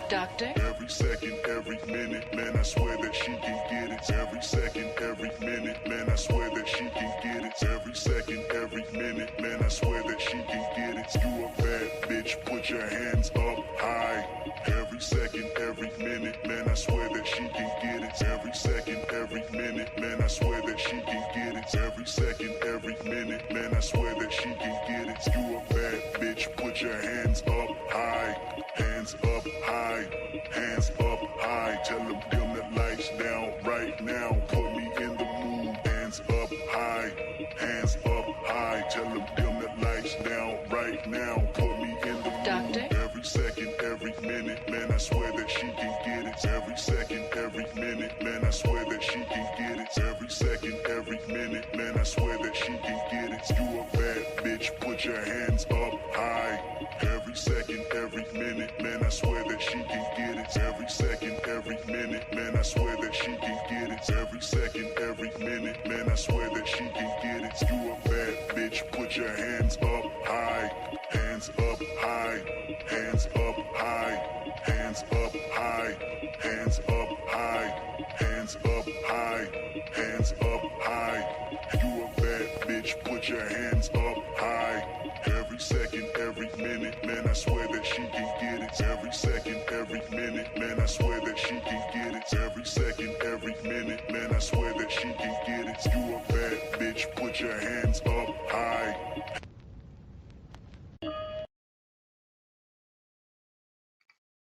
Doctor? Every second, every minute, man, I swear that she can get it. Every second, every minute, man, I swear that she can get it. Every second, every minute, man, I swear that she can get it. You a bad bitch, put your hands up high. Every second, every minute, man, I swear that she can get it. Every second, every minute, man, I swear that she can get it. Every second, every minute, man, I swear that she can get it. You a bad bitch, put your hands up high. Hands up high, hands up high. Tell them dim the lights down right now. Put me in the mood. Hands up high, hands up high. Tell them dim the lights down right now. Put me in the mood. Doctor? Every second, every minute, man, I swear that she can get it. Every second, every minute, man, I swear that she can get it. Every second, every minute, man, I swear that she can get it. You a bad bitch, put your hands up high. Every second, every minute, man, I swear that she can get it. Every second, every minute, man, I swear that she can get it. Every second, every minute, man, I swear that she can get it. You a bad bitch, put your hands up high. Hands up high, hands up high, hands up high, hands up high, hands up high, hands up high. You a bad bitch, put your hands up high. Every second, every minute, man, I swear that she can get it. Every second, every minute, man, I swear that she can get it. Every second, every minute, man, I swear that she can get it. You a bad bitch, put your hands up high.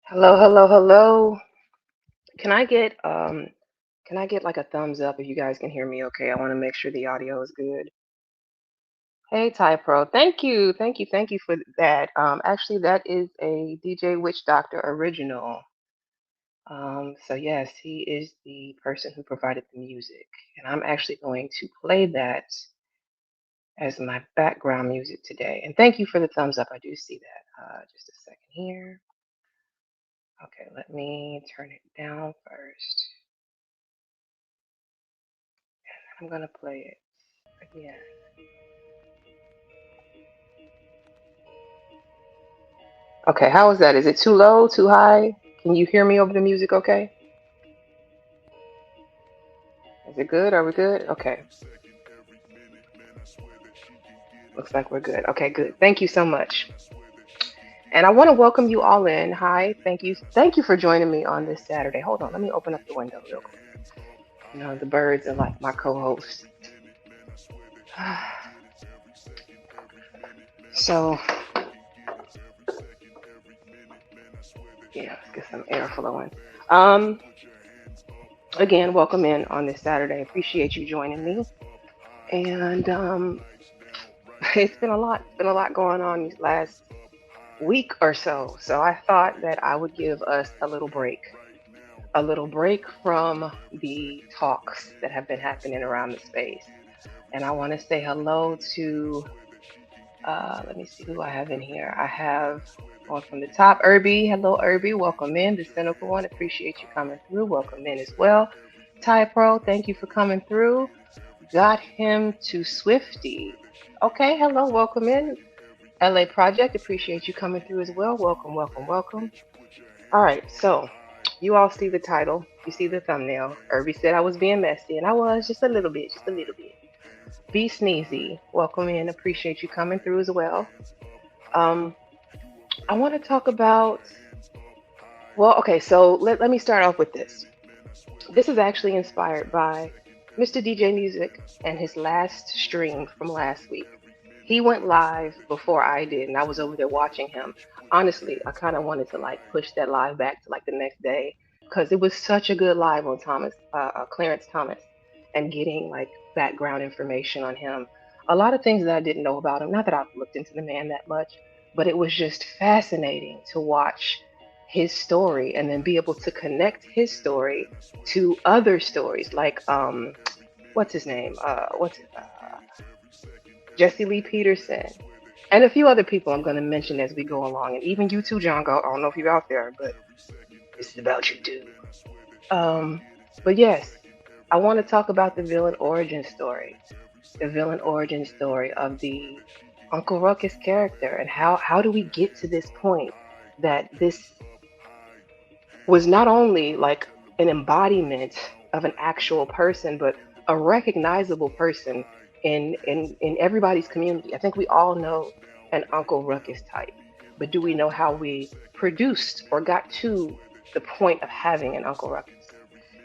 Hello, hello, hello. Can I get like a thumbs up if you guys can hear me okay? I want to make sure the audio is good. Hey Ty Pro, thank you, thank you, thank you for that. Actually that is a DJ Witch Doctor original. So yes, he is the person who provided the music. And I'm actually going to play that as my background music today. And thank you for the thumbs up. I do see that. Just a second here. Okay, let me turn it down first. I'm gonna play it again. Okay, how is that? Is it too low, too high? Can you hear me over the music okay? Is it good? Are we good? Okay. Looks like we're good. Okay, good. Thank you so much. And I want to welcome you all in. Hi, thank you. Thank you for joining me on this Saturday. Hold on, let me open up the window real quick. You know, the birds are like my co-hosts. So, yeah, let's get some air flowing. Um, Again, welcome in on this Saturday. Appreciate you joining me. And it's been a lot. It's been a lot going on these last week or so. So I thought that I would give us a little break from the talks that have been happening around the space. And I want to say hello to, let me see who I have in here. I have going from the top, Irby. Hello, Irby. Welcome in. The cynical one. Appreciate you coming through. Welcome in as well. Ty Pro, thank you for coming through. Got him to Swifty. Okay, hello, welcome in. LA Project, appreciate you coming through as well. Welcome, welcome, welcome. All right, so you all see the title, you see the thumbnail. Irby said I was being messy, and I was just a little bit, just a little bit. Be Sneezy, welcome in, appreciate you coming through as well. Um, I want to talk about, well, okay, so let me start off with this. This is actually inspired by Mr. DJ Music and his last stream from last week. He went live before I did, and I was over there watching him. Honestly, I kind of wanted to like push that live back to like the next day because it was such a good live on Clarence Thomas, and getting like background information on him. A lot of things that I didn't know about him. Not that I've looked into the man that much, but it was just fascinating to watch his story and then be able to connect his story to other stories like what's his name? Jesse Lee Peterson, and a few other people I'm going to mention as we go along, and even you too, John. I don't know if you're out there, but this is about you too. Um, but yes, I want to talk about the villain origin story of the Uncle Ruckus character, and how do we get to this point that this was not only like an embodiment of an actual person, but a recognizable person in everybody's community. I think we all know an Uncle Ruckus type, but do we know how we produced or got to the point of having an Uncle Ruckus?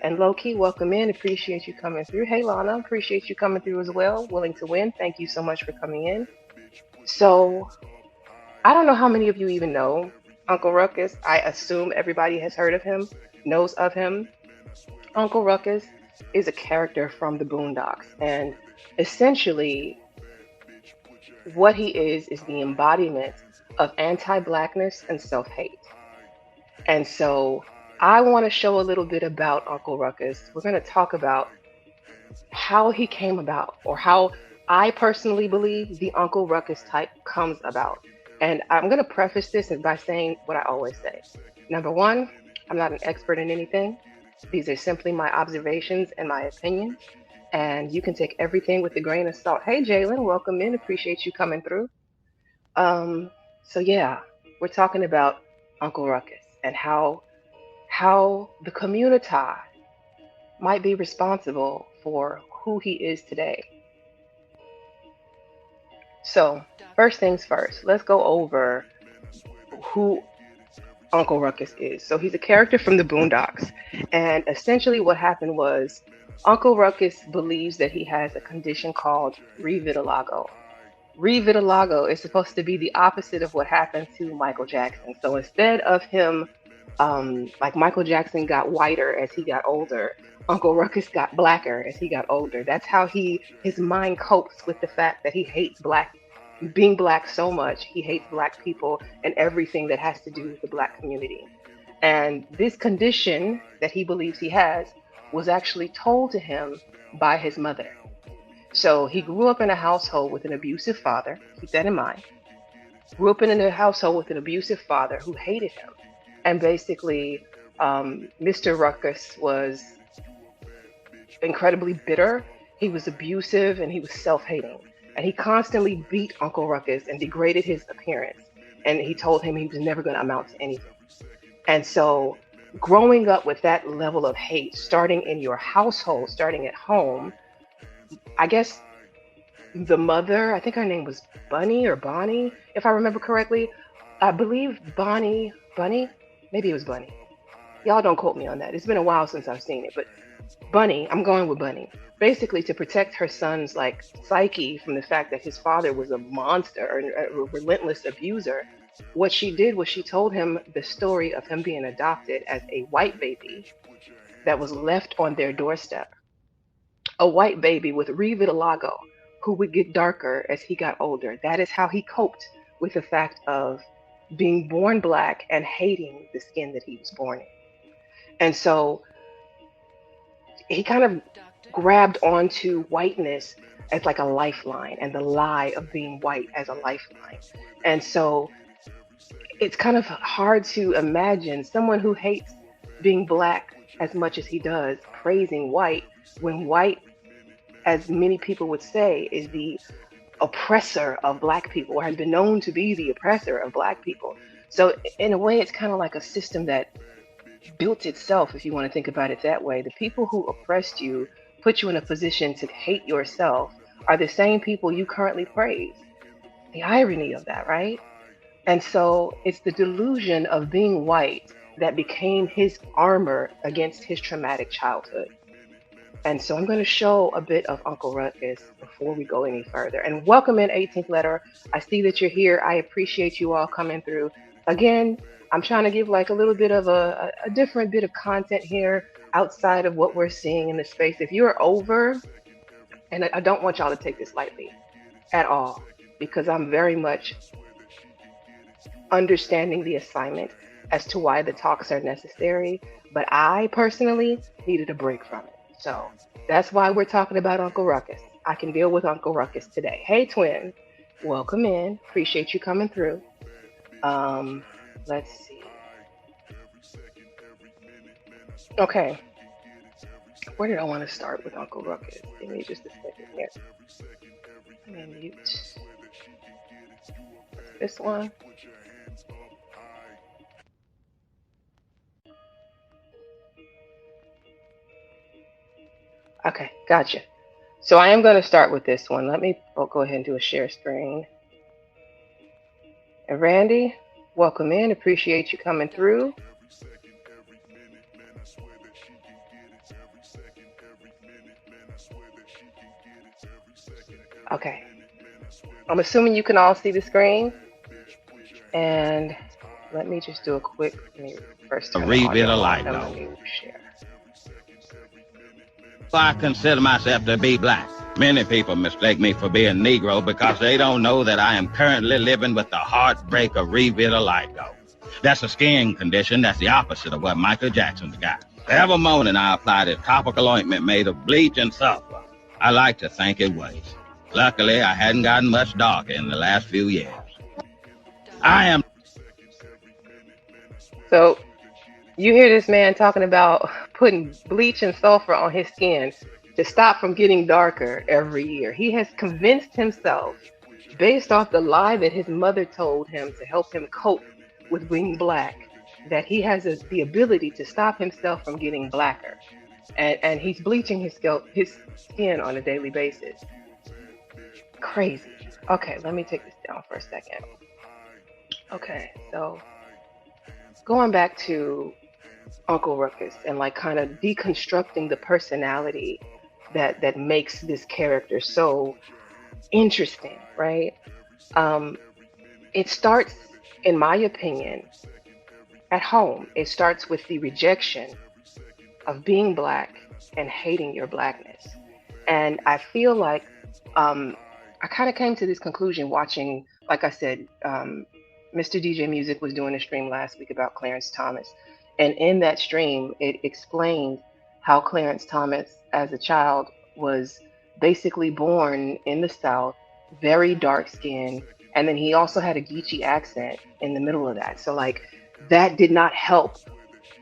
And low key, welcome in. Appreciate you coming through. Hey, Lana, appreciate you coming through as well. Willing to win. Thank you so much for coming in. So, I don't know how many of you even know Uncle Ruckus. I assume everybody has heard of him, knows of him. Uncle Ruckus is a character from the Boondocks, and essentially, what he is the embodiment of anti blackness and self hate. And so, I want to show a little bit about Uncle Ruckus. We're going to talk about how he came about, or how I personally believe the Uncle Ruckus type comes about. And I'm going to preface this by saying what I always say. Number one, I'm not an expert in anything. These are simply my observations and my opinions. And you can take everything with a grain of salt. Hey, Jalen, welcome in. Appreciate you coming through. Um, so yeah, we're talking about Uncle Ruckus and how the Communitah might be responsible for who he is today. So, first things first, let's go over who Uncle Ruckus is. So, he's a character from the Boondocks. And essentially, what happened was Uncle Ruckus believes that he has a condition called revitiligo. Revitiligo is supposed to be the opposite of what happened to Michael Jackson. So, instead of him, like Michael Jackson got whiter as he got older, Uncle Ruckus got blacker as he got older. That's how his mind copes with the fact that he hates being black so much. He hates black people and everything that has to do with the black community. And this condition that he believes he has was actually told to him by his mother. So he grew up in a household with an abusive father. Keep that in mind. Grew up in a household with an abusive father who hated him. And basically, Mr. Ruckus was incredibly bitter. He was abusive and he was self hating. And he constantly beat Uncle Ruckus and degraded his appearance. And he told him he was never going to amount to anything. And so, growing up with that level of hate, starting in your household, starting at home, I guess the mother, I think her name was Bunny or Bonnie, if I remember correctly. I believe Bunny, maybe it was Bunny. Y'all don't quote me on that. It's been a while since I've seen it, but Bunny, I'm going with Bunny. Basically, to protect her son's like psyche from the fact that his father was a monster or a relentless abuser, what she did was she told him the story of him being adopted as a white baby that was left on their doorstep. A white baby with revitiligo who would get darker as he got older. That is how he coped with the fact of being born black and hating the skin that he was born in. And so he kind of grabbed onto whiteness as like a lifeline and the lie of being white as a lifeline. And so it's kind of hard to imagine someone who hates being black as much as he does praising white when white, as many people would say, is the oppressor of black people or has been known to be the oppressor of black people. So in a way, it's kind of like a system that built itself, if you want to think about it that way. The people who oppressed you, put you in a position to hate yourself, are the same people you currently praise. The irony of that, right? And so it's the delusion of being white that became his armor against his traumatic childhood. And so I'm going to show a bit of Uncle Ruckus before we go any further. And welcome in 18th letter. I see that you're here. I appreciate you all coming through. Again, I'm trying to give like a little bit of a different bit of content here outside of what we're seeing in the space. If you're over, and I don't want y'all to take this lightly at all, because I'm very much understanding the assignment as to why the talks are necessary. But I personally needed a break from it. So that's why we're talking about Uncle Ruckus. I can deal with Uncle Ruckus today. Hey, twin, welcome in. Appreciate you coming through. Let's see. Okay, where did I want to start with Uncle Ruckus? Give me just a second here. Let me mute this one. Okay, gotcha. So I am going to start with this one. Let me go ahead and do a share screen. And Randy, welcome in. Appreciate you coming through. Okay. I'm assuming you can all see the screen. And let me just do a quick, let me first turn the Rebuild audio a off light and though. let me share. I consider myself to be black. Many people mistake me for being Negro because they don't know that I am currently living with the heartbreak of vitiligo. That's a skin condition that's the opposite of what Michael Jackson's got. Every morning I apply this topical ointment made of bleach and sulfur. I like to think it works. Luckily, I hadn't gotten much darker in the last few years. I am. So you hear this man talking about putting bleach and sulfur on his skin to stop from getting darker every year. He has convinced himself, based off the lie that his mother told him to help him cope with being black, that he has the ability to stop himself from getting blacker. And he's bleaching his skin on a daily basis. Crazy. Okay, let me take this down for a second. Okay, so going back to Uncle Ruckus and like kind of deconstructing the personality that makes this character so interesting, right? Um, it starts, in my opinion, at home. It starts with the rejection of being black and hating your blackness. And I feel like I kind of came to this conclusion watching, like I said, Mr. DJ Music was doing a stream last week about Clarence Thomas. And in that stream, it explained how Clarence Thomas, as a child, was basically born in the South, very dark skinned. And then he also had a Geechee accent in the middle of that. So, like, that did not help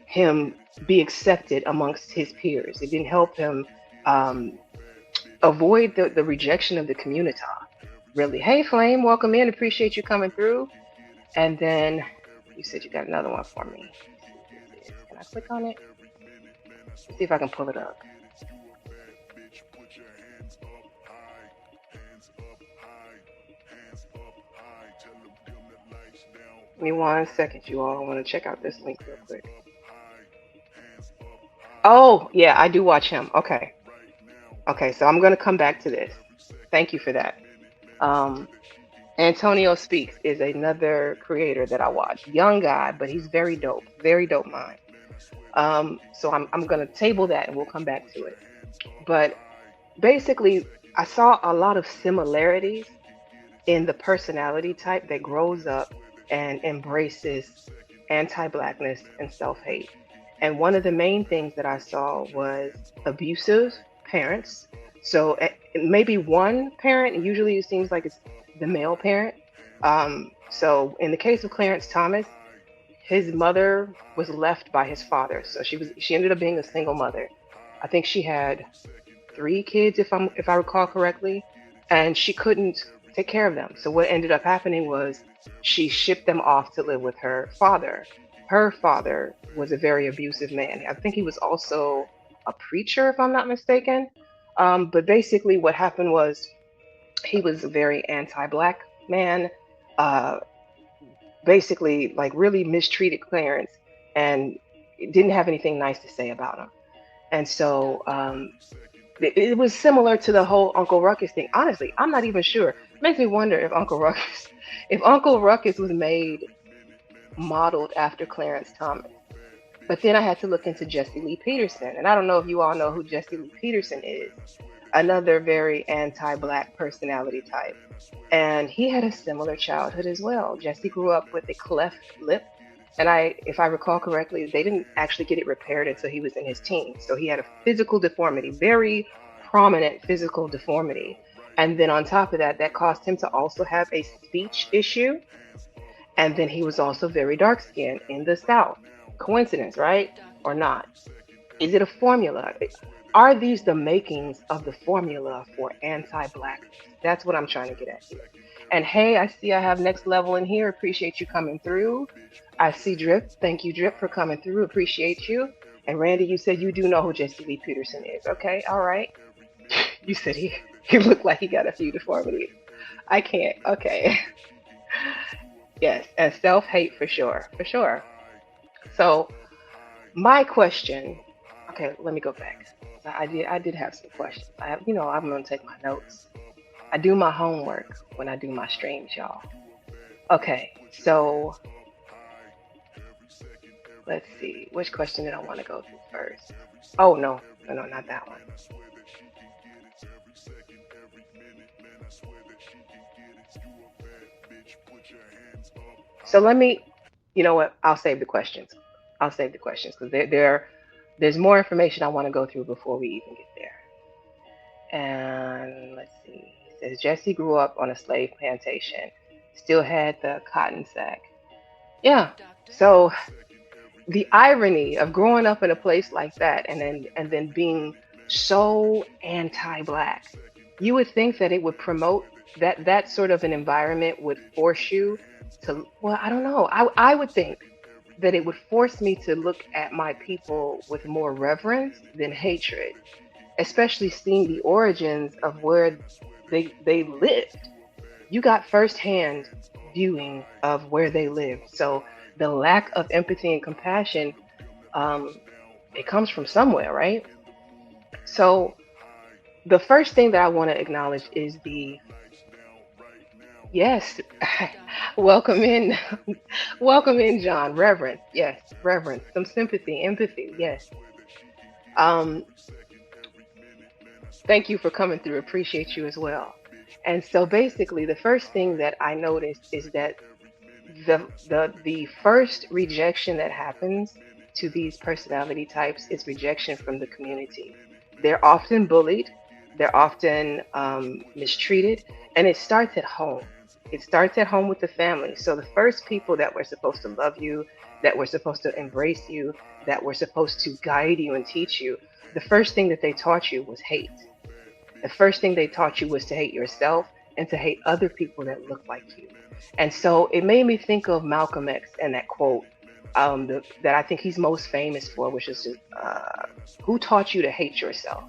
him be accepted amongst his peers. It didn't help him um, avoid the rejection of the Communitah. Really. Hey, Flame, welcome in. Appreciate you coming through. And then you said you got another one for me. Let's see what this is. Can I click on it? Let's see if I can pull it up. Give me 1 second, you all. I want to check out this link real quick. Oh, yeah, I do watch him. Okay. Okay, so I'm going to come back to this. Thank you for that. Um, Antonio Speaks is another creator that I watch. Young guy, but he's very dope mind. So I'm gonna table that and we'll come back to it. But basically, I saw a lot of similarities in the personality type that grows up and embraces anti-blackness and self-hate. And one of the main things that I saw was abusive parents. So maybe one parent, usually it seems like it's the male parent. So in the case of Clarence Thomas, his mother was left by his father. So she ended up being a single mother. I think she had 3 kids if I recall correctly, and she couldn't take care of them. So what ended up happening was she shipped them off to live with her father. Her father was a very abusive man. I think he was also a preacher, if I'm not mistaken. But basically, what happened was he was a very anti-black man. Uh, Basically, like really mistreated Clarence and didn't have anything nice to say about him. And so it was similar to the whole Uncle Ruckus thing. Honestly, I'm not even sure. It makes me wonder if Uncle Ruckus was made modeled after Clarence Thomas. But then I had to look into Jesse Lee Peterson, and I don't know if you all know who Jesse Lee Peterson is. Another very anti-black personality type, and he had a similar childhood as well. Jesse grew up with a cleft lip, and if I recall correctly, they didn't actually get it repaired until he was in his teens. So he had a physical deformity, very prominent physical deformity. And then on top of that, that caused him to also have a speech issue. And then he was also very dark skinned in the South. Coincidence, right? Or not? Is it a formula? Are these the makings of the formula for anti-blackness? That's what I'm trying to get at here. And hey, I see I have next level in here. Appreciate you coming through. I see Drip. Thank you, Drip, for coming through. Appreciate you. And Randy, you said you do know who Jesse Lee Peterson is. Okay, all right. You said he looked like he got a few deformities. I can't. Okay. Yes, and self-hate for sure, for sure. So my question, okay, let me go back. I did have some questions. I have, I'm gonna take my notes. I do my homework when I do my streams, y'all. Okay, so let's see. Which question did I want to go through first? Oh no, no, no, not that one. So let me, you know what? I'll save the questions. I'll save the questions because there's more information I want to go through before we even get there. And let's see. It says Jesse grew up on a slave plantation, still had the cotton sack. Yeah. So the irony of growing up in a place like that and then being so anti-black, you would think that it would promote that sort of an environment would force you to, well, I don't know. I would think that it would force me to look at my people with more reverence than hatred, especially seeing the origins of where they lived. You got firsthand viewing of where they lived. So the lack of empathy and compassion, um, it comes from somewhere, right? So the first thing that I want to acknowledge is the yes, welcome in, welcome in, John. Reverence, yes, reverence, some sympathy, empathy, yes. Um, Thank you for coming through. Appreciate you as well. And so basically, the first thing that I noticed is that the first rejection that happens to these personality types is rejection from the community. They're often bullied, they're often mistreated, and it starts at home. It starts at home with the family. So the first people that were supposed to love you, that were supposed to embrace you, that were supposed to guide you and teach you, the first thing that they taught you was hate. The first thing they taught you was to hate yourself and to hate other people that look like you. And so it made me think of Malcolm X and that quote that I think he's most famous for, which is who taught you to hate yourself?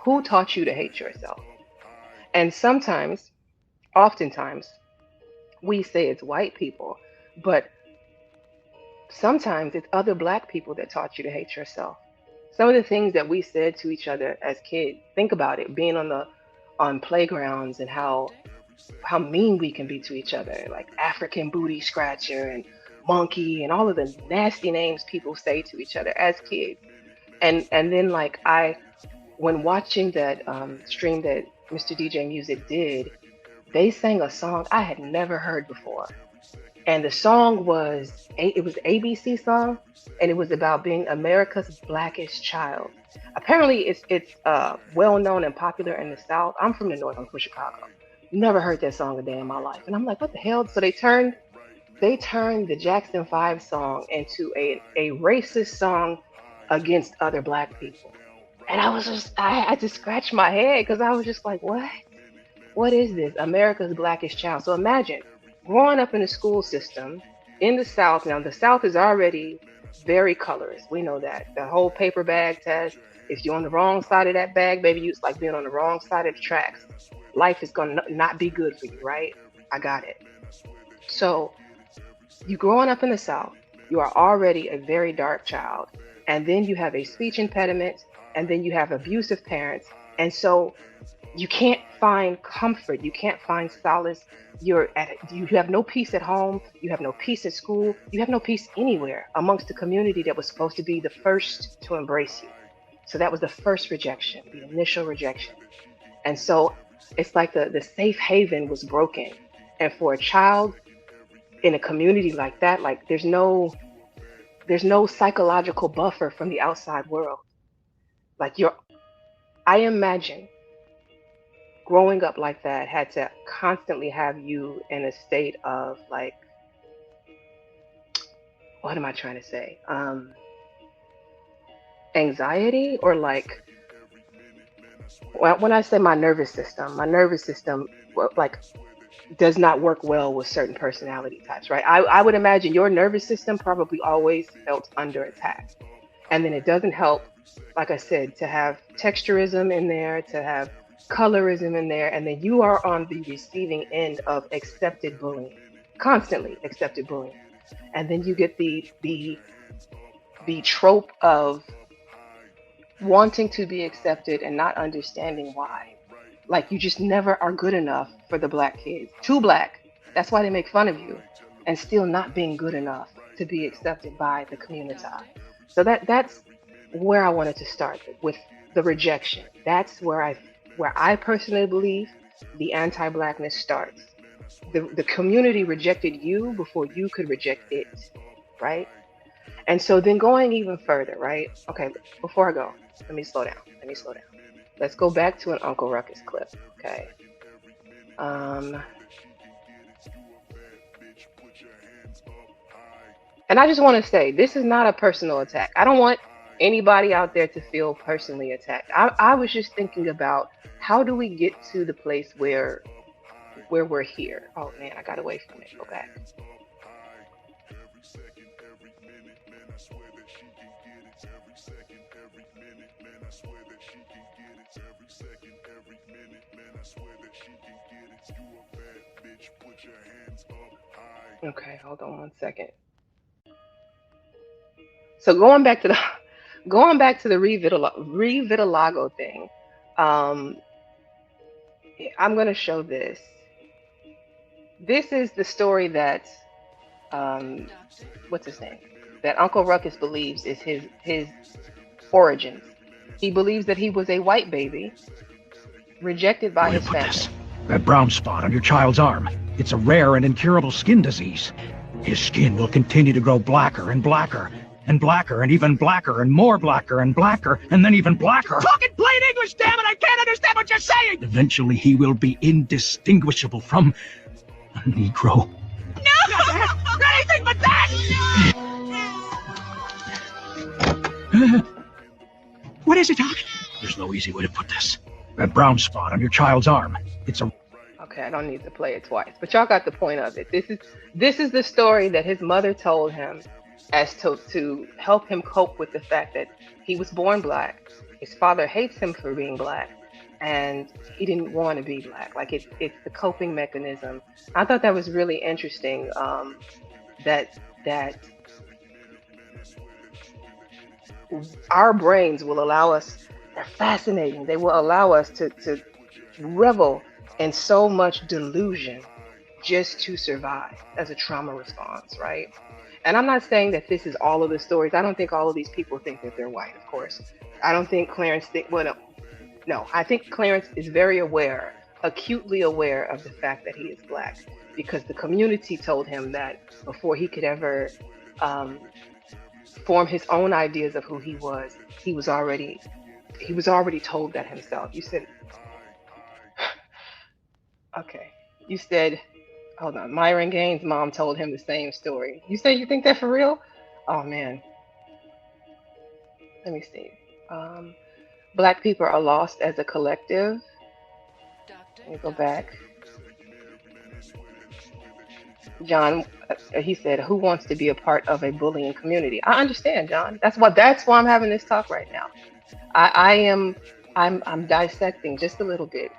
Who taught you to hate yourself? And sometimes, oftentimes, we say it's white people, but sometimes it's other black people that taught you to hate yourself. Some of the things that we said to each other as kids, think about it, being on playgrounds and how mean we can be to each other, like African booty scratcher and monkey and all of the nasty names people say to each other as kids. And then like when watching that stream that Mr. DJ Music did, they sang a song I had never heard before. And the song was it was ABC song, and it was about being America's blackest child. Apparently, it's well known and popular in the South. I'm from the North. I'm from Chicago. Never heard that song a day in my life, and I'm like, what the hell? So they turned the Jackson 5 song into a racist song against other black people, and I just scratched my head because I was just like, what? What is this? America's blackest child. So imagine growing up in a school system in the South. Now, the South is already very colorist. We know that. The whole paper bag test, if you're on the wrong side of that bag, baby, it's like being on the wrong side of the tracks. Life is going to not be good for you, right? I got it. So, you growing up in the South, you are already a very dark child. And then you have a speech impediment, and then you have abusive parents. And so, you can't find comfort. You can't find solace. You have no peace at home. You have no peace at school. You have no peace anywhere amongst the community that was supposed to be the first to embrace you. So that was the first rejection, the initial rejection. And so it's like the safe haven was broken. And for a child in a community like that, like there's no psychological buffer from the outside world. Like I imagine growing up like that had to constantly have you in a state of like, what am I trying to say? Anxiety or like, when I say my nervous system like does not work well with certain personality types, right? I would imagine your nervous system probably always felt under attack. And then it doesn't help, like I said, to have texturism in there, to have colorism in there, and then you are on the receiving end of accepted bullying, constantly accepted bullying. And then you get the trope of wanting to be accepted and not understanding why. Like you just never are good enough for the black kids. Too black. That's why they make fun of you. And still not being good enough to be accepted by the Communitah. So that's where I wanted to start with the rejection. That's where I personally believe the anti-blackness starts. The community rejected you before you could reject it, right? And so then going even further, right? Okay, before I go, let me slow down. Let me slow down. Let's go back to an Uncle Ruckus clip, okay? And I just want to say, this is not a personal attack. I don't want anybody out there to feel personally attacked. I was just thinking about how do we get to the place where we're here. Oh man, I got away from it. Go back. Okay, hold on one second. So going back to the revitalago thing, um, I'm gonna show this. This is the story that um, what's his name? That Uncle Ruckus believes is his origins. He believes that he was a white baby rejected by Where his you put family. this? That brown spot on your child's arm. It's a rare and incurable skin disease. His skin will continue to grow blacker and blacker, and blacker and even blacker and more blacker and blacker, and then even blacker. Fucking plain English, damn it! I can't understand what you're saying! Eventually he will be indistinguishable from a Negro. No! Anything but that! What is it, Doc? There's no easy way to put this. That brown spot on your child's arm. It's a... Okay, I don't need to play it twice, but y'all got the point of it. This is the story that his mother told him as to help him cope with the fact that he was born black. His father hates him for being black, and he didn't want to be black. Like it's the coping mechanism. I thought that was really interesting. That our brains will allow us. They're fascinating. They will allow us to revel in so much delusion just to survive as a trauma response, right? And I'm not saying that this is all of the stories. I don't think all of these people think that they're white, of course. I don't think Clarence no, I think Clarence is very aware, acutely aware of the fact that he is black, because the community told him that before he could ever form his own ideas of who he was already told that himself. You said, okay. You said, hold on. Myron Gaines' mom told him the same story. You say you think that for real? Oh man. Let me see. Black people are lost as a collective. Let me go back. John, he said, "Who wants to be a part of a bullying community?" I understand, John. That's why I'm having this talk right now. I'm dissecting just a little bit.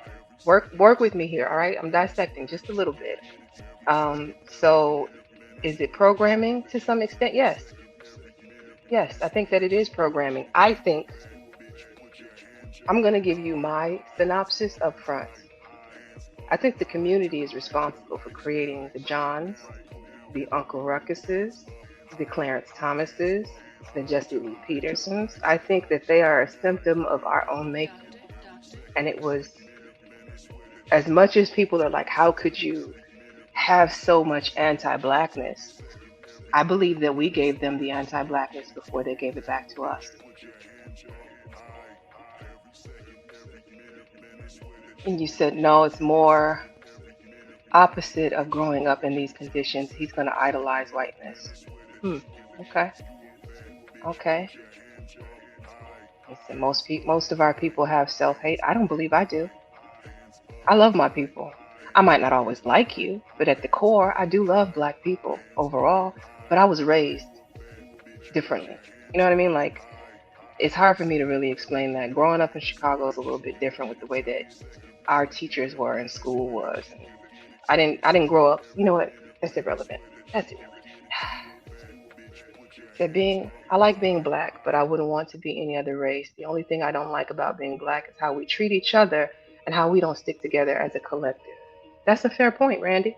Work with me here, all right? I'm dissecting just a little bit. So is it programming to some extent? Yes. Yes, I think that it is programming. I think I'm going to give you my synopsis up front. I think the community is responsible for creating the Johns, the Uncle Ruckuses, the Clarence Thomases, the Jesse Lee Petersons. I think that they are a symptom of our own making. And it was, as much as people are like, how could you have so much anti-blackness? I believe that we gave them the anti-blackness before they gave it back to us. And you said, no, it's more opposite of growing up in these conditions. He's going to idolize whiteness. Okay. Okay. I said, most of our people have self-hate. I don't believe I do. I love my people. I might not always like you, but at the core, I do love black people overall. But I was raised differently. You know what I mean? Like, It's hard for me to really explain that. Growing up in Chicago is a little bit different with the way that our teachers were and school was. And I didn't grow up. You know what? That's irrelevant. That's irrelevant. Said being I like being black, but I wouldn't want to be any other race. The only thing I don't like about being black is how we treat each other and how we don't stick together as a collective. That's a fair point, Randy.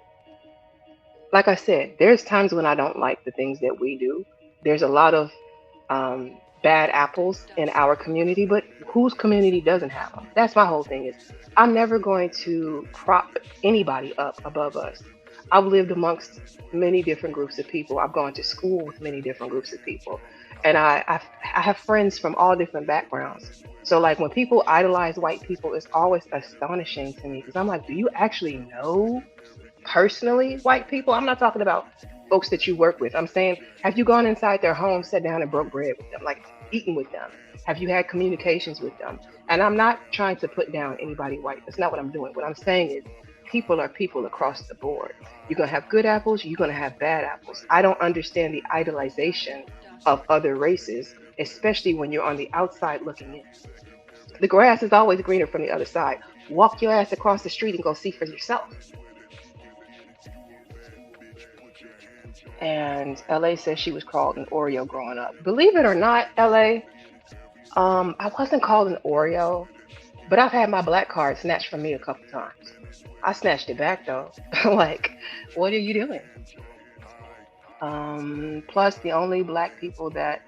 Like I said, there's times when I don't like the things that we do. There's a lot of bad apples in our community, but whose community doesn't have them? That's my whole thing. Is I'm never going to prop anybody up above us. I've lived amongst many different groups of people. I've gone to school with many different groups of people, and I have friends from all different backgrounds. So like when people idolize white people, it's always astonishing to me because I'm like, do you actually know personally white people? I'm not talking about folks that you work with. I'm saying, have you gone inside their home, sat down and broke bread with them, like eaten with them? Have you had communications with them? And I'm not trying to put down anybody white. That's not what I'm doing. What I'm saying is people are people across the board. You're going to have good apples, you're going to have bad apples. I don't understand the idolization of other races, especially when you're on the outside looking in. The grass is always greener from the other side. Walk your ass across the street and go see for yourself. And LA says she was called an Oreo growing up. Believe it or not, LA, I wasn't called an Oreo, but I've had my black card snatched from me a couple times. I snatched it back though. Like, what are you doing? Plus, the only black people that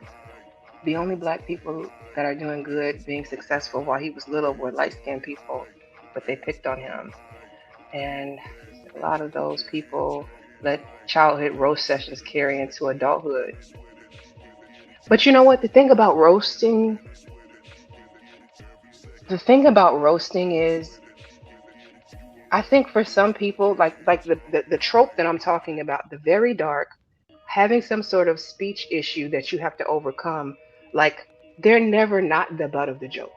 are doing good, being successful while he was little were light-skinned people, but they picked on him. And a lot of those people let childhood roast sessions carry into adulthood. But you know what? The thing about roasting is, I think for some people, like the trope that I'm talking about, the very dark, having some sort of speech issue that you have to overcome, like they're never not the butt of the joke.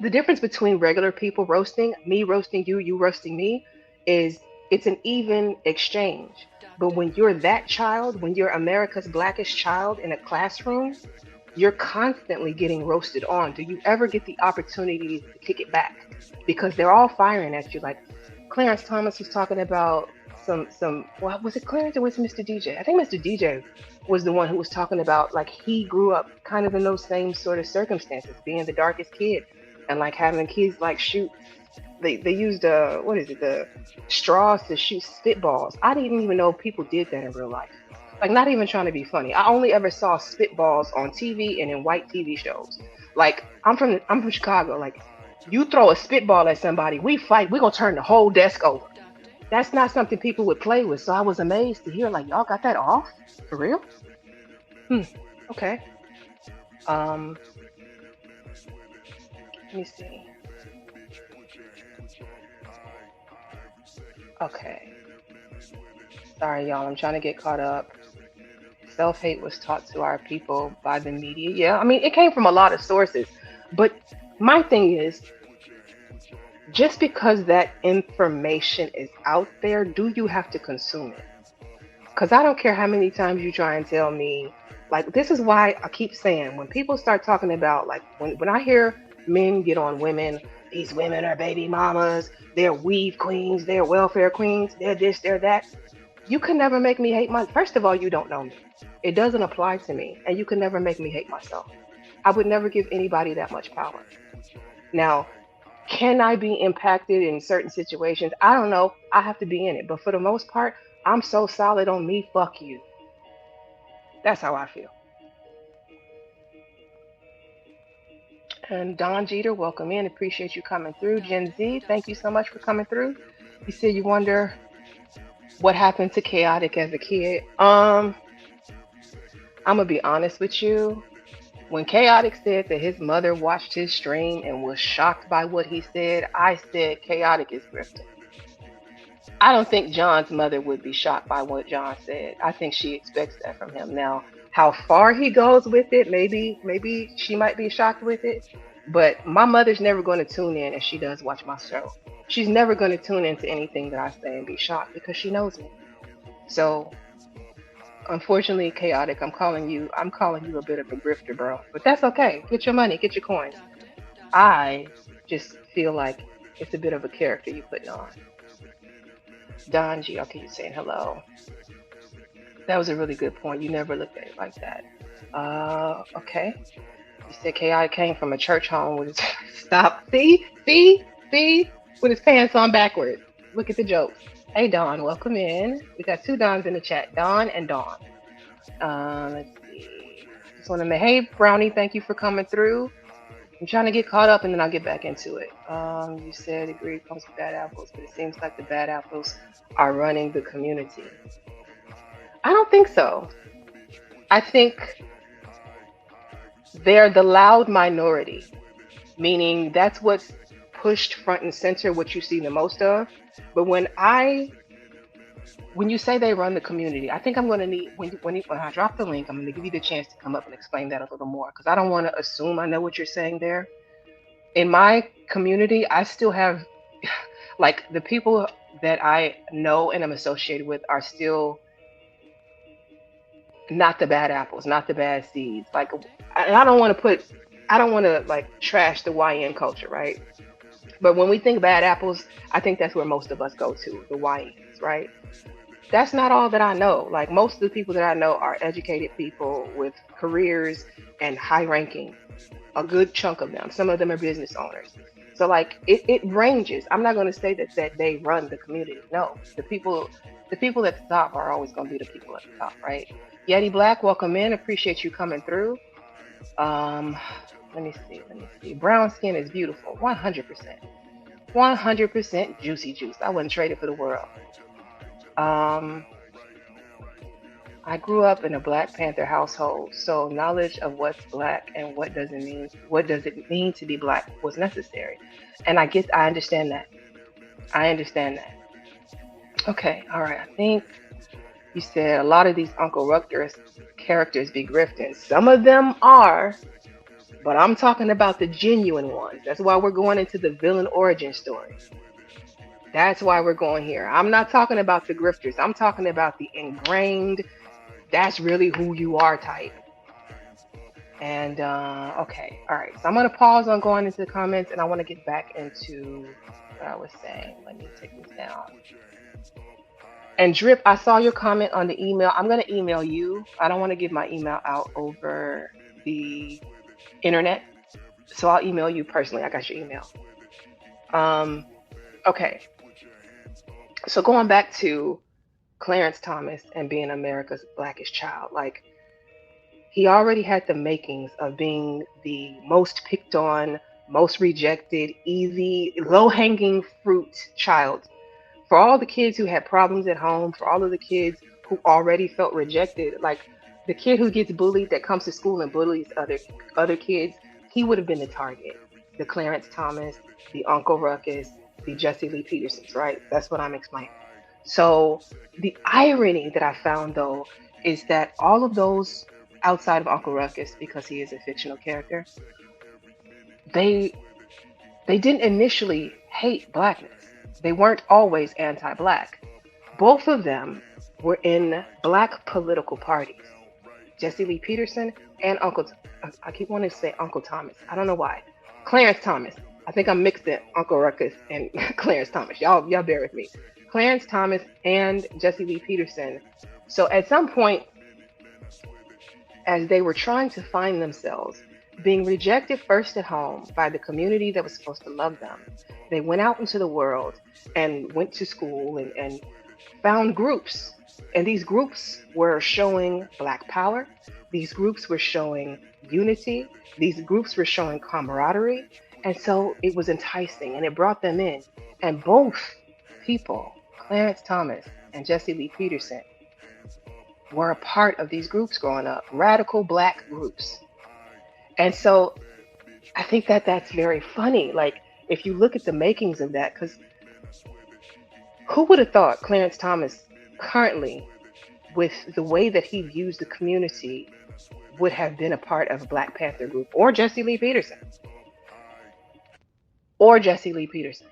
The difference between regular people roasting, me roasting you, you roasting me, is it's an even exchange. But when you're that child, when you're America's blackest child in a classroom, you're constantly getting roasted on. Do you ever get the opportunity to kick it back? Because they're all firing at you. Like Clarence Thomas was talking about some what was it, Clarence, or was it Mr. DJ? I think Mr. DJ was the one who was talking about like he grew up kind of in those same sort of circumstances, being the darkest kid and like having kids like shoot they used what is it, the straws to shoot spitballs. I didn't even know people did that in real life. Like not even trying to be funny. I only ever saw spitballs on TV and in white TV shows. Like I'm from Chicago. Like you throw a spitball at somebody, we fight. We're gonna turn the whole desk over. That's not something people would play with. So I was amazed to hear like y'all got that off for real. Hmm. Okay. Um. Let me see. Okay. Sorry, y'all. I'm trying to get caught up. Self hate was taught to our people by the media. Yeah, I mean, it came from a lot of sources. But my thing is, just because that information is out there, do you have to consume it? Because I don't care how many times you try and tell me, like, this is why I keep saying when people start talking about, like, when I hear men get on women, these women are baby mamas, they're weave queens, they're welfare queens, they're this, they're that. You can never make me hate my. First of all, you don't know me. It doesn't apply to me, and you can never make me hate myself. I would never give anybody that much power. Now, can I be impacted in certain situations? I don't know. I have to be in it. But for the most part, I'm so solid on me, fuck you. That's how I feel. And Don Jeter, welcome in. Appreciate you coming through. Gen Z, thank you so much for coming through. You said you wonder what happened to Chaotic as a kid. I'm gonna be honest with you. When Chaotic said that his mother watched his stream and was shocked by what he said, I said Chaotic is grifting. I don't think John's mother would be shocked by what John said. I think she expects that from him. Now, how far he goes with it, maybe she might be shocked with it. But my mother's never going to tune in, and she does watch my show. She's never going to tune into anything that I say and be shocked because she knows me. So Unfortunately, chaotic. I'm calling you a bit of a grifter, bro. But that's okay. Get your money, get your coins. I just feel like it's a bit of a character you putting on. Don G, okay, you saying hello. That was a really good point. You never looked at it like that. Okay. You said chaotic came from a church home with his stop. See, with his pants on backwards. Look at the jokes. Hey Don, welcome in. We got two Dons in the chat, Don and Dawn. Let's see. Just want to make, hey Brownie, thank you for coming through. I'm trying to get caught up and then I'll get back into it. You said agree comes with bad apples, but it seems like the bad apples are running the community. I don't think so. I think they're the loud minority, meaning that's what's pushed front and center, what you see the most of. But when you say they run the community, I think I'm going to need when I drop the link, I'm going to give you the chance to come up and explain that a little more because I don't want to assume I know what you're saying there. In my community, I still have like the people that I know and am associated with are still not the bad apples, not the bad seeds. Like, and I don't want to like trash the YN culture, right? But when we think bad apples, I think that's where most of us go to, the YNs, right? That's not all that I know. Like most of the people that I know are educated people with careers and high ranking, a good chunk of them. Some of them are business owners. So like it ranges. I'm not going to say that they run the community. No, the people at the top are always going to be the people at the top, right? Yeti Black, welcome in. Appreciate you coming through. Um, let me see. Brown skin is beautiful. 100%. 100% juicy juice. I wouldn't trade it for the world. Um, I grew up in a Black Panther household, so knowledge of what's black and what does it mean to be black was necessary. And I understand that. I understand that. Okay, all right. I think you said a lot of these Uncle Ruckus characters be grifting. Some of them are, but I'm talking about the genuine ones. That's why we're going into the villain origin story. That's why we're going here. I'm not talking about the grifters. I'm talking about the ingrained, that's really who you are type. And okay, all right. So I'm gonna pause on going into the comments, and I want to get back into what I was saying. Let me take this down. And Drip, I saw your comment on the email. I'm gonna email you. I don't want to give my email out over the internet, so I'll email you personally. I got your email. Um, okay. So going back to Clarence Thomas and being America's blackest child, like he already had the makings of being the most picked on, most rejected, easy, low hanging fruit child. For all the kids who had problems at home, for all of the kids who already felt rejected, like the kid who gets bullied that comes to school and bullies other kids, he would have been the target. The Clarence Thomas, the Uncle Ruckus, the Jesse Lee Petersons, right? That's what I'm explaining. So the irony that I found though is that all of those outside of Uncle Ruckus, because he is a fictional character, they they didn't initially hate blackness. They weren't always anti-black. Both of them were in black political parties. Jesse Lee Peterson and I keep wanting to say Uncle Thomas. I don't know why. Clarence Thomas. I think I'm mixing Uncle Ruckus and Clarence Thomas. Y'all bear with me. Clarence Thomas and Jesse Lee Peterson. So at some point, as they were trying to find themselves, being rejected first at home by the community that was supposed to love them, they went out into the world and went to school and found groups. And these groups were showing Black power. These groups were showing unity. These groups were showing camaraderie. And so it was enticing and it brought them in. And both people, Clarence Thomas and Jesse Lee Peterson, were a part of these groups growing up, radical Black groups. And so I think that that's very funny. Like, if you look at the makings of that, because who would have thought Clarence Thomas currently, with the way that he views the community, would have been a part of a Black Panther group, or Jesse Lee Peterson, or Jesse Lee Peterson.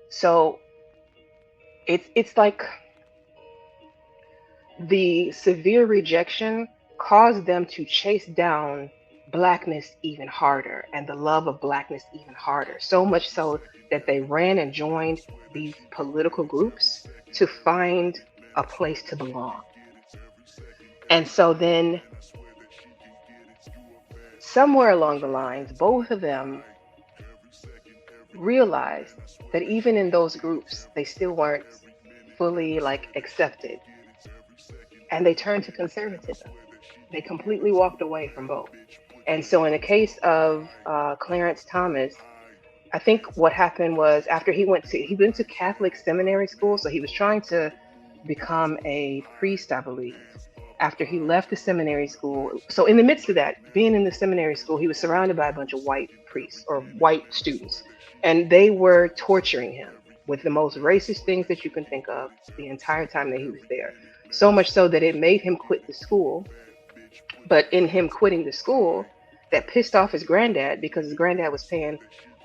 So it's like the severe rejection caused them to chase down blackness even harder and the love of blackness even harder. So much so that they ran and joined these political groups to find a place to belong. And so then, somewhere along the lines, both of them realized that even in those groups, they still weren't fully like accepted. And they turned to conservatism. They completely walked away from both. And so, in the case of Clarence Thomas, I think what happened was after he went to Catholic seminary school, so he was trying to become a priest, I believe. After he left the seminary school, so in the midst of that, being in the seminary school, he was surrounded by a bunch of white priests or white students, and they were torturing him with the most racist things that you can think of the entire time that he was there. So much so that it made him quit the school. But in him quitting the school, that pissed off his granddad because his granddad was paying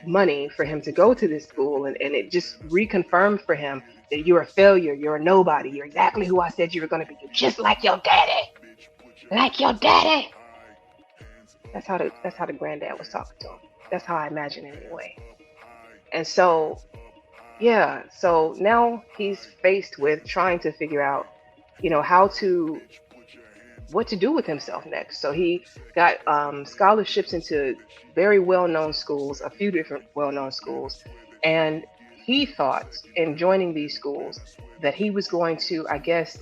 money for him to go to this school. And it just reconfirmed for him that you're a failure, you're a nobody, you're exactly who I said you were going to be. You're just like your daddy. Like your daddy. That's how the granddad was talking to him. That's how I imagine it anyway. And so, yeah, so now he's faced with trying to figure out, how to what to do with himself next. So he got scholarships into very well-known schools, a few different well-known schools, and he thought in joining these schools that he was going to, I guess,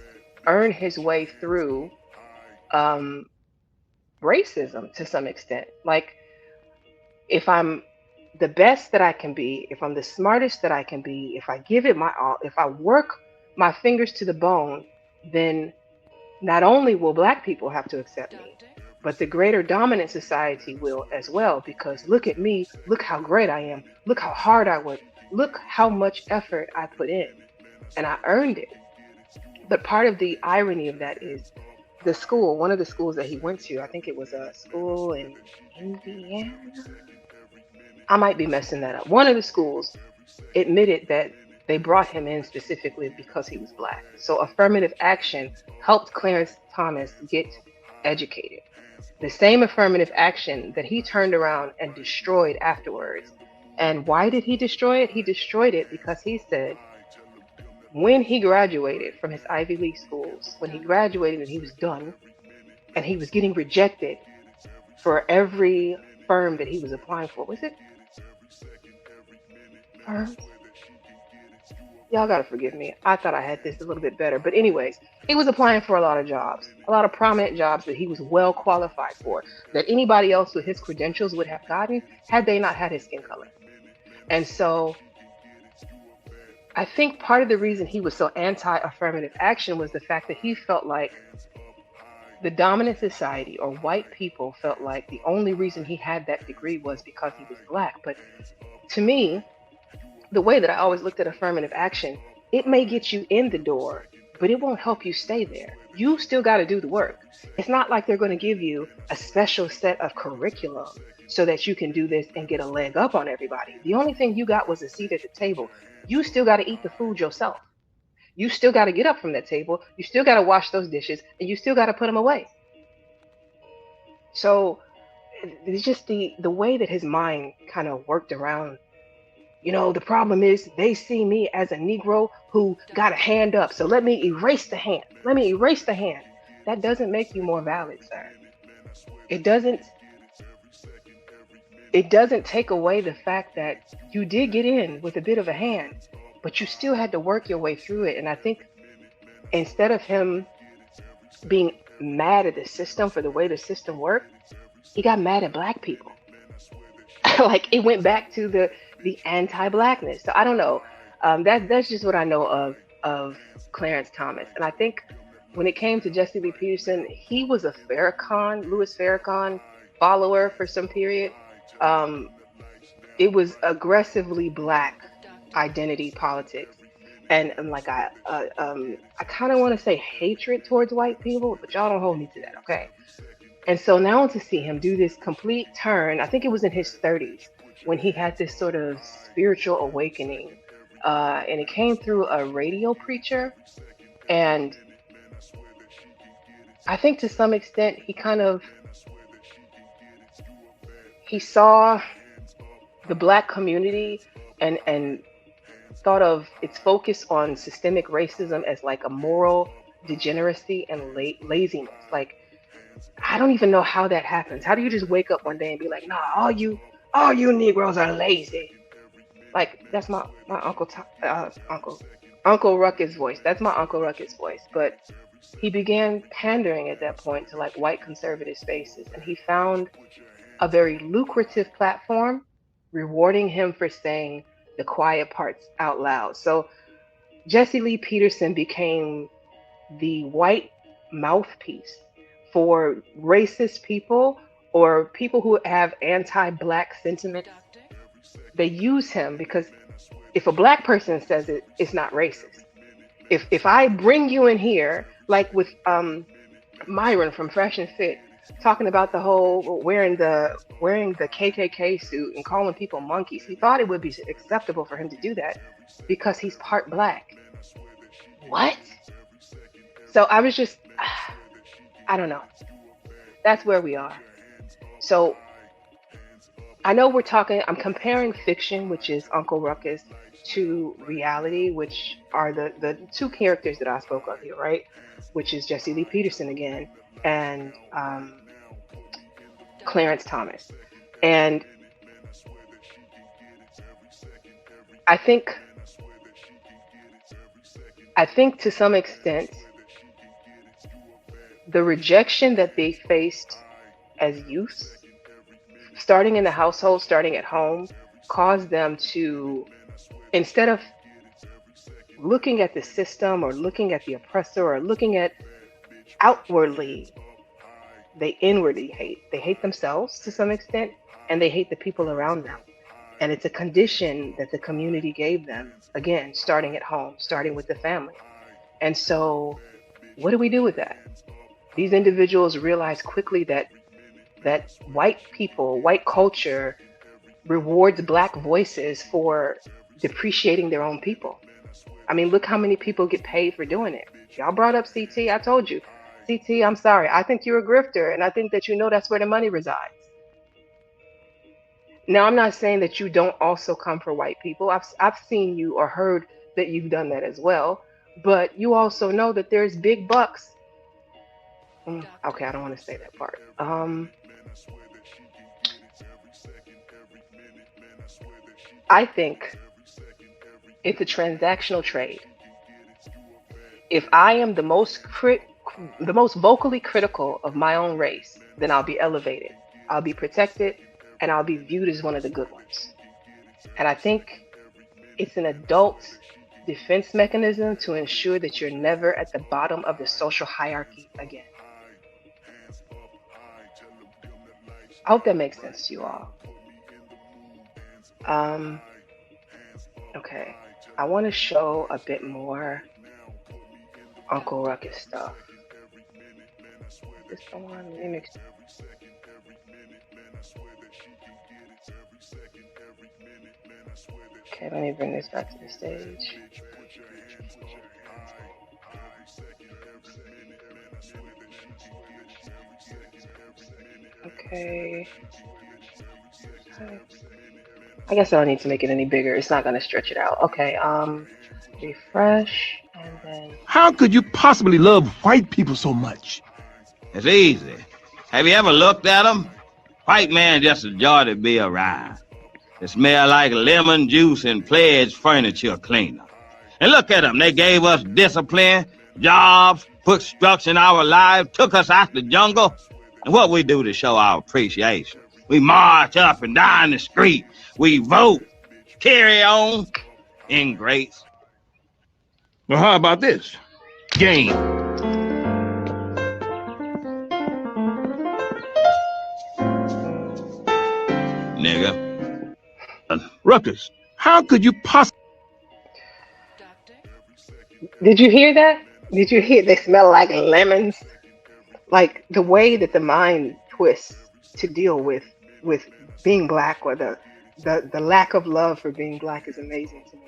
earn his way through um, racism to some extent. Like, if I'm the best that I can be, if I'm the smartest that I can be, if I give it my all, if I work my fingers to the bone, then not only will black people have to accept me, but the greater dominant society will as well, because look at me, look how great I am, look how hard I work, look how much effort I put in, and I earned it. But part of the irony of that is the school, one of the schools that he went to, I think it was a school in Indiana. I might be messing that up. One of the schools admitted that they brought him in specifically because he was black. So affirmative action helped Clarence Thomas get educated. The same affirmative action that he turned around and destroyed afterwards. And why did he destroy it? He destroyed it because he said when he graduated from his Ivy League schools, when he graduated and he was done, and he was getting rejected for every firm that he was applying for. Was it firms? Y'all gotta forgive me. I thought I had this a little bit better. But anyways, he was applying for a lot of jobs, a lot of prominent jobs that he was well qualified for, that anybody else with his credentials would have gotten had they not had his skin color. And so I think part of the reason he was so anti-affirmative action was the fact that he felt like the dominant society or white people felt like the only reason he had that degree was because he was black. But to me, the way that I always looked at affirmative action, it may get you in the door, but it won't help you stay there. You still got to do the work. It's not like they're going to give you a special set of curriculum so that you can do this and get a leg up on everybody. The only thing you got was a seat at the table. You still got to eat the food yourself. You still got to get up from that table. You still got to wash those dishes, and you still got to put them away. So it's just the way that his mind kind of worked around. The problem is they see me as a Negro who got a hand up. So let me erase the hand. Let me erase the hand. That doesn't make you more valid, sir. It doesn't take away the fact that you did get in with a bit of a hand, but you still had to work your way through it. And I think instead of him being mad at the system for the way the system worked, he got mad at black people. Like it went back to the anti-blackness. So I don't know. That's just what I know of Clarence Thomas. And I think when it came to Jesse Lee Peterson, he was a Louis Farrakhan follower for some period. It was aggressively black identity politics, and like I kind of want to say hatred towards white people, but y'all don't hold me to that, okay? And so now to see him do this complete turn, I think it was in his 30s when he had this sort of spiritual awakening, and it came through a radio preacher, and I think to some extent he saw the black community and thought of its focus on systemic racism as like a moral degeneracy and laziness. Like, I don't even know how that happens. How do you just wake up one day and be like, nah, all you Negroes are lazy? Like, that's my Uncle Ruckus voice. That's my Uncle Ruckus voice. But he began pandering at that point to like white conservative spaces, and he found a very lucrative platform rewarding him for saying the quiet parts out loud. So Jesse Lee Peterson became the white mouthpiece for racist people or people who have anti-black sentiments. They use him because if a black person says it, it's not racist. If I bring you in here, like with Myron from Fresh and Fit, talking about the whole wearing the KKK suit and calling people monkeys, he thought it would be acceptable for him to do that because he's part black. What? So I was just, I don't know. That's where we are. So I know I'm comparing fiction, which is Uncle Ruckus, to reality, which are the two characters that I spoke of here, right? Which is Jesse Lee Peterson again, and Clarence Thomas. And I think to some extent, the rejection that they faced as youths, starting in the household, starting at home, caused them to, instead of looking at the system or looking at the oppressor or looking at outwardly, they inwardly hate. They hate themselves to some extent, and they hate the people around them. And it's a condition that the community gave them, again, starting at home, starting with the family. And so what do we do with that? These individuals realize quickly that white people, white culture rewards black voices for depreciating their own people. I mean, look how many people get paid for doing it. Y'all brought up CT. I told you, CT, I'm sorry. I think you're a grifter, and I think that you know that's where the money resides. Now, I'm not saying that you don't also come for white people. I've seen you or heard that you've done that as well, but you also know that there's big bucks. Okay, I don't want to say that part. I think it's a transactional trade. If I am the most vocally critical of my own race, then I'll be elevated, I'll be protected, and I'll be viewed as one of the good ones. And I think it's an adult defense mechanism to ensure that you're never at the bottom of the social hierarchy again. I hope that makes sense to you all. Okay, I want to show a bit more Uncle Ruckus stuff. Is this the one? Okay, let me bring this back to the stage. Okay. I guess I don't need to make it any bigger. It's not going to stretch it out. Okay, refresh, and then... How could you possibly love white people so much? It's easy. Have you ever looked at them? White man just a joy to be around. They smell like lemon juice and pledge furniture cleaner. And look at them. They gave us discipline, jobs, put structure in our lives, took us out the jungle. And what we do to show our appreciation? We march up and down the street. We vote. Carry on. Ingrates. Well, how about this? Game. Nigga. Ruckus, how could you possibly... Did you hear that? Did you hear they smell like lemons? Like the way that the mind twists to deal with being black, or the lack of love for being black is amazing to me.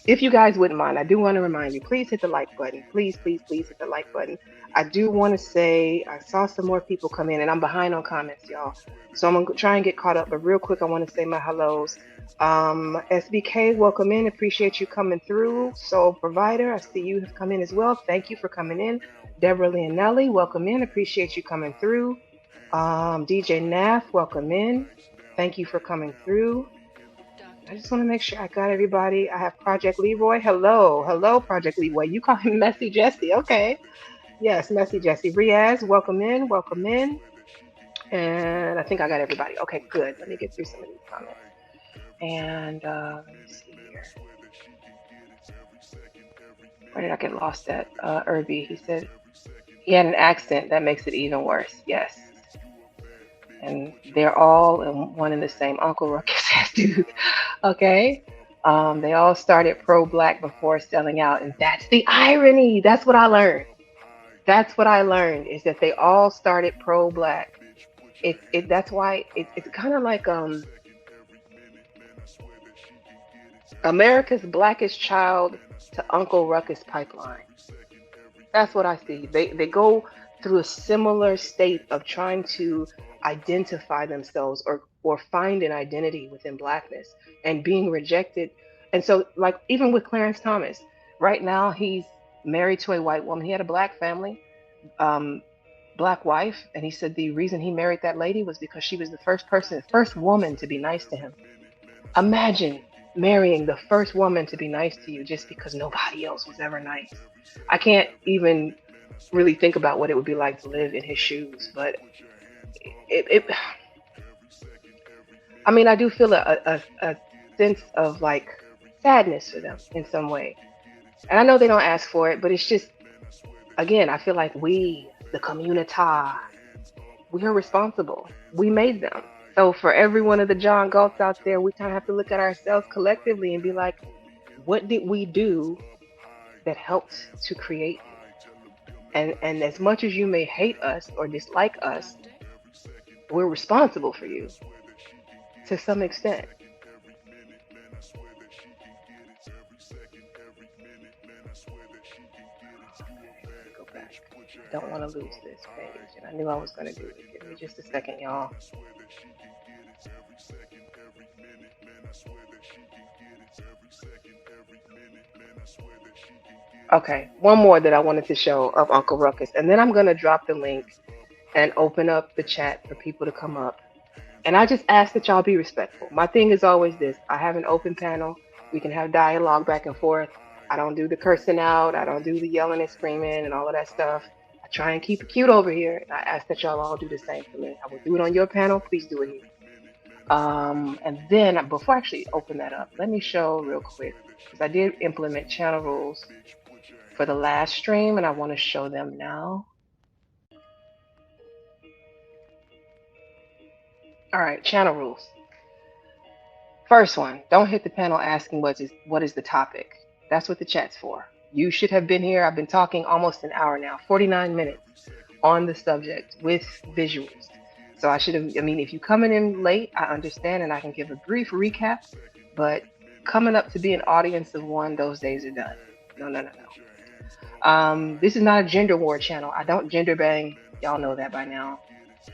If you guys wouldn't mind, I do want to remind you, please hit the like button. Please, please, please hit the like button. I do want to say I saw some more people come in, and I'm behind on comments, y'all. So I'm gonna try and get caught up. But real quick, I want to say my hellos. SBK, welcome in. Appreciate you coming through. Soul Provider, I see you have come in as well. Thank you for coming in. Deborah Leonelli, welcome in. Appreciate you coming through. DJ Nath, welcome in. Thank you for coming through. I just want to make sure I got everybody. I have Project Leroy. Hello. Hello, Project Leroy. You call him Messy Jesse. Okay. Yes, Messy Jesse. Riaz, welcome in. Welcome in. And I think I got everybody. Okay, good. Let me get through some of these comments. And let me see here. Where did I get lost at? Irby, he said he had an accent that makes it even worse. Yes. And they're all in one and the same. Uncle Ruckus has dudes. Okay. They all started pro-black before selling out, and that's the irony. That's what I learned. That's what I learned is that they all started pro-black. That's why it's kind of like America's Blackest Child to Uncle Ruckus pipeline. That's what I see. They go through a similar state of trying to identify themselves or find an identity within blackness and being rejected. And so, like, even with Clarence Thomas, right now he's married to a white woman. He had a black family, black wife, and he said the reason he married that lady was because she was the first woman to be nice to him. Imagine marrying the first woman to be nice to you just because nobody else was ever nice. I can't even really think about what it would be like to live in his shoes, but I mean, I do feel a sense of like sadness for them in some way. And I know they don't ask for it, but it's just, again, I feel like we, the Communitah, we are responsible. We made them. So for every one of the John Galts out there, we kind of have to look at ourselves collectively and be like, what did we do that helped to create? And as much as you may hate us or dislike us, we're responsible for you to some extent. Go back. I don't want to lose this page, and I knew I was going to do it. Give me just a second, y'all. Okay, one more that I wanted to show of Uncle Ruckus, and then I'm going to drop the link and open up the chat for people to come up. And I just ask that y'all be respectful. My thing is always this. I have an open panel. We can have dialogue back and forth. I don't do the cursing out. I don't do the yelling and screaming and all of that stuff. I try and keep it cute over here. And I ask that y'all all do the same for me. I will do it on your panel. Please do it here. And then before I actually open that up, let me show real quick, because I did implement channel rules for the last stream, and I want to show them now. All right, channel rules. First one, don't hit the panel asking what is the topic. That's what the chat's for. You should have been here. I've been talking almost an hour now, 49 minutes on the subject with visuals. So I should have, I mean, if you're coming in late, I understand and I can give a brief recap, but coming up to be an audience of one, those days are done. No. This is not a gender war channel. I don't gender bang. Y'all know that by now.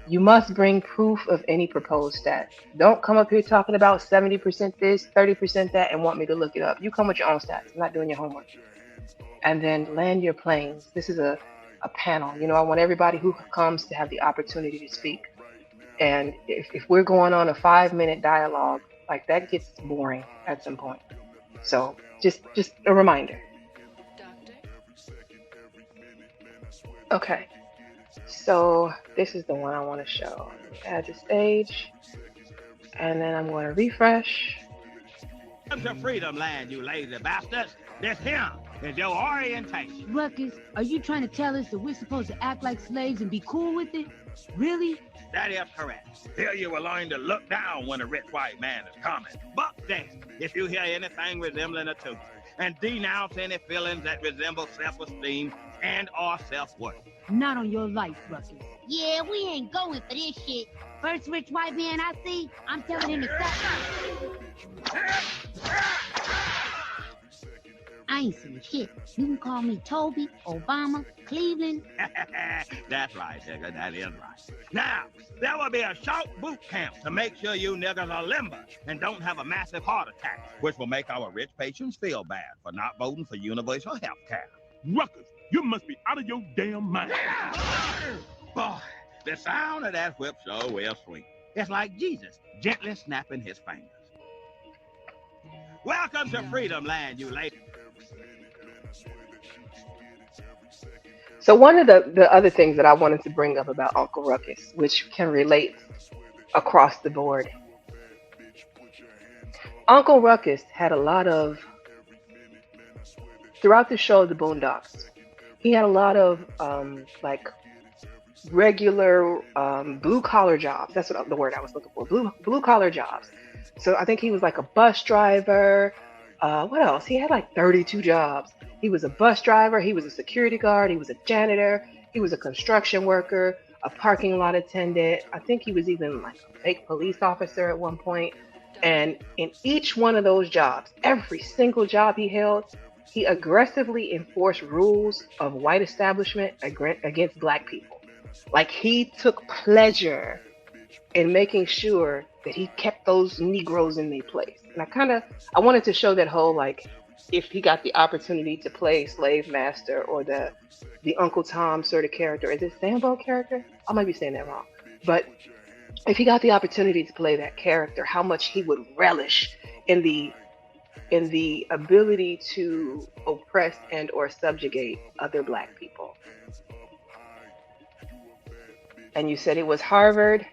You must bring proof of any proposed stats. Don't come up here talking about 70% this, 30% that, and want me to look it up. You come with your own stats. I'm not doing your homework. And then land your planes. This is a panel. You know, I want everybody who comes to have the opportunity to speak. And if we're going on a 5-minute dialogue, like that gets boring at some point. So just a reminder. Okay. So this is the one I want to show. Add the stage, and then I'm going to refresh. Come to freedom land, you lazy bastards. This here is your orientation. Ruckus, are you trying to tell us that we're supposed to act like slaves and be cool with it? Really? That is correct. Here you will learn to look down when a rich white man is coming. But then, if you hear anything resembling a tooth, and denounce any feelings that resemble self-esteem and or self-worth. Not on your life, Ruckus. Yeah, we ain't going for this shit. First rich white man I see, I'm telling him to stop. I ain't saying shit. You can call me Toby, Obama, Cleveland. That's right, nigga. That is right. Now, there will be a short boot camp to make sure you niggas are limber and don't have a massive heart attack, which will make our rich patients feel bad for not voting for universal health care. Ruckus, you must be out of your damn mind. Boy, the sound of that whip sure will sweet. It's like Jesus gently snapping his fingers. Welcome to Freedom Land, you ladies. So one of the other things that I wanted to bring up about Uncle Ruckus, which can relate across the board, Uncle Ruckus had a lot of, throughout the show, The Boondocks, he had a lot of like regular blue collar jobs. That's what the word I was looking for. Blue collar jobs. So I think he was like a bus driver. What else? He had like 32 jobs. He was a bus driver. He was a security guard. He was a janitor. He was a construction worker, a parking lot attendant. I think he was even like a fake police officer at one point. And in each one of those jobs, every single job he held, he aggressively enforced rules of white establishment against black people. Like he took pleasure in making sure that he kept those Negroes in their place. And I wanted to show that whole, like, if he got the opportunity to play slave master or the Uncle Tom sort of character. Is it Sambo character? I might be saying that wrong. But if he got the opportunity to play that character, how much he would relish in the ability to oppress and or subjugate other black people. And you said it was Harvard.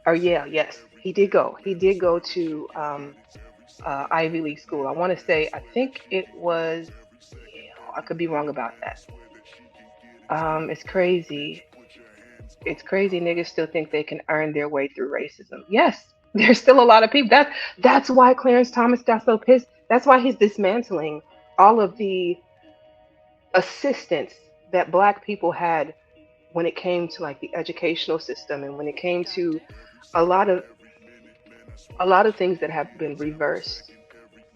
Oh yeah, yes, he did go. He did go to Ivy League school. I want to say, I think it was. I could be wrong about that. It's crazy. It's crazy. Niggas still think they can earn their way through racism. Yes, there's still a lot of people. That's why Clarence Thomas got so pissed. That's why he's dismantling all of the assistance that black people had when it came to like the educational system, and when it came to a lot of things that have been reversed,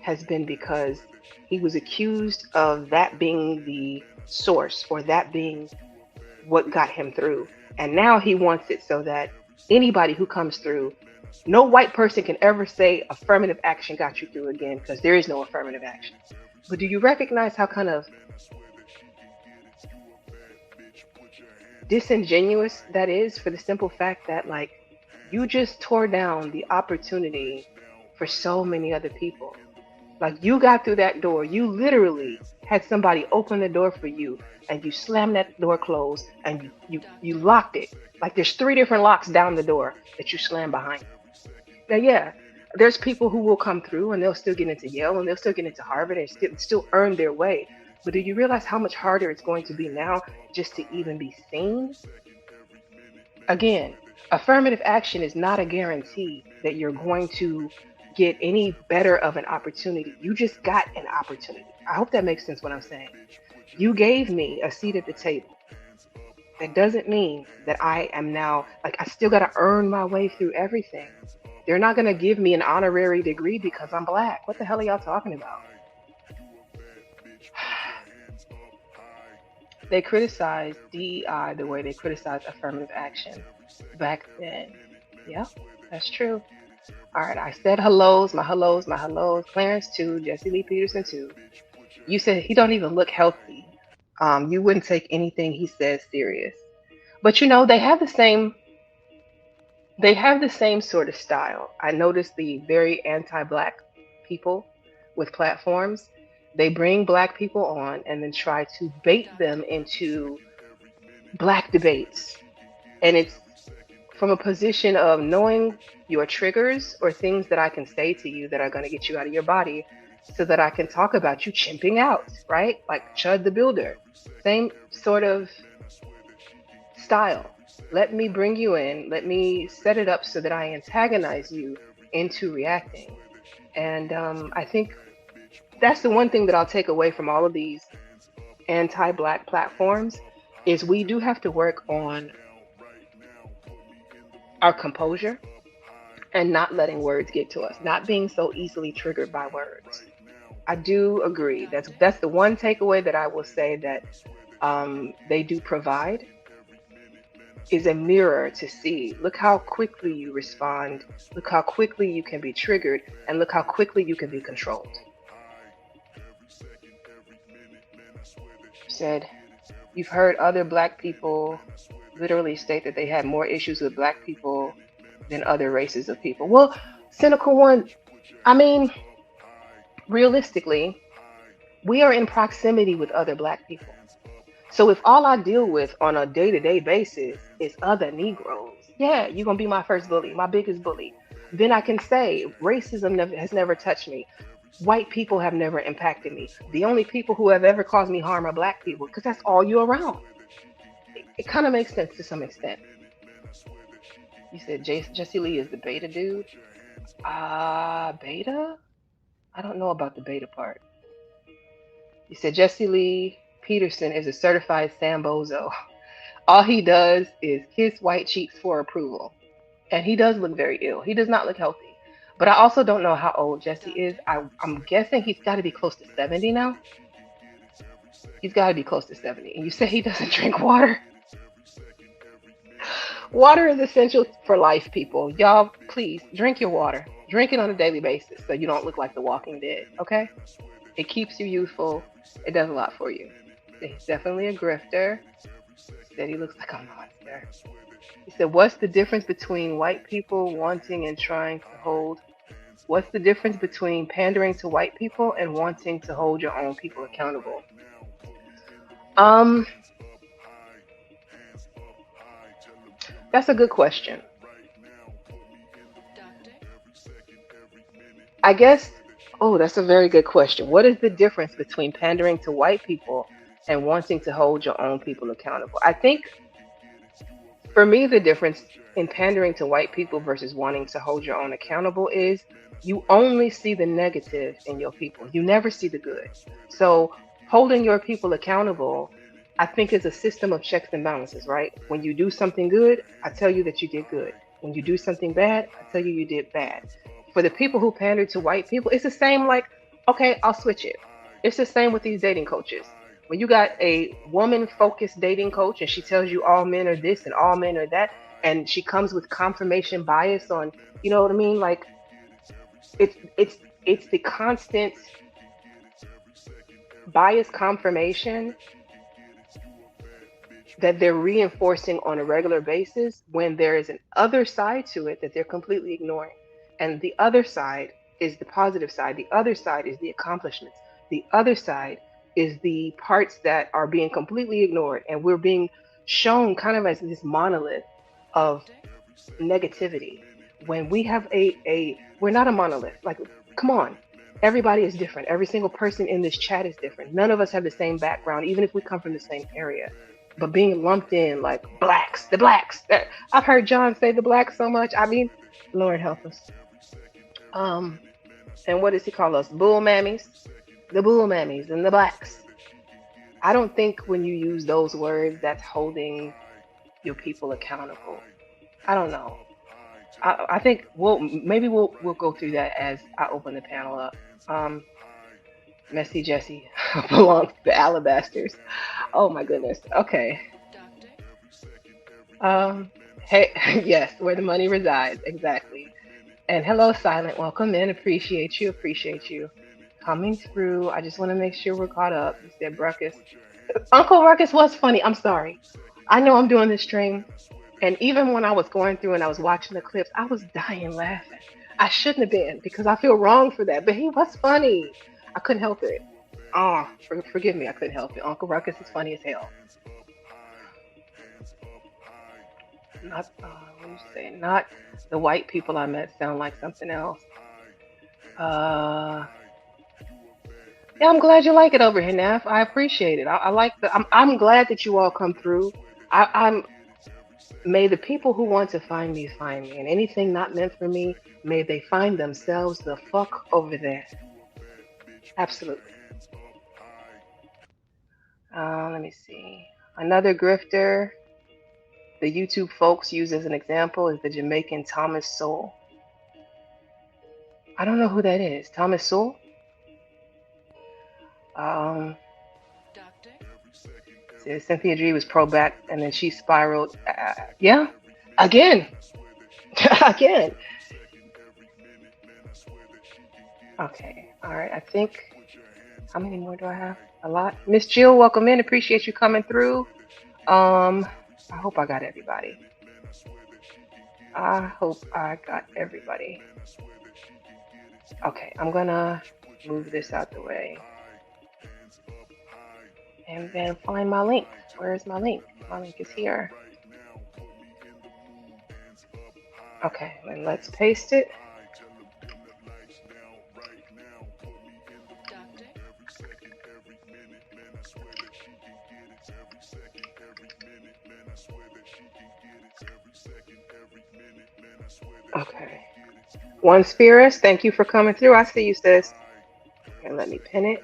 has been because he was accused of that being the source, or that being what got him through. And now he wants it so that anybody who comes through, no white person can ever say affirmative action got you through again, because there is no affirmative action. But do you recognize how kind of disingenuous that is, for the simple fact that, like, you just tore down the opportunity for so many other people? Like, you got through that door, you literally had somebody open the door for you, and you slammed that door closed, and you locked it. Like, there's 3 different locks down the door that you slam behind you. Now, yeah, there's people who will come through and they'll still get into Yale and they'll still get into Harvard and still earn their way. But do you realize how much harder it's going to be now just to even be seen? Again, affirmative action is not a guarantee that you're going to get any better of an opportunity. You just got an opportunity. I hope that makes sense what I'm saying. You gave me a seat at the table. That doesn't mean that I am now, like, I still got to earn my way through everything. They're not going to give me an honorary degree because I'm black. What the hell are y'all talking about? They criticized DEI the way they criticized affirmative action back then. Yeah, that's true. All right, I said hellos, my hellos, my hellos. Clarence too, Jesse Lee Peterson too. You said he don't even look healthy. You wouldn't take anything he says serious. But you know, they have the same sort of style. I noticed the very anti-black people with platforms. They bring black people on and then try to bait them into black debates. And it's from a position of knowing your triggers or things that I can say to you that are going to get you out of your body so that I can talk about you chimping out, right? Like Chud the Builder. Same sort of style. Let me bring you in. Let me set it up so that I antagonize you into reacting. And I think that's the one thing that I'll take away from all of these anti-black platforms is we do have to work on our composure and not letting words get to us, not being so easily triggered by words. I do agree. That's the one takeaway that I will say that they do provide is a mirror to see. Look how quickly you respond. Look how quickly you can be triggered, and look how quickly you can be controlled. Said, you've heard other black people literally state that they had more issues with black people than other races of people. Well, cynical one, I mean, realistically, we are in proximity with other black people. So if all I deal with on a day-to-day basis is other Negroes, yeah, you're gonna be my first bully, my biggest bully. Then I can say racism has never touched me. White people have never impacted me. The only people who have ever caused me harm are black people, because that's all you're around. It kind of makes sense to some extent. You said Jesse Lee is the beta dude. Beta? I don't know about the beta part. You said Jesse Lee Peterson is a certified Sambozo. All he does is kiss white cheeks for approval. And he does look very ill. He does not look healthy. But I also don't know how old Jesse is. I'm guessing he's got to be close to 70 now. He's got to be close to 70. And you say he doesn't drink water? Water is essential for life, people. Y'all, please drink your water. Drink it on a daily basis so you don't look like the Walking Dead, okay? It keeps you youthful. It does a lot for you. He's definitely a grifter. He said he looks like a monster. He said, what's the difference between white people wanting and trying to hold? What's the difference between pandering to white people and wanting to hold your own people accountable? That's a good question. I guess, oh, that's a very good question. What is the difference between pandering to white people and wanting to hold your own people accountable? I think for me, the difference in pandering to white people versus wanting to hold your own accountable is you only see the negative in your people. You never see the good. So holding your people accountable, I think, is a system of checks and balances, right? When you do something good, I tell you that you did good. When you do something bad, I tell you you did bad. For the people who pander to white people, it's the same. Like, okay, I'll switch it. It's the same with these dating coaches. When you got a woman-focused dating coach and she tells you all men are this and all men are that, and she comes with confirmation bias on, you know what I mean? Like, it's the constant bias confirmation that they're reinforcing on a regular basis when there is an other side to it that they're completely ignoring. And the other side is the positive side. The other side is the accomplishments. The other side is the parts that are being completely ignored. And we're being shown kind of as this monolith of negativity. When we have we're not a monolith. Like, come on. Everybody is different. Every single person in this chat is different. None of us have the same background, even if we come from the same area. But being lumped in like blacks, the blacks. I've heard John say the blacks so much. I mean, Lord help us. And what does he call us? Bull mammies? The bull mammies and the blacks. I don't think when you use those words, that's holding your people accountable. I don't know. I think maybe we'll go through that as I open the panel up. Messy Jesse belongs to the Alabasters. Oh my goodness. Okay. Hey, yes, where the money resides, exactly. And hello, Silent. Welcome in. Appreciate you. Appreciate you coming through. I just want to make sure we're caught up. You said Ruckus. Uncle Ruckus was funny. I'm sorry. I know I'm doing this stream, and even when I was going through and I was watching the clips, I was dying laughing. I shouldn't have been because I feel wrong for that, but he was funny. I couldn't help it. Oh, forgive me. I couldn't help it. Uncle Ruckus is funny as hell. Not, what you say? Not the white people I met sound like something else. Yeah, I'm glad you like it over here, Neff. I appreciate it. I like the. I'm glad that you all come through. I'm. May the people who want to find me, and anything not meant for me, may they find themselves the fuck over there. Absolutely. Let me see. Another grifter the YouTube folks use as an example is the Jamaican Thomas Sowell. I don't know who that is. Thomas Sowell? Um, says Cynthia G was pro back, and then she spiraled. Yeah, again, again. Okay, all right. I think. How many more do I have? A lot. Miss Jill, welcome in. Appreciate you coming through. I hope I got everybody. I hope I got everybody. Okay, I'm gonna move this out the way and then find my link. Where is my link? My link is here. Okay, and let's paste it. Okay. One Spirus, thank you for coming through. I see you, sis. Okay, let me pin it.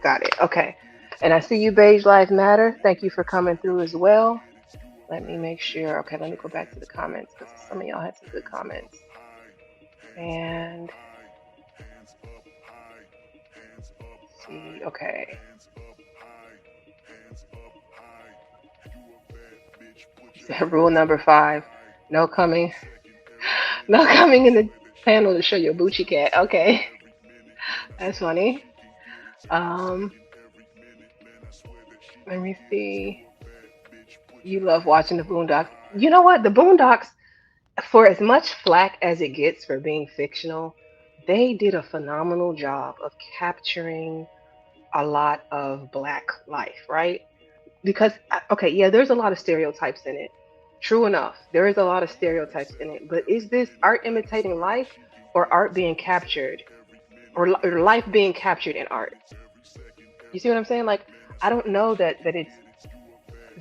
Got it. Okay. And I see you, Beige Lives Matter. Thank you for coming through as well. Let me make sure. Okay, let me go back to the comments because some of y'all had some good comments. And let's see. Okay. Rule number 5: no coming, no coming in the panel to show your Bucci cat. Okay, that's funny. Let me see. You love watching the Boondocks. You know what? The Boondocks, for as much flack as it gets for being fictional, they did a phenomenal job of capturing a lot of Black life, right? Because, okay, yeah, there's a lot of stereotypes in it. True enough, there is a lot of stereotypes in it. But is this art imitating life, or art being captured, or life being captured in art? You see what I'm saying? Like, I don't know that it's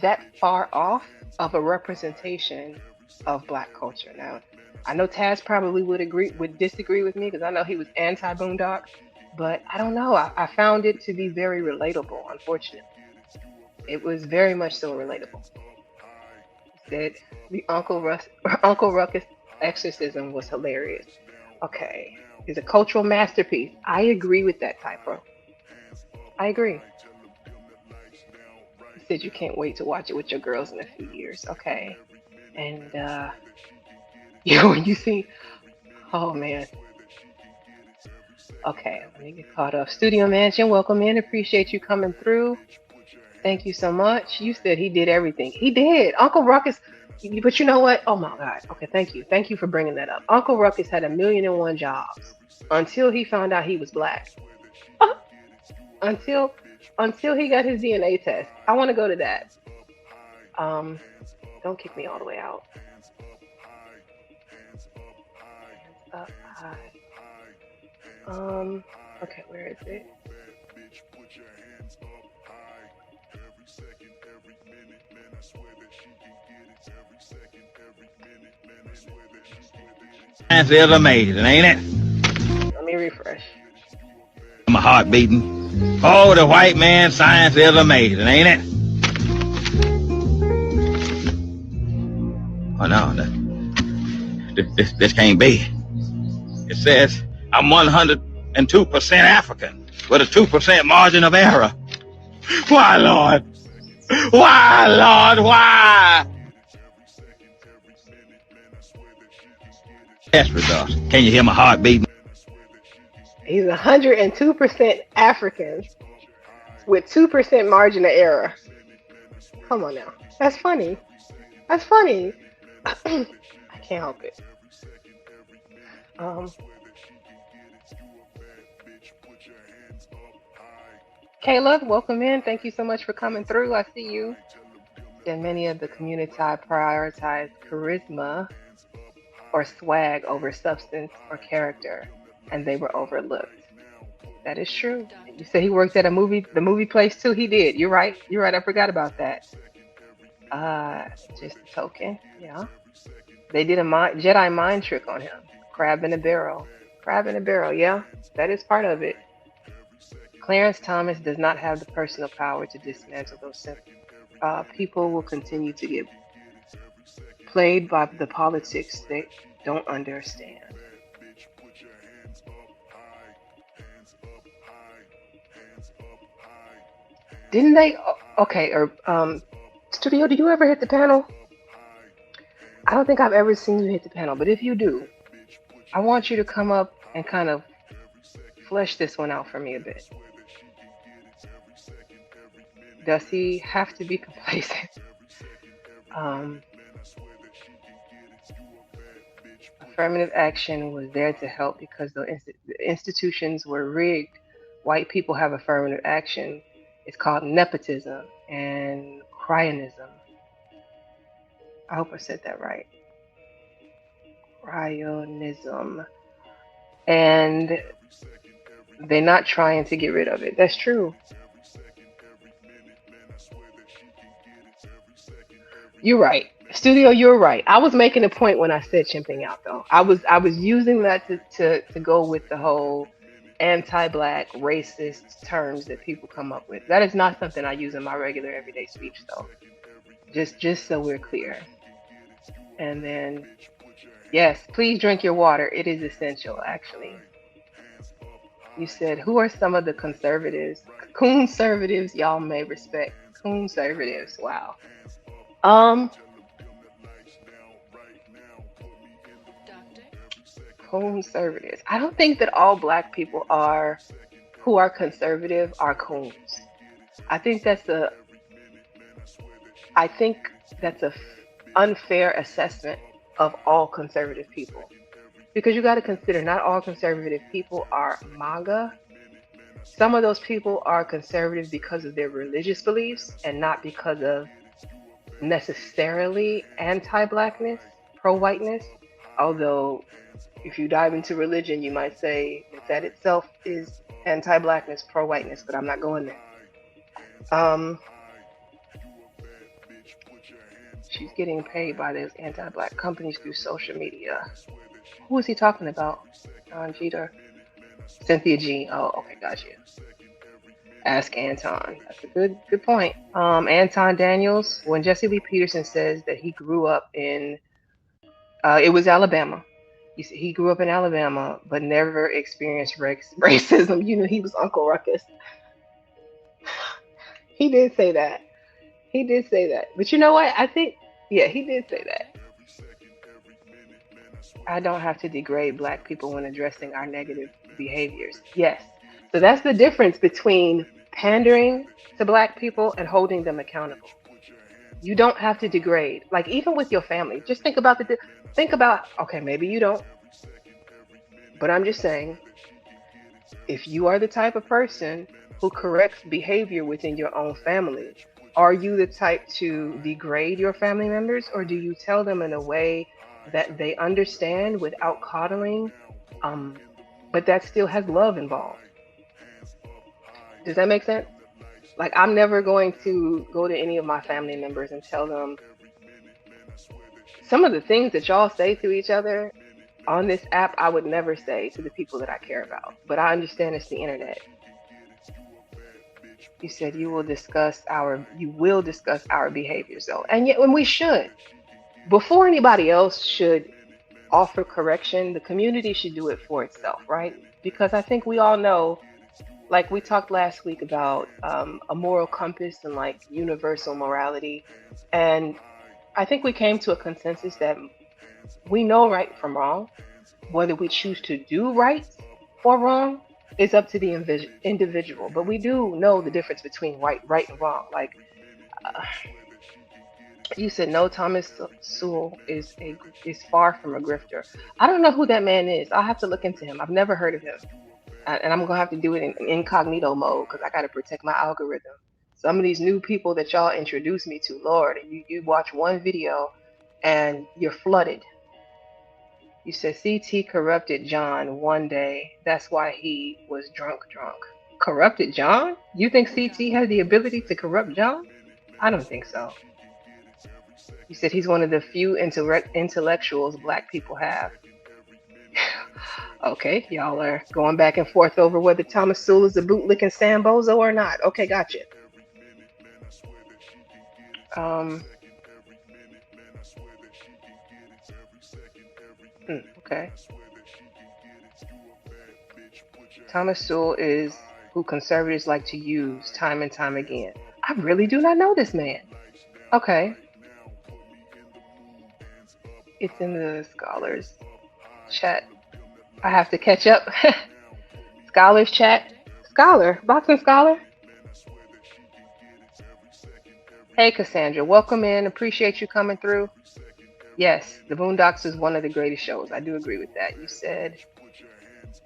that far off of a representation of Black culture. Now, I know Taz probably would disagree with me because I know he was anti Boondock, but I don't know. I found it to be very relatable. Unfortunately, it was very much so relatable. Said the Uncle Ruckus exorcism was hilarious. Okay, it's a cultural masterpiece. I agree with that, Typo. I agree. You said you can't wait to watch it with your girls in a few years. Okay, and you see, oh man. Okay, let me get caught up. Studio Mansion, welcome in. Appreciate you coming through. Thank you so much. You said he did everything. He did. Uncle Ruckus, but you know what? Oh my God. Okay, thank you. Thank you for bringing that up. Uncle Ruckus had 1,000,001 jobs until he found out he was Black. until he got his DNA test. I want to go to that. Don't kick me all the way out. Hands up high. Okay, where is it? Science is amazing, ain't it? Let me refresh. My heart beating. Oh, the white man, science is amazing, ain't it? Oh no, this can't be. It says I'm 102% African with a 2% margin of error. Why, Lord? Why, Lord? Why? Test results. Can you hear my heart beating? He's 102% African with 2% margin of error. Come on now. That's funny. That's funny. I can't help it. Caleb, welcome in. Thank you so much for coming through. I see you. And many of the Communitah prioritize charisma or swag over substance or character, and they were overlooked. That is true. You said he worked at the movie place too. He did. You're right. You're right. I forgot about that. Just a token. Yeah. They did a Jedi mind trick on him. Crab in a barrel. Crab in a barrel. Yeah, that is part of it. Clarence Thomas does not have the personal power to dismantle those symptoms. People will continue to get played by the politics they don't understand. Didn't they? Okay, or Studio, do you ever hit the panel? I don't think I've ever seen you hit the panel, but if you do, I want you to come up and kind of flesh this one out for me a bit. Does he have to be complacent? Um, Affirmative action was there to help because the institutions were rigged. White people have affirmative action. It's called nepotism and cryonism. I hope I said that right. Cryonism. And they're not trying to get rid of it. That's true. You're right. Studio, you're right. I was making a point when I said chimping out though. I was using that to go with the whole anti-black racist terms that people come up with. That is not something I use in my regular everyday speech though. Just so we're clear. And then yes, please drink your water. It is essential actually. You said who are some of the conservatives? Conservatives y'all may respect. Conservatives. Wow. Um Conservatives. I don't think that all black people are who are conservative are coons. I think that's a I think that's a unfair assessment of all conservative people because you got to consider not all conservative people are MAGA. Some of those people are conservative because of their religious beliefs and not because of necessarily anti-blackness, pro-whiteness. Although if you dive into religion, you might say that that itself is anti-blackness, pro-whiteness, but I'm not going there. Um, she's getting paid by those anti-black companies through social media. Who is he talking about? John Jeter, Cynthia G. Oh, okay, got you. Ask Anton. That's a good point. Anton Daniels. When Jesse Lee Peterson says that he grew up in, it was Alabama. He grew up in Alabama, but never experienced racism. You know, he was Uncle Ruckus. He did say that. He did say that. But you know what? I think, yeah, he did say that. I don't have to degrade black people when addressing our negative behaviors. Yes. So that's the difference between pandering to black people and holding them accountable. You don't have to degrade. Like even with your family, just think about okay, maybe you don't, but I'm just saying if you are the type of person who corrects behavior within your own family, are you the type to degrade your family members or do you tell them in a way that they understand without coddling, um, but that still has love involved? Does that make sense? Like, I'm never going to go to any of my family members and tell them some of the things that y'all say to each other on this app, I would never say to the people that I care about. But I understand it's the internet. You said you will discuss our behaviors though. And yet when we should, before anybody else should offer correction, the community should do it for itself, right? Because I think we all know, like we talked last week about a moral compass and like universal morality. And I think we came to a consensus that we know right from wrong. Whether we choose to do right or wrong is up to the individual. But we do know the difference between right and wrong. Like uh, you said, no, Thomas Sewell is far from a grifter. I don't know who that man is. I'll have to look into him. I've never heard of him, and I'm gonna have to do it in incognito mode because I got to protect my algorithm. Some of these new people that y'all introduce me to, Lord, you watch one video and you're flooded. You said CT corrupted John one day. That's why he was drunk. Corrupted John? You think CT has the ability to corrupt John? I don't think so. You said he's one of the few intellectuals black people have. Okay, y'all are going back and forth over whether Thomas Sewell is a bootlicking Sambozo or not. Okay, gotcha. Okay. Thomas Sowell is who conservatives like to use time and time again. I really do not know this man. Okay, it's in the scholars chat. I have to catch up. Scholars chat. Scholar, boxing scholar. Hey Cassandra, welcome in. Appreciate you coming through. Yes, the Boondocks is one of the greatest shows. I do agree with that. You said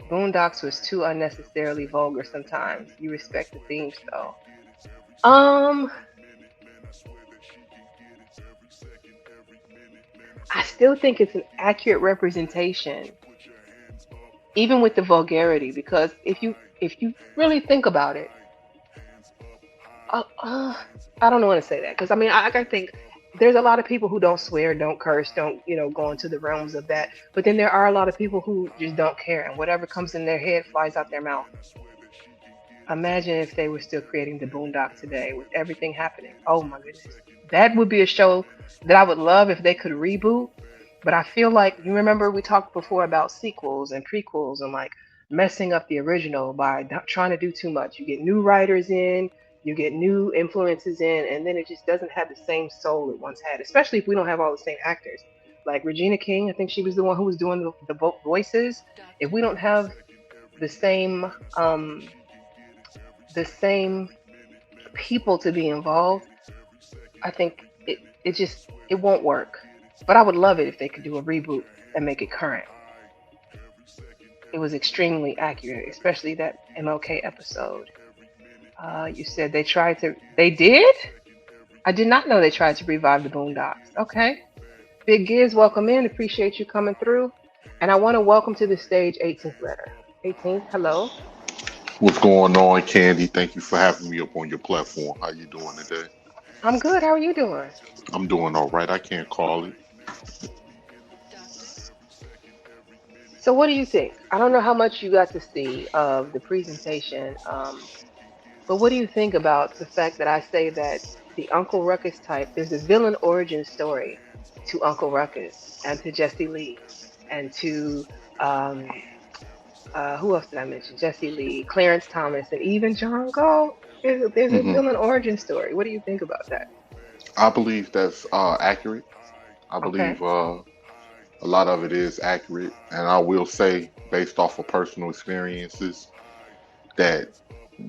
Boondocks was too unnecessarily vulgar sometimes. You respect the themes though. I still think it's an accurate representation, even with the vulgarity, because if you really think about it, I don't want to say that because I mean I think there's a lot of people who don't swear, don't curse, don't go into the realms of that. But then there are a lot of people who just don't care, and whatever comes in their head flies out their mouth. Imagine if they were still creating the Boondocks today with everything happening. Oh my goodness, that would be a show that I would love if they could reboot. But I feel like you remember we talked before about sequels and prequels and like messing up the original by not trying to do too much. You get new writers in, you get new influences in, and then it just doesn't have the same soul it once had, especially if we don't have all the same actors. Like Regina King, I think she was the one who was doing the voices. If we don't have the same people to be involved, I think it won't work. But I would love it if they could do a reboot and make it current. It was extremely accurate, especially that MLK episode. You said they did? I did not know they tried to revive the Boondocks. Okay. Big Giz, welcome in. Appreciate you coming through. And I want to welcome to the stage 18th letter. 18th, hello. What's going on, Candy? Thank you for having me up on your platform. How you doing today? I'm good. How are you doing? I'm doing all right. I can't call it. So what do you think? I don't know how much you got to see of the presentation, but what do you think about the fact that I say that the Uncle Ruckus type, there's a villain origin story to Uncle Ruckus and to Jesse Lee and to who else did I mention? Jesse Lee, Clarence Thomas, and even John Galt. There's a villain origin story. What do you think about that? I believe that's accurate. I Okay. believe a lot of it is accurate, and I will say, based off of personal experiences, that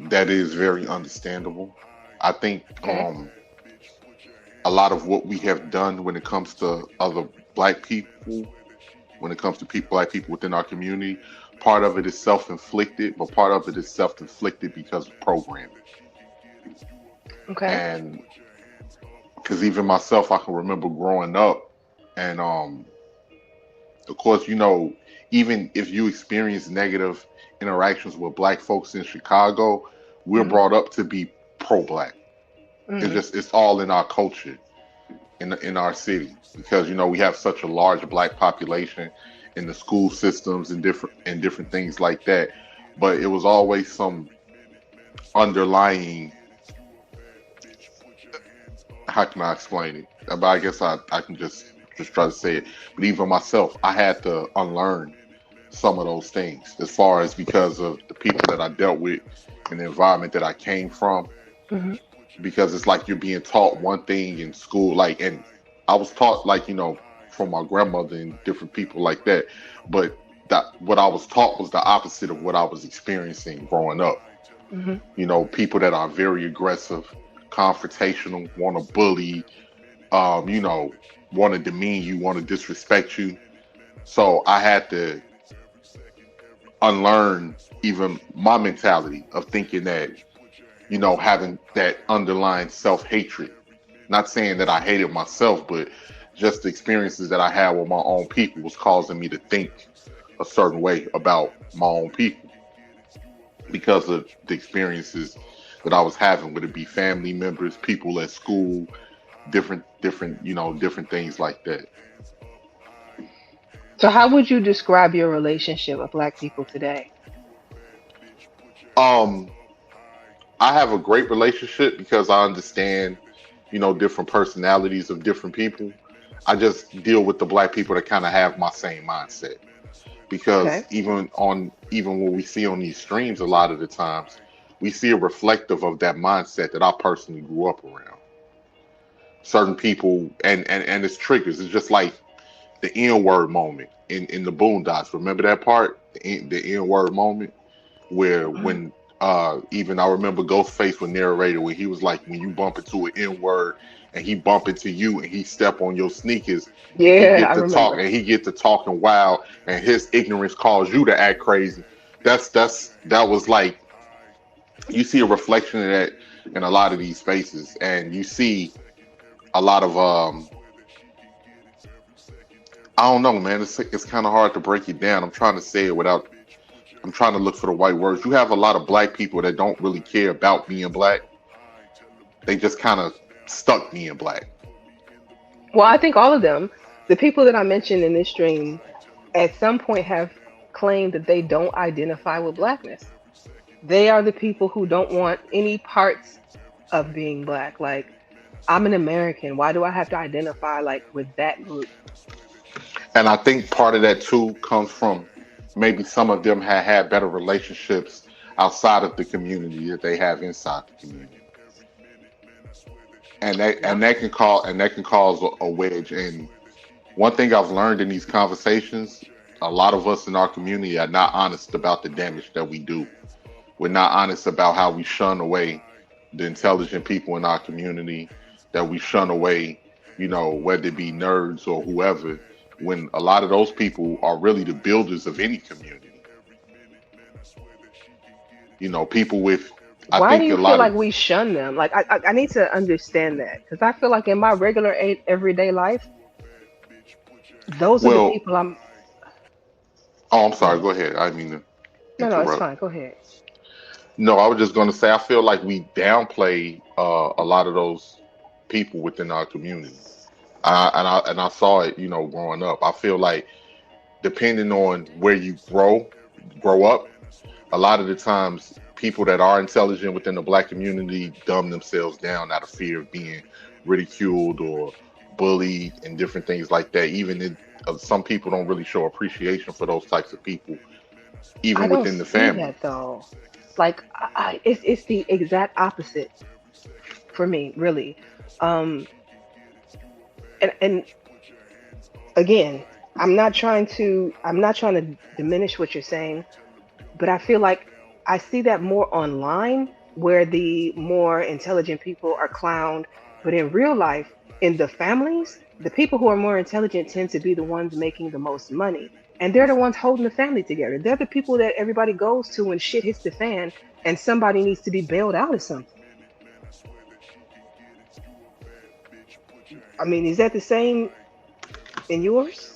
that is very understandable. I think Okay. a lot of what we have done when it comes to other black people, when it comes to black people within our community, part of it is self-inflicted, but part of it is self-inflicted because of programming. Okay. And because even myself, I can remember growing up, and of course, even if you experience negative interactions with black folks in Chicago, we're Mhm. brought up to be pro-black. Mhm. It's all in our culture, in our city, because we have such a large black population in the school systems and different things like that. But it was always some underlying, how can I explain it? But I guess I can just try to say it. But even myself, I had to unlearn some of those things, as far as because of the people that I dealt with and the environment that I came from. Mhm. Because it's like you're being taught one thing in school, like, and I was taught, like, from my grandmother and different people like that, but that what I was taught was the opposite of what I was experiencing growing up. Mhm. People that are very aggressive, confrontational, want to bully, want to demean you, want to disrespect you. So I had to unlearn even my mentality of thinking that, having that underlying self-hatred. Not saying that I hated myself, but just the experiences that I had with my own people was causing me to think a certain way about my own people because of the experiences that I was having, whether it be family members, people at school, different things like that. So how would you describe your relationship with black people today? Um, I have a great relationship because I understand, different personalities of different people. I just deal with the black people that kind of have my same mindset. because Okay. even what we see on these streams, a lot of the times we see a reflective of that mindset that I personally grew up around. Certain people, and it's triggers. It's just like the N word moment in the Boondocks. Remember that part, the N word moment, where Mhm. when even I remember Ghostface was narrated where he was like, when you bump into an N word and he bump into you and he step on your sneakers and he Yeah, get I to talk remember. and he get to talking wild and his ignorance caused you to act crazy. That was like, you see a reflection of that in a lot of these spaces, and you see a lot of I don't know, man. It's kind of hard to break it down. I'm trying to say it without. I'm trying to look for the right words. You have a lot of black people that don't really care about being black. They just kind of stuck being black. Well, I think all of them, the people that I mentioned in this stream, at some point have claimed that they don't identify with blackness. They are the people who don't want any parts of being black. Like, I'm an American. Why do I have to identify like with that group? And I think part of that too comes from maybe some of them had better relationships outside of the community that they have inside the community, Yeah. and that can cause a wedge. And one thing I've learned in these conversations, a lot of us in our community are not honest about the damage that we do. We're not honest about how we shun away the intelligent people in our community, that we shun away, whether it be nerds or whoever, when a lot of those people are really the builders of any community. People with, I Why do think a you feel lot like of, we shun them? Like, I need to understand that because I feel like in my regular everyday life, those are the well, people I'm. oh, I'm Go sorry, ahead. go ahead. I didn't mean to No, no, it's interrupt. fine. Go ahead. No, I was just going to say, I feel like we downplay a lot of those people within our community. And I saw it, growing up. I feel like depending on where you grow up, a lot of the times people that are intelligent within the black community dumb themselves down out of fear of being ridiculed or bullied and different things like that. Even some people don't really show appreciation for those types of people, I even don't within the see family. that though. Like, it's the exact opposite for me, really. Um, and again, I'm not trying to diminish what you're saying, but I feel like I see that more online where the more intelligent people are clowned, but in real life, in the families, the people who are more intelligent tend to be the ones making the most money. And they're the ones holding the family together. They're the people that everybody goes to when shit hits the fan and somebody needs to be bailed out of something. I mean, is that the same in yours?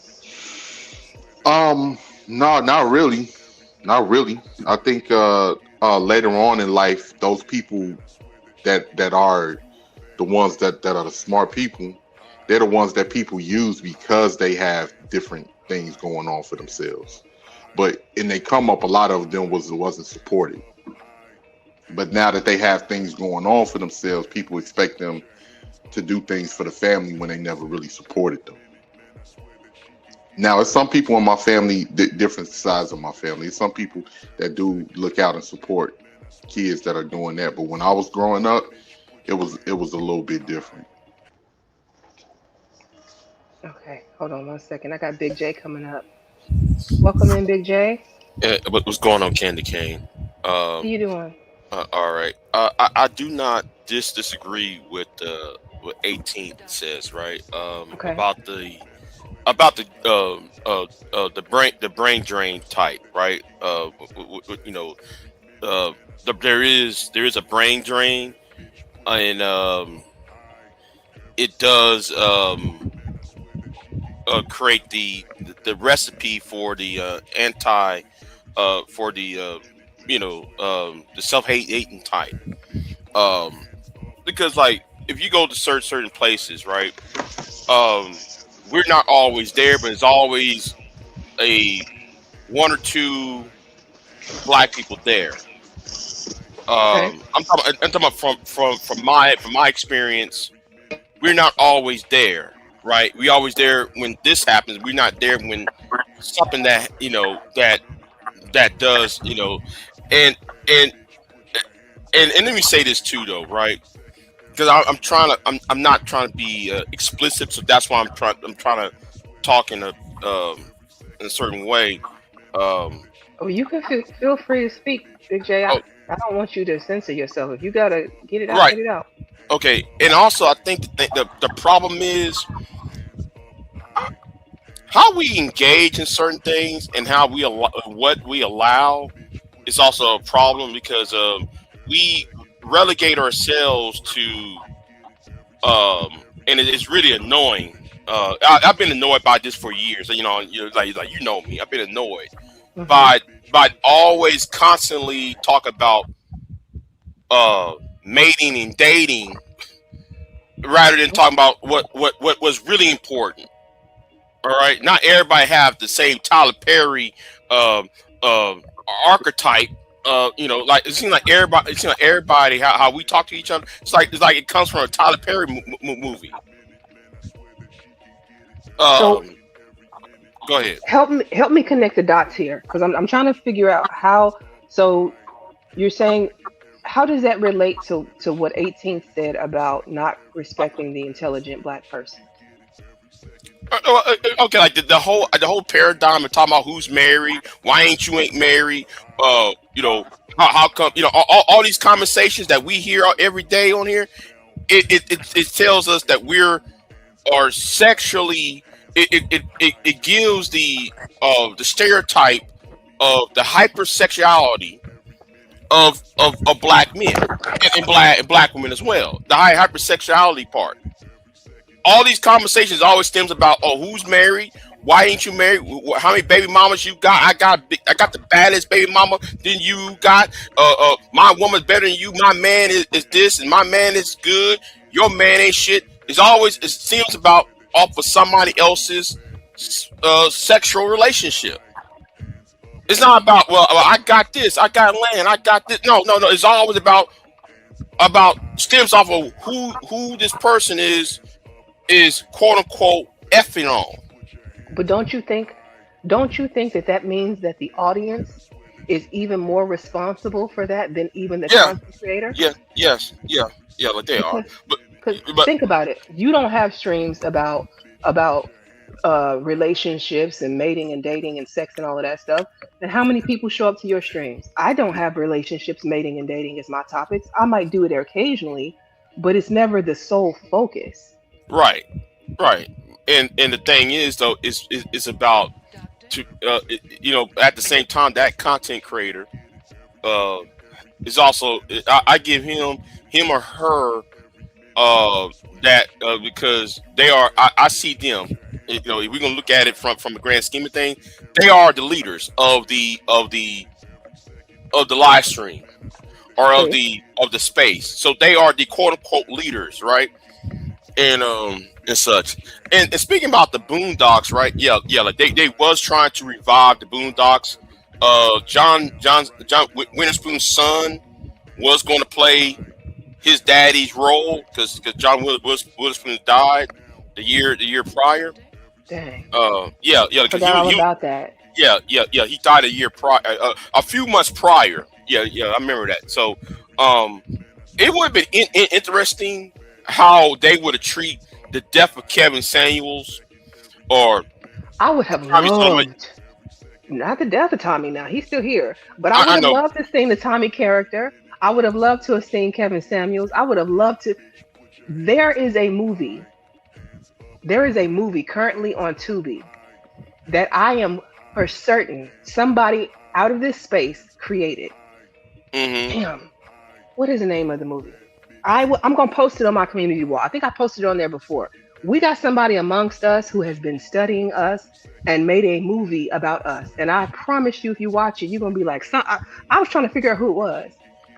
No, not really. Not really. I think later on in life, those people that are the ones that are the smart people, they're the ones that people use because they have different things going on for themselves. But and they come up, a lot of them wasn't supported. But now that they have things going on for themselves, people expect them to do things for the family when they never really supported them. Now, it's some people in my family, different sides of my family. It's some people that do look out and support kids that are doing that. But when I was growing up, it was a little bit different. Okay, hold on one second. I got Big J coming up. Welcome in, Big J. What's going on, Candy Cane? How you doing? All right. I do not disagree with what 18th says, right? Okay. About the brain drain type, right? Uh, there is a brain drain, and it does create the recipe for the anti for the self hating type. Um, because like if you go to certain places, right? Um, we're not always there, but it's always a one or two black people there. Okay. I'm talking about from my experience. We're not always there, right? We always there when this happens. We're not there when something that that does and and and let me say this too though, right? Because I'm not trying to be explicit, so that's why I'm trying to talk in a certain way. Um, Oh, you can feel free to speak, Big J. oh, I don't want you to censor yourself. If you gotta get it out, right. get it out. Okay. And also, I think the problem is how we engage in certain things and how what we allow is also a problem because we relegate ourselves to and it's really annoying. I've been annoyed by this for years. Like you know me. I've been annoyed Hmm. by always constantly talk about mating and dating rather than talking about what was really important. All right, not everybody have the same Tyler Perry uh, uh, archetype. Like it seems like everybody how we talk to each other. It's like it comes from a Tyler Perry movie. So Um, Go ahead. help me connect the dots here, because I'm trying to figure out how. So you're saying, how does that relate to what 18th said about not respecting the intelligent black person? Okay, like the whole paradigm of talking about who's married, why ain't married? How come all these conversations that we hear every day on here? It tells us that we're are sexually. It gives the stereotype of the hypersexuality of black men and black women as well. The hypersexuality part. All these conversations always stems about who's married, why ain't you married, how many baby mamas you got. I got the baddest baby mama than you got. My woman's better than you. My man is this and my man is good. Your man ain't shit. It seems about off of somebody else's sexual relationship. It's not about I got this, I got land, I got this. No. It's always about stems off of who this person is quote unquote effing on. But don't you think that means that the audience is even more responsible for that than even the Yeah, content creator? yeah, yes, yeah, like they are. Because But because but think about it. You don't have streams about relationships and mating and dating and sex and all of that stuff. And how many people show up to your streams? I don't have relationships, mating, and dating as my topics. I might do it occasionally, but it's never the sole focus. right, right. And the thing is though, it's about to at the same time that content creator uh is also I give him or her that because they are I see them. If we're gonna look at it from the grand scheme of things, they are the leaders of the live stream or of True. the space. So they are the quote unquote leaders, right? And such. And speaking about the Boondocks, right? Yeah, like they was trying to revive the Boondocks. John Witherspoon's son was going to play his daddy's role because John Witherspoon died the year prior. Dang. Yeah, because Forgot all about that. yeah. He died a year prior, a few months prior. Yeah. I remember that. So, um, it would have been interesting how they would have treated the death of Kevin Samuels or I would have Tommy Sotomayor. loved, not the death of Tommy now, he's still here, but I would I have know, loved to seen the Tommy character. I would have loved to have seen Kevin Samuels. I would have loved to. There is a movie. There is a movie currently on Tubi that I am for certain somebody out of this space created. hmm Damn, what is the name of the movie? I'm gonna post it on my community wall. I think I posted it on there before. We got somebody amongst us who has been studying us and made a movie about us. And I promise you, if you watch it, you're gonna be like, I was trying to figure out who it was.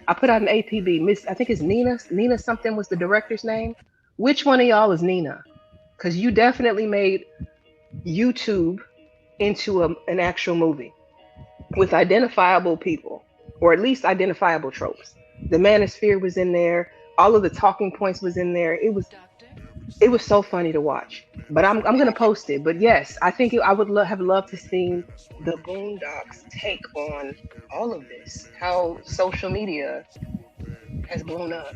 I put out an APB. Miss, I think it's Nina. Nina something was the director's name. Which one of y'all is Nina? Because you definitely made YouTube into an actual movie with identifiable people, or at least identifiable tropes. The manosphere was in there. All of the talking points was in there. It was It was so funny to watch. But I'm gonna post it. But yes, I think I would have loved to see the Boondocks take on all of this. How social media has blown up.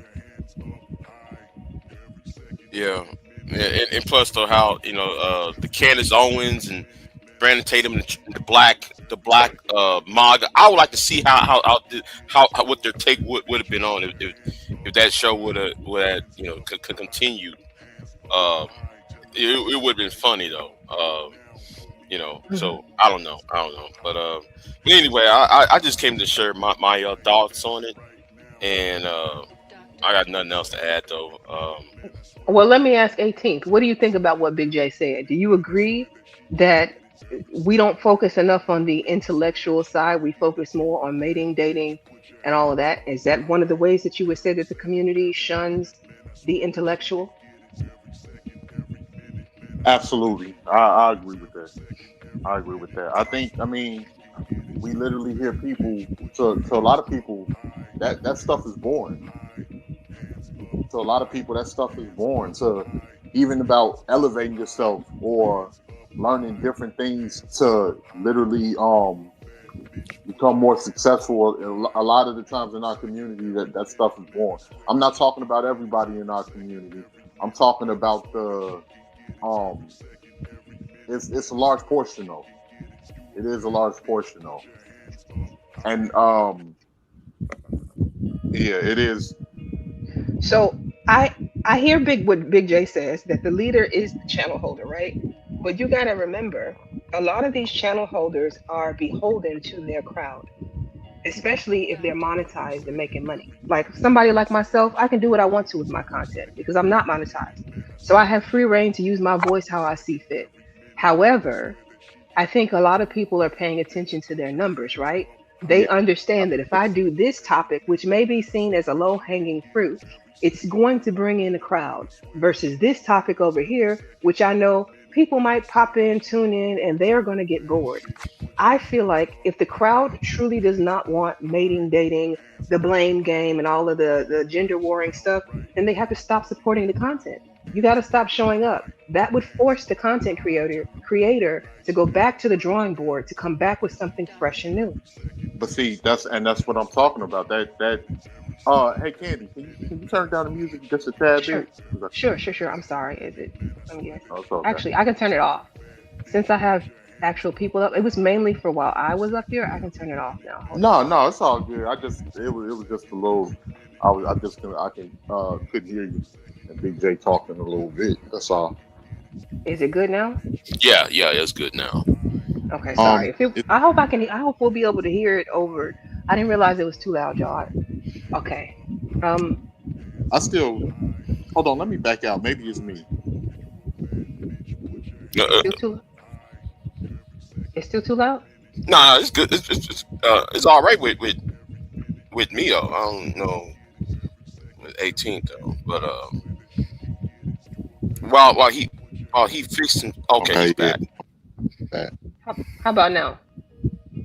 Yeah, and plus though how the Candace Owens and Brandon Tatum and the black MAGA. I would like to see how what their take would have been on if that show would have could continue. Um, it would have been funny though. Mhm. So I don't know, but anyway, I just came to share my thoughts on it, and I got nothing else to add though. Well, let me ask 18th. What do you think about what Big J said? Do you agree that we don't focus enough on the intellectual side? We focus more on mating, dating, and all of that. Is that one of the ways that you would say that the community shuns the intellectual? Absolutely, I agree with that. I agree with that. I mean, we literally hear people, to a lot of people, that stuff is boring. To a lot of people, that stuff is boring. To even about elevating yourself or learning different things to literally become more successful. A lot of the times in our community, that stuff is boring. I'm not talking about everybody in our community. I'm talking about the um. It's a large portion though. It is a large portion though, and yeah, it is. So I hear what Big J says that the leader is the channel holder, right? But you got to remember, a lot of these channel holders are beholden to their crowd, especially if they're monetized and making money. Like somebody like myself, I can do what I want to with my content because I'm not monetized. So I have free reign to use my voice how I see fit. However, I think a lot of people are paying attention to their numbers, right? They Yeah, understand that if I do this topic, which may be seen as a low hanging fruit, it's going to bring in a crowd versus this topic over here, which I know people might pop in, tune in, and they're going to get bored. I feel like if the crowd truly does not want mating, dating, the blame game, and all of the gender warring stuff, then they have to stop supporting the content. You got to stop showing up. That would force the content creator to go back to the drawing board to come back with something fresh and new. but see, that's what I'm talking about. Hey Candy, can you turn down the music just a tad Sure, bit? 'Cause sure. I'm sorry. Is it? Let me guess. oh, it's okay. Actually, I can turn it off since I have actual people up. It was mainly for while I was up here. I can turn it off now. Hold on. No, it's all good. It was just a little. I can couldn't hear you and Big J talking a little bit. That's all. Is it good now? Yeah, it's good now. Okay, sorry. Um, If it, it, I hope I can. I hope we'll be able to hear it over. I didn't realize it was too loud, y'all. Okay. Um. I still hold on. Let me back out. Maybe it's me. It's still too. It's still too loud. Nah, it's good. It's all right with me. I don't know with 18th though, but while he fixing. Okay, he's Okay, yeah, back. that. How about now?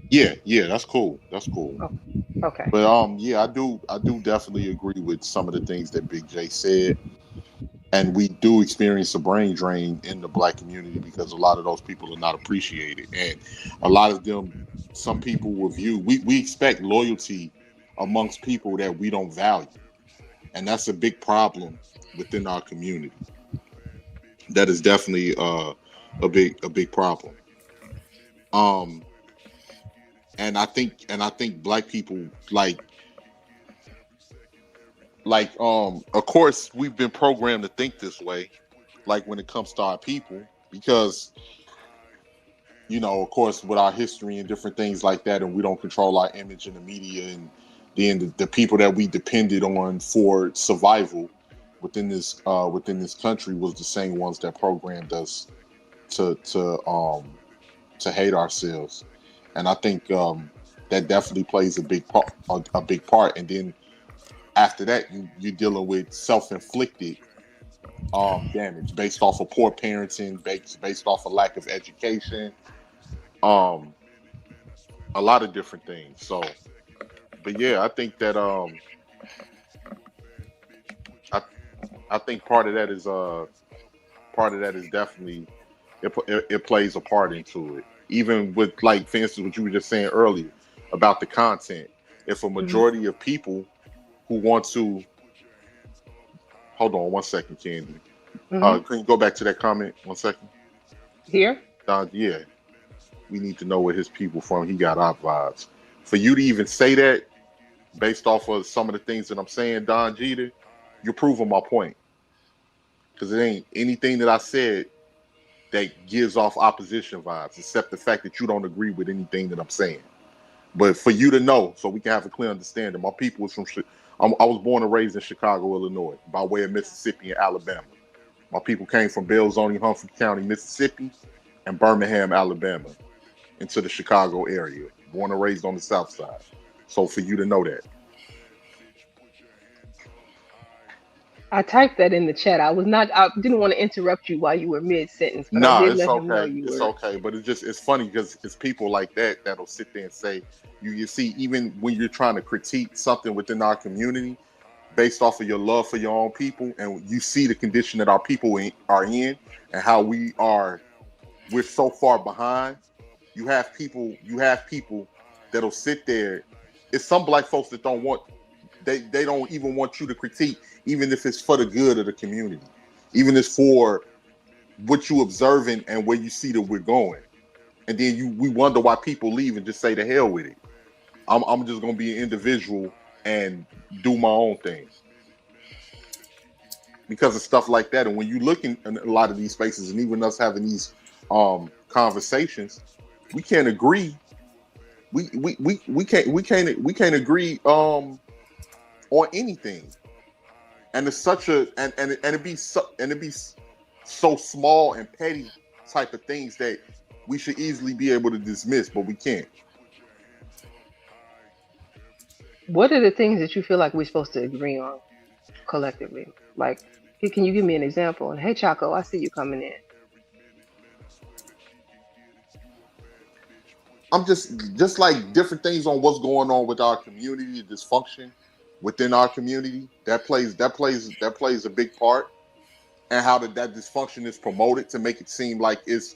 Yeah. That's cool. That's cool. Oh, okay. But yeah, I do definitely agree with some of the things that Big J said, and we do experience a brain drain in the black community because a lot of those people are not appreciated, and a lot of them, some people will view. We expect loyalty amongst people that we don't value, and that's a big problem within our community. That is definitely a big problem. Um, and I think black people of course we've been programmed to think this way, like when it comes to our people, because of course with our history and different things like that, and we don't control our image in the media, and then the people that we depended on for survival within this country was the same ones that programmed us to hate ourselves. And I think that definitely plays a big part. And then after that, you're dealing with self-inflicted damage based off of poor parenting, based off of lack of education, um, a lot of different things. So, but yeah, I think that I I think part of that is part of that is definitely it plays a part into it. Even with, like, for instance, what you were just saying earlier about the content. If a majority of people who want to hold on 1 second, Candy. Can you go back to that comment 1 second? Here? Yeah. We need to know where his people from. He got our vibes. For you to even say that, based off of some of the things that I'm saying, Don Jeter, you're proving my point. Because it ain't anything that I said that gives off opposition vibes, except the fact that you don't agree with anything that I'm saying. But for you to know, so we can have a clear understanding, my people is from. I was born and raised in Chicago, Illinois, by way of Mississippi and Alabama. My people came from Belzoni, Humphrey County, Mississippi, and Birmingham, Alabama, into the Chicago area. Born and raised on the South Side. So for you to know that. I typed that in the chat. I didn't want to interrupt you while you were mid sentence, but I Nah, did it's let him know okay. It's okay. But it's funny because it's people like that that'll sit there and say, you see, even when you're trying to critique something within our community based off of your love for your own people, and you see the condition that our people are in and how we're so far behind. You have people that'll sit there. It's some black folks that don't want, they don't even want you to critique, even if it's for the good of the community, even if it's for what you observing and where you see that we're going. And then we wonder why people leave and just say to hell with it. I'm just gonna be an individual and do my own thing because of stuff like that. And when you look in a lot of these spaces, and even us having these conversations, we can't agree. We can't agree on anything. And it's such a and it be so small and petty type of things that we should easily be able to dismiss, but we can't. What are the things that you feel like we're supposed to agree on collectively? Like, can you give me an example? And hey, Chaco, I see you coming in. I'm just like different things on what's going on with our community, dysfunction within our community. That plays a big part, and how that dysfunction is promoted to make it seem like it's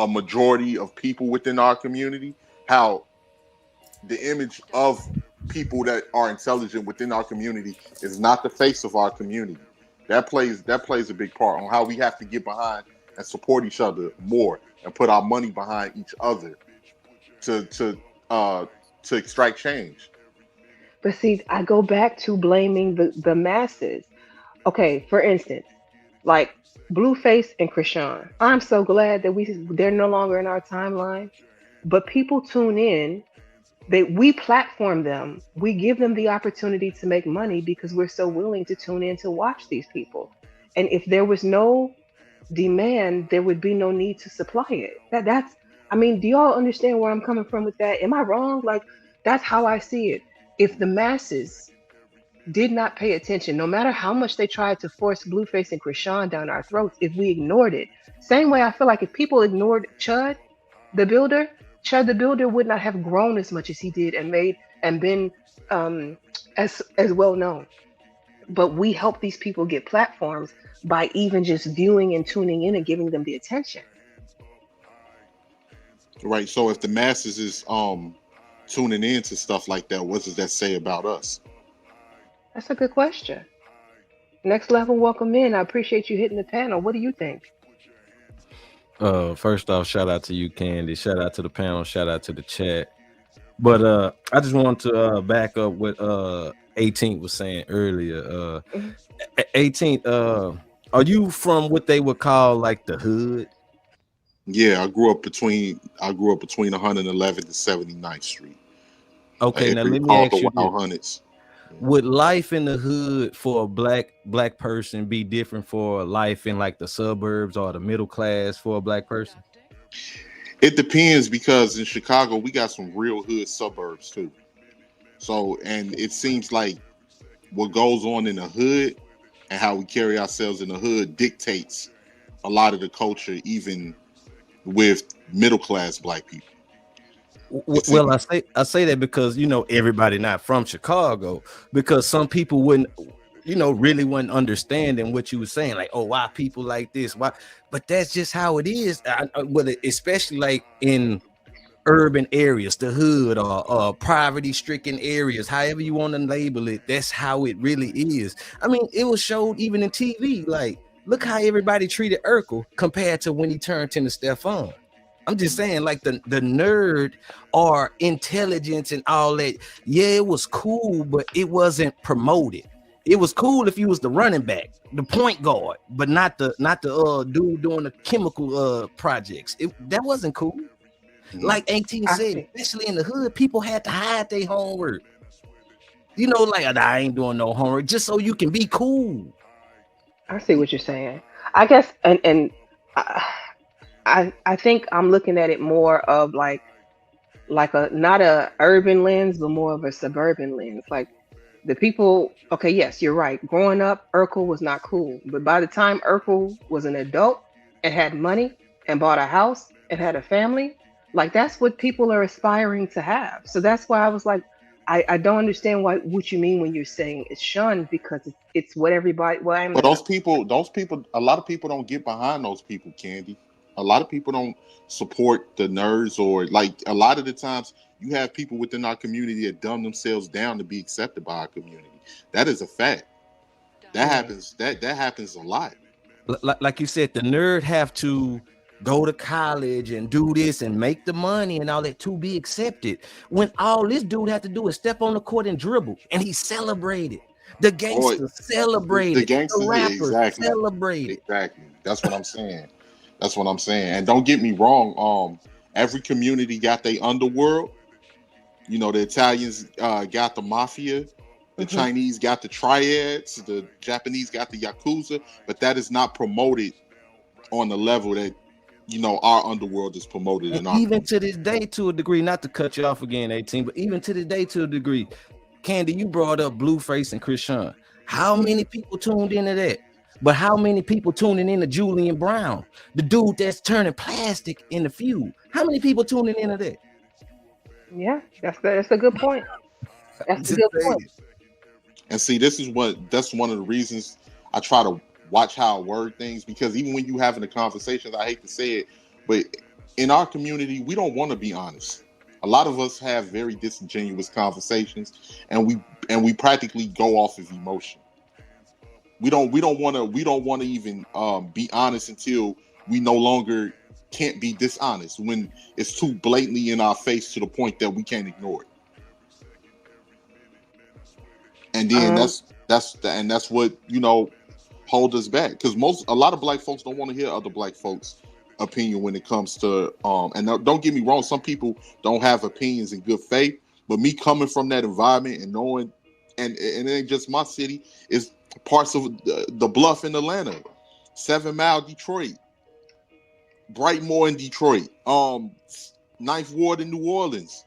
a majority of people within our community. How the image of people that are intelligent within our community is not the face of our community. That plays a big part on how we have to get behind and support each other more and put our money behind each other to extract change. But see, I go back to blaming the masses. Okay, for instance, like Blueface and Krishan. I'm so glad that they're no longer in our timeline. But people tune in. We platform them. We give them the opportunity to make money because we're so willing to tune in to watch these people. And if there was no demand, there would be no need to supply it. That's I mean, do y'all understand where I'm coming from with that? Am I wrong? Like, that's how I see it. If the masses did not pay attention, no matter how much they tried to force Blueface and Krishan down our throats, if we ignored it, same way I feel like if people ignored the Builder, Chud the Builder would not have grown as much as he did and made and been as well known. But we help these people get platforms by even just viewing and tuning in and giving them the attention. Right. So if the masses is tuning in to stuff like that, what does that say about us? That's a good question. Next level, welcome in. I appreciate you hitting the panel. What do you think? First off, shout out to you, Candy. Shout out to the panel. Shout out to the chat. But I just want to back up what 18th was saying earlier. 18th, are you from what they would call like the hood? Yeah, I grew up between 111th and 79th Street. Okay, now let me ask you this. Would life in the hood for a black person be different for life in like the suburbs or the middle class for a black person? It depends, because in Chicago we got some real hood suburbs too. So, and it seems like what goes on in the hood and how we carry ourselves in the hood dictates a lot of the culture, even with middle class black people. Well, I say that because everybody not from Chicago, because some people wouldn't. really wasn't understanding what you were saying, like, oh, why people like this, why? But that's just how it is. Especially like in urban areas, the hood, or poverty-stricken areas, however you want to label it, that's how it really is. I mean, it was showed even in TV. Like, look how everybody treated Urkel compared to when he turned into Stefan. I'm just saying, like, the nerd or intelligence and all that. Yeah, it was cool, but it wasn't promoted. It was cool if you was the running back, the point guard, but not the dude doing the chemical projects. That wasn't cool. Like 18 said, especially in the hood, people had to hide their homework. Like, I ain't doing no homework, just so you can be cool. I see what you're saying. I guess, and I think I'm looking at it more of like a not a urban lens, but more of a suburban lens. Like the people. Okay, yes, you're right. Growing up, Urkel was not cool, but by the time Urkel was an adult and had money and bought a house and had a family, like that's what people are aspiring to have. So that's why I was like, I don't understand what you mean when you're saying it's shunned, because it's what everybody. Well, I'm But those people, a lot of people don't get behind those people, Candy. A lot of people don't support the nerds, or like a lot of the times you have people within our community that dumb themselves down to be accepted by our community. That is a fact. That happens. That happens a lot. Like you said, the nerd have to go to college and do this and make the money and all that to be accepted, when all this dude had to do is step on the court and dribble, and he celebrated. The gangsters celebrated. The rappers celebrated. Exactly. That's what I'm saying. And don't get me wrong. Every community got their underworld. The Italians got the mafia. The Chinese got the triads. The Japanese got the Yakuza. But that is not promoted on the level that our underworld is promoted. And even to this day, to a degree, not to cut you off again, 18, but even to this day, to a degree, Candy, you brought up Blueface and Krishan. How many people tuned into that? But how many people tuning into Julian Brown, the dude that's turning plastic in the Feud? How many people tuning into that? Yeah, that's a good point. That's a good point. And see, that's one of the reasons I try to watch how I word things, because even when you having a conversation, I hate to say it, but in our community, we don't want to be honest. A lot of us have very disingenuous conversations, and we practically go off of emotion. We don't want to even be honest until we no longer can't be dishonest, when it's too blatantly in our face to the point that we can't ignore it. And then that's what hold us back, because a lot of black folks don't want to hear other black folks' opinion when it comes to and don't get me wrong, some people don't have opinions in good faith, but me coming from that environment and knowing, and it ain't just my city, it's parts of the Bluff in Atlanta, 7 Mile Detroit, Brightmoor in Detroit, 9th Ward in New Orleans,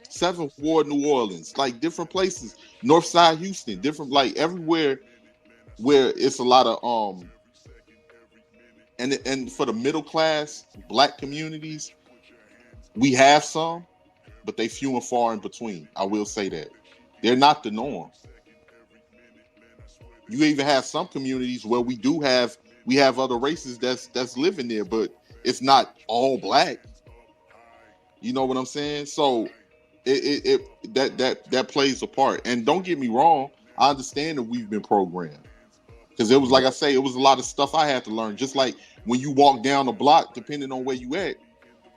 7th Ward New Orleans, like different places, North Side Houston, different, like everywhere where it's a lot of and for the middle class black communities, we have some, but they few and far in between. I will say that they're not the norm. You even have some communities where we have other races that's living there, but it's not all black. You know what I'm saying? So that plays a part. And don't get me wrong, I understand that we've been programmed. Because it was, like I say, it was a lot of stuff I had to learn. Just like when you walk down the block, depending on where you at,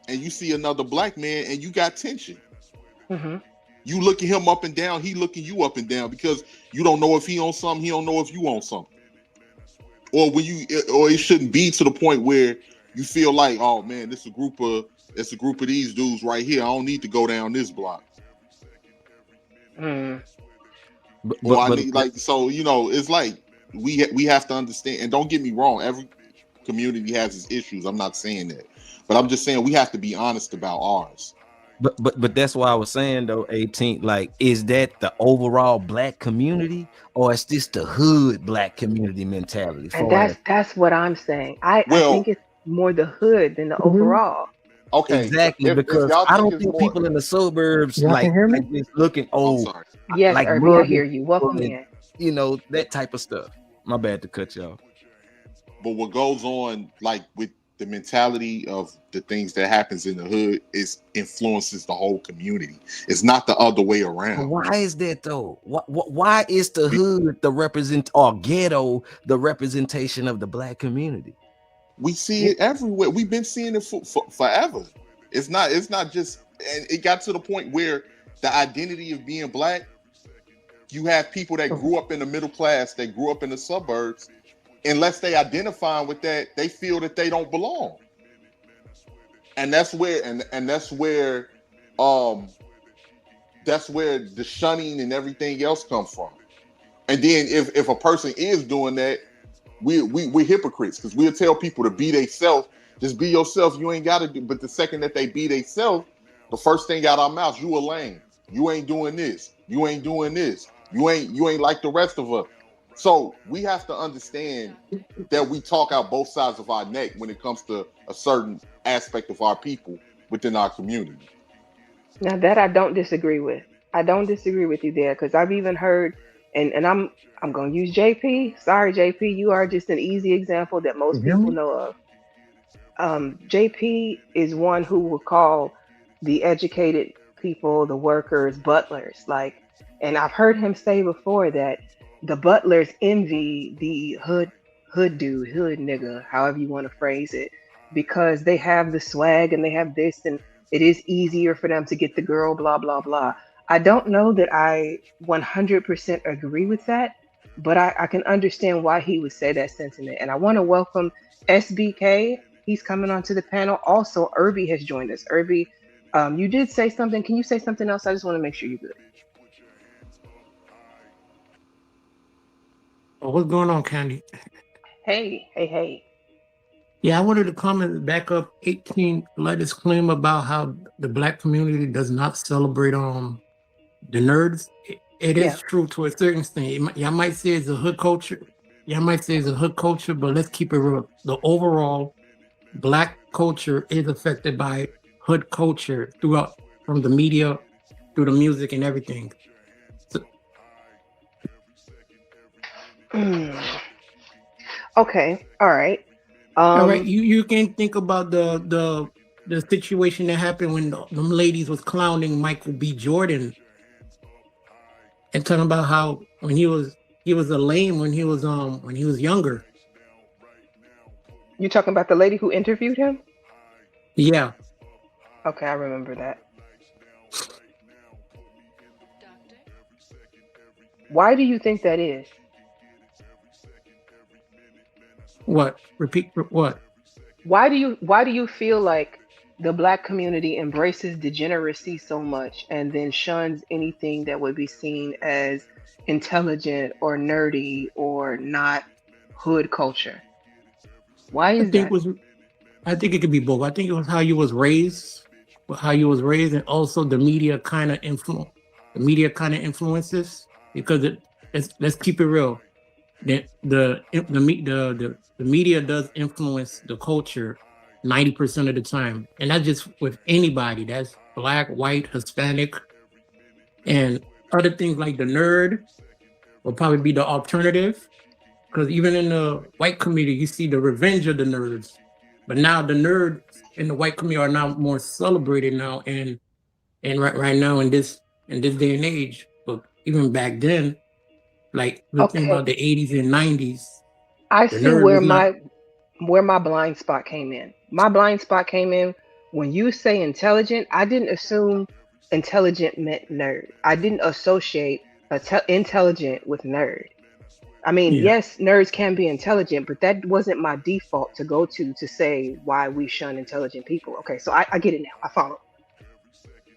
and you see another black man and you got tension. Mm-hmm. You looking him up and down, he looking you up and down, because you don't know if he on something, he don't know if you on something. Or it shouldn't be to the point where you feel like, oh man, it's a group of these dudes right here. I don't need to go down this block. Mm. It's like we have to understand, and don't get me wrong, every community has its issues. I'm not saying that, but I'm just saying we have to be honest about ours. But that's why I was saying though, 18, like, is that the overall black community, or is this the hood black community mentality? And that's what I'm saying. I think it's more the hood than the overall. Okay, so Exactly, if because y'all I think don't it's think more, people in the suburbs Y'all can hear me? like just looking I'm sorry. Yes, like Irby, I mugging hear you. Welcome people and, in. you know, that type of stuff. My bad to cut y'all. But what goes on, like with the mentality of the things that happens in the hood, is influences the whole community. It's not the other way But around. why is that though? Why is the hood the represent or ghetto the representation of the black community? We see it everywhere. We've been seeing it for forever. It's not just, and it got to the point where the identity of being black, you have people that grew up in the middle class, that grew up in the suburbs, unless they identify with that, they feel that they don't belong. And that's where that's where the shunning and everything else comes from. And then if a person is doing that, we're hypocrites, because we'll tell people to be themselves. Just be yourself. You ain't got to do. But the second that they be themselves, the first thing out our mouths, you a lame. You ain't doing this. You ain't doing this. You ain't like the rest of us. So we have to understand that we talk out both sides of our neck when it comes to a certain aspect of our people within our community. Now that I don't disagree with. I don't disagree with you there because I've even heard, and I'm gonna use JP. Sorry, JP, you are just an easy example that You most hear people me? know of. JP is one who will call the educated people, the workers, butlers. Like, and I've heard him say before that the butlers envy the hood dude, hood nigga, however you want to phrase it, because they have the swag and they have this, and it is easier for them to get the girl, blah blah blah. I don't know that I 100% agree with that, but I can understand why he would say that sentiment. And I want to welcome SBK. He's coming onto the panel. Also, Irby has joined us. Irby, you did say something. Can you say something else? I just want to make sure you're good. Oh, what's going on, Candy? Hey, hey, hey. Yeah, I wanted to comment back up 18 latest claim about how the black community does not celebrate the nerds. It Yeah. is true to a certain extent. Y'all might say it's a hood culture. Y'all might say it's a hood culture, but let's keep it real. The overall black culture is affected by hood culture throughout, from the media, through the music and everything. So, Mm. Okay. All right. all right, Um. you can think about the situation that happened when them ladies was clowning Michael B. Jordan and talking about how when he was a lame when he was younger. You talking about the lady who interviewed him? Yeah. Okay, I remember that. Why do you think that is? What? Repeat what? Why do you feel like the black community embraces degeneracy so much and then shuns anything that would be seen as intelligent or nerdy or not hood culture? Why I is think that? was I think it could be both. I think it was how you was raised, and also the media kind of influence. The media kind of influences because let's keep it real. The media does influence the culture 90% of the time, and not just with anybody. That's black, white, Hispanic, and other things like the nerd will probably be the alternative. Because even in the white community, you see the revenge of the nerds, but now the nerds in the white community are now more celebrated now, and right now in this day and age. But even back then, like the thing Okay, about the 80s and 90s, I the see nerd where was not. my blind spot came in. My blind spot came in when you say intelligent. I didn't assume intelligent meant nerd. I didn't associate intelligent with nerd. I mean, Yeah. yes, nerds can be intelligent, but that wasn't my default to go to say why we shun intelligent people. Okay, so I get it now. I follow.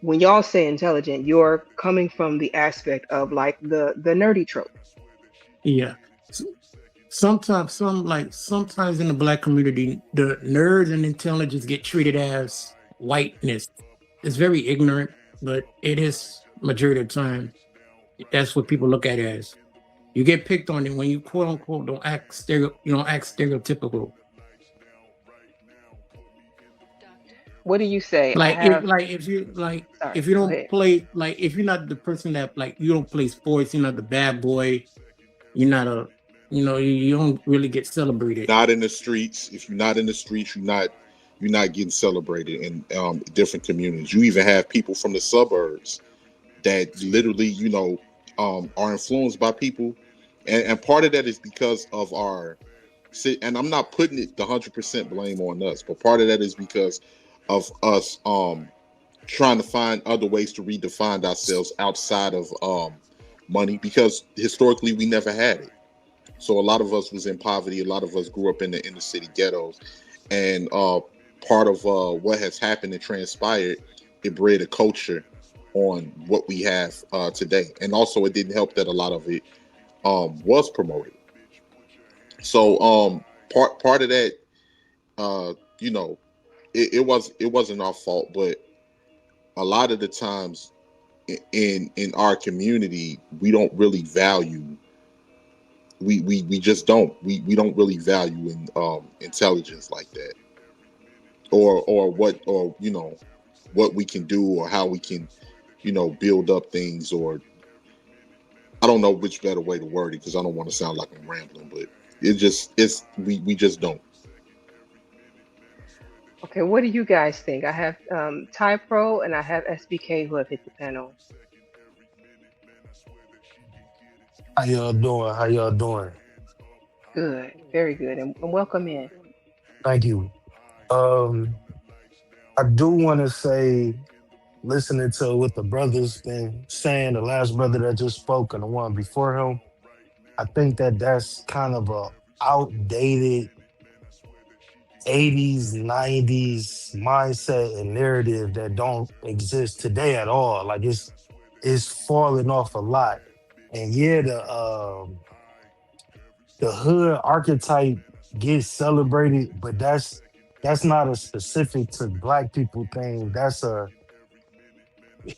When y'all say intelligent, you're coming from the aspect of like the nerdy trope. Yeah. S- sometimes in the black community, the nerds and intelligence get treated as whiteness. It's very ignorant, but it is majority of the time. That's what people look at it as. You get picked on it when you quote unquote you don't act stereotypical. What do you say? I Like if have. if Sorry. you Go don't ahead. play, like if you're not the person that, like, you don't play sports, you're not the bad boy, you're not a, you don't really get celebrated. Not in the streets. If you're not in the streets, you're not getting celebrated in different communities. You even have people from the suburbs that literally, are influenced by people, and part of that is because of our. And I'm not putting it the 100% blame on us, but part of that is because of us trying to find other ways to redefine ourselves outside of money, because historically we never had it. So a lot of us was in poverty. A lot of us grew up in the inner city ghettos, and part of what has happened and transpired, it bred a culture on what we have today. And also, it didn't help that a lot of it was promoted. So part of that, uh, you know, it wasn't our fault, but a lot of the times in our community, we don't really value. We just don't. We don't really value intelligence like that, or what we can do, or how we can build up things, or I don't know which better way to word it, because I don't want to sound like I'm rambling, but we just don't. Okay, what do you guys think? I have Ty Pro and I have SBK who have hit the panel. How y'all doing? How y'all doing? Good, very good, and welcome in. Thank you. Um, I do want to say, listening to what the brothers been saying, the last brother that just spoke and the one before him, I think that that's kind of a outdated 80s, 90s mindset and narrative that don't exist today at all. Like it's falling off a lot. And yeah, the hood archetype gets celebrated, but that's not a specific to black people thing. That's a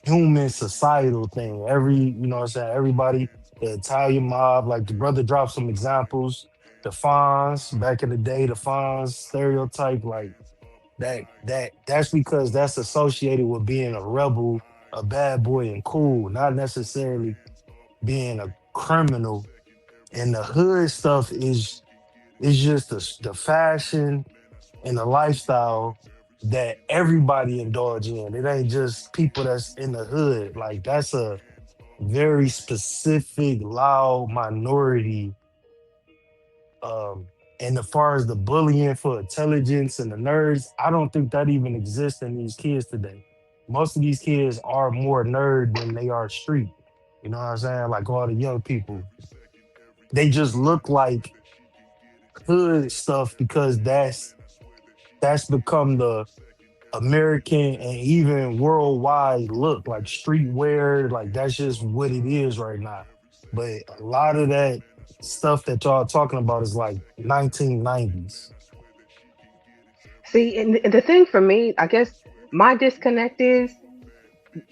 human societal thing. What I'm saying, everybody, the Italian mob, like the brother dropped some examples. The Fonz, back in the day, the Fonz stereotype, like that's because that's associated with being a rebel, a bad boy, and cool, not necessarily being a criminal. And the hood stuff is just the fashion and the lifestyle that everybody indulge in. It ain't just people that's in the hood. Like that's a very specific, loud minority. Um, and as far as the bullying for intelligence and the nerds, I don't think that even exists in these kids today. Most of these kids are more nerd than they are street. You know what I'm saying? Like all the young people, they just look like hood stuff because that's become the American and even worldwide look, like streetwear, like that's just what it is right now. But a lot of that stuff that y'all talking about is like 1990s. See, and the thing for me, I guess my disconnect is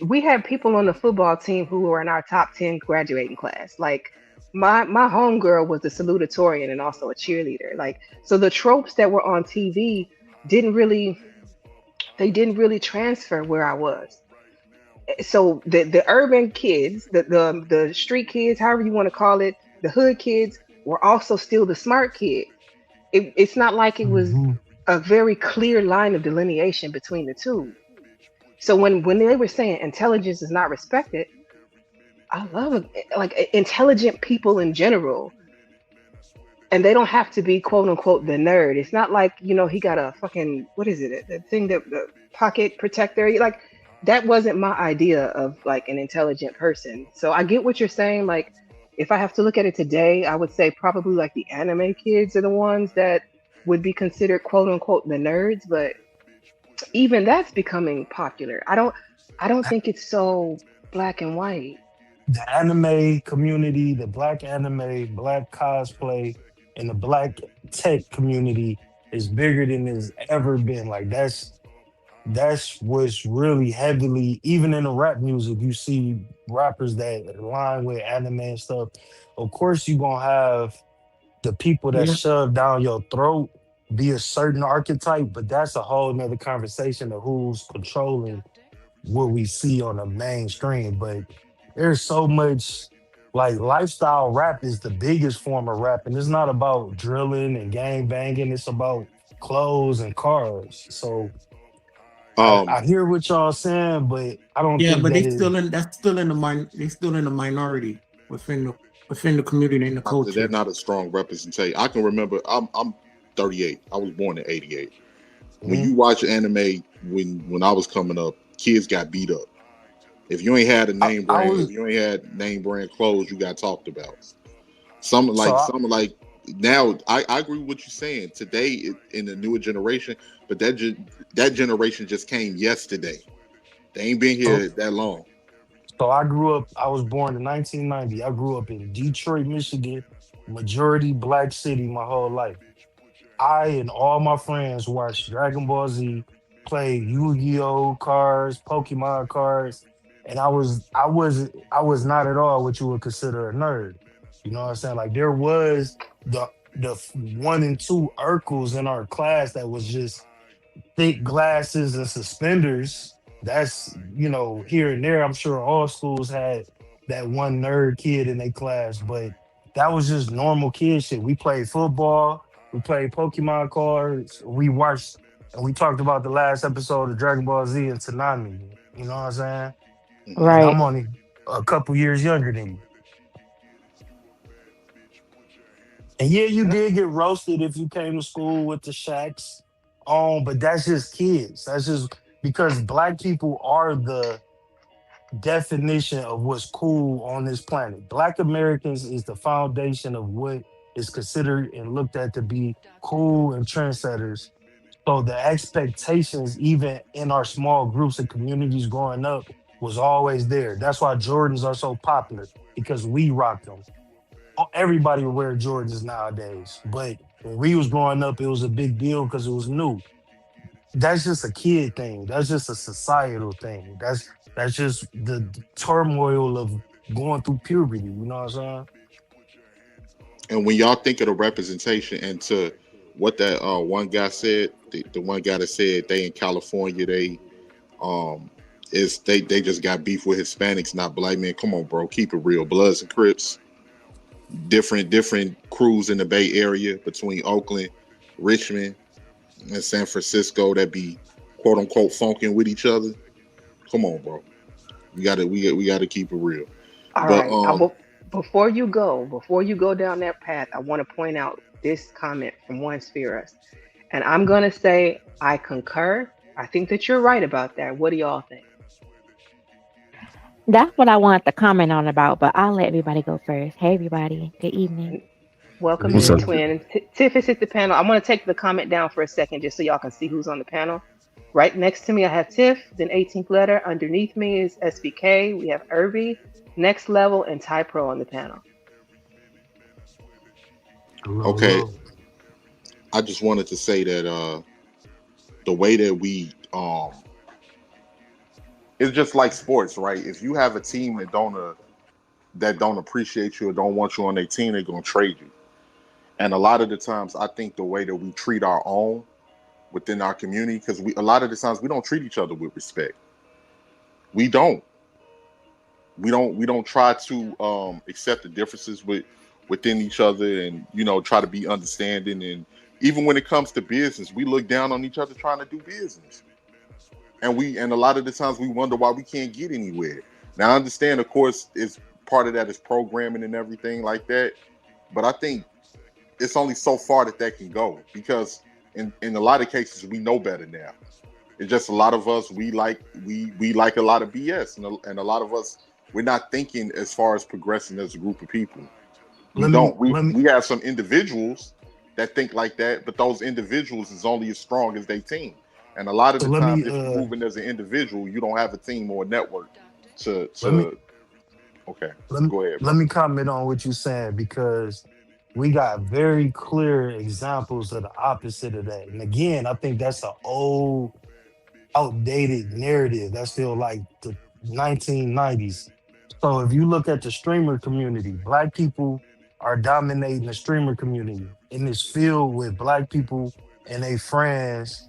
we have people on the football team who were in our top 10 graduating class. Like my homegirl was a salutatorian and also a cheerleader. Like so the tropes that were on TV didn't really they didn't really transfer where I was. So the urban kids, the street kids, however you want to call it, the hood kids were also still the smart kids. It's not like it was Hmm. a very clear line of delineation between the two. So when they were saying intelligence is not respected, I love intelligent people in general, and they don't have to be quote unquote the nerd. It's not like he got a fucking what is it the thing that the pocket protector like that wasn't my idea of like an intelligent person. So I get what you're saying. Like if I have to look at it today, I would say probably like the anime kids are the ones that would be considered quote unquote the nerds, but even that's becoming popular. I don't think it's so black and white. The anime community, the black anime, black cosplay, and the black tech community is bigger than it's ever been. Like that's what's really heavily, even in the rap music, you see rappers that align with anime and stuff. Of course, you gonna have the people that Yeah. shove down your throat, be a certain archetype, but that's a whole nother conversation of who's controlling what we see on the mainstream. But there's so much like lifestyle rap is the biggest form of rap, and it's not about drilling and gang banging. It's about clothes and cars. So Um, I hear what y'all saying, but I don't Yeah, think but that it. that's still in the they still in the minority within the community and the they're culture. not a strong representation. I can remember. I'm 38. I was born in '88. When Mhm. you watch anime, when I was coming up, kids got beat up. If you ain't had a name I brand, if was you ain't had name brand clothes, you got talked about. so I, Some like now. I agree with what you're saying today in the newer generation, but that generation just came yesterday. They ain't been so here that long. so I grew up. I was born in 1990. I grew up in Detroit, Michigan, majority black city my whole life. I and all my friends watched Dragon Ball Z, played Yu-Gi-Oh cards, Pokemon cards, and I was not at all what you would consider a nerd. You know what I'm saying? Like there was one and two Urkels in our class that was just thick glasses and suspenders. That's here and there. I'm sure all schools had that one nerd kid in their class, but that was just normal kid shit. We played football, we played Pokemon cards, we watched and we talked about the last episode of Dragon Ball Z and Tsunami. You know what I'm saying? Mhm. And Right. I'm only a couple years younger than you. And yeah, you did get roasted if you came to school with the shacks on, but that's just kids. That's just because black people are the definition of what's cool on this planet. Black Americans is the foundation of what is considered and looked at to be cool and trendsetters. So the expectations, even in our small groups and communities growing up, was always there. That's why Jordans are so popular because we rock them. Everybody will wear Jordans nowadays, but when we was growing up, it was a big deal because it was new. That's just a kid thing. That's just a societal thing. That's just the turmoil of going through puberty. You know what I'm saying? And when y'all think of the representation and to what that one guy said, the one guy that said they in California, um they just got beef with Hispanics, not black men. Come on, bro, keep it real. Bloods and Crips, different crews in the Bay Area between Oakland, Richmond, and San Francisco that be quote unquote funking with each other. Come on, bro. We gotta keep it real. All But right. Before you go down that path, I want to point out this comment from One Spheres. And I'm going to say I concur. I think that you're right about that. What do y'all think? That's what I wanted to comment on about, but I'll let everybody go first. Hey, everybody. Good evening. Good Welcome What's in, up? evening. twin. Tiff has hit the panel. I'm going to take the comment down for a second just so y'all can see who's on the panel. Right next to me, I have Tiff, then 18th letter. Underneath me is SBK. We have Irby, Next Level, and Ty Pro on the panel. Hello, okay, hello. I just wanted to say that the way that we it's just like sports, right? If you have a team that don't appreciate you or don't want you on their team, they're gonna trade you. And a lot of the times, I think the way that we treat our own within our community, because we a lot of the times we don't treat each other with respect. We don't. We don't try to accept the differences within each other, and try to be understanding. And even when it comes to business, we look down on each other trying to do business. And a lot of the times we wonder why we can't get anywhere. Now I understand, of course, it's part of that is programming and everything like that, but I think it's only so far that can go, because in a lot of cases we know better now. It's just a lot of us, we like a lot of BS, and a lot of us, we're not thinking as far as progressing as a group of people. We Let me don't. we let me we have some individuals that think like that, but those individuals is only as strong as they team. And a lot of so the let times, me if you're moving as an individual, you don't have a team or a network to let me to okay, let me go ahead, let bro. me comment on what you're saying because we got very clear examples of the opposite of that. And again, I think that's an old, outdated narrative. That's still like the 1990s. So if you look at the streamer community, black people are dominating the streamer community, and it's filled with black people and they friends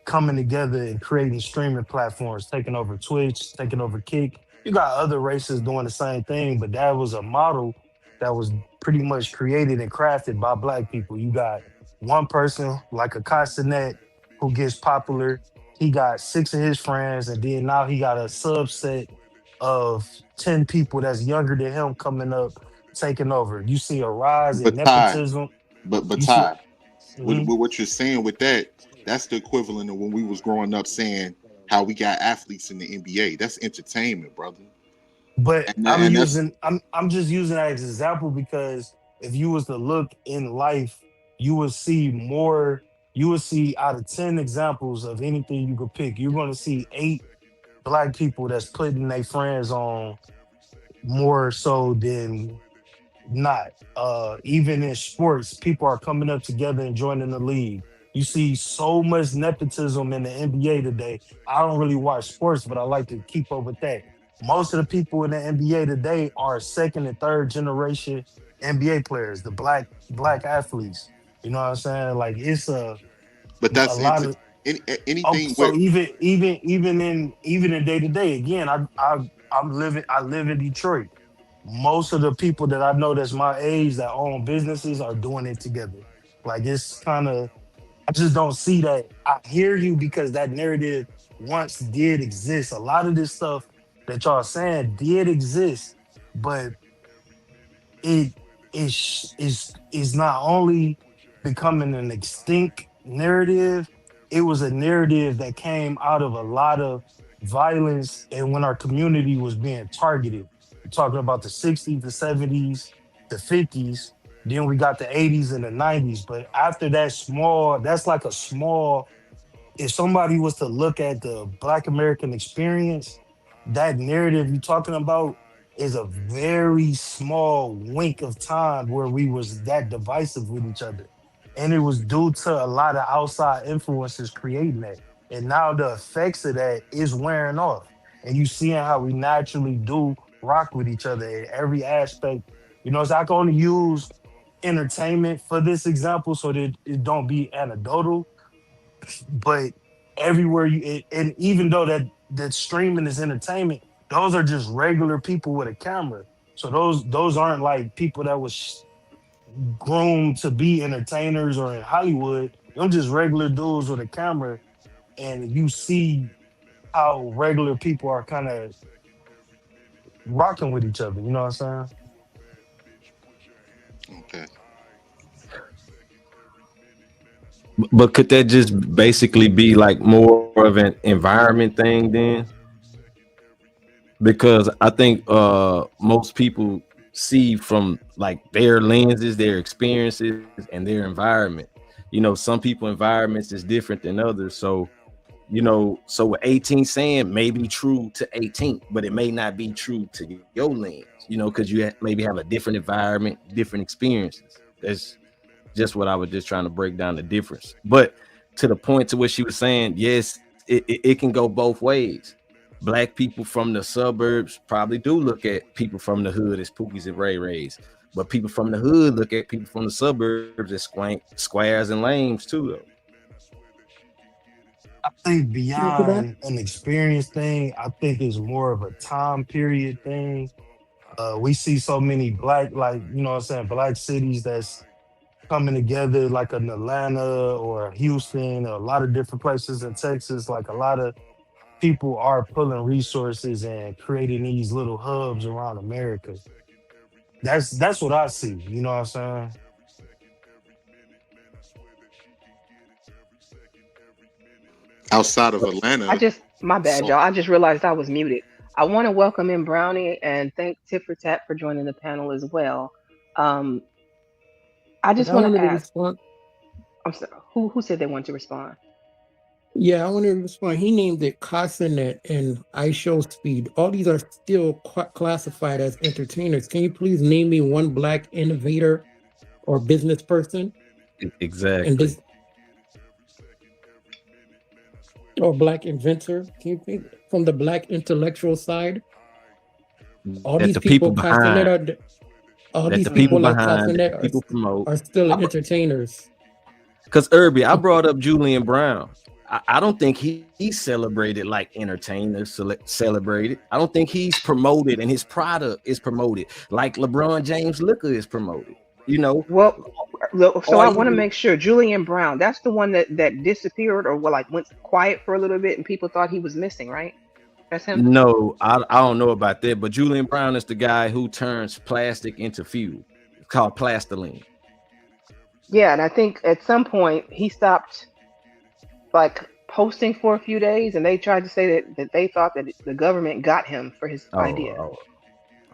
coming together and creating streaming platforms, taking over Twitch, taking over Kick. You got other races doing the same thing, but that was a model that was pretty much created and crafted by black people. You got one person like a Castanet who gets popular. He got six of his friends, and then now he got a subset of 10 people that's younger than him coming up, taking over. You see a rise in But Ty, nepotism. but You see, Ty, mhm. with what you're saying with that, that's the equivalent of when we was growing up saying how we got athletes in the NBA. That's entertainment, brother. But And that's I'm just using that as an example because if you was to look in life, you would see more, you would see out of 10 examples of anything you could pick, you're gonna see eight black people that's putting their friends on more so than not. Even in sports, people are coming up together and joining the league. You see so much nepotism in the NBA today. I don't really watch sports, but I like to keep up with that. Most of the people in the NBA today are second and third generation NBA players, the black athletes. You know what I'm saying? Like it's but a that's lot of anything so with. even in day to day, again, I live in Detroit. Most of the people that I know that's my age that own businesses are doing it together. Like it's kind of I just don't see that. I hear you because that narrative once did exist. A lot of this stuff that y'all saying did exist, but it is not only becoming an extinct narrative, it was a narrative that came out of a lot of violence and when our community was being targeted. We're talking about the 60s, the 70s, the 50s, then we got the 80s and the 90s. But after that small, that's like a small, if somebody was to look at the Black American experience, that narrative you're talking about is a very small wink of time where we was that divisive with each other. And it was due to a lot of outside influences creating that. And now the effects of that is wearing off. And you seeing how we naturally do rock with each other in every aspect. You know, so I can only use entertainment for this example so that it don't be anecdotal, but everywhere and even though that streaming is entertainment, those are just regular people with a camera. So those aren't like people that was groomed to be entertainers or in Hollywood. Them just regular dudes with a camera, and you see how regular people are kind of rocking with each other. You know what I'm saying? Okay. But could that just basically be like more of an environment thing then? Because I think most people see from like their lenses, their experiences, and their environment. You know, some people environments is different than others. So, you know, so what 18 saying may be true to 18, but it may not be true to your lens, you know, because you maybe have a different environment, different experiences. That's just what I was just trying to break down the difference. But to the point to what she was saying, yes, it can go both ways. Black people from the suburbs probably do look at people from the hood as Pookies and Ray Rays, but people from the hood look at people from the suburbs as squares and lames too, though. I think After that, beyond an experience thing, I think it's more of a time period thing. We see so many black, like, you know what I'm saying, black cities that's coming together, like in Atlanta or Houston, or a lot of different places in Texas. Like a lot of people are pulling resources and creating these little hubs around America. That's what I see. You know what I'm saying? Outside of I Atlanta, just, my bad, so y'all. I just realized I was muted. I want to welcome in Brownie and thank Tit for Tat for joining the panel as well. Um, I but just I want to wanted to ask. respond. I'm sorry. Who said they wanted to respond? Yeah, I wanted to respond. He named it Casanet and iShow Speed. All these are still classified as entertainers. Can you please name me one black innovator or business person in Exactly. this, or black inventor? Can you think from the black intellectual side? All That these the people people Casanet behind, all that these the people people Hmm. like behind, that Casanet the people promote. are still I'm entertainers. Because Irby, I brought up Julian Brown. I don't think he's celebrated like entertainers celebrated. I don't think he's promoted and his product is promoted like LeBron James liquor is promoted. You know, Well, so or I want to even make sure Julian Brown, that's the one that disappeared or like went quiet for a little bit and people thought he was missing, right? That's him. no, I don't know about that, but Julian Brown is the guy who turns plastic into fuel. It's called plastiline. Yeah, and I think at some point he stopped like posting for a few days, and they tried to say that they thought that the government got him for his idea.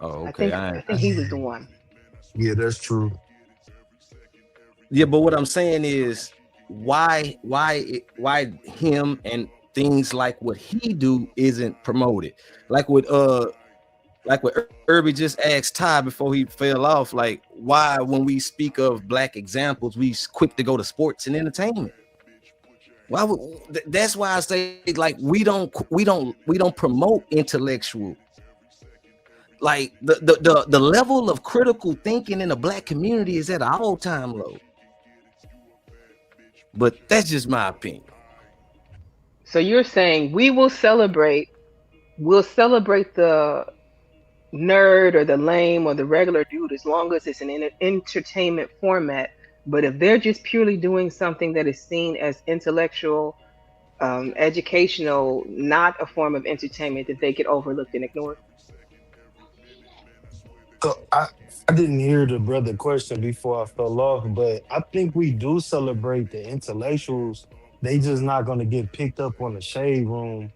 Okay. I think he was the one. Yeah, that's true. Yeah, but what I'm saying is why him and things like what he do isn't promoted. Like what Irby just asked Ty before he fell off, like why when we speak of black examples, we quick to go to sports and entertainment. That's why I say like we don't promote intellectual. Like the level of critical thinking in the black community is at an all-time low. But that's just my opinion. So you're saying we'll celebrate the nerd or the lame or the regular dude as long as it's an entertainment format. But if they're just purely doing something that is seen as intellectual, educational, not a form of entertainment, that they get overlooked and ignored. So I didn't hear the brother question before I fell off, but I think we do celebrate the intellectuals. They just not gonna get picked up on the shade room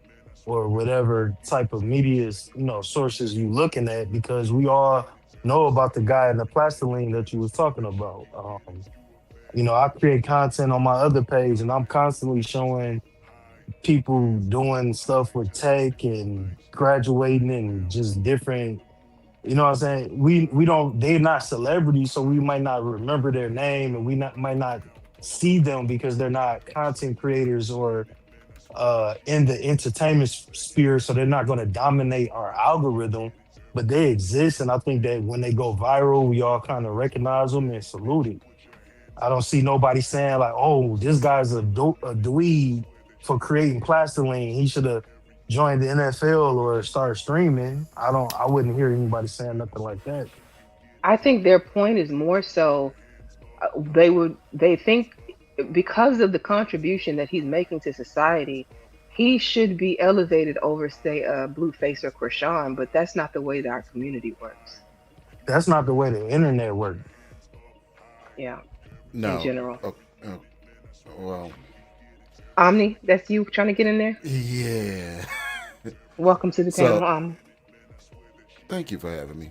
or whatever type of media's sources you looking at, because we all know about the guy in the plastiline that you was talking about. I create content on my other page, and I'm constantly showing people doing stuff with tech and graduating and just different. You know what I'm saying? We don't. They're not celebrities, so we might not remember their name, and might not see them because they're not content creators or in the entertainment sphere. So they're not going to dominate our algorithm, but they exist, and I think that when they go viral, we all kind of recognize them and salute it. I don't see nobody saying like, "Oh, this guy's a dweeb for creating plastiline. He should have joined the NFL or start streaming." I wouldn't hear anybody saying nothing like that. I think their point is more so they think because of the contribution that he's making to society, he should be elevated over, say, Blueface or Krishan, but that's not the way that our community works. That's not the way the internet works. Yeah. No. In general. Well. Omni, that's you trying to get in there? Yeah. Welcome to the panel, Omni. Thank you for having me.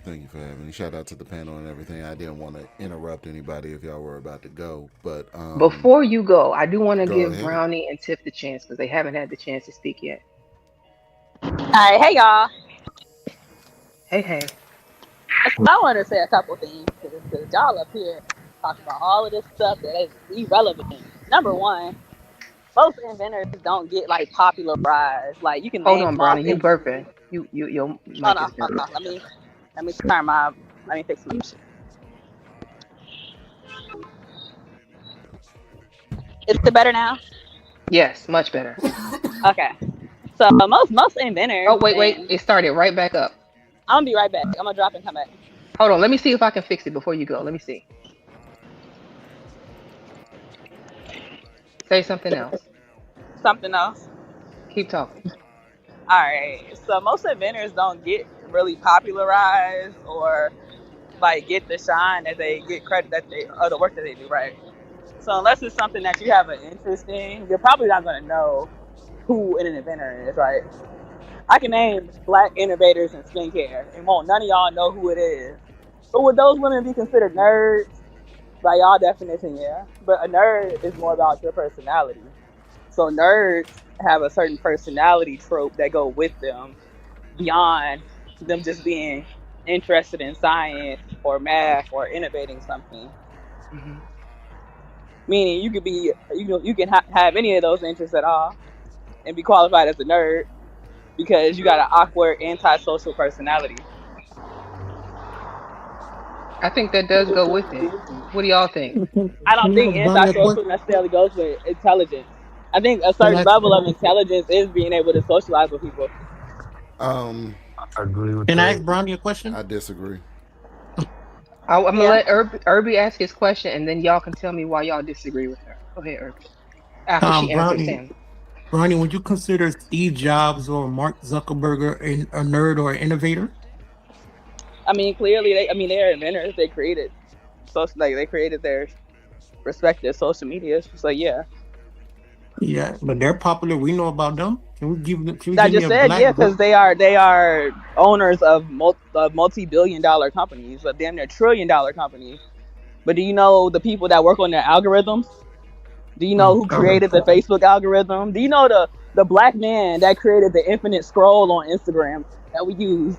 Shout out to the panel and everything. I didn't want to interrupt anybody if y'all were about to go, but before you go, I do want to give ahead. Brownie and Tiff the chance because they haven't had the chance to speak yet. All right, hey y'all. Hey. I want to say a couple things because y'all up here talking about all of this stuff that is irrelevant. Number one, most inventors don't get like popularized. Like you can hold name on, Brownie, you burping. Your mic is burping. Let me turn my. Let me fix my shit. Is it better now? Yes, much better. Okay. So most inventors. Oh wait, it started right back up. I'm gonna be right back. I'm gonna drop and come back. Hold on, let me see if I can fix it before you go. Let me see. Say something else. Something else. Keep talking. All right. So most inventors don't get really popularized or like get the shine that they get credit that they or the work that they do, right? So unless it's something that you have an interest in, you're probably not gonna know who an inventor is, right? I can name black innovators in skincare, and none of y'all know who it is. But would those women be considered nerds? By y'all definition, yeah. But a nerd is more about your personality. So nerds have a certain personality trope that go with them beyond them just being interested in science or math or innovating something. Mm-hmm. Meaning you can have any of those interests at all and be qualified as a nerd because you got an awkward, antisocial personality. I think that does go with it. What do y'all think? I Can don't you think ask Brownie a antisocial question? necessarily goes with intelligence. I think a Can I certain ask, level of intelligence is being able to socialize with people. Um, I agree with can I ask that. Brownie a question? I disagree. I'm gonna Yeah. let Irby ask his question, and then y'all can tell me why y'all disagree with her. Go ahead, Irby. After she answers Brownie, him. Brownie, would you consider Steve Jobs or Mark Zuckerberg a nerd or an innovator? I mean, clearly, they're inventors. They created social, like they created their respective social medias. So yeah, Yeah, but they're popular. We know about them. Can we I give me just a said black yeah because they are owners of multi-billion-dollar companies, of damn near trillion-dollar companies. But do you know the people that work on their algorithms? Do you know who all right. created the Facebook algorithm? Do you know the black man that created the infinite scroll on Instagram that we use?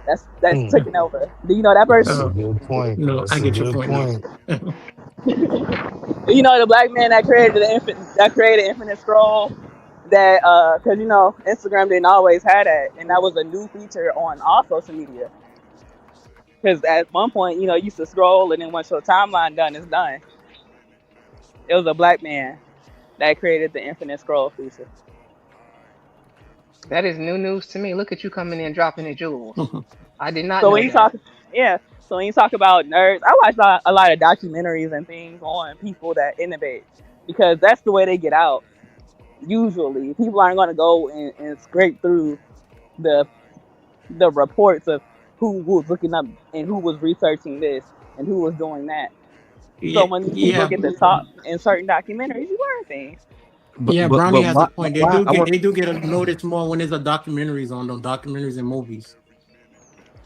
that's Mm, taken over. Do you know that that's person? a good point. No, That's I a get your good point now. point. Do you know the black man that created infinite scroll? That because Instagram didn't always have that, and that was a new feature on all social media. Because at one point, you used to scroll, and then once your timeline done, it's done. It was a black man that created the infinite scroll feature. That is new news to me. Look at you coming in dropping the jewels. I did not So know when you that. talk, yeah. So when you talk about nerds, I watch a lot of documentaries and things on people that innovate because that's the way they get out. Usually, people aren't going to go and scrape through the the reports of who was looking up and who was researching this and who was doing that. So Yeah, when these people yeah, get to talk in certain documentaries, you learn things. yeah. Brownie has a My, point. why I want, They do get a notice more when there's a documentaries on them, documentaries and movies.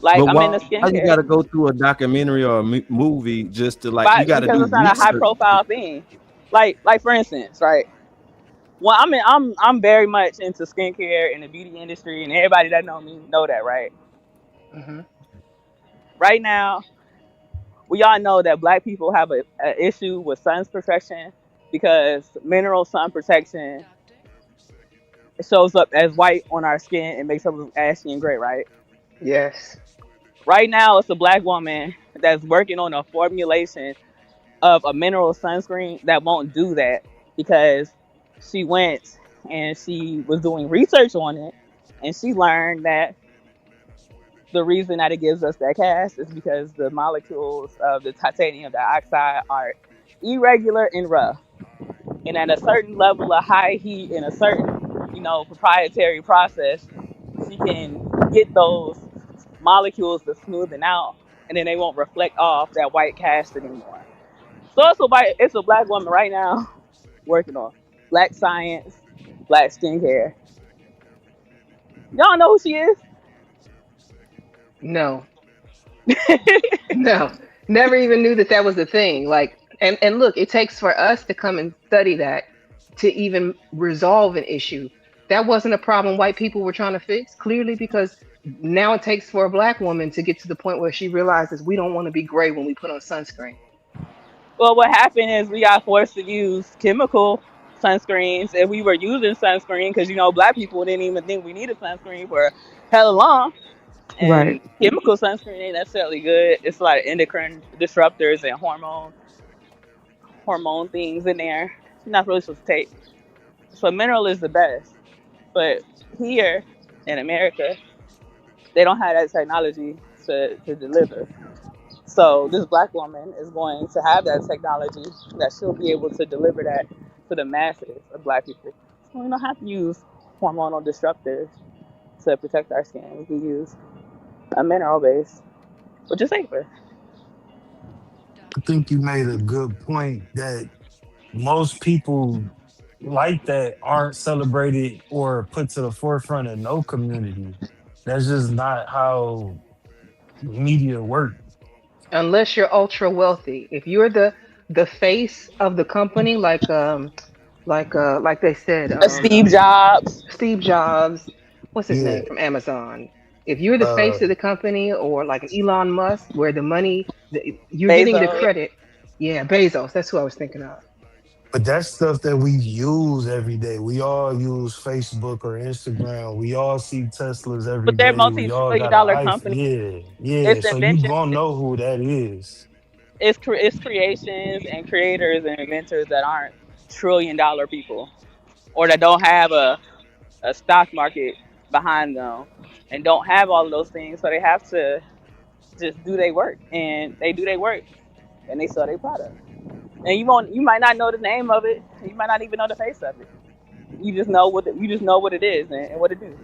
Like but I'm in why the you skincare, got to go through a documentary or a movie just to like you but got to because do it's not a high research? profile thing. Like for instance, right? Well, I'm very much into skincare and the beauty industry, and everybody that know me know that, right? Hmm. Right now, we all know that black people have a issue with sun protection because mineral sun protection shows up as white on our skin and makes us look ashy and gray, right? Yes. Right now, it's a black woman that's working on a formulation of a mineral sunscreen that won't do that because she went and she was doing research on it and she learned that the reason that it gives us that cast is because the molecules of the titanium dioxide are irregular and rough. And at a certain level of high heat in a certain, proprietary process, she can get those molecules to smoothing out and then they won't reflect off that white cast anymore. So it's a black woman right now working on black science, black skincare. Y'all know who she is? No. No. Never even knew that that was a thing. Like, and look, it takes for us to come and study that to even resolve an issue. That wasn't a problem white people were trying to fix, clearly, because now it takes for a black woman to get to the point where she realizes we don't want to be gray when we put on sunscreen. Well, what happened is we got forced to use chemical sunscreens, and we were using sunscreen because black people didn't even think we needed sunscreen for hella long. And Right. chemical sunscreen ain't necessarily good. It's a lot of endocrine disruptors and hormone things in there. You're not really supposed to take. So mineral is the best, but here in America, they don't have that technology to deliver. So this black woman is going to have that technology that she'll be able to deliver that to the masses of black people. So we don't have to use hormonal disruptors to protect our skin. We can use a mineral base, which is safer. I think you made a good point that most people like that aren't celebrated or put to the forefront of no community. That's just not how media work. Unless you're ultra wealthy. If you're the face of the company, like they said, A Steve Jobs, Steve Jobs, what's his Yeah. name from Amazon? If you're the Uh, face of the company, or like an Elon Musk, where the money, you're getting the Bezos. credit. Yeah, Bezos. That's who I was thinking of. But that's stuff that we use every day. We all use Facebook or Instagram. We all see Teslas every But they're day. We all multi-trillion got an dollar iPhone. companies. Yeah, yeah. It's So you inventions. gonna know who that is. It's creations and creators and inventors that aren't trillion-dollar people, or that don't have a stock market behind them, and don't have all of those things. So they have to just do their work, and they do their work, and they sell their product. And you might not know the name of it. You might not even know the face of it. You just know you just know what it is and what it do.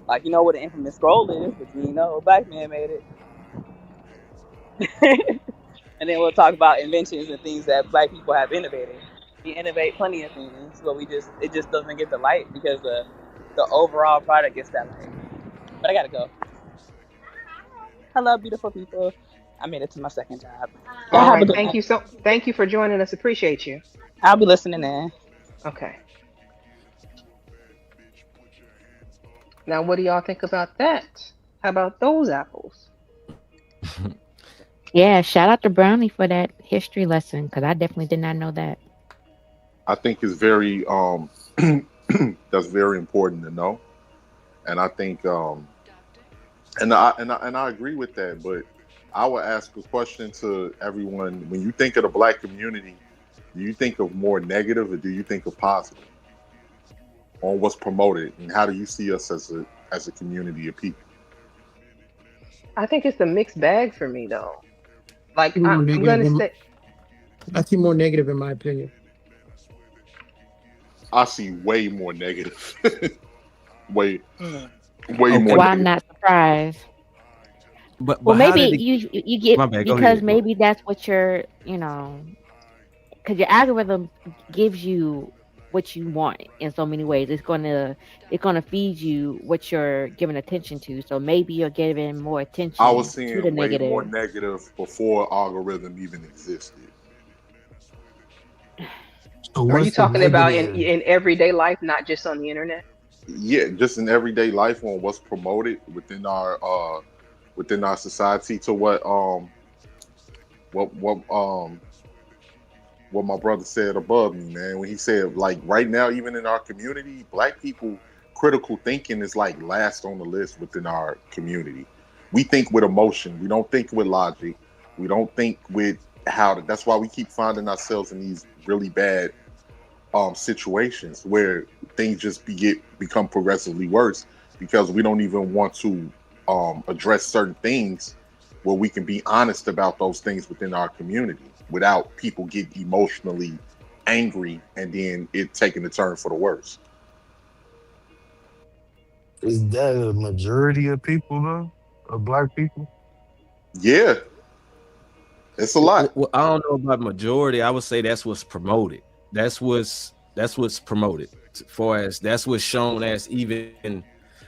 Like you know what an infamous scroll is, but you know a black man made it. And then we'll talk about inventions and things that black people have innovated. We innovate plenty of things, but it just doesn't get the light because the overall product gets that light. But I gotta go. Hello, beautiful people. I made it to my second job. Y'all All have a right. good one. Thank you for joining us. Appreciate you. I'll be listening in. Okay. Now, what do y'all think about that? How about those apples? Yeah, shout out to Brownie for that history lesson because I definitely did not know that. I think it's very that's very important to know, and I think and I agree with that. But I would ask a question to everyone: when you think of the black community, do you think of more negative or do you think of positive on what's promoted, and how do you see us as a community of people? I think it's a mixed bag for me, though. Like, More I'm negative. going to say, I see more negative in my opinion. I see way more negative, way Mm. way Okay. more Well, I'm negative. not surprised. But Well, how maybe did it? you get My bad. Go because ahead. Go ahead. maybe that's what because your algorithm gives you what you want in so many ways. It's gonna feed you what you're giving attention to. So maybe you're giving more I was attention to the seeing way more negative. negative before algorithm even existed. So are you what's the talking about negative? in everyday life, not just on the internet? Yeah, just in everyday life on what's promoted within our society to what what my brother said above me, man, when he said like right now, even in our community, black people critical thinking is like last on the list within our community. We think with emotion, we don't think with logic, we don't think with that's why we keep finding ourselves in these really bad situations where things just become progressively worse because we don't even want to address certain things where we can be honest about those things within our community without people getting emotionally angry and then it taking a turn for the worse. Is that a majority of people though? Of black people? Yeah, it's a lot. Well, I don't know about majority. I would say that's what's promoted. That's what's promoted. For as that's what's shown as even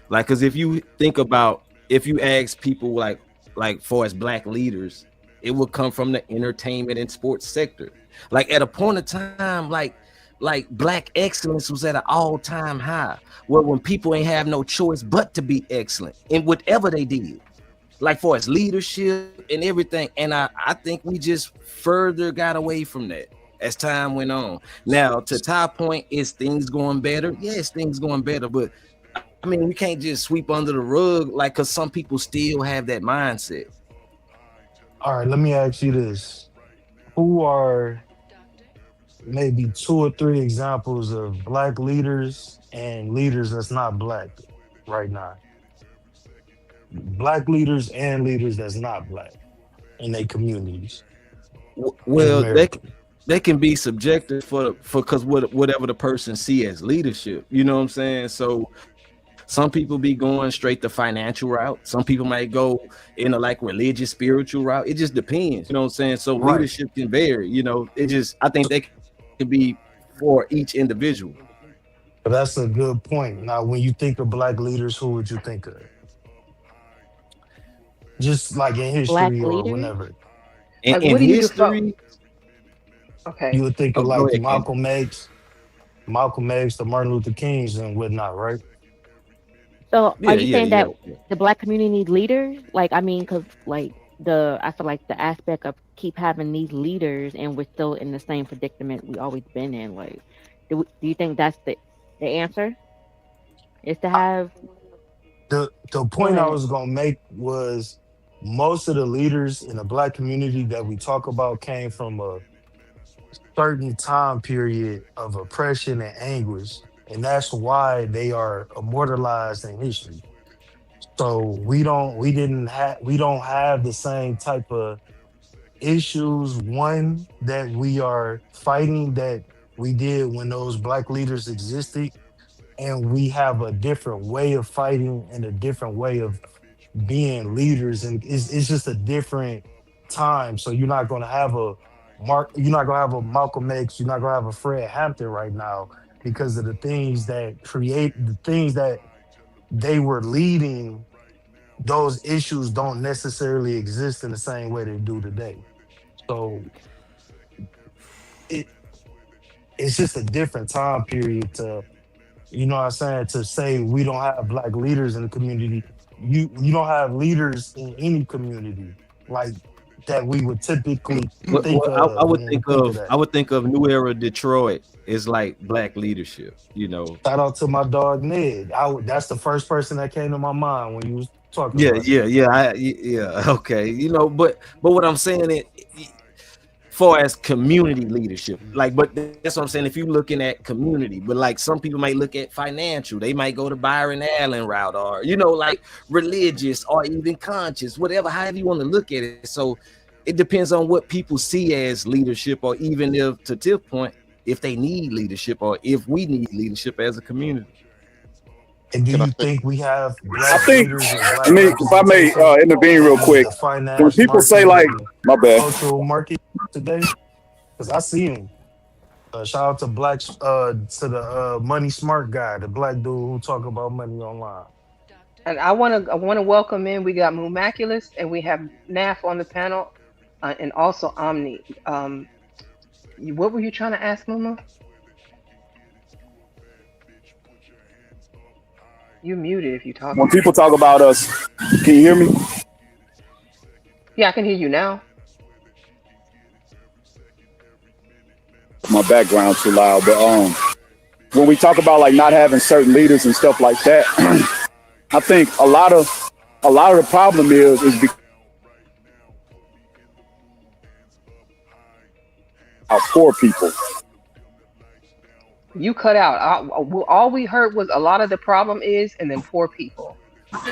like because if you think about if you ask people like for as black leaders, it would come from the entertainment and sports sector. Like at a point of time, like black excellence was at an all-time high. Where when people ain't have no choice but to be excellent in whatever they did like for its leadership and everything. And I think we just further got away from that as time went on. Now, to Ty's point, is things going better? Yes, things going better, but I mean, we can't just sweep under the rug like because some people still have that mindset. All right, let me ask you this. Who are maybe two or three examples of black leaders and leaders that's not black right now? Black leaders and leaders that's not black in their communities in Well, America. they can be subjective for because whatever the person see as leadership, you know what I'm saying? So some people be going straight the financial route. Some people might go in a like religious, spiritual route. It just depends, you know what I'm saying? So Right. leadership can vary, you know. It just I think they can be for each individual. But that's a good point. Now, when you think of black leaders, who would you think of? Just like in Black history or leaders. whenever. Like, In what do you default? history, You Okay. would think oh, of go like ahead, Candy. Malcolm X, the Martin Luther Kings and whatnot, right? So are Yeah, you yeah, saying yeah. that the black community need leaders? Like, I mean, because like I feel like the aspect of keep having these leaders and we're still in the same predicament we always been in? Like, do you think that's the answer? Is to have The go point I ahead. was gonna make was most of the leaders in the black community that we talk about came from a certain time period of oppression and anguish, and that's why they are immortalized in history. So we don't have the same type of issues, one that we are fighting that we did when those black leaders existed, and we have a different way of fighting and a different way of being leaders, and it's just a different time. So you're not gonna have a Malcolm X, you're not gonna have a Fred Hampton right now, because of the things that they were leading. Those issues don't necessarily exist in the same way they do today. So it it's just a different time period to, you know what I'm saying, to say we don't have black leaders in the community. You don't have leaders in any community like that we would typically think I of would when we think think of of that. New Era Detroit is like black leadership, you know. Shout out to my dog Ned. That's the first person that came to my mind when you was talking Yeah, about yeah, that. yeah, okay, you know, but what I'm saying is, far as community leadership, like, but that's what I'm saying. If you're looking at community, but like some people might look at financial, they might go to Byron Allen route, or you know, like religious or even conscious, whatever, however you want to look at it. So it depends on what people see as leadership, or even if, to Tiff's point, if they need leadership or if we need leadership as a community. And do Can I you say? think we have I black think, leaders and I black mean, if I may representation intervene real in quick, the when finance people say market like, and my bad, cultural market today? Because I see him. Shout out to to the money smart guy, the black dude who talk about money online. And I want to welcome in. We got Mumaculous and we have Naf on the panel, and also Omni. What were you trying to ask, Muma? You muted if you're when talking. people talk about us, can you hear me? Yeah, I can hear you now. My background too loud, but when we talk about like not having certain leaders and stuff like that, I think a lot of the problem is because of poor people. You cut out. All we heard was a lot of the problem is, and then poor people.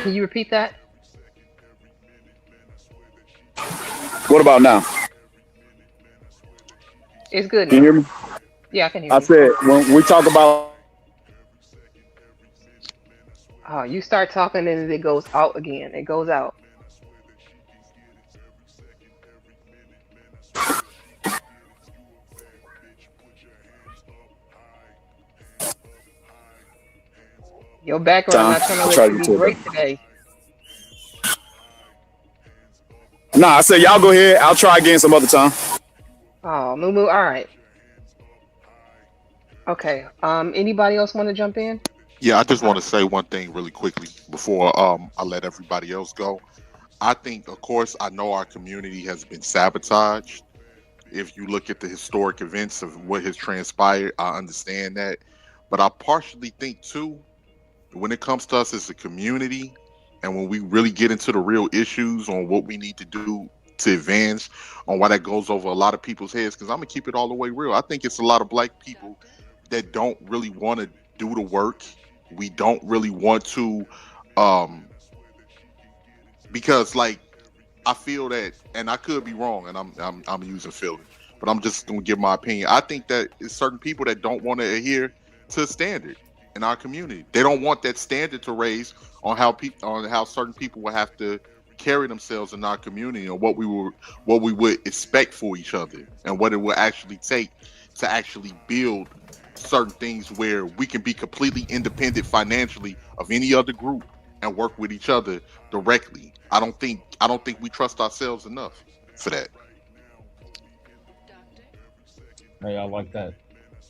Can you repeat that? What about now? It's good Can you now. hear me? Yeah, I can hear I you. said when we talk about Oh, you start talking and it goes out again. It goes out. Your background time, not trying to I let try you to get be to it. great today. Nah, I said y'all go ahead. I'll try again some other time. Oh, Moo Moo. All right. Okay. Anybody else want to jump in? Yeah, I just want to say one thing really quickly before I let everybody else go. I think, of course, I know our community has been sabotaged. If you look at the historic events of what has transpired, I understand that. But I partially think too, when it comes to us as a community, and when we really get into the real issues on what we need to do to advance, on why that goes over a lot of people's heads, because I'm gonna keep it all the way real. I think it's a lot of black people that don't really want to do the work. We don't really want to, um, because like I feel that, and I could be wrong, and I'm using feeling, but I'm just gonna give my opinion. I think that it's certain people that don't want to adhere to a standard in our community. They don't want that standard to raise on how certain people will have to carry themselves in our community, and what we would expect for each other, and what it will actually take to actually build certain things where we can be completely independent financially of any other group and work with each other directly. I don't think we trust ourselves enough for that. Hey, I like that.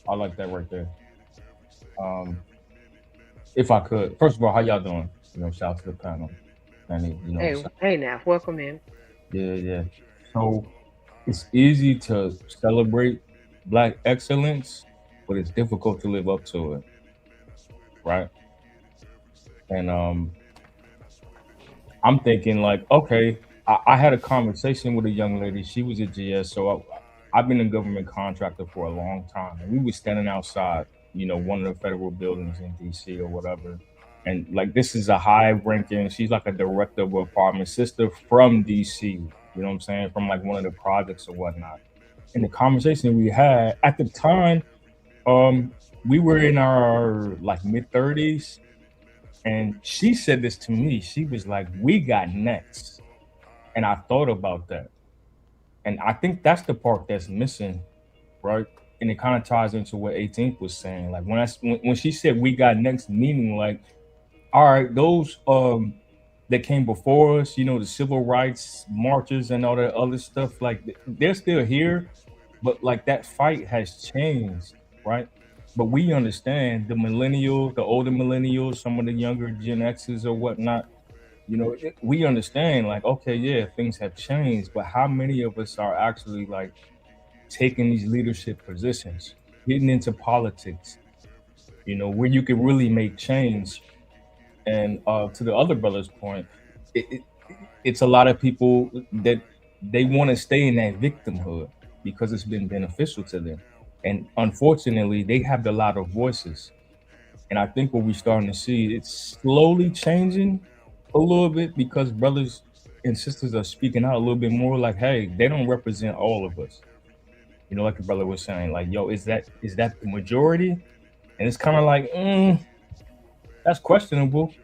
I like that right there. Um, if I could, first of all, how y'all doing? Shout out to the panel. And Hey, hey, Naf. Welcome in. yeah. So it's easy to celebrate Black excellence, but it's difficult to live up to it, right? And I'm thinking like, okay, I had a conversation with a young lady. She was a GS, so I've been a government contractor for a long time, and we were standing outside, one of the federal buildings in DC or whatever. And like, this is a high ranking. She's like a director of a apartment, sister from DC. You know what I'm saying? From like one of the projects or whatnot. And the conversation we had at the time, um, we were in our like mid 30s, and she said this to me. She was like, "We got next," and I thought about that, and I think that's the part that's missing, right? And it kind of ties into what 18th was saying. Like when she said we got next, meaning like, all right, those that came before us, the civil rights marches and all that other stuff, like they're still here, but like that fight has changed, right? But we understand the older millennials, some of the younger Gen X's or whatnot, we understand like, okay, yeah, things have changed, but how many of us are actually like taking these leadership positions, getting into politics, where you can really make change? And to the other brother's point, it, it, it's a lot of people that they want to stay in that victimhood because it's been beneficial to them. And unfortunately, they have a lot of voices. And I think what we're starting to see, it's slowly changing a little bit because brothers and sisters are speaking out a little bit more like, hey, they don't represent all of us. Like the brother was saying, like, yo, is that the majority? And it's kind of like, that's questionable.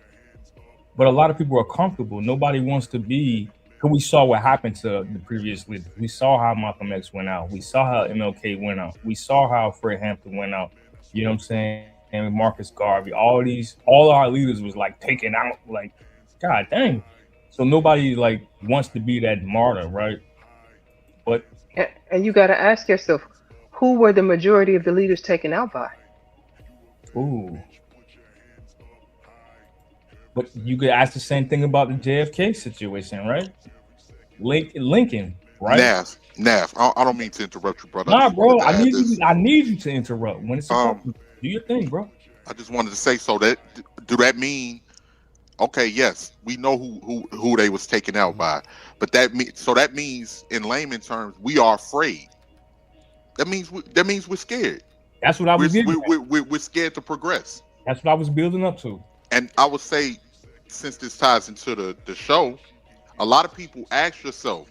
But a lot of people are comfortable. Nobody wants to be. Because we saw what happened to the previous leaders. We saw how Malcolm X went out. We saw how MLK went out. We saw how Fred Hampton went out. You know what I'm saying? And Marcus Garvey. All our leaders was like taken out. Like, God dang. So nobody like wants to be that martyr, right? But And you got to ask yourself, who were the majority of the leaders taken out by? ooh, but you could ask the same thing about the JFK situation, right? Lincoln, right? I don't mean to interrupt you, brother. I Nah, just wanted bro. to I add need this. you. I need you to interrupt when it's supposed Um, to. Do your thing, bro. I just wanted to say, so that do that mean, okay, yes, we know who they was taken out by, but that means in layman terms we are afraid. That means we're scared. That's what I We're was getting at. we're scared to progress. That's what I was building up to. And I would say, since this ties into the show, a lot of people ask yourself,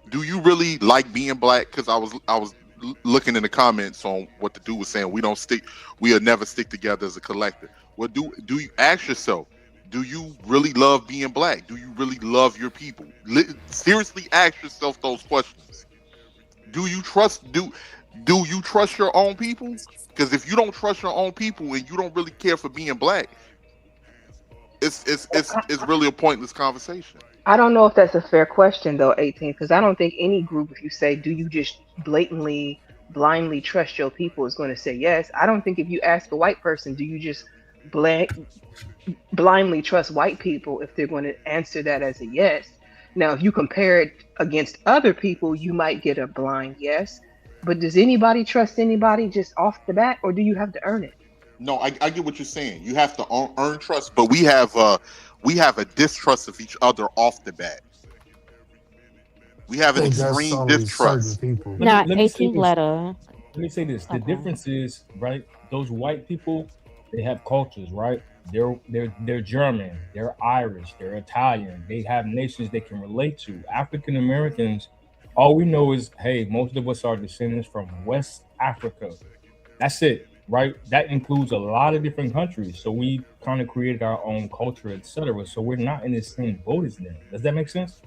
do you really like being black? Because I was looking in the comments on what the dude was saying. We'll never stick together as a collective. Well, do you ask yourself, do you really love being black? Do you really love your people? Seriously, ask yourself those questions. Do you trust your own people? Because if you don't trust your own people and you don't really care for being black, it's really a pointless conversation. I don't know if that's a fair question though, 18, because I don't think any group, if you say, do you just blatantly, blindly trust your people, is going to say yes. I don't think if you ask a white person, do you just bla- blindly trust white people, if they're going to answer that as a yes. Now, if you compare it against other people, you might get a blind yes. But does anybody trust anybody just off the bat, or do you have to earn it? No, I get what you're saying. You have to earn trust, but we have a distrust of each other off the bat. We I have an think that's extreme only certain distrust. people. Now, Let me say 18 this. letter. Let me say this. The Okay. difference is, right? Those white people, they have cultures, right? They're German, they're Irish, they're Italian. They have nations they can relate to. African Americans, all we know is, hey, most of us are descendants from West Africa. That's it, right? That includes a lot of different countries. So we kind of created our own culture, etc. So we're not in the same boat as them. Does that make sense?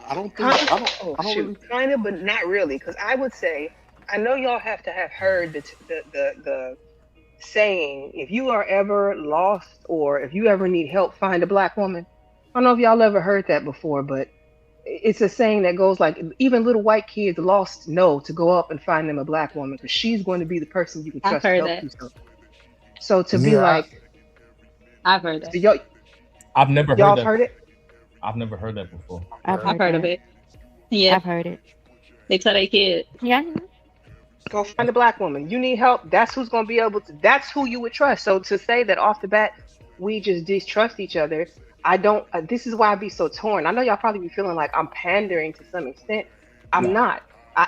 I don't think Kind of, oh I don't shoot, really. kind of, but not really. Because I would say, I know y'all have to have heard the saying, if you are ever lost or if you ever need help, find a black woman. I don't know if y'all ever heard that before, but it's a saying that goes like, even little white kids lost know to go up and find them a black woman because she's going to be the person you can I've trust to heard help that. you. So to be Yeah, like, I've heard so that. I've never heard y'all have that. heard it? I've never heard that before. I've I've heard heard of that. it. Yeah. I've heard it. They tell their kids. Yeah. Go find a black woman. You need help. That's who's going to be able to. That's who you would trust. So to say that off the bat, we just distrust each other. I don't. This is why I be so torn. I know y'all probably be feeling like I'm pandering to some extent. I'm No. not.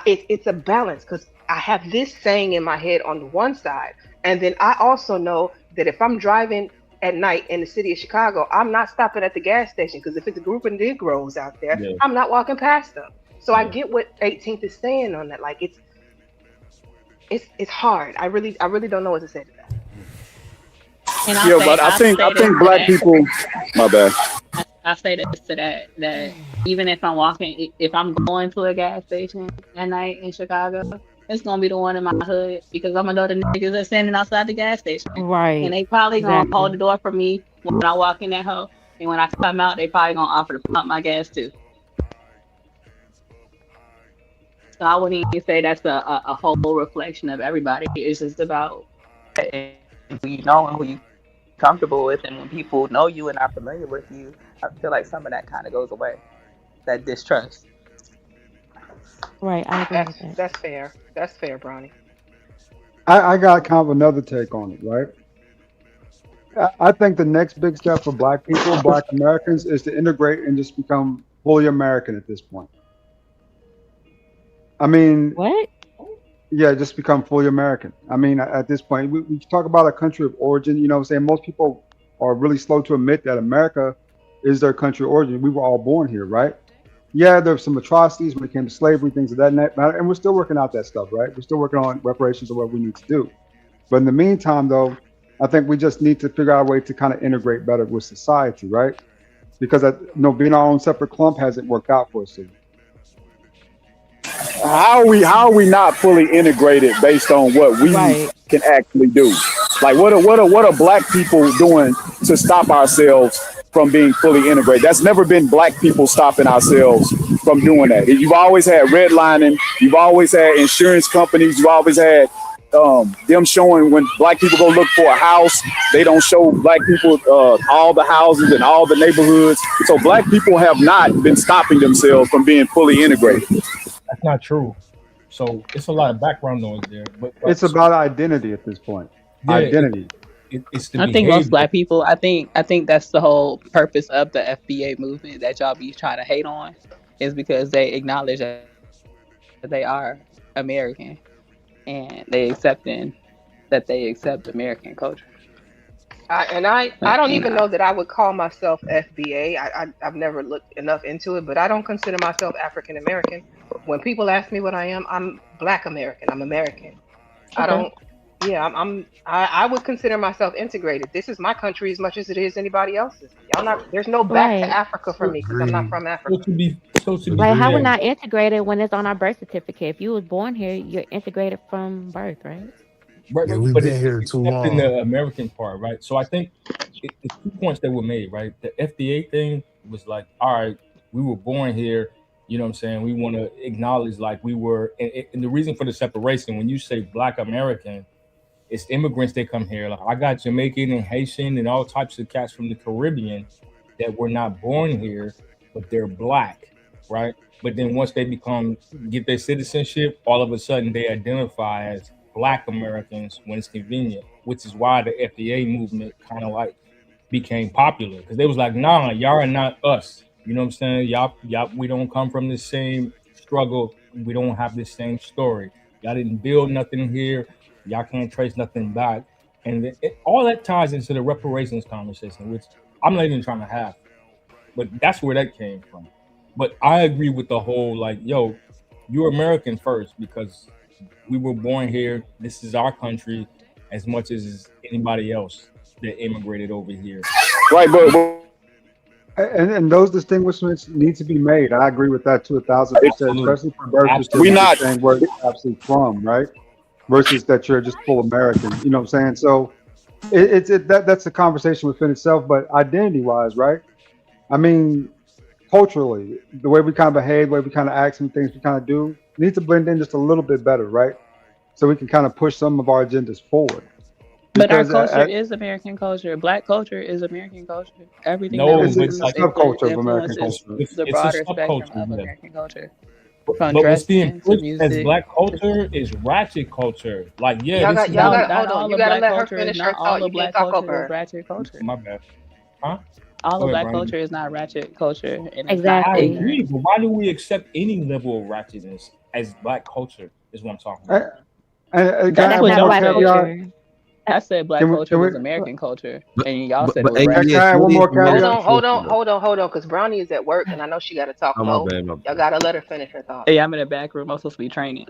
It's a balance because I have this saying in my head on the one side, and then I also know that if I'm driving at night in the city of Chicago, I'm not stopping at the gas station because if it's a group of Negroes out there, Yeah. I'm not walking past them. So I Yeah. get what 18th is saying on that. Like it's hard. I really don't know what to say to that. And Yeah, but I think black people. My bad. I say this to that even if I'm walking, if I'm going to a gas station at night in Chicago, it's gonna be the one in my hood because I'm gonna know the niggas that's standing outside the gas station, Right. and they probably gonna hold the Exactly. door for me when I walk in that hole, and when I come out, they probably gonna offer to pump my gas too. So I wouldn't even say that's a whole reflection of everybody. It's just about who you know and who you comfortable with, and when people know you and are familiar with you, I feel like some of that kind of goes away. That distrust. Right. I agree with that. That's fair. That's fair, Bronny. I got kind of another take on it, right? I think the next big step for black people, black Americans, is to integrate and just become fully American at this point. I mean, What? yeah, just become fully American. I mean, at this point, we talk about a country of origin. You know what I'm saying? Most people are really slow to admit that America is their country of origin. We were all born here, right? Yeah, there's some atrocities when it came to slavery, things of that matter, and we're still working out that stuff, right? We're still working on reparations of what we need to do. But in the meantime, though, I think we just need to figure out a way to kind of integrate better with society, right? Because being our own separate clump hasn't worked out for us. How are we not fully integrated based on what we Right. can actually do? Like what are black people doing to stop ourselves from being fully integrated? That's never been black people stopping ourselves from doing that. You've always had redlining, you've always had insurance companies, you've always had them showing when black people go look for a house, they don't show black people all the houses and all the neighborhoods. So black people have not been stopping themselves from being fully integrated. That's not true. So it's a lot of background noise there. But It's about identity at this point. yeah, Identity. it's the I think most behavior. black people. I think that's the whole purpose of the FBA movement that y'all be trying to hate on, is because they acknowledge that they are American and they accept American culture. I don't even know that I would call myself FBA. I've never looked enough into it, but I don't consider myself African American. When people ask me what I am, I'm Black American. I'm American. I Okay. don't. Yeah, I would consider myself integrated. This is my country as much as it is anybody else's. Y'all not. There's no back to Right. Africa for me because I'm not Agreed. from So Africa. to be Like how we're fair, not integrated when it's on our birth certificate. If you was born here, you're integrated from birth, right? right, Yeah, right, we've but been it's here too accepting long. the American part, right? So I think it's 2 points that were made, right? The FDA thing was like, all right, we were born here. You know what I'm saying? We want to acknowledge like we were, and the reason for the separation, when you say Black American, it's immigrants that come here. Like I got Jamaican and Haitian and all types of cats from the Caribbean that were not born here, but they're black, right? But then once they get their citizenship, all of a sudden they identify as Black Americans when it's convenient, which is why the FDA movement kind of like became popular because they was like, nah, y'all are not us. You know what I'm saying? Y'all, we don't come from the same struggle. We don't have the same story. Y'all didn't build nothing here. Y'all can't trace nothing back. And all that ties into the reparations conversation, which I'm not even trying to have. But that's where that came from. But I agree with the whole like, yo, you're American first because we were born here. This is our country as much as anybody else that immigrated over here. Right, but And those distinguishments need to be made. I agree with that too, 1,000%, Absolutely. especially for birth Absolutely. we certificates not saying where it's actually from, right? Versus that you're just full American. You know what I'm saying? So that's a conversation within itself. But identity-wise, right? I mean, culturally, the way we kind of behave, the way we kind of act, some things we kind of do, needs to blend in just a little bit better, right? So we can kind of push some of our agendas forward. But our Because culture is American culture. Black culture is American culture. Everything that No, we it's but do a like subculture of American influences culture. it's the a broader spectrum subculture, of yeah. American culture. From But what's being dressing to pushed as music. black culture is ratchet culture. Like, yeah, Y'all this got is y'all not No, got not hold on. all You of gotta black let her culture is finish her not all thought. You of can't black talk culture over is her. ratchet culture. my bad. Huh? All Go of ahead, black Brandon. culture is not ratchet culture, and it's not I Exactly. agree, ignorant. but why do we accept any level of ratchetness as black culture? Is what I'm talking And, about. can I That's add That's one what not more y'all black said. caveat? culture. I said black culture Can we? was American culture, But and y'all but said it but was Can ratchet. I ADS, add what one is more Hold caveat? American on, hold culture on, though? hold on, hold on, because Brownie is at work and I know she got to talk Oh my Mo. bad, my Y'all bad. gotta let her finish her thought. Hey, I'm in the back room. I'm supposed to be training.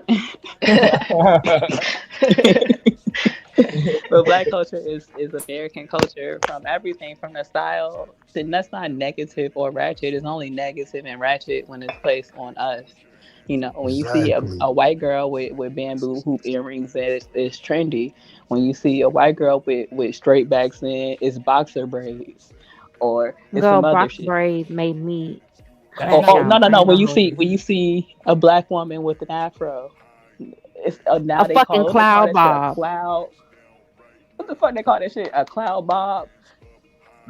But black culture is American culture from everything from the style. Then that's not negative or ratchet. It's only negative and ratchet when it's placed on us. You know, when you see Exactly. a white girl with bamboo hoop earrings, it's trendy. When you see a white girl with straight backs in, it's boxer braids, or it's Girl, some other Brock shit. braids made me That's Oh, crash not oh a no, out. no, I no. ain't When gonna you hold see you. a black woman with an afro, it's A now fucking they call cloud that shit a bob. cloud. What the fuck they call that shit? A cloud bob?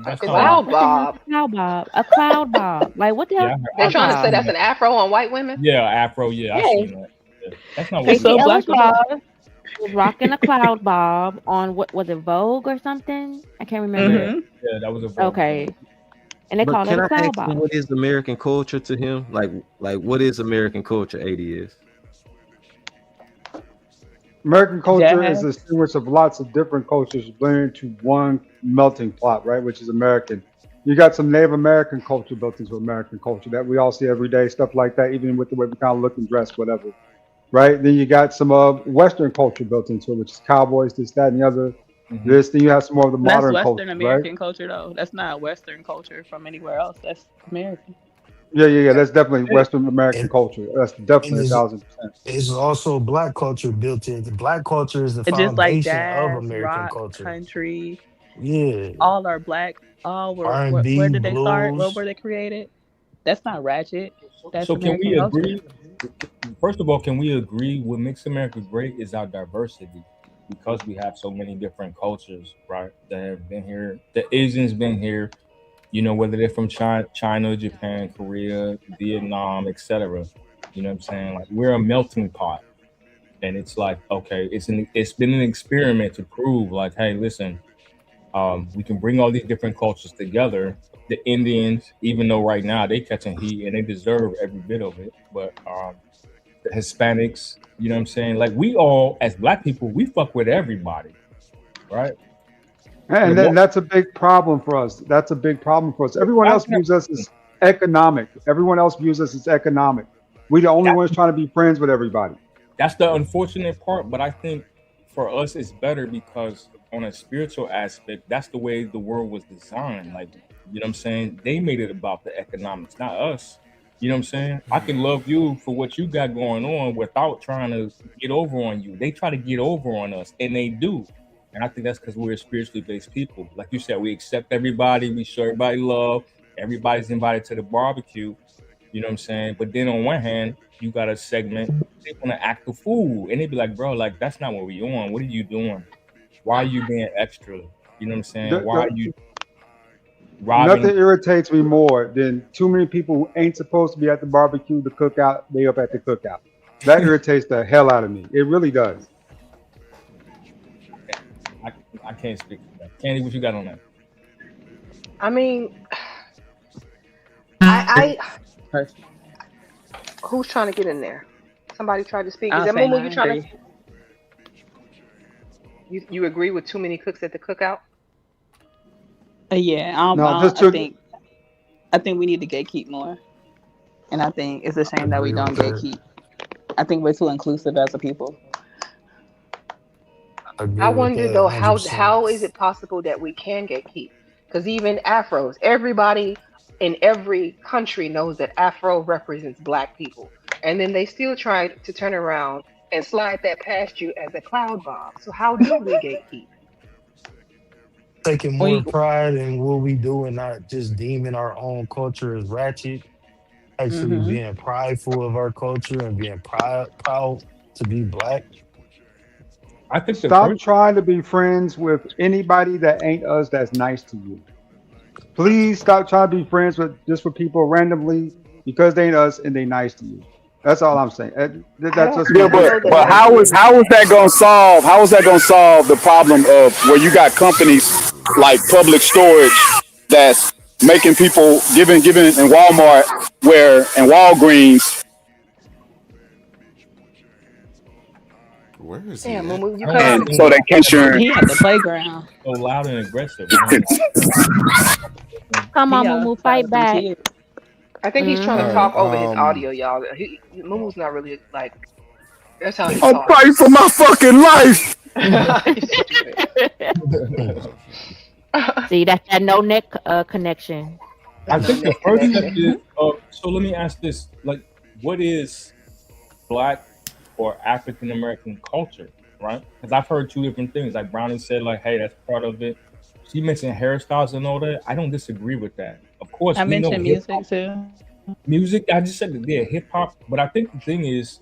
A that's It's not a cloud What the hell is bob. a cloud bob? A cloud bob. Like what the hell yeah. is a They're cloud trying to I've say bob? seen that's that. an afro on white women. Yeah, Afro. Yeah, I Yes. seen that. Yeah. That's not what it's we Tracy so do. black Ellis on the. Ross was rocking a cloud bob on what was it, Vogue or something? I can't Yeah, remember. Mm-hmm. yeah, that was a Vogue joint. Okay. And they But called it can a I cloud ask you bob. what is American culture to him? Like what is American culture? ADS. American culture is Jazz. a sandwich of lots of different cultures blended into one melting pot, right? Which is American. You got some Native American culture built into American culture that we all see every day, stuff like that, even with the way we kind of look and dress, whatever, right? Then you got some Western culture built into it, which is cowboys, this, that, and the other. Hmm. This, then you have some more of the That's modern Western culture, right? American culture though. That's not Western culture from anywhere else. That's American. Yeah. That's definitely Hey, Western American And culture. That's and definitely 1,000%. it's also black culture built in. Black culture is the It's just like foundation of jazz, American rock, culture. country, Yeah. all are black. All were where R&B, did they start? Where blues. were they created? That's not ratchet. That's so can American we culture. agree? First of all, can we agree what makes America great is our diversity because we have so many different cultures, right? That have been here. The Asians been here, whether they're from China, Japan, Korea, Vietnam, etc. You know what I'm saying? Like we're a melting pot, and it's like okay, it's been an experiment to prove like, hey, listen, we can bring all these different cultures together. The Indians, even though right now they catching heat and they deserve every bit of it, but the Hispanics, you know what I'm saying? Like we all, as black people, we fuck with everybody, right? For the And then most, that's a big problem for us. That's a big problem for us. Everyone I else can, views us as economic. Everyone else views us as economic. We the only that, ones trying to be friends with everybody. that's the unfortunate part, but I think for us it's better because on a spiritual aspect, that's the way the world was designed. Like, you know what I'm saying? They made it about the economics, not us. You know what I'm saying? I can love you for what you got going on without trying to get over on you. They try to get over on us, and they do. And I think that's because we're spiritually based people. Like you said, we accept everybody, we show everybody love, everybody's invited to the barbecue. You know what I'm saying? But then on one hand, you got a segment, they want to act a fool. And they be like, bro, like that's not what we on. What are you doing? Why are you being extra? You know what I'm saying? The, Why are the, you robbing? nothing irritates me more than too many people who ain't supposed to be at the barbecue, the cookout, they up at the cookout. That irritates the hell out of me. It really does. I, I can't speak for that. Candy, what you got on that? I mean, I First, who's trying to get in there? Somebody tried to speak. Is I'll that say Momo? You I trying to? agree. You agree with too many cooks at the cookout? Yeah, No, just to I think we need to gatekeep more, and I think it's a I shame that we agree with don't that. gatekeep. I think we're too inclusive as a people. I I agree with wonder that though, 100%. how is it possible that we can gatekeep? Because even afros, everybody in every country knows that afro represents black people, and then they still try to turn around and slide that past you as a cloud bomb. So how do we gatekeep? Taking more We pride in what we do and not just deeming our own culture as ratchet. Actually hmm being prideful of our culture and being proud to be black. I think the stop first trying to be friends with anybody that ain't us that's nice to you. Please stop trying to be friends with just with people randomly because they ain't us and they nice to you. That's all I'm saying. That's just Yeah, my basic but point. how is that gonna solve? How is that gonna solve the problem of where you got companies like Public Storage that's making people giving in Walmart where and Walgreens. Where is he Damn, at? Moo, you I don't cut And out. understand so they why can't everybody share. He at the playground. so loud and aggressive. I don't Come He on, Mumu, outside fight with them back. kids. I think he's trying to All Mm-hmm. talk right. over his audio, y'all. Mumu's not really like that's how he I'm talks. fighting for my fucking life. He's stupid. See, that's that no neck connection. I No think the neck first step connection. is so let me ask this, like, what is black or African American culture, right? Because I've heard two different things. Like Brownie said, like, hey, that's part of it. She mentioned hairstyles and all that. I don't disagree with that. Of course, I we know mentioned hip hop music too. music. I just said that, yeah, hip hop. But I think the thing is,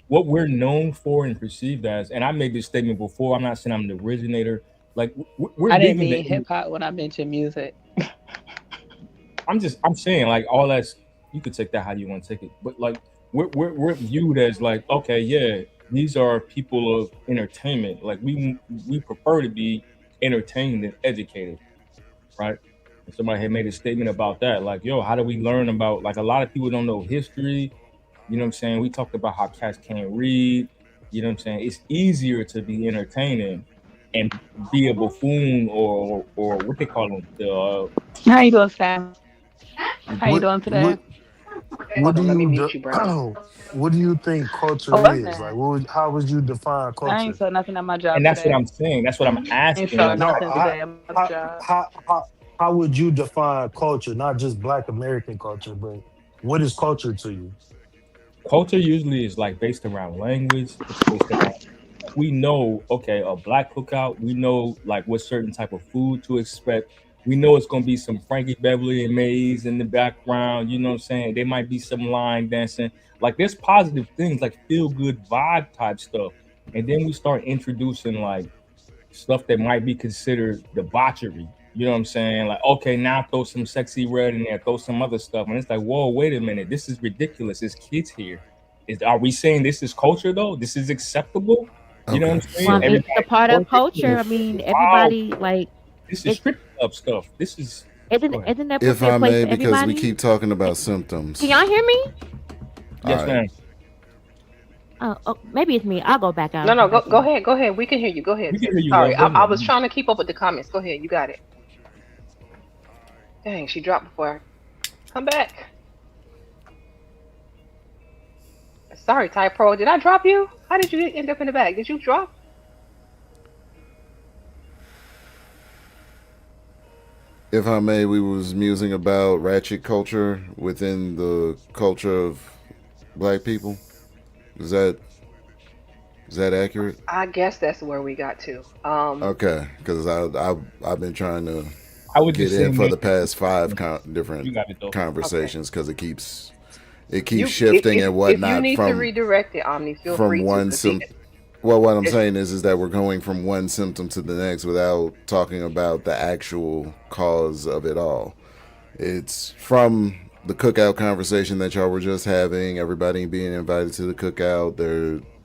what we're known for and perceived as, and I made this statement before. I'm not saying I'm the originator. Like we're I didn't big in mean the. hip hop when I mentioned music. I'm saying like all that's you could take that how you want to take it, but like we're viewed as like okay, yeah, these are people of entertainment. Like we prefer to be entertained and educated, right? And somebody had made a statement about that, like yo, how do we learn about like a lot of people don't know history. You know what I'm saying? We talked about how cats can't read. You know what I'm saying? It's easier to be entertaining and be a buffoon or what they call them the How you doing, Sam? How you What doing today? what what Hold do on, let me you mute you, Brownie. what do you think culture Oh, what's is? Like, that? how would you define I ain't culture? saw nothing at my and job that's what today. I'm saying. That's what I'm Ain't asking. saw Like, No, nothing today at my job. how would you define culture? Not just Black American culture, but what is culture to you? culture usually is like based around language. It's based around we know okay a black cookout. We know like what certain type of food to expect. We know it's gonna be some Frankie Beverly and Maze in the background. You know what I'm saying? There might be some line dancing. Like there's positive things like feel good vibe type stuff, and then we start introducing like stuff that might be considered debauchery. You know what I'm saying? Like, okay, now throw some sexy red in there, throw some other stuff. And it's like, whoa, wait a minute. This is ridiculous. There's kids here. Are we saying this is culture though? This is acceptable? You know what Okay. I'm saying? Well, So it's a Everybody's part of working. culture. I mean, Wow. everybody like This is it. strip club stuff. This is Isn't go ahead. isn't there if a I place may, for because we everybody? keep talking about Can symptoms. y'all hear me? All Yes, right. ma'am. Oh, maybe it's me. I'll go back out No, and no, come go back go in. ahead, go ahead. We can hear you. Go ahead, We can sis. hear you, Sorry, love. Go I ahead. was trying to keep up with the comments. Go ahead, you got it. Dang, she dropped before I come back. Sorry, Ty Pro. Did I drop you? How did you end up in the back? Did you drop? If I may, we was musing about ratchet culture within the culture of black people. Is that accurate? I guess that's where we got to. Okay, because I've been trying to I would get just say, in for man, the past five you different got it though. Okay. conversations because it keeps You shifting and if you whatnot need to redirect it, Omni, feel from free to. one Cause see, well, what I'm it's, saying is that we're going from one symptom to the next without talking about the actual cause of it all. It's from the cookout conversation that y'all were just having, everybody being invited to the cookout.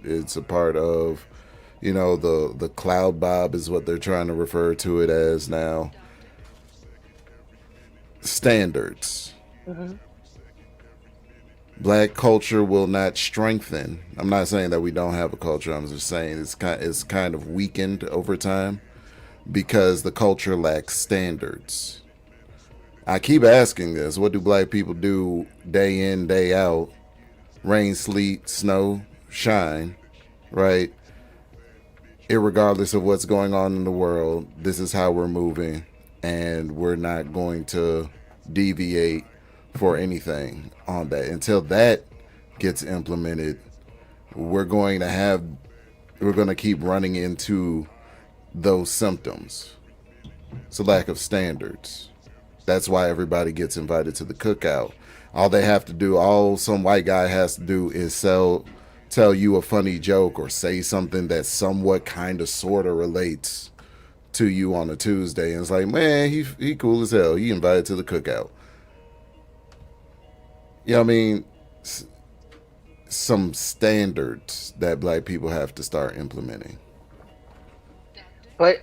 It's a part of, the cloud bob is what they're trying to refer to it as now. Standards. mhm. Black culture will not strengthen. I'm not saying that we don't have a culture. I'm just saying it's kind of weakened over time because the culture lacks standards. I keep asking this: what do black people do day in, day out? Rain, sleet, snow, shine, right? Irregardless of what's going on in the world, this is how we're moving, and we're not going to deviate for anything on that. Until that gets implemented, we're going to keep running into those symptoms. It's a lack of standards. That's why everybody gets invited to the cookout. All some white guy has to do is tell you a funny joke or say something that somewhat kind of sort of relates to you on a Tuesday, and it's like, man, he cool as hell. He invited to the cookout. You know what I mean? some standards that black people have to start implementing. But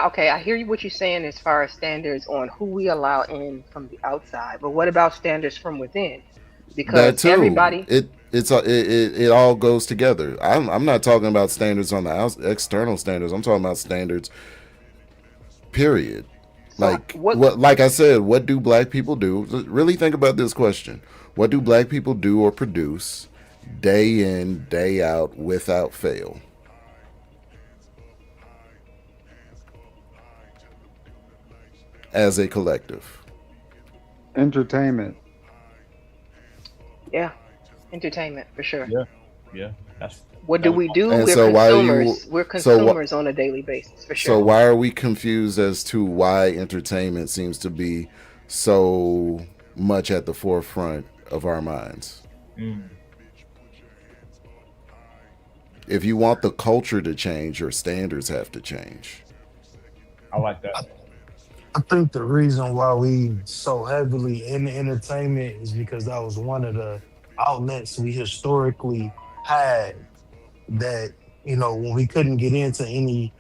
okay, I hear you what you're saying as far as standards on who we allow in from the outside. But what about standards from within? That Because too. everybody, It all goes together. I'm not talking about standards on the external standards. I'm talking about standards. Period. so Like what? what? Like I said, what do black people do? Really think about this question. What do black people do or produce day in, day out, without fail? As a collective. Entertainment. Yeah, entertainment for sure. Yeah. That's What do we do? And We're so why are you consumers. We're consumers on a daily basis for so sure. why are we confused as to why entertainment seems to be so much at the forefront of our minds? If you want the culture to change, your standards have to change. I like that. I think the reason why we so heavily in entertainment is because that was one of the outlets we historically had that, when we couldn't get into any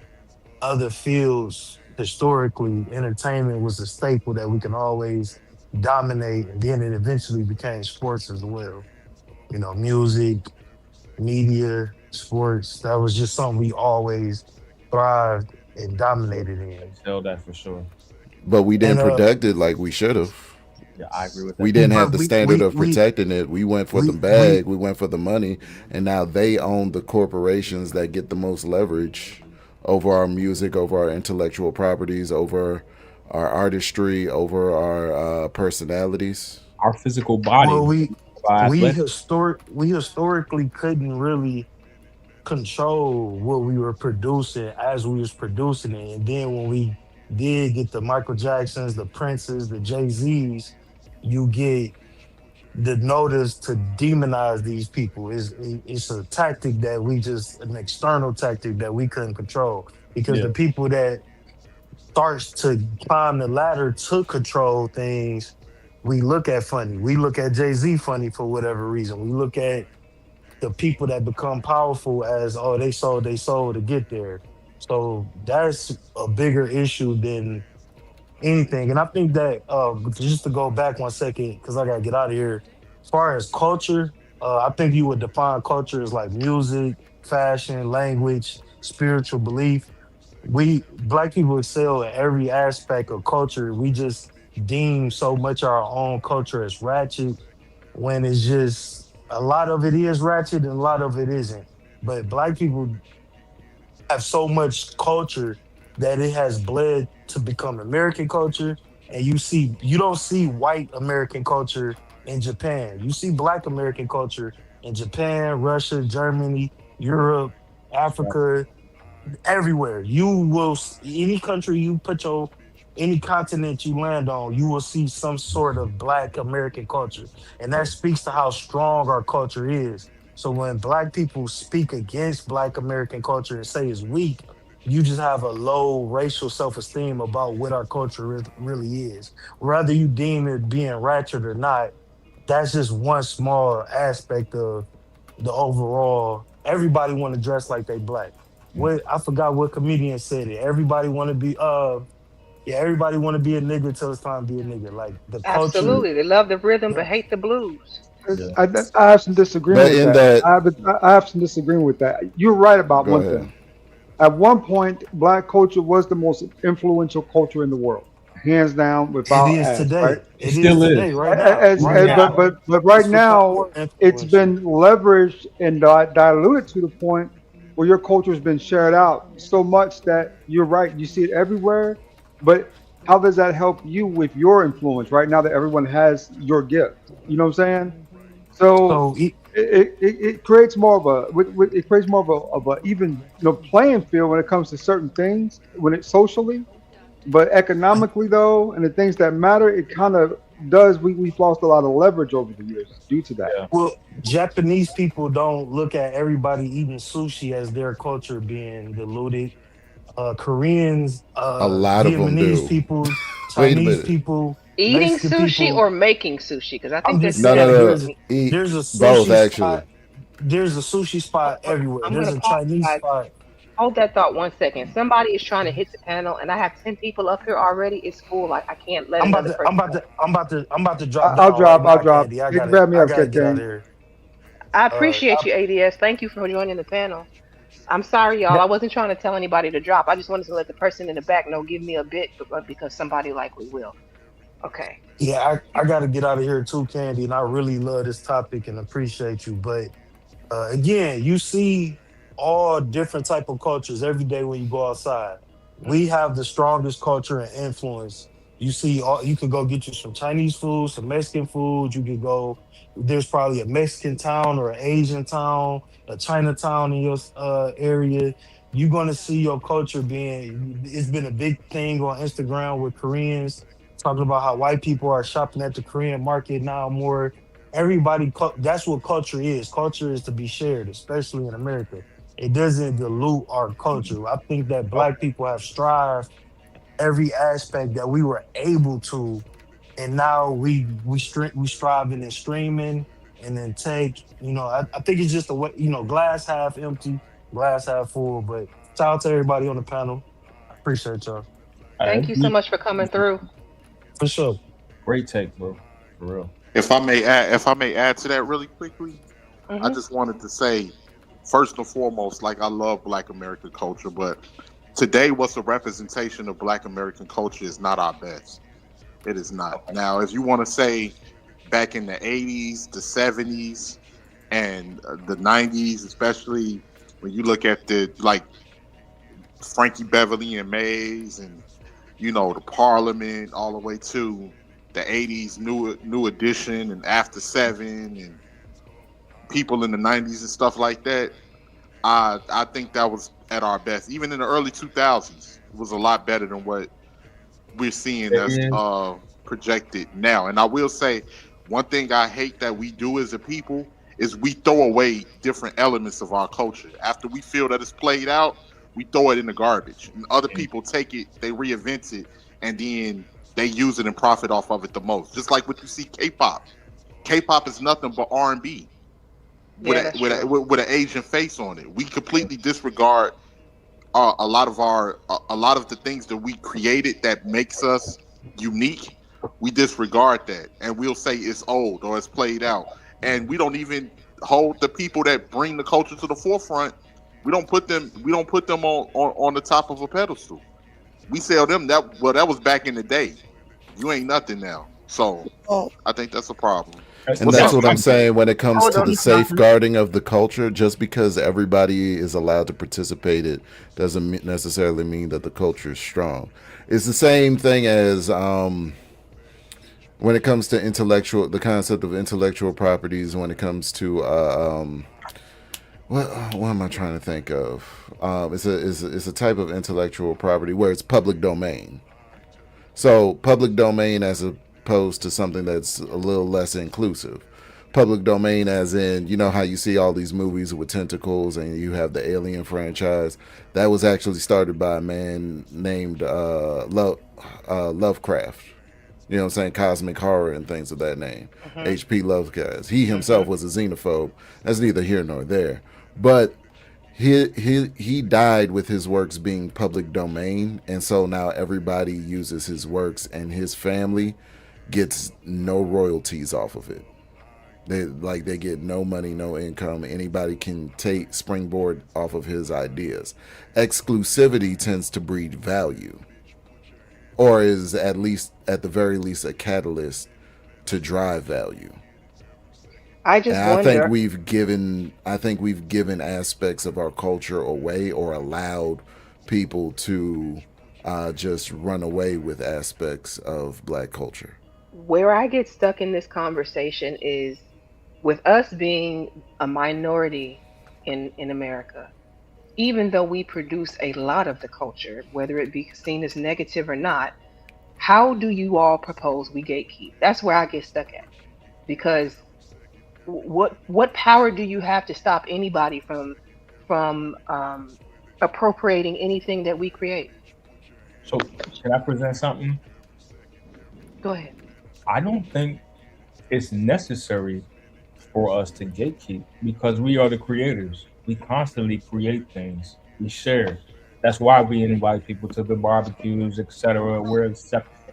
other fields historically, entertainment was a staple that we can always dominate. And then it eventually became sports as well. Music, media, sports. That was just something we always thrived and dominated in. Excel that for sure. But we And didn't protect it like we should have. Yeah, I agree with that. We didn't have but the we standard we of we protecting it. We went for the we bag, we we went for the money, and now they own the corporations that get the most leverage over our music, over our intellectual properties, over our artistry, over our personalities. Our physical body. well we we Athletic. historically couldn't really control what we were producing as we was producing it. And then when we did get the Michael Jacksons, the Princes, the Jay-Z's, you get the notice to demonize these people. It's a tactic that we just an external tactic that we couldn't control because Yeah. the people that starts to climb the ladder to control things, we look at funny. We look at Jay-Z funny for whatever reason. We look at the people that become powerful as, oh, they sold their soul to get there. So that's a bigger issue than anything. And I think that just to go back 1 second, because I gotta get out of here. As far as culture, I think you would define culture as like music, fashion, language, spiritual belief. We black people excel in every aspect of culture. We just deem so much our own culture as ratchet when it's just a lot of it is ratchet and a lot of it isn't. But black people have so much culture that it has bled to become American culture. And you don't see white American culture in Japan. You see black American culture in Japan, Russia, Germany, Europe, Africa, everywhere. You will any country you put your any continent you land on, you will see some sort of black American culture. And that speaks to how strong our culture is. So when black people speak against black American culture and say it's weak, you just have a low racial self-esteem about what our culture really is. Whether you deem it being ratchet or not, that's just one small aspect of the overall. Everybody want to dress like they black. What I forgot what comedian said it. Everybody want to be yeah, everybody want to be a nigga till it's time to be a nigga. Like the culture. Absolutely, they love the rhythm but hate the blues. Yeah. I have some disagreement But with in that. that, I have some disagreement with that. You're right about go one ahead. thing. At one point, black culture was the most influential culture in the world, hands down, It without is ask. Right? today. It It is still is. today, right now. Right Right now. now. But right It's become now, more it's influential. been leveraged and diluted to the point where your culture has been shared out so much that you're right. You see it everywhere. But how does that help you with your influence right now that everyone has your gift? You know what I'm saying? So So it, it creates more of it creates more of a even playing field when it comes to certain things when it's socially, but economically though, and the things that matter, it kind of does. We've lost a lot of leverage over the years due to that. Yeah. well, Japanese people don't look at everybody eating sushi as their culture being diluted. Koreans, A lot of them Vietnamese do. people, Wait a Chinese minute. people, Eating Mexican sushi people. or making sushi? Because I I'm think there's just two No, no, saying different no. there's techniques. Eat there's a both sushi actually. spot. there's a sushi spot everywhere. I'm There's gonna a Chinese apologize. spot. Hold that thought 1 second. Somebody is trying to hit the panel, and I have 10 people up here already. It's full. I can't let I'm about another to. I'm person about go. to. I'm about to drop I'll down right drop. I'll now, drop. Candy. Thank you for having me I up, gotta get out of King. here. I Uh, appreciate you, ADS. Thank you for joining the panel. I'm sorry, y'all. I wasn't trying to tell anybody to drop. I just wanted to let the person in the back know, give me a bit because somebody likely will. Okay. yeah, I gotta get out of here too, Candy. And I really love this topic and appreciate you. But again, you see all different type of cultures every day when you go outside. We have the strongest culture and influence. You see, all you could go get you some Chinese food, some Mexican food. You could go. There's probably a Mexican town or an Asian town, a Chinatown in your area. You're gonna see your culture being. It's been a big thing on Instagram with Koreans talking about how white people are shopping at the Korean market now more. That's what culture is. Culture is to be shared, especially in America. It doesn't dilute our culture. I think that black Okay. people have strived every aspect that we were able to, and now we striving and streaming and then take. I think it's just the way, glass half empty, glass half full. But shout out to everybody on the panel. I appreciate y'all Thank you so much for coming through. for sure. Great take, bro. For real. If I may add to that really quickly, I Hmm. just wanted to say, first and foremost, like I love Black American culture, but today, what's a representation of Black American culture is not our best. It is not. Okay. Now, if you want to say back in the '80s, the '70s, and the '90s, especially when you look at the like Frankie Beverly and Mays, and the Parliament, all the way to the '80s, New Edition, and After Seven, and people in the '90s and stuff like that. I think that was at our best. Even in the early 2000s, it was a lot better than what we're seeing There as is. projected now. And I will say, one thing I hate that we do as a people is we throw away different elements of our culture. After we feel that it's played out, we throw it in the garbage. And other people take it, they reinvent it, and then they use it and profit off of it the most. Just like what you see K-pop. K-pop is nothing but R&B with Yeah, a that's with true. a with an Asian face on it. We completely disregard a lot of the things that we created that makes us unique. We disregard that, and we'll say it's old or it's played out, and we don't even hold the people that bring the culture to the forefront. We don't put them on the top of a pedestal. We sell them that was back in the day. You ain't nothing now. So I think that's a problem. And What's that's up, what I'm Mike? saying when it comes Hold to on. the safeguarding of the culture. Just because everybody is allowed to participate, it doesn't necessarily mean that the culture is strong. It's the same thing as when it comes to the concept of intellectual properties. When it comes to what am I trying to think of? It's a type of intellectual property where it's public domain. So public domain as opposed to something that's a little less inclusive. Public domain as in, how you see all these movies with tentacles and you have the Alien franchise. That was actually started by a man named Lovecraft. You know what I'm saying? Cosmic horror and things of that name. Hmm. H.P. Lovecraft. He Hmm. himself was a xenophobe. That's neither here nor there. But he died with his works being public domain, and so now everybody uses his works, and his family gets no royalties off of it. They get no money, no income. Anybody can take springboard off of his ideas. Exclusivity tends to breed value, or is at the very least a catalyst to drive value. I And just wonder. I think we've given aspects of our culture away, or allowed people to just run away with aspects of Black culture. Where I get stuck in this conversation is with us being a minority in America. Even though we produce a lot of the culture, whether it be seen as negative or not, how do you all propose we gatekeep? That's where I get stuck at. Because what power do you have to stop anybody from appropriating anything that we create? So can I present something? Go ahead. I don't think it's necessary for us to gatekeep because we are the creators. We constantly create things. We share. That's why we invite people to the barbecues, etc. We're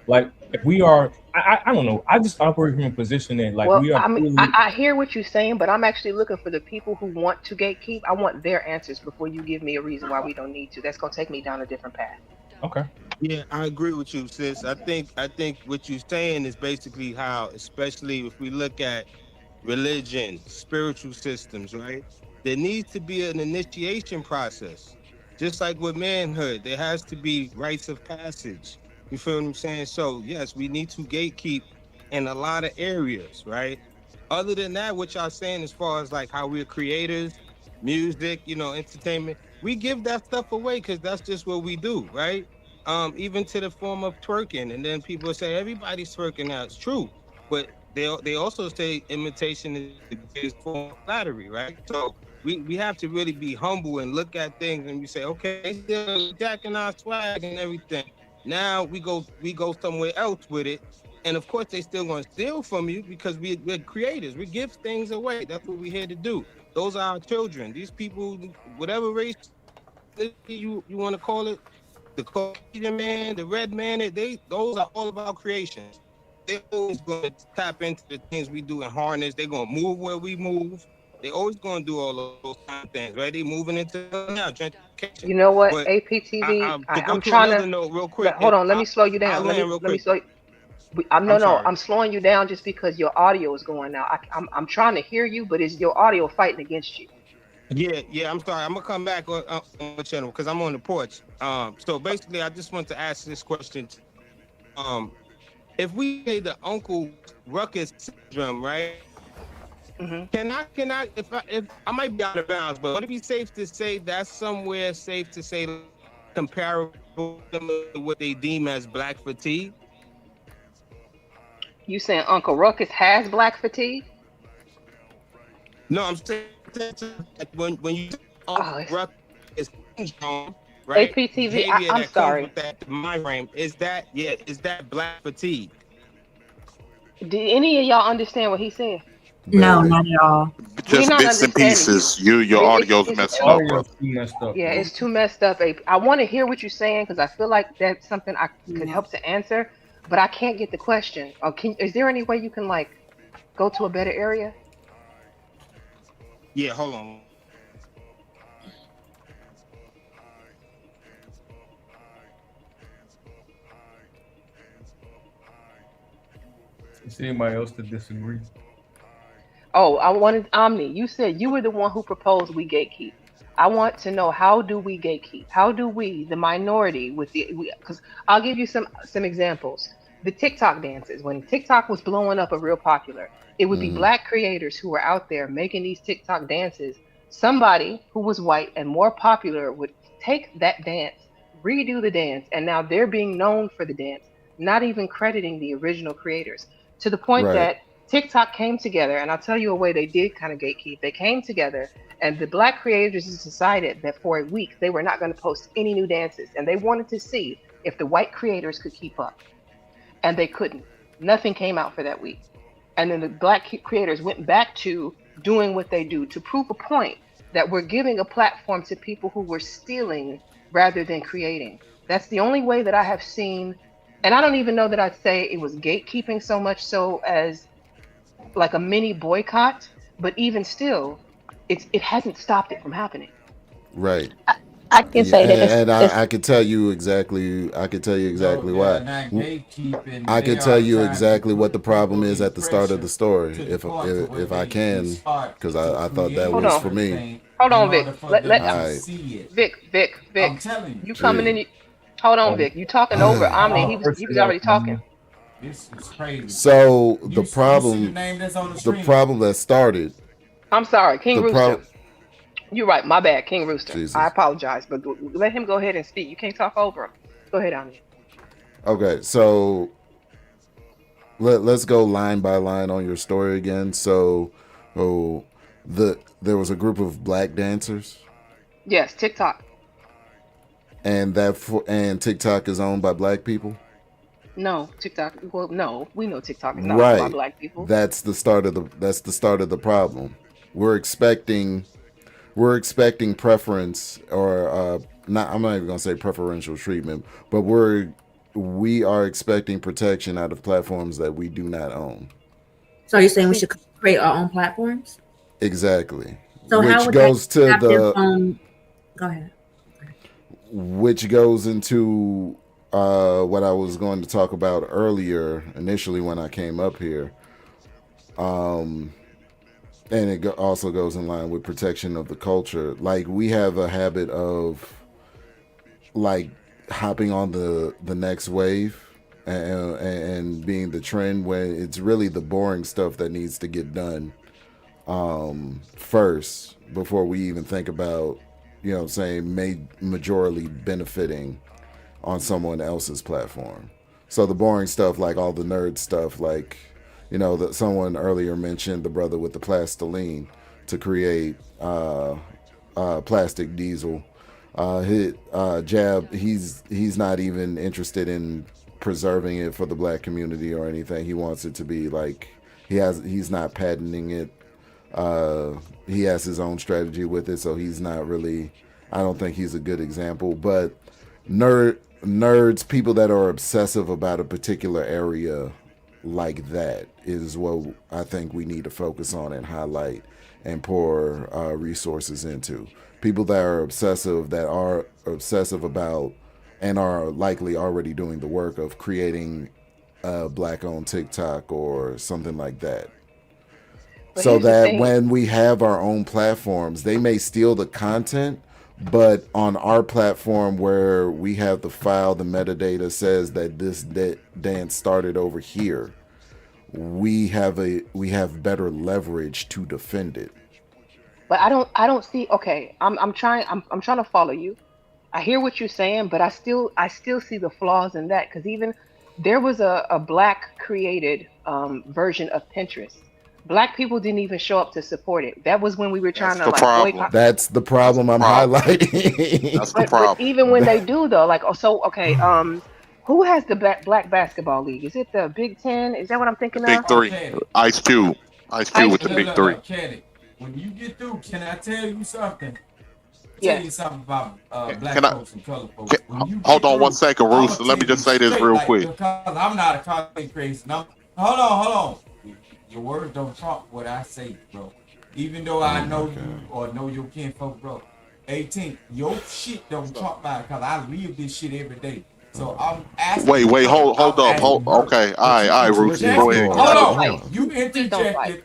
like if we are. I don't know. I just operate from a position that like Well, we are I mean, truly I hear what you're saying, but I'm actually looking for the people who want to gatekeep. I want their answers before you give me a reason why we don't need to. That's gonna take me down a different path. okay. Yeah, I agree with you, sis. I think what you're saying is basically how, especially if we look at religion, spiritual systems, right? There needs to be an initiation process. Just like with manhood, there has to be rites of passage. You feel what I'm saying? So, yes, we need to gatekeep in a lot of areas, right? Other than that, what y'all saying as far as like how we're creators, music, entertainment, we give that stuff away because that's just what we do, right? Even to the form of twerking, and then people say everybody's twerking now. It's true, but they also say imitation is the greatest form of flattery, right? So we have to really be humble and look at things and we say, okay, they still jacking our swag and everything. Now we go somewhere else with it. And of course they still gonna steal from you because we're creators. We give things away. That's what we're here to do. Those are our children. These people, whatever race you want to call it, the Caucasian man, the red man, those are all of our creations. They're always going to tap into the things we do in harness. They're going to move where we move. They're always going to do all of those kind of things, right? They're moving into now gentrification. You know what, But APTV? to go I'm to trying another to. note real quick, Hold on. Let me slow you I down. Let land me real let me quick. slow. I'm I'm no. sorry. I'm slowing you down just because your audio is going now. I'm trying to hear you, but is your audio fighting against you? Yeah, I'm sorry. I'm gonna come back on the channel because I'm on the porch. So basically, I just want to ask this question. Um, if we say the Uncle Ruckus syndrome, right? Hmm. Can I if I might be out of bounds, but would it be safe to say that's somewhere safe to say comparable to what they deem as black fatigue? You saying Uncle Ruckus has black fatigue? No, I'm saying that when you Oh, Uncle Ruckus syndrome, right? APTV. Behavior I'm that comes sorry. with that mind frame, is that black fatigue? Did any of y'all understand what he said? No, Barely. not at all. We're Just not bits and understanding you. pieces. Your audio's It's messing too. up, Audio brother. is too messed up, Yeah, bro. it's too messed up. I want to hear what you're saying because I feel like that's something I could Yeah. help to answer, but I can't get the question. Or is there any way you can like go to a better area? Yeah, hold on. Is anybody else to disagree? Oh, I wanted Omni. You said you were the one who proposed we gatekeep. I want to know, how do we gatekeep? How do we, the minority, with the because I'll give you some examples. The TikTok dances, when TikTok was blowing up and real popular, it would be Hmm. black creators who were out there making these TikTok dances. Somebody who was white and more popular would take that dance, redo the dance, and now they're being known for the dance, not even crediting the original creators. To the point Right. that TikTok came together, and I'll tell you a way they did kind of gatekeep. They came together, and the black creators decided that for a week they were not going to post any new dances, and they wanted to see if the white creators could keep up, and they couldn't. Nothing came out for that week, and then the black creators went back to doing what they do to prove a point that we're giving a platform to people who were stealing rather than creating. That's the only way that I have seen, and I don't even know that I'd say it was gatekeeping so much so as like a mini boycott, but even still, it hasn't stopped it from happening. Right. I can Yeah, say this. and This I could tell you exactly. I could tell you No, exactly they are why. not gatekeeping. I They could tell are you trying to exactly what the put problem people is in at the start of pressure the story, to the point to where if I they can, start because to I thought that create Hold was on, for me. everything hold in on, order Vic. for Let them let All to right. see it. Vic. I'm telling you, You coming Yeah. in? Hold on, Oh, Vic. You talking over oh, Omni? I'll He curse was it out, already talking. man. this is crazy. So You see the name that's on the the stream? problem that started, I'm sorry, King the Rooster. problem. You're right. My bad, King Rooster. I Jesus. apologize, but let him go ahead and speak. You can't talk over him. Go ahead, Omni. Okay, so let's go line by line on your story again. So, oh, there was a group of black dancers, Yes, TikTok. and and TikTok is owned by black people. No, TikTok. Well, no, we know TikTok is not all about Right. black people. That's the start of the problem. We're expecting we're expecting preference or not I'm not even gonna say preferential treatment, but we are expecting protection out of platforms that we do not own. So you're saying we See, should create our own platforms? Exactly. So how Which would that goes to have their the own? Go ahead. which goes into what I was going to talk about earlier initially when I came up here. Um, and also goes in line with protection of the culture. Like we have a habit of like hopping on the next wave and being the trend when it's really the boring stuff that needs to get done first before we even think about saying majorly benefiting on someone else's platform. So the boring stuff, like all the nerd stuff, like that someone earlier mentioned the brother with the plastiline to create plastic diesel. Jab, he's not even interested in preserving it for the black community or anything. He wants it to be like he's not patenting it. He has his own strategy with it, so he's not really. I don't think he's a good example. But nerds, people that are obsessive about a particular area like that is what I think we need to focus on and highlight and pour resources into. People that are obsessive about and are likely already doing the work of creating a black-owned TikTok or something like that. but So here's the that thing. when we have our own platforms, they may steal the content, but on our platform where we have the file, the metadata says that this dance started over here, we have better leverage to defend it. But I don't see. Okay, I'm trying to follow you. I hear what you're saying, but I still see the flaws in that because even there was a black created version of Pinterest. Black people didn't even show up to support it. That was when we were trying That's to the like problem. boycott. That's the That's problem the I'm problem. highlighting. That's the But problem. even when they do though, like, oh, so okay, who has the black basketball league? Is it the Big Ten? Is that what I'm The thinking big of? Oh, three. Candy. Ice Cube. Ice Cube Ice with the Cube. big three. Candy. When you get through, can I tell you something? Tell you Yes. something about Can black I folks and color folks. When you hold get on one through, second, I'm gonna Rooster? Let tell me you just say this straight, real like quick. because I'm not a content creator. Now, hold on. Your words don't trump what I say, bro. Even though Oh I my know god. you or know your kinfolk, bro. 18, your shit don't trump mine because I live this shit every day. So I'm asking Wait, her. hold I'm up, hold. asking her. Okay, But you all right, Rooster, What is go interjected. ahead, going Hold Please Candy. don't on. fight. on? You Please don't fight. interjected.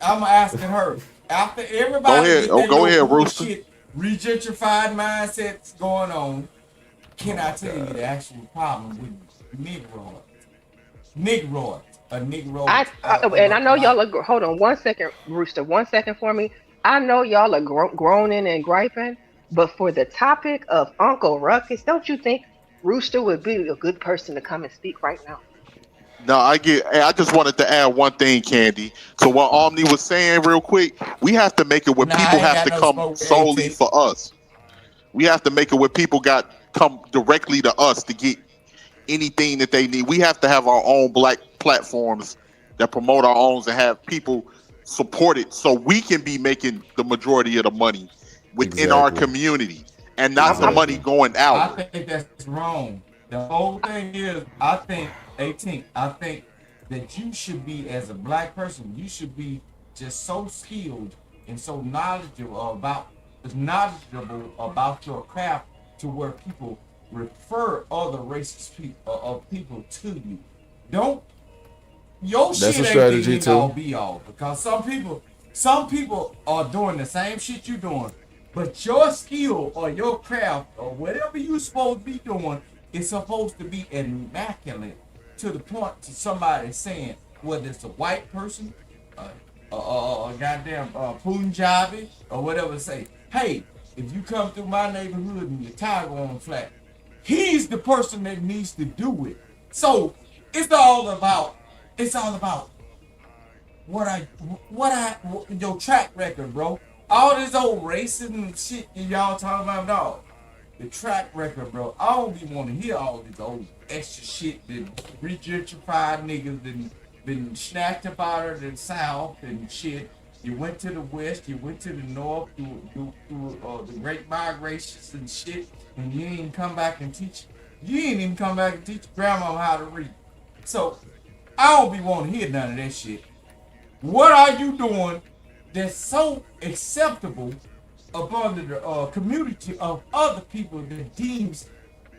I'm asking her. After Go everybody ahead. get Oh, their go little ahead, Rooster. bullshit regentrified mindsets going on, Oh can I my tell you god. the actual problem with Negroids? Negroids. A Negro, And I know like, y'all are. Hold on one second, Rooster. 1 second for me. I know y'all are groaning and griping, but for the topic of Uncle Ruckus, don't you think Rooster would be a good person to come and speak right now? No, I get. Hey, I just wanted to add one thing, Candy. So what Omni was saying, real quick, we have to make it where nah, I people ain't have got to no come smoke with solely 18. for us. We have to make it where people got come directly to us to get anything that they need. We have to have our own black platforms that promote our own and have people support it so we can be making the majority of the money within our Exactly. community and not the I'm money Exactly. going I outward. think that's wrong. The whole thing is, I think 18. I think that you should be as a black person, you should be just so skilled and so knowledgeable about your craft to where people refer other races of people to you. Don't your That's a shit ain't the strategy end all too. be all because some people are doing the same shit you doing, but your skill or your craft or whatever you supposed to be doing is supposed to be immaculate to the point to somebody saying whether it's a white person, a goddamn Punjabi or whatever, say, hey, if you come through my neighborhood and your tire going flat, he's the person that needs to do it. So it's all about it's all about your track record, bro. All this old racism shit that y'all talking about, dog. the track record, bro. I don't even want to hear all this old extra shit that re-gentrified niggas been snatched up out of the South and shit. You went to the West, you went to the North through the Great Migrations and shit, and you ain't even come back and teach. You ain't even come back and teach grandma how to read. So I don't be wanting to hear none of that shit. What are you doing that's so acceptable up under the community of other people that deems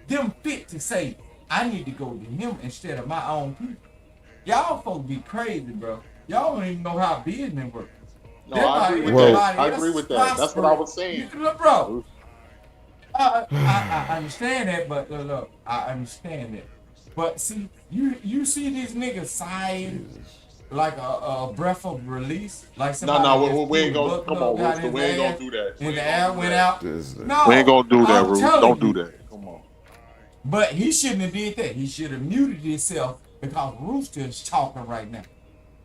them fit to say, I need to go to him instead of my own people? Y'all folks be crazy, bro. Y'all don't even know how business works. No, I agree with that. I agree with that. That's what I was saying. Bro, I understand that, but look, I understand that. But see, you see these niggas sighing like a breath of release, like somebody. No, we ain't gonna come on, Rooster. We ain't gonna do that. And the air went out. No, we ain't gonna do that, Rooster. Don't do you. that. Come on. But he shouldn't have did that. He should have muted himself because Rooster is talking right now.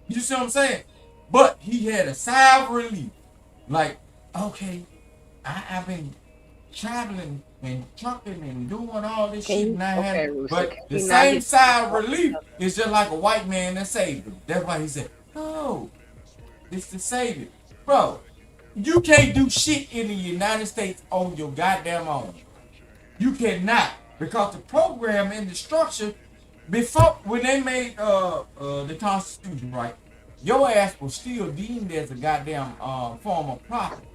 You see what I'm saying? But he had a sigh of relief. Like, okay, I've been traveling and trucking and doing all this shit. But the same sigh of relief is just like a white man that saved him. That's why he said, oh, it's the savior. Bro, you can't do shit in the United States on your goddamn own. You cannot. Because the program and the structure, before, when they made the Constitution, right, your ass was still deemed as a goddamn form of property.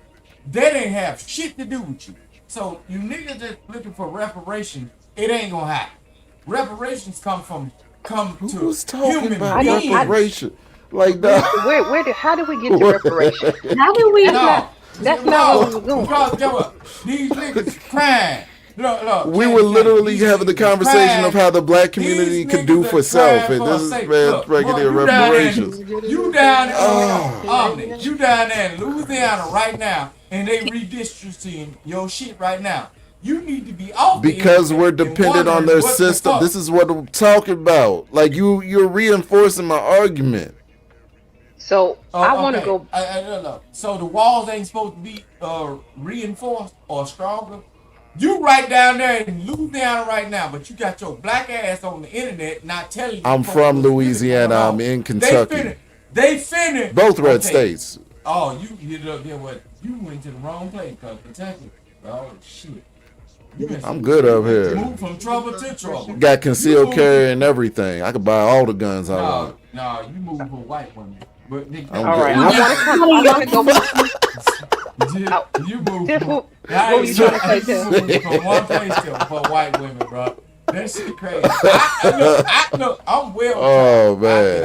They didn't have shit to do with you. So you niggas just looking for reparations, it ain't gonna happen. Reparations come to Who's talking human about beings. reparation like that? How did we get to reparation? How did we? That's not what we were doing. Because guess what? These niggas crying. Look, we were literally having the conversation of how the black community could do for self, and this is man breaking their reparations. You down there, you down there in Louisiana right now, and they redistricting your shit right now. You need to be off because we're dependent on their system. This is what I'm talking about. Like you're reinforcing my argument. So I want to go. Look. So the walls ain't supposed to be reinforced or stronger. You right down there in Louisiana right now, but you got your black ass on the internet not telling you. I'm from Louisiana. I'm in Kentucky. They finna. Both red states. Oh, you look there. What? You went to the wrong place, cause Kentucky. Oh shit. I'm good up here. Move from trouble to trouble. Got concealed carry and everything. I could buy all the guns I want. No, you move for white women. But all right, I want to go. You move. What were you trying to say, Tim? You move from one place to for white women, bro. That shit crazy. Look, I'm well. Oh man,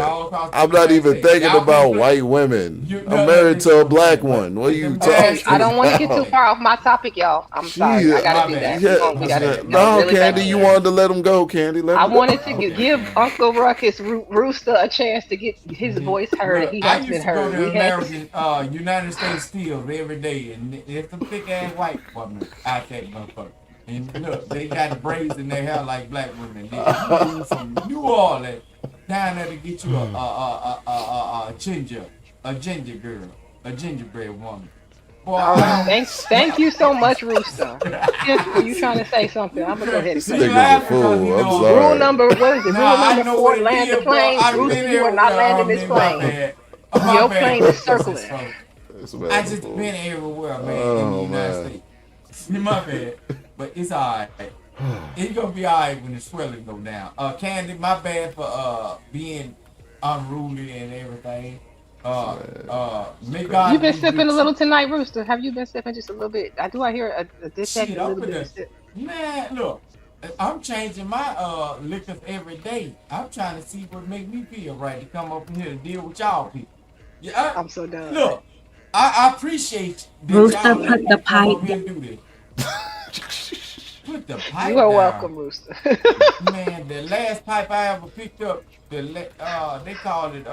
I'm not even thinking about white women. I'm married to a black one. What are you talking about? I don't want to get too far off my topic, y'all. I'm sorry. I gotta do that. Yeah. No, Candy, you wanted to let him go, Candy. I wanted to give Uncle Ruckus Rooster a chance to get his voice heard. He has been heard. I used to go to United States Steel every day, and there's some thick ass white women out there, motherfucker. And look, they got braids in their hair like black women. They move from New Orleans down there to get you a ginger girl, a gingerbread woman. Boy, thank you so much, Rooster. Were you trying to say something? I'm gonna go ahead and say rule number, what is it? Rule number 4, land the plane. Rooster, you are not landing this plane. Your plane is circling. I just been everywhere, man, in the United States. My bad, but it's alright. It's gonna be alright when the swelling go down. Candy, my bad for being unruly and everything. You've been sipping a little tonight, Rooster. Have you been sipping just a little bit? I hear a detect a little bit of sip. Man, look, I'm changing my liquors every day. I'm trying to see what make me feel right to come up here to deal with y'all people. Yeah, I'm so done. Look, I appreciate that Rooster, put the pipe down. Put the pipe You are down. welcome, Rooster. Man, the last pipe I ever picked up, they called it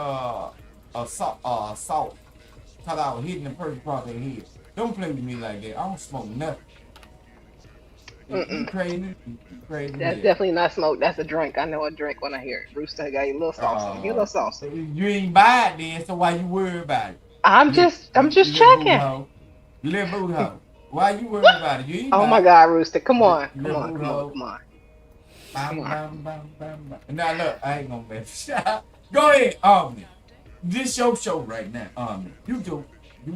assault. Cause I was hitting the person across their head. Don't play with me like that. I don't smoke nothing. You crazy? That's definitely not smoke. That's a drink. I know a drink when I hear it. Rooster got you a little saucy. You a little saucy. You ain't buy it then, so why you worry about it? I'm just checking. Little boot hoe. Why you worried about it? You ain't Oh my about God, Rooster. Come it. on. Come Little on. boot Come on. hole. Come on. Come Bam, on. bam, bam, bam, bam. Now look, I ain't gonna mess. Go ahead, Omni. This your show right now, Omni. You do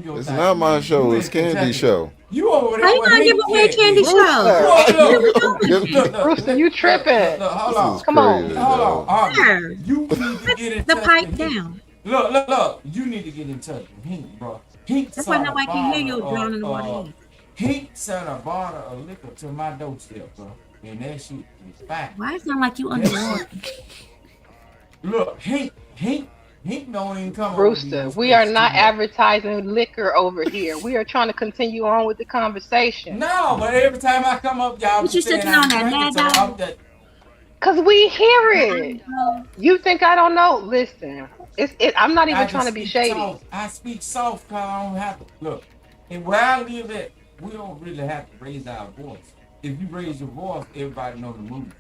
your It's thing, not my man. You show. It's in Candy's Kentucky. show. You over How there you with gonna give Hank away at Candy then. Show? Rooster. Look, What are look, we doing here? Rooster, you tripping. hold This is on. Come on. crazy, Hold on, though. Omni. Sir, You need to get in the touch pipe with Hank. down. Look. You need to get in touch with Hank, bro. Hank That's why sent a nobody can hear your bottle drowning in the water of head. Hank sent a bottle of liquor to my doorstep, bro. And that shit is fine. Why it sound like you That underwater? shit. Look, Hank don't even come over to Rooster, these we are places too not much. advertising liquor over here. We are trying to continue on with the conversation. No, but every time I come up, y'all What be you saying sipping I on be that drinking, mad so I'm dog? just. Cause we hear it. Uh, You think I don't know? Listen, I'm not even I trying just to be speak shady. soft. I speak soft because I don't have to. Look, and where I live at, we don't really have to raise our voice. If you raise your voice, everybody know the movie.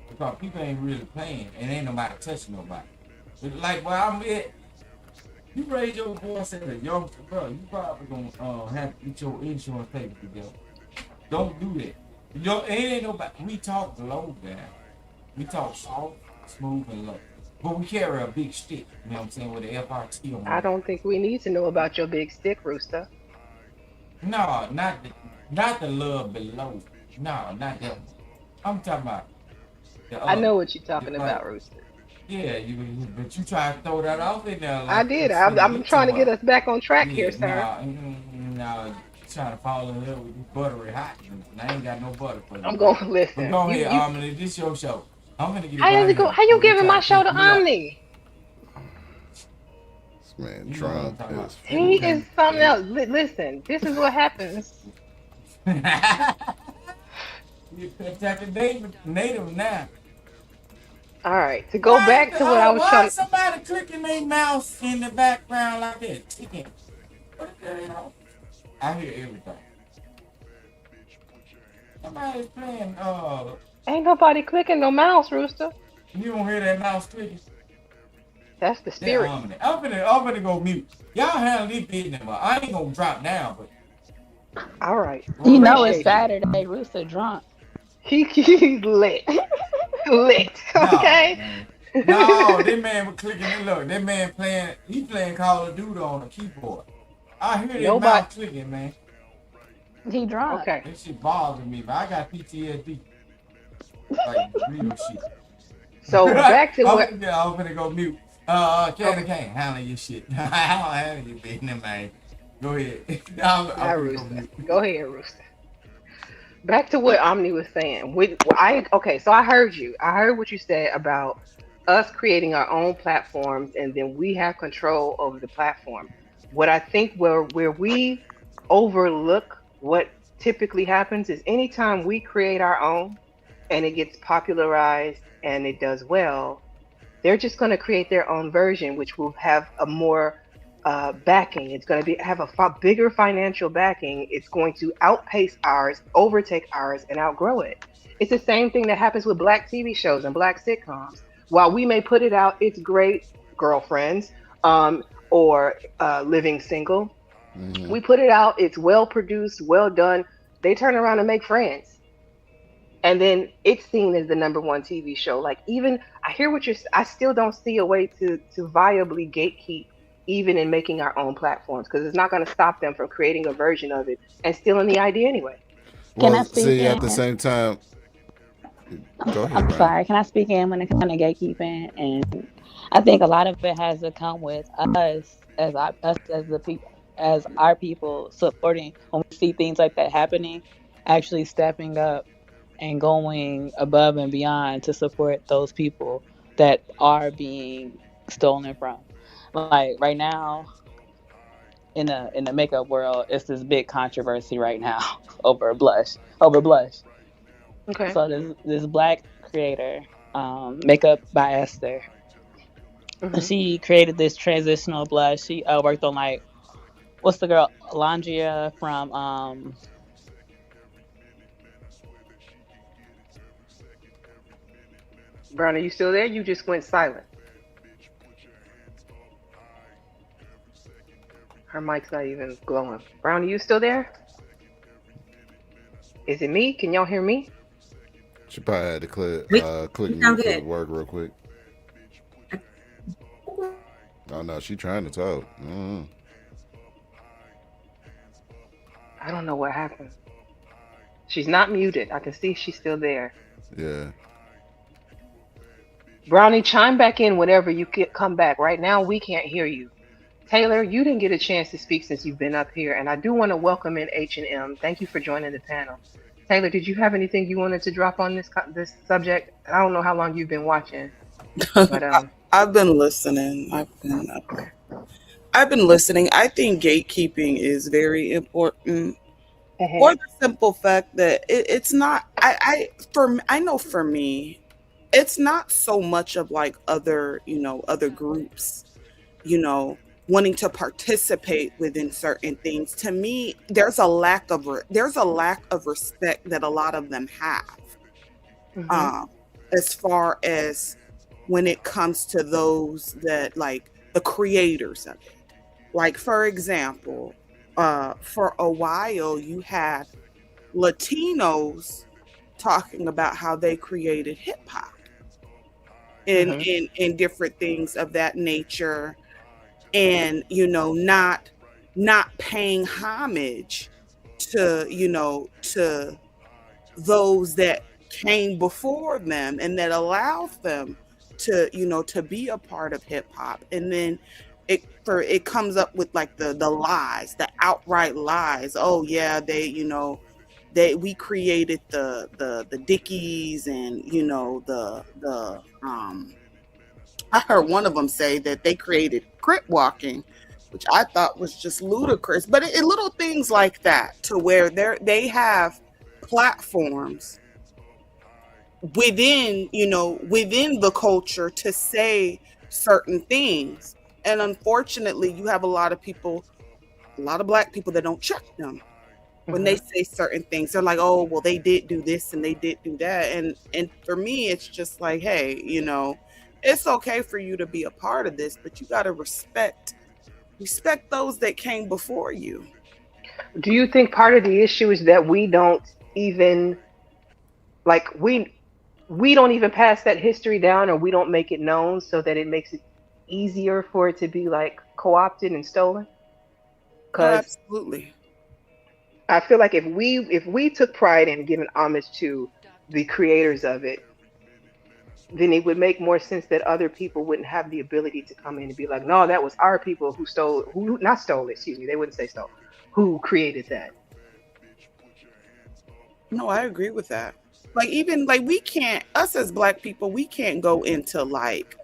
Because people ain't really playing and ain't nobody touching nobody. But like where I'm at, you raise your voice as a youngster, bro, you probably gonna have to get your insurance paper together. Don't do that. Ain't nobody. We talk low down. We talk soft, smooth, and low. But we carry a big stick, you know what I'm saying, with the FRT on I it. don't think we need to know about your big stick, Rooster. No, not the love below. No, not that one. I'm talking about the I other. know what you're talking Like, about, Rooster. yeah, but you try to throw that off in there I like did. it's I'm, finna I'm get to trying to get what? us back on track here, Yeah, sir. no, trying to fall in love with this buttery hot. And I ain't got no butter for you, I'm man. going to But listen. go You ahead, you. this your show. I'm gonna get How it does out it of go? here How you before you giving try my to show piss to me off. Omni? This man You know what I'm Trump talking about. is He funny. is something else. Listen, this is what happens. You Kentucky native now. All right, to go back to what I was Why trying. is somebody clicking their mouse in the background like that? Ticking. What the hell? I hear everything. Somebody's playing. Ain't nobody clicking no mouse, Rooster. You don't hear that mouse clicking? That's the That spirit. ominous. I'm gonna go mute. Y'all handle this business, but I ain't gonna drop down. But All right, You know it's appreciate you. Saturday. Rooster drunk. He's lit, lit. no, Okay. man. No, that man was clicking it. Look, that man playing. He playing Call of Duty on a keyboard. I hear that Nobody. mouse clicking, man. He drunk. Okay. That shit bothers me, but I got PTSD. Like real shit. So back to what. I'm gonna go mute. Can't handle your shit. I don't handle your business, man. Go ahead. I'm Not gonna go Rooster. mute. Go ahead, Rooster. Back to what Omni was saying. Okay, so I heard you. I heard what you said about us creating our own platforms and then we have control over the platform. What I think where we overlook what typically happens is anytime we create our own and it gets popularized and it does well, they're just going to create their own version, which will have a more backing. It's going to have a bigger financial backing. It's going to outpace ours, overtake ours, and outgrow it. It's the same thing that happens with black TV shows and black sitcoms. While we may put it out, it's great, girlfriends, or living single. Mm-hmm. We put it out, it's well produced, well done. They turn around and make friends, and then it's seen as the number one TV show. Like even I hear what you're. I still don't see a way to viably gatekeep even in making our own platforms because it's not going to stop them from creating a version of it and stealing the idea anyway. Can I Well, speak see, in? at the same time, go ahead, I'm Brandon. sorry. Can I speak in when it comes to gatekeeping? And I think a lot of it has to come with us as the people, as our people supporting when we see things like that happening, actually stepping up and going above and beyond to support those people that are being stolen from. Like right now in the makeup world, it's this big controversy right now over blush. Okay. So this black creator, Makeup by Esther, Hmm. she created this transitional blush. She worked on like what's the girl Landria from Brown, are you still there? You just went silent. Her mic's not even glowing. Brown, are you still there? Is it me? Can y'all hear me? She probably had to click We, click you mute sound because good. of work real quick. Oh no, she trying to talk. I don't know what happened. She's not muted. I can see she's still there. Yeah. Brownie, chime back in whenever you come back. Right now, we can't hear you. Taylor, you didn't get a chance to speak since you've been up here, and I do want to welcome in H&M. Thank you for joining the panel. Taylor, did you have anything you wanted to drop on this subject? I don't know how long you've been watching, but I've been listening. I've been listening. I think gatekeeping is very important for the simple fact that it's not. I know for me, it's not so much of like other other groups, wanting to participate within certain things. To me, there's a lack of respect that a lot of them have. um, as far as when it comes to those that like the creators of it. Like, for example, for a while you had Latinos talking about how they created hip hop and different things of that nature, and not paying homage to to those that came before them and that allowed them to to be a part of hip hop. And then it comes up with like the lies, the outright lies. Oh yeah, we created the Dickies, and the I heard one of them say that they created crip walking, which I thought was just ludicrous. But little things like that, to where they have platforms within the culture to say certain things. And unfortunately, you have a lot of Black people that don't check them when they say certain things. They're like, oh, well, they did do this and they did do that. And for me, it's just like, hey, it's okay for you to be a part of this, but you got to respect those that came before you. Do you think part of the issue is that we don't even like we don't even pass that history down, or we don't make it known so that it makes it easier for it to be like co-opted and stolen? Oh, Because absolutely. I feel like if we took pride in giving homage to the creators of it, then it would make more sense that other people wouldn't have the ability to come in and be like, no, that was our people who stole, who not stole it, excuse me, they wouldn't say stole, who created that. No, I agree with that. Like, even like, we can't, us as Black people, we can't go into like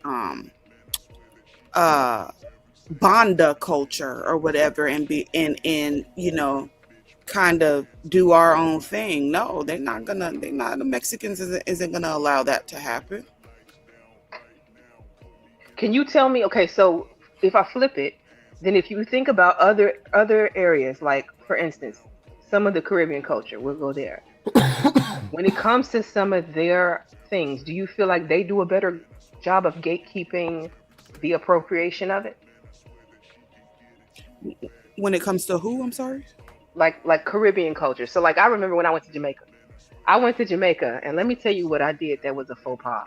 Banda culture or whatever and be and kind of do our own thing. No, they're not, the Mexicans isn't gonna allow that to happen. Can you tell me, okay, so if I flip it, then if you think about other areas, like for instance, some of the Caribbean culture, we'll go there. When it comes to some of their things, do you feel like they do a better job of gatekeeping the appropriation of it? When it comes to who, I'm sorry? Like Caribbean culture. So like I remember when I went to Jamaica. I went to Jamaica, and let me tell you what I did that was a faux pas.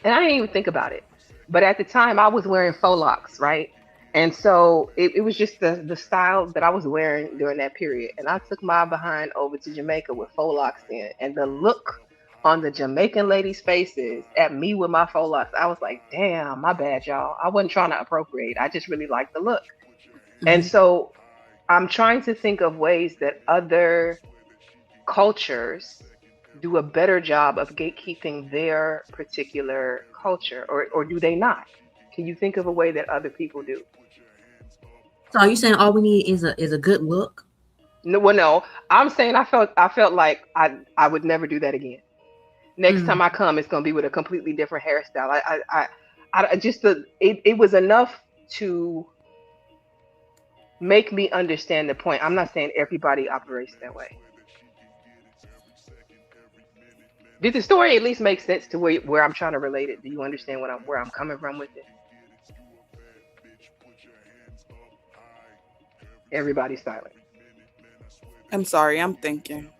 And I didn't even think about it. But at the time I was wearing faux locks, right? And so it was just the style that I was wearing during that period. And I took my behind over to Jamaica with faux locks in. And the look on the Jamaican ladies' faces at me with my faux locks, I was like, damn, my bad, y'all. I wasn't trying to appropriate. I just really liked the look. And so I'm trying to think of ways that other cultures do a better job of gatekeeping their particular culture, or do they not? Can you think of a way that other people do? So are you saying all we need is a good look? No, well, no. I'm saying I felt like I would never do that again. Next time I come, it's gonna be with a completely different hairstyle. I just it was enough to make me understand the point. I'm not saying everybody operates that way. Did the story at least make sense to where I'm trying to relate it? Do you understand where I'm coming from with it? Everybody's silent. I'm sorry, I'm thinking.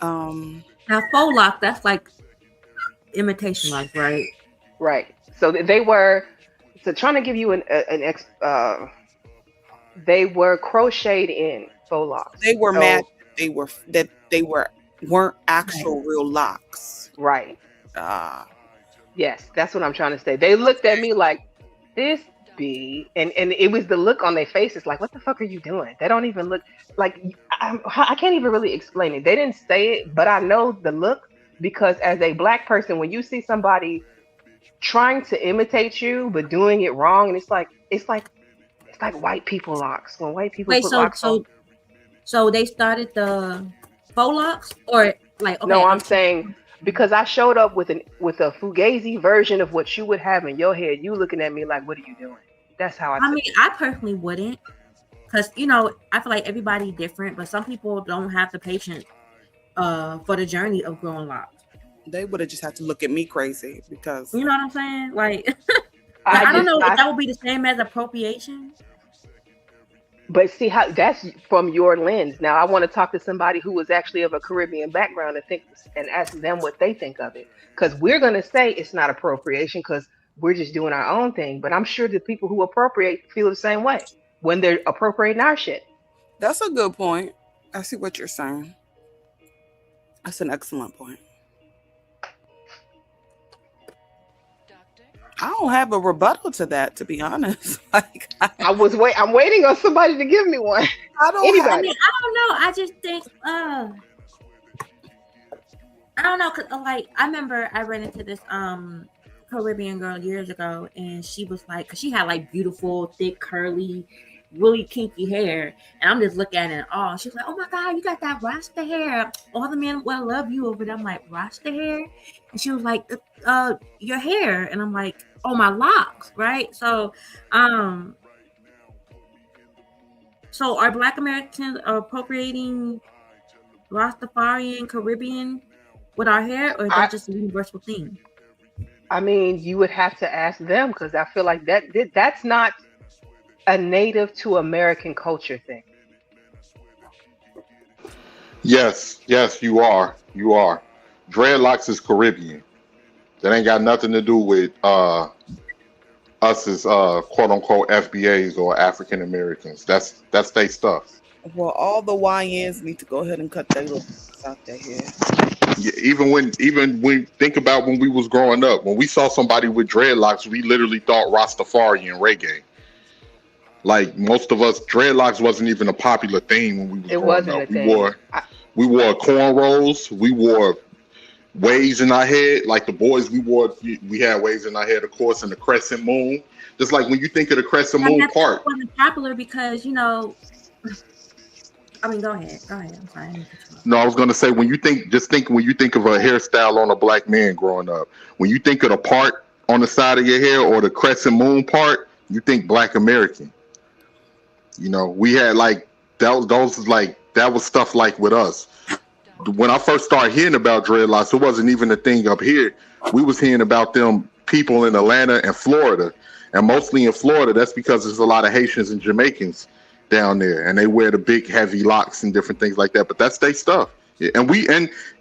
Now faux lock, that's like imitation lock, right? Right. So they were trying to give you they were crocheted in faux locks. They were mad So that they weren't Right. actual real locks. right. Ah, Yes, that's what I'm trying to say. They looked at me like this and it was the look on their faces like, what the fuck are you doing? They don't even look like I can't even really explain it. They didn't say it, but I know the look because as a black person, when you see somebody trying to imitate you but doing it wrong, and it's like white people locks. When white people Wait, put locks on. so they started the faux locks, or like okay, No, I'm saying because I showed up with a fugazi version of what you would have in your head. You looking at me like, what are you doing? That's how I I took mean, it. I personally wouldn't, because I feel like everybody different, but some people don't have the patience for the journey of growing locks. they would have just had to look at me crazy because You know what I'm saying? Like, I I don't just know if I that would be the same as appropriation. But see how that's from your lens. Now I want to talk to somebody who was actually of a Caribbean background and ask them what they think of it. Because we're gonna say it's not appropriation because we're just doing our own thing. But I'm sure the people who appropriate feel the same way when they're appropriating our shit. that's a good point. I see what you're saying. That's an excellent point. I don't have a rebuttal to that, to be honest. Like I'm waiting on somebody to give me one. I don't I Anybody. mean, I don't know. I just think, I don't know, cause like I remember I ran into this Caribbean girl years ago, and she was like, cause she had like beautiful, thick, curly, really kinky hair, and I'm just looking at it and all. She's like, "Oh my god, you got that Rasta hair! All the men will love you over there." I'm like, "Rasta hair?" And she was like, your hair," and I'm like, "Oh, my locks, right?" Um, so are Black Americans appropriating Rastafarian Caribbean with our hair, or is I that just a universal thing? I mean, you would have to ask them because I feel like that's not a native to American culture thing. Yes, yes, you are. You are. Dreadlocks is Caribbean. That ain't got nothing to do with us as quote unquote FBAs or African Americans. That's their stuff. well, all the YNs need to go ahead and cut their little pieces out their hair. Yeah, even when think about when we was growing up, when we saw somebody with dreadlocks, we literally thought Rastafari and reggae. Like most of us, dreadlocks wasn't even a popular thing when we was It growing wasn't a up. We thing. wore cornrows, we wore waves in our head. Like the boys, we had waves in our head, of course, and the crescent moon. Just like when you think of the crescent And moon that part. wasn't popular because I mean, go ahead. I'm sorry. I didn't cut you off. No, I was gonna say when you think when you think of a hairstyle on a black man growing up, when you think of the part on the side of your hair or the crescent moon part, you think Black American. We had like that was stuff like with us. When I first started hearing about dreadlocks, it wasn't even a thing up here. We was hearing about them people in Atlanta and Florida, and mostly in Florida. That's because there's a lot of Haitians and Jamaicans down there, and they wear the big heavy locks and different things like that. But that's their stuff. Yeah, and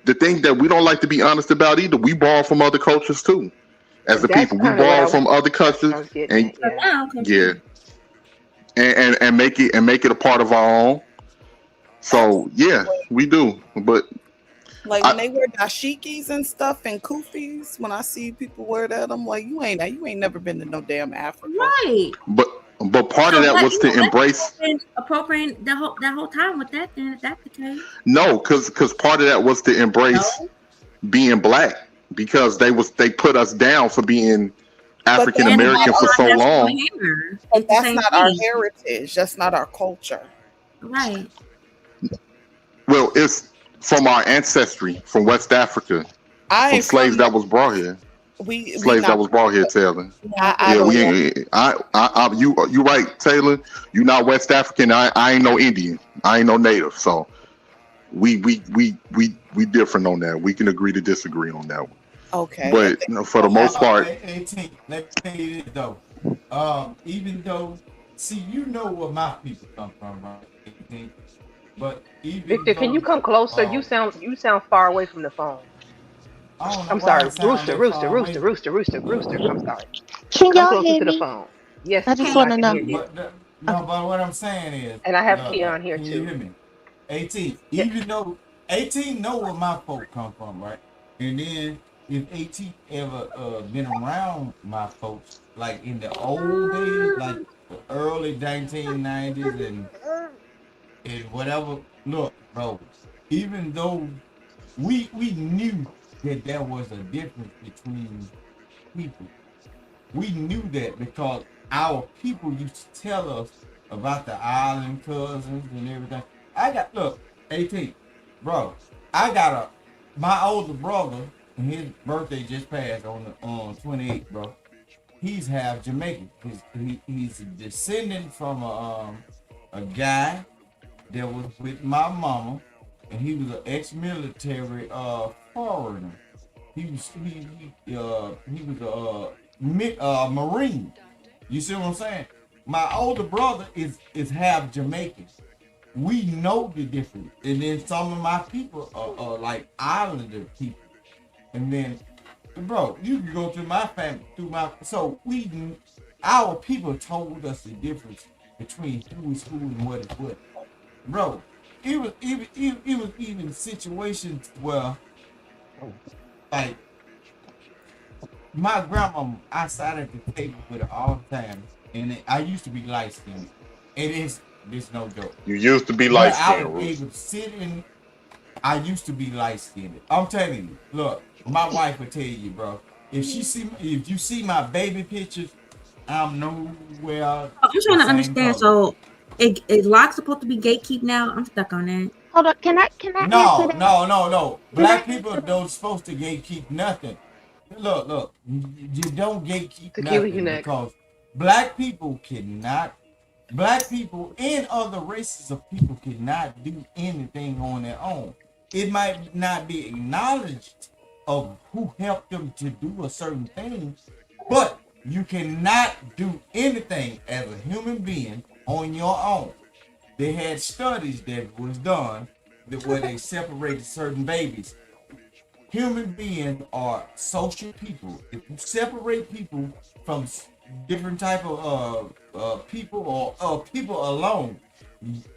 the thing that we don't like to be honest about either, we borrow from other cultures too. As the That's people, we kind of what borrow from other I cultures, was getting and at. Yeah. yeah, and make it a part of our own. So yeah, we do. But Like when they wear dashikis and stuff and kufis, when I see people wear that, I'm like, you ain't never been to no damn Africa. Right. but part of that was to embrace. Appropriating that whole time with that. Then if that's the case. No, because part of that was to embrace being black, because they put us down for being African American for so long. But that's not our heritage. That's not our culture. Right. Well, it's from our ancestry from West Africa, from slaves that was brought here. That was brought here, Taylor. You right, Taylor. You not West African. I ain't no Indian. I ain't no native. So we different on that. We can agree to disagree on that one. Okay. But for the most part, 18. Let me tell you this though. Even though, see, you know where my people come from, right? 18. But even Victor, can you though come closer? You sound far away from the phone. I don't know I'm why I sorry. sound Rooster, that rooster, far rooster, away. rooster, rooster, rooster. I'm sorry. Can Come y'all closer hear to the me? phone. Yes, I just ma'am, want I to can know. hear you. But no, but what I'm saying is, And I have look, Keon here can you too. hear me? 18. Yeah. Even though 18 know where my folk come from, right? And then if 18 ever been around my folks, like in the old days, like the early 1990s and whatever. Look, bro, even though we knew that there was a difference between people. We knew that because our people used to tell us about the island cousins and everything. Look, 18, bro. My older brother, and his birthday just passed on 28th, bro. He's half Jamaican. He's a descendant from a guy that was with my mama, and he was an ex-military foreigner. He was a Marine. You see what I'm saying? My older brother is half Jamaican. We know the difference. And then some of my people are like Islander people. And then, bro, you can go through my family, our people told us the difference between who is who and what is what. Bro, it was even situations where, like, my grandma, I sat at the table with her all the time, and I used to be light skinned. It is this no joke. You used to be But light I skinned, was Rooster. able to sit in. I used to be light skinned. I'm telling you. Look, my wife will tell you, bro. If you see my baby pictures, I'm nowhere I'm the trying to same understand. color. So, is Locke supposed to be gatekeep now? I'm stuck on that. Hold on. Can I answer No, that? no, no, no. Can I Black people answer that? don't supposed to gatekeep nothing. Look, you don't gatekeep Tequila, you nothing next. because black people cannot, black people and other races of people cannot do anything on their own. It might not be acknowledged of who helped them to do a certain thing, but you cannot do anything as a human being on your own. They had studies that was done where they separated certain babies. Human beings are social people. If you separate people from different type of people or people alone,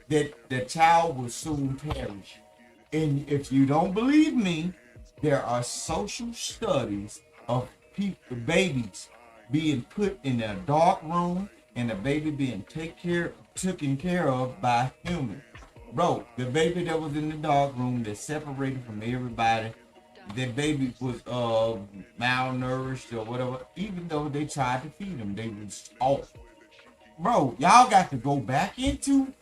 that the child will soon perish. And if you don't believe me, there are social studies of babies being put in a dark room and the baby being taken care of by humans. Bro, the baby that was in the dark room that separated from everybody, that baby was malnourished or whatever, even though they tried to feed him, they was off. Bro, y'all got to go back into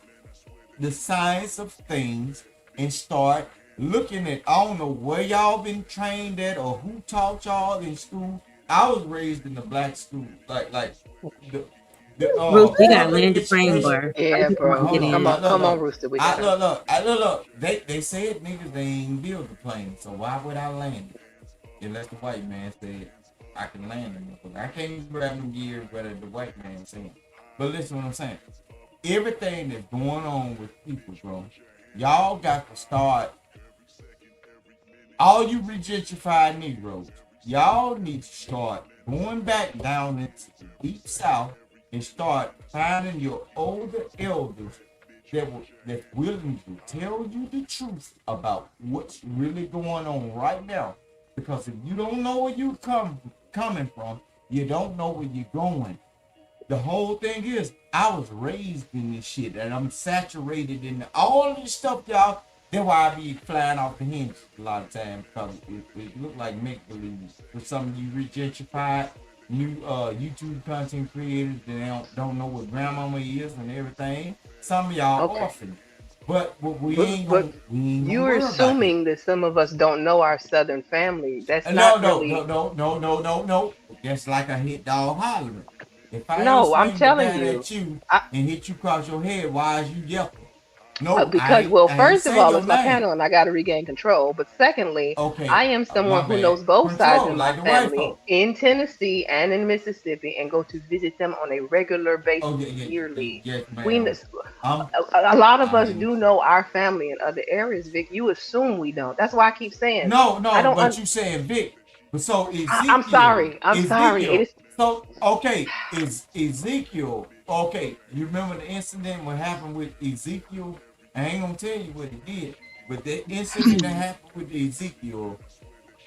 the science of things and start looking at, I don't know where y'all been trained at or who taught y'all in school. I was raised in the black school, like the Bruce, we got public land the frame, education. boy. Some Yeah, people want to bro. Hold get on, in. Come on, Rooster. We got him. look. They said niggas they ain't build the plane, so why would I land it? Unless the white man said I can land it. I can't grab them gears whether the white man said. But listen what I'm saying. Everything that's going on with people, bro, y'all got to start. All you regentrified Negroes, y'all need to start going back down into the deep south and start finding your older elders that's willing to tell you the truth about what's really going on right now. Because if you don't know where you coming from, you don't know where you're going. The whole thing is, I was raised in this shit, and I'm saturated in all this stuff, y'all. That's why I be flying off the hinges a lot of times, because it look like make-believe. For some of you regentrified, new YouTube content creators that don't know what grandmama is and everything. Some of y'all orphans. But we ain't gonna You're worry about it. assuming that some of us don't know our Southern family. That's No, not no, really. no, no, no, no, no, no. That's like a hit dog hollering. If I ain't No, I'm swing the telling bat you. at you and hit you across your head, why is you yelping? No, Because, well, I ain't first of say all, your it's my name. panel and I got to regain control. But secondly, Okay, I am someone my who bad. knows both sides Control of my like the white family folk. in Tennessee and in Mississippi and go to visit them on a regular Oh basis yeah, yearly. yes, We, ma'am. I'm a lot of us I do know our family in other areas, Vic. You assume we don't. That's why I keep saying, I no, don't, but you saying Vic. But so I'm Ezekiel, sorry. I'm sorry. It Ezekiel. is, So okay, is Ezekiel okay? You remember the incident what happened with Ezekiel? I ain't gonna tell you what he did, but the incident that happened with Ezekiel,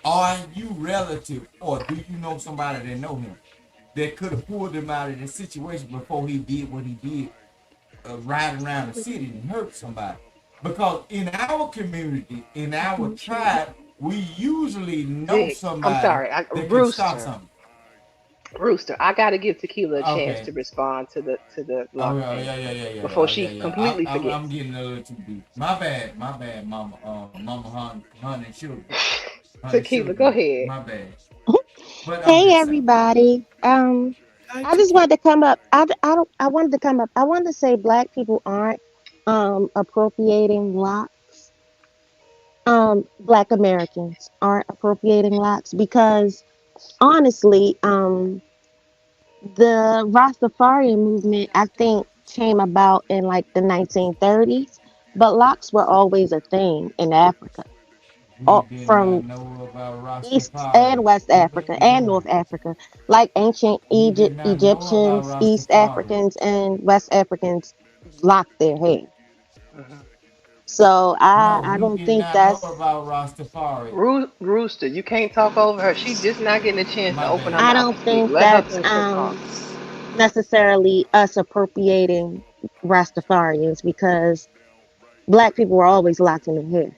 are you relative or do you know somebody that know him that could have pulled him out of the situation before he did what he did, riding around the city and hurt somebody? Because in our community, in our tribe, we usually know Vic, I'm somebody sorry. that can stop something. Rooster, I got to give Tequila a chance Okay. to respond to the Oh lock thing before she yeah. completely I'm forgets. getting a little too deep. My bad, mama. Mama Hun and Sugar. Honey Tequila, go Sugar. ahead. My bad. But I'm Hey just saying. everybody. Hi, I just Tequila. wanted to come up. I wanted to come up. I wanted to say black people aren't appropriating locks. Black Americans aren't appropriating locks because honestly, the Rastafarian movement I think came about in like the 1930s, but locks were always a thing in Africa. We All, did from not know about East Rastafari. and West Africa and North Africa, like ancient We did not know about Egyptians, East Rastafari. Africans, and West Africans locked their hair. Mhm. So No, I we don't did think not know that's about Rastafari. Rooster, you can't talk over her. She's just not getting a chance to My open her bad. I mouth don't and speak. think Let her that's finish her thought. necessarily us appropriating Rastafarians because black people were always locking their hair,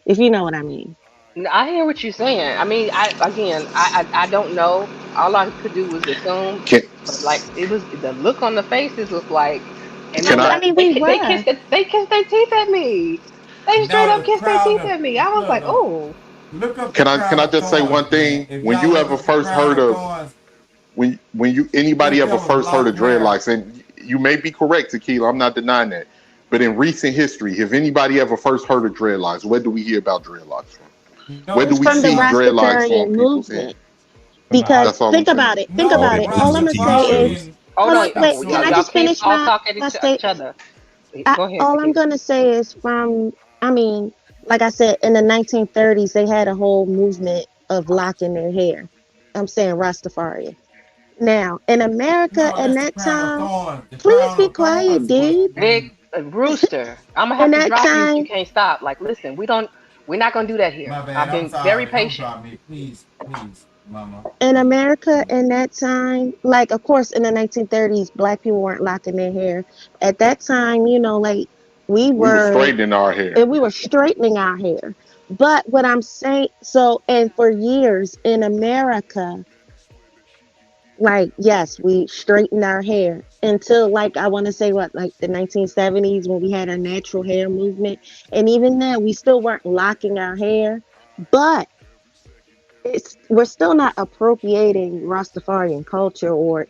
if you know what I mean. I hear what you're saying. I mean, I don't know. All I could do was assume, Can but like it was the look on the faces was like, and can then No, I I mean we were. they kissed their teeth at me. They straight No, up the kissed their crowd teeth of at me. I was like, look, oh, look up the can crowd I of just say one thorns, man. thing? If When y'all you look ever up the first crowd heard of of thorns, when you anybody if ever that was first heard of locked hair, dreadlocks, and you may be correct, Tequila, I'm not denying that. But in recent history, if anybody ever first heard of dreadlocks, where do we hear about dreadlocks from? no, Where do It's we from the see dreadlocks. dreadlocks on Rastafarian people's head? movement. From the Because That's all I'm think saying. about it. Think all No, about the it. All I'm Pusha gonna T say is, shows. Rastafarian hold hold on, on, speaks wait. Can I on. y'all just can't finish all my talk at my each state? other. Go ahead, All I'm Tequila. gonna say is from. I mean, like I said, in the 1930s, they had a whole movement of locking their hair. I'm saying Rastafarian. Now, in America, No, in that's the that crown of time, thorns. The please crown be of quiet, thorns was dude. Vic, when. Rooster, I'm gonna In have to that drop you if you time, can't stop. Like, listen, we're not gonna do that here. My bad. I've I'm been very sorry. Don't patient. drop me, please, please, Mama. in Please, America, please. in that time, like of course, in the 1930s, black people weren't locking their hair. At that time, like we We were were straightening our hair. and we were straightening our hair. But what I'm saying, so, and for years in America, like, yes, we straightened our hair until, like, I want to say what, like the 1970s when we had our natural hair movement. And even then, we still weren't locking our hair, but we're still not appropriating Rastafarian culture or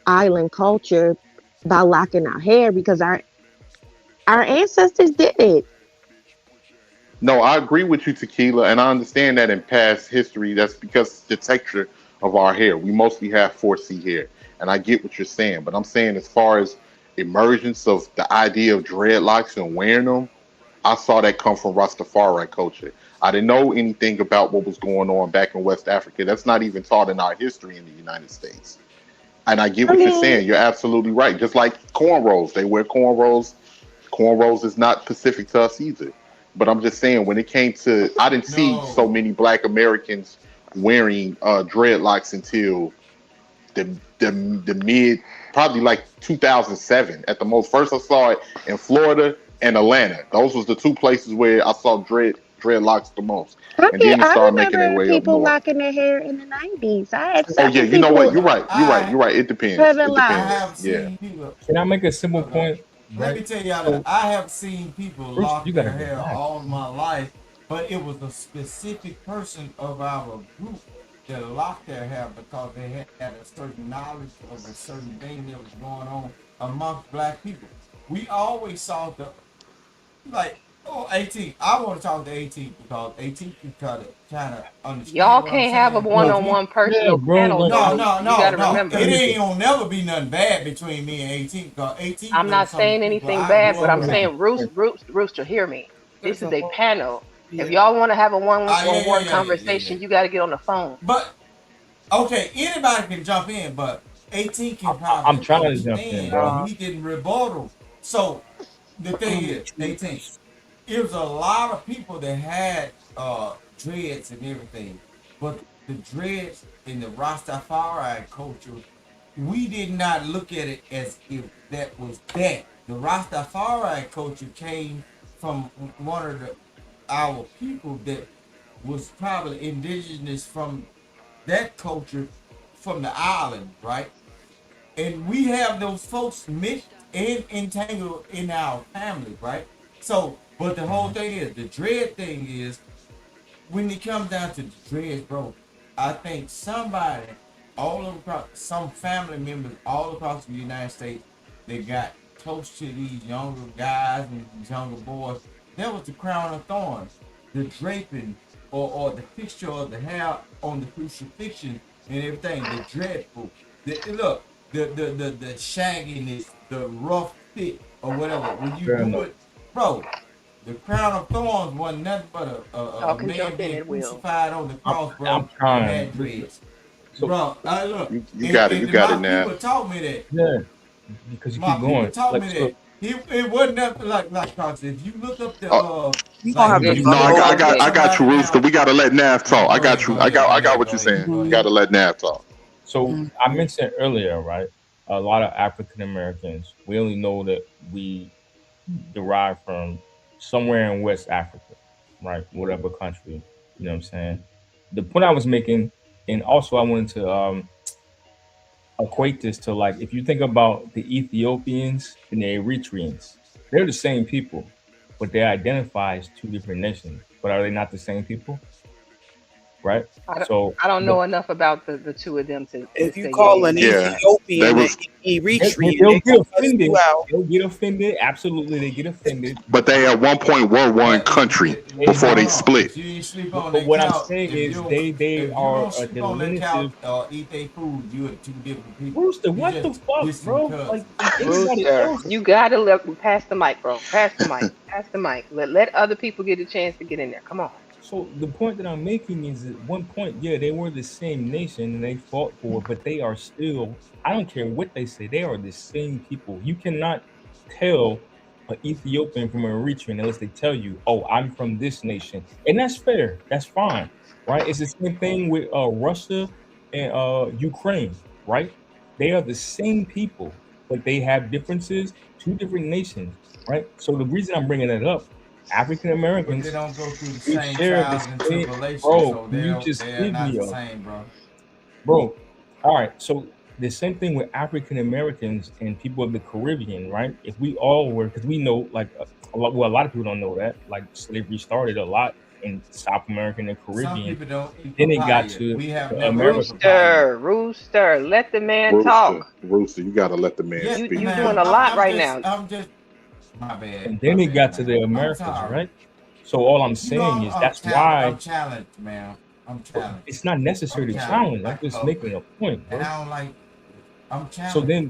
island culture by locking our hair because our ancestors did it. No, I agree with you, Tequila, and I understand that in past history, that's because the texture of our hair. We mostly have 4C hair, and I get what you're saying, but I'm saying as far as emergence of the idea of dreadlocks and wearing them, I saw that come from Rastafari culture. I didn't know anything about what was going on back in West Africa. That's not even taught in our history in the United States. And I get I what you're mean, saying. You're absolutely right. Just like cornrows, they wear cornrows. Cornrows is not specific to us either. But I'm just saying, when it came to, I didn't see so No, many Black Americans wearing dreadlocks until the mid, probably like 2007 at the most. First, I saw it in Florida and Atlanta. Those was the two places where I saw dreadlocks the most. And okay, then it I started making their remember way up people north. locking their hair in the 90s. I had Oh yeah, several you know what? people You're right. You're right. I You're right. It depends. having It I depends. locks. have Yeah. seen people. Can I make a simple Okay, point? let Right. me tell y'all that So, I have seen people Bruce, lock you gotta their hair relax. all my life, but it was a specific person of our group that locked their hair because they had a certain knowledge of a certain thing that was going on amongst black people. we always saw the like. Oh, 18. I want to talk to 18 because 18 can kind of understand Y'all what I'm can't have a saying. Because one-on-one Yeah, personal bro. panel Like, no, though. no, You no, got to no. remember. It ain't gonna never be nothing bad between me and 18 because 18 I'm knows not some of saying the people anything I bad, grew but up I'm around. saying Rooster, hear me. This There's is a a whole panel. If yeah. y'all want to have a Yeah, one-on-one yeah. conversation, you got to get on the phone. But okay, anybody can jump in, but 18 can I'm probably trying to jump in, understand bro. when he getting rebuttal. So the thing is, 18, it was a lot of people that had dreads and everything, but the dreads in the Rastafari culture, we did not look at it as if that was that. The Rastafari culture came from one of our people that was probably indigenous from that culture from the island, right? And we have those folks mixed and entangled in our family, right? So, but the whole thing is, the dread thing is, when it comes down to the dreads, bro, I think somebody all across, some family members all across the United States, they got close to these younger guys and these younger boys. That was the crown of thorns, the draping or the fixture of the hair on the crucifixion and everything, the dreadful. Look, the shagginess, the rough fit or whatever. When you Fair do enough. it, bro, the crown of thorns wasn't nothing but Y'all a can man jump in being at will. crucified on the cross, I'm bro, that trying. had dreads. So Bro, look, You got it. You and got it my now. people taught me that. yeah, because you My keep people going. taught Like me so, that. It wasn't nothing like Cox. If you look up the Oh, You gonna like have to when It's you no, slow look slow down. up moving. I got you, somebody Rooster. now, We gotta let Nav talk. I got you. I got what you're saying. Go Gotta ahead. let Nav talk. so Mm. I mentioned earlier, right? A lot of African Americans, we only know that we derive from somewhere in West Africa, right? Whatever country, you know what I'm saying? The point I was making, and also I wanted to equate this to like if you think about the Ethiopians and the Eritreans, they're the same people, but they identify as two different nations. But are they not the same people? Right? I don't, So I don't the know enough about the two of them to If you say yay call or an nay. Yeah, they Ethiopian an was, Eritrean, they'll they get gonna cuss you offended. out. They'll get offended. Absolutely, they get offended. but they at one point were one But country They hold before they on, are. but split. you ain't sleep on But that what I'm couch. saying is they If you are don't a sleep on that couch diminutive. or eat their food, you are two different people. Rooster, You what the just fuck, distant bro? cousins. Like anybody Rooster, else. you gotta pass the mic, bro. Pass the mic. Pass the mic. Let other people get a chance to get in there. Come on. So the point that I'm making is at one point, yeah, they were the same nation and they fought for it, but they are still, I don't care what they say, they are the same people. You cannot tell an Ethiopian from an Eritrean unless they tell you, oh, I'm from this nation. And that's fair. That's fine. Right? It's the same thing with Russia and Ukraine, right? They are the same people, but they have differences, two different nations, right? So the reason I'm bringing that up, African But they Americans, don't go through the we same share the trials and same, tribulations, bro. so Can you just they're give not me the a, same, bro. bro? All right, so the same thing with African Americans and people of the Caribbean, right? If we all were, because we know, like a lot of people don't know that, like slavery started a lot in South America and the Some Caribbean. people don't eat Then it got papaya. to We have the never ate Americas. papaya. Rooster, let the man Rooster, talk. Rooster, you gotta let the man Yes, speak, You man. doing ma'am. a lot right now. I'm just. My bad. And My then it bad, got to ma'am. the I'm Americas, sorry. right? So all I'm You know, saying is that's why I'm challenged, ma'am. I'm challenged. it's not I'm necessary to challenged challenge. I'm like a just making puppet, a point, and bro. I don't like. I'm So challenged. then,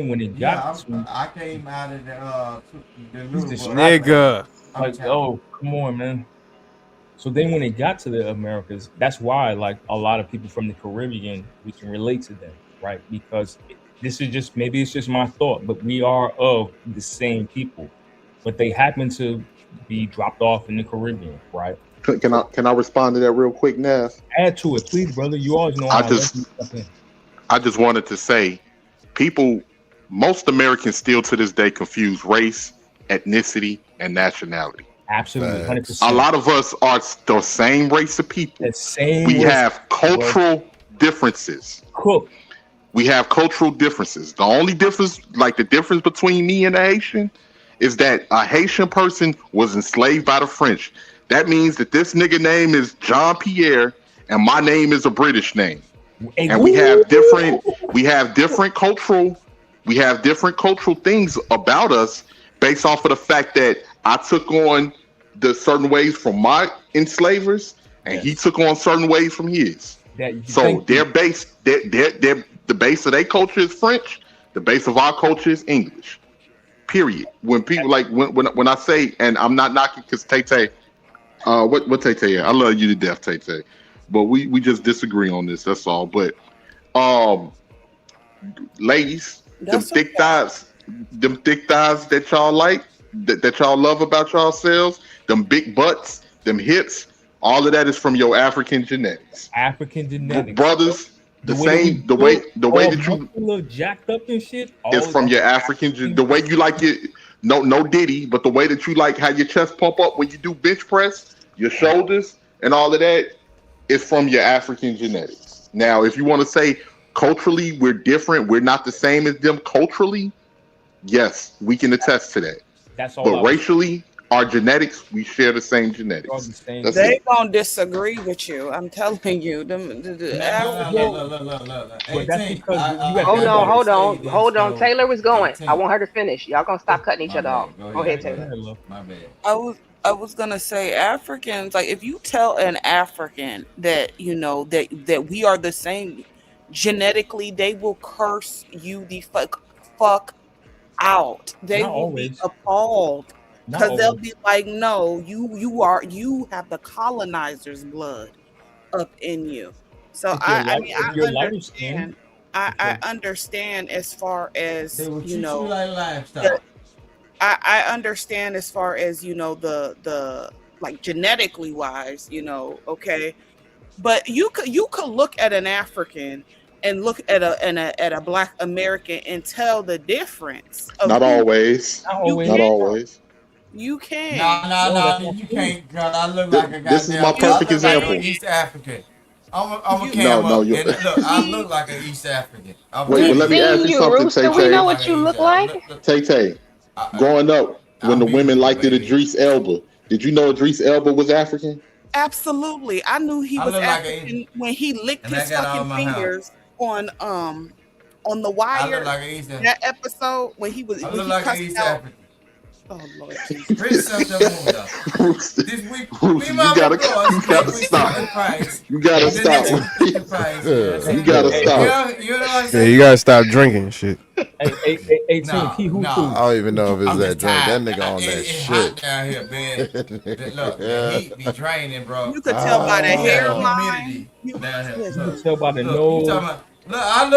when it got Yeah, to I came out of the he's little boy distracted, stage. Nigga. I'm like, challenged. oh, come on, man. So then when it got to the Americas, that's why like a lot of people from the Caribbean, we can relate to them, right? Because this is just maybe it's just my thought, but we are of the same people, but they happen to be dropped off in the Caribbean, right? So Can I respond to that real quick, Nav? add to it, please, brother. You always know I how I love just you. Step in. I just wanted to say, people, most Americans still to this day confuse race, ethnicity, and nationality. Absolutely, A Facts. 100%. lot of us are the same race of people. The same We race, have bro. cultural differences. Cook. We have cultural differences. The only difference, like the difference between me and a Haitian, is that a Haitian person was enslaved by the French. That means that this nigga name is Jean Pierre and my name is a British name. Hey, And ooh, we have different cultural We have different cultural things about us based off of the fact that I took on the certain ways from my enslavers, and he took on certain ways from his. So their base, the base of their culture is French. The base of our culture is English. Period. When people like when I say, and I'm not knocking because Tay, what Tay? I love you to death, Tay. But we just disagree on this. That's all. But ladies, them thick thighs that y'all like, that y'all love about yourselves, them big butts, them hips, all of that is from your African genetics. African genetics, brothers. The way that you look jacked up and shit is from your African. The way you like it, no Diddy, but the way that you like how your chest pump up when you do bench press, your shoulders and all of that is from your African genetics. Now, if you want to say culturally we're different, we're not the same as them culturally, yes, we can attest to that. That's all. But racially, our genetics, we share the same genetics. They gonna disagree with you. I'm telling you. Hold on. Taylor was going. I want her to finish. Y'all gonna stop cutting each other off. Go ahead, Taylor. My bad. I was gonna say Africans, like if you tell an African that that we are the same genetically, they will curse you the fuck out. They will be appalled. Because they'll be like, no, you have the colonizer's blood up in you. So I understand as far as I understand as far as the like genetically wise, okay. But you could look at an African and look at a Black American and tell the difference. Not always. You can. No, you can't, girl. I look like a goddamn. This is my perfect example. Like East African. I'm a camel. Look, I look like an East African. Wait, but let me ask you something, Tay. We know what you look like. Tay, growing up, when the women liked it, Idris Elba, did you know Idris Elba was African? Absolutely, I knew he was African when he licked his fucking fingers on the Wire. That episode when he was. I look like an East African. Oh Lord, this week, you gotta stop. You gotta stop. You gotta stop. Yeah, you gotta stop drinking shit. I don't even know if it's that drink. That nigga on that shit. Down here, man. Look, the heat be draining, bro. You could tell by the hairline. You could tell by the nose. Look, I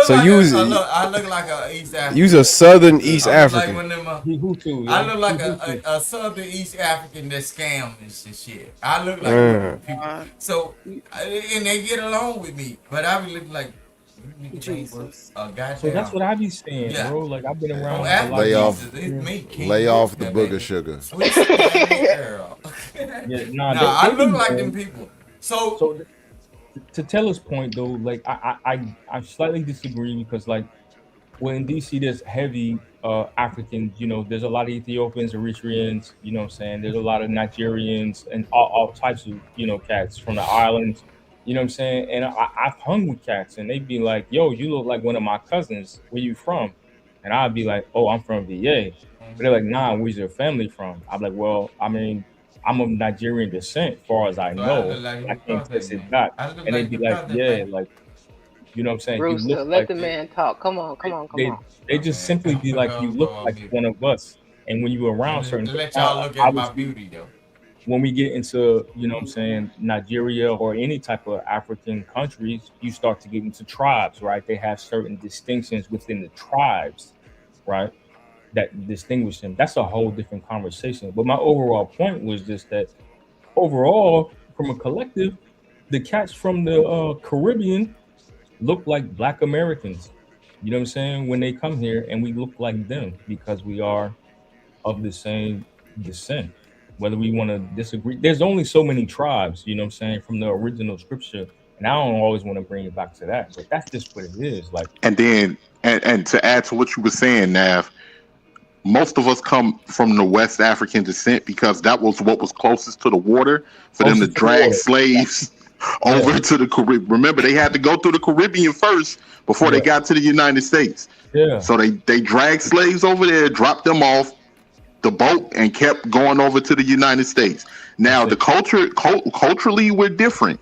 look like a East African. You's a Southern East African. I look like a Southern East African that scams and shit. I look like people. So, and they get along with me, but I be looking like Jesus. So that's what I be saying, bro. Like I've been around. Lay off the booger sugar. I look like them people. So to Taylor's point though, like I slightly disagree because like well in DC there's heavy Africans, there's a lot of Ethiopians, Eritreans, you know what I'm saying? There's a lot of Nigerians and all types of, cats from the islands, you know what I'm saying? And I've hung with cats and they'd be like, yo, you look like one of my cousins. Where you from? And I'd be like, oh, I'm from VA. But they're like, nah, where's your family from? I'm like, well, I mean, I'm of Nigerian descent, as far as I know. I can't test it back. And they'd be like, yeah, like, you know what I'm saying? Bruce, you look let like the man talk. Come on. They just simply be like, you look like one of us. And when you're around certain to let y'all look at my beauty, though. When we get into, you know what I'm saying, Nigeria or any type of African countries, you start to get into tribes, right? They have certain distinctions within the tribes, right? That distinguish them. That's a whole different conversation. But my overall point was just that overall, from a collective, the cats from the Caribbean look like Black Americans. You know what I'm saying? When they come here and we look like them because we are of the same descent. Whether we want to disagree, there's only so many tribes, you know what I'm saying, from the original scripture. And I don't always want to bring it back to that, but that's just what it is. Like, and then and to add to what you were saying, Nav, most of us come from the West African descent because that was what was closest to the water for them to drag slaves over to the Caribbean. Remember, they had to go through the Caribbean first before they got to the United States. Yeah. So they dragged slaves over there, dropped them off the boat, and kept going over to the United States. Now, the culturally, we're different.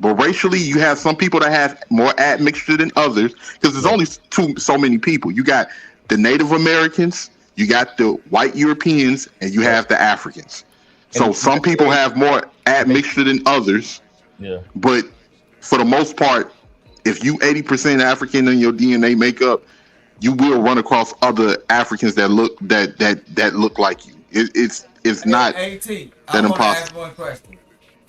But racially, you have some people that have more admixture than others because there's only so many people. You got the Native Americans, you got the white Europeans, and you have the Africans. So some people have more admixture than others. Yeah. But for the most part, if you 80% African in your DNA makeup, you will run across other Africans that look look like you. It's not AT, that I want to impossible. ask one question.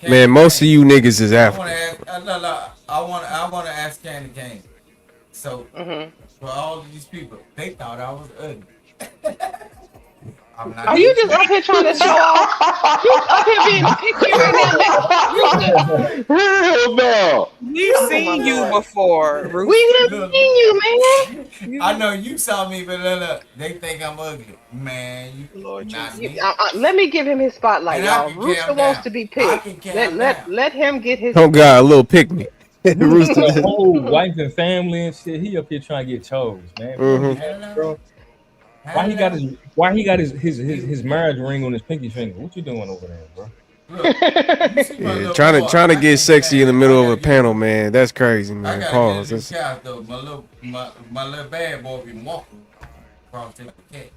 Man, most of you niggas is I want African. to ask. I want to ask Candy Cane. So for all of these people, they thought I was ugly. I'm not. Are you just up here trying to show off? You up here being a picky right now? Hell no. We've seen you before, Ruth. We done seen you, man. I know you saw me, but look, they think I'm ugly. Man, you not me. Let me give him his spotlight, And I y'all. can Rooster calm wants down. to be I picked. can calm Let him get his. Oh God, a little pick me. Rooster. The whole wife and family and shit. He up here trying to get chose, man. Bro. Why he got his marriage ring on his pinky finger? What you doing over there, bro? Yeah, trying to get sexy in the middle of a panel, man. That's crazy, I man. gotta Pause. get this That's- cat though. My little bad boy been walking across the cat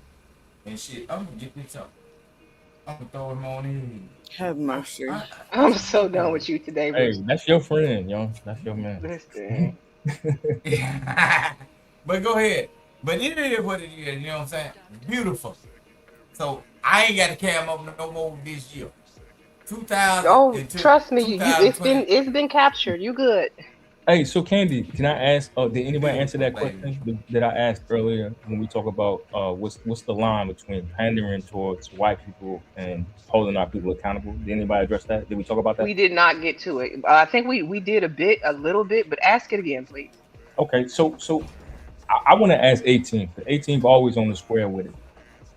and shit. I'm gonna get this up. I'm gonna throw him on in. Have mercy. I'm so done with you today, Hey, Rooster. that's your friend, yo. That's your man. Listen. But go ahead. But it is what it is. You know what I'm saying? Beautiful. So I ain't got to cam up no more this year. 2000. Oh, trust me, it's been captured. You good? Hey, so Candy, can I ask? Did anybody answer that question that I asked earlier when we talk about what's the line between pandering towards white people and holding our people accountable? Did anybody address that? Did we talk about that? We did not get to it. I think we did a little bit, but ask it again, please. Okay, so I want to ask 18th. 18th always on the square with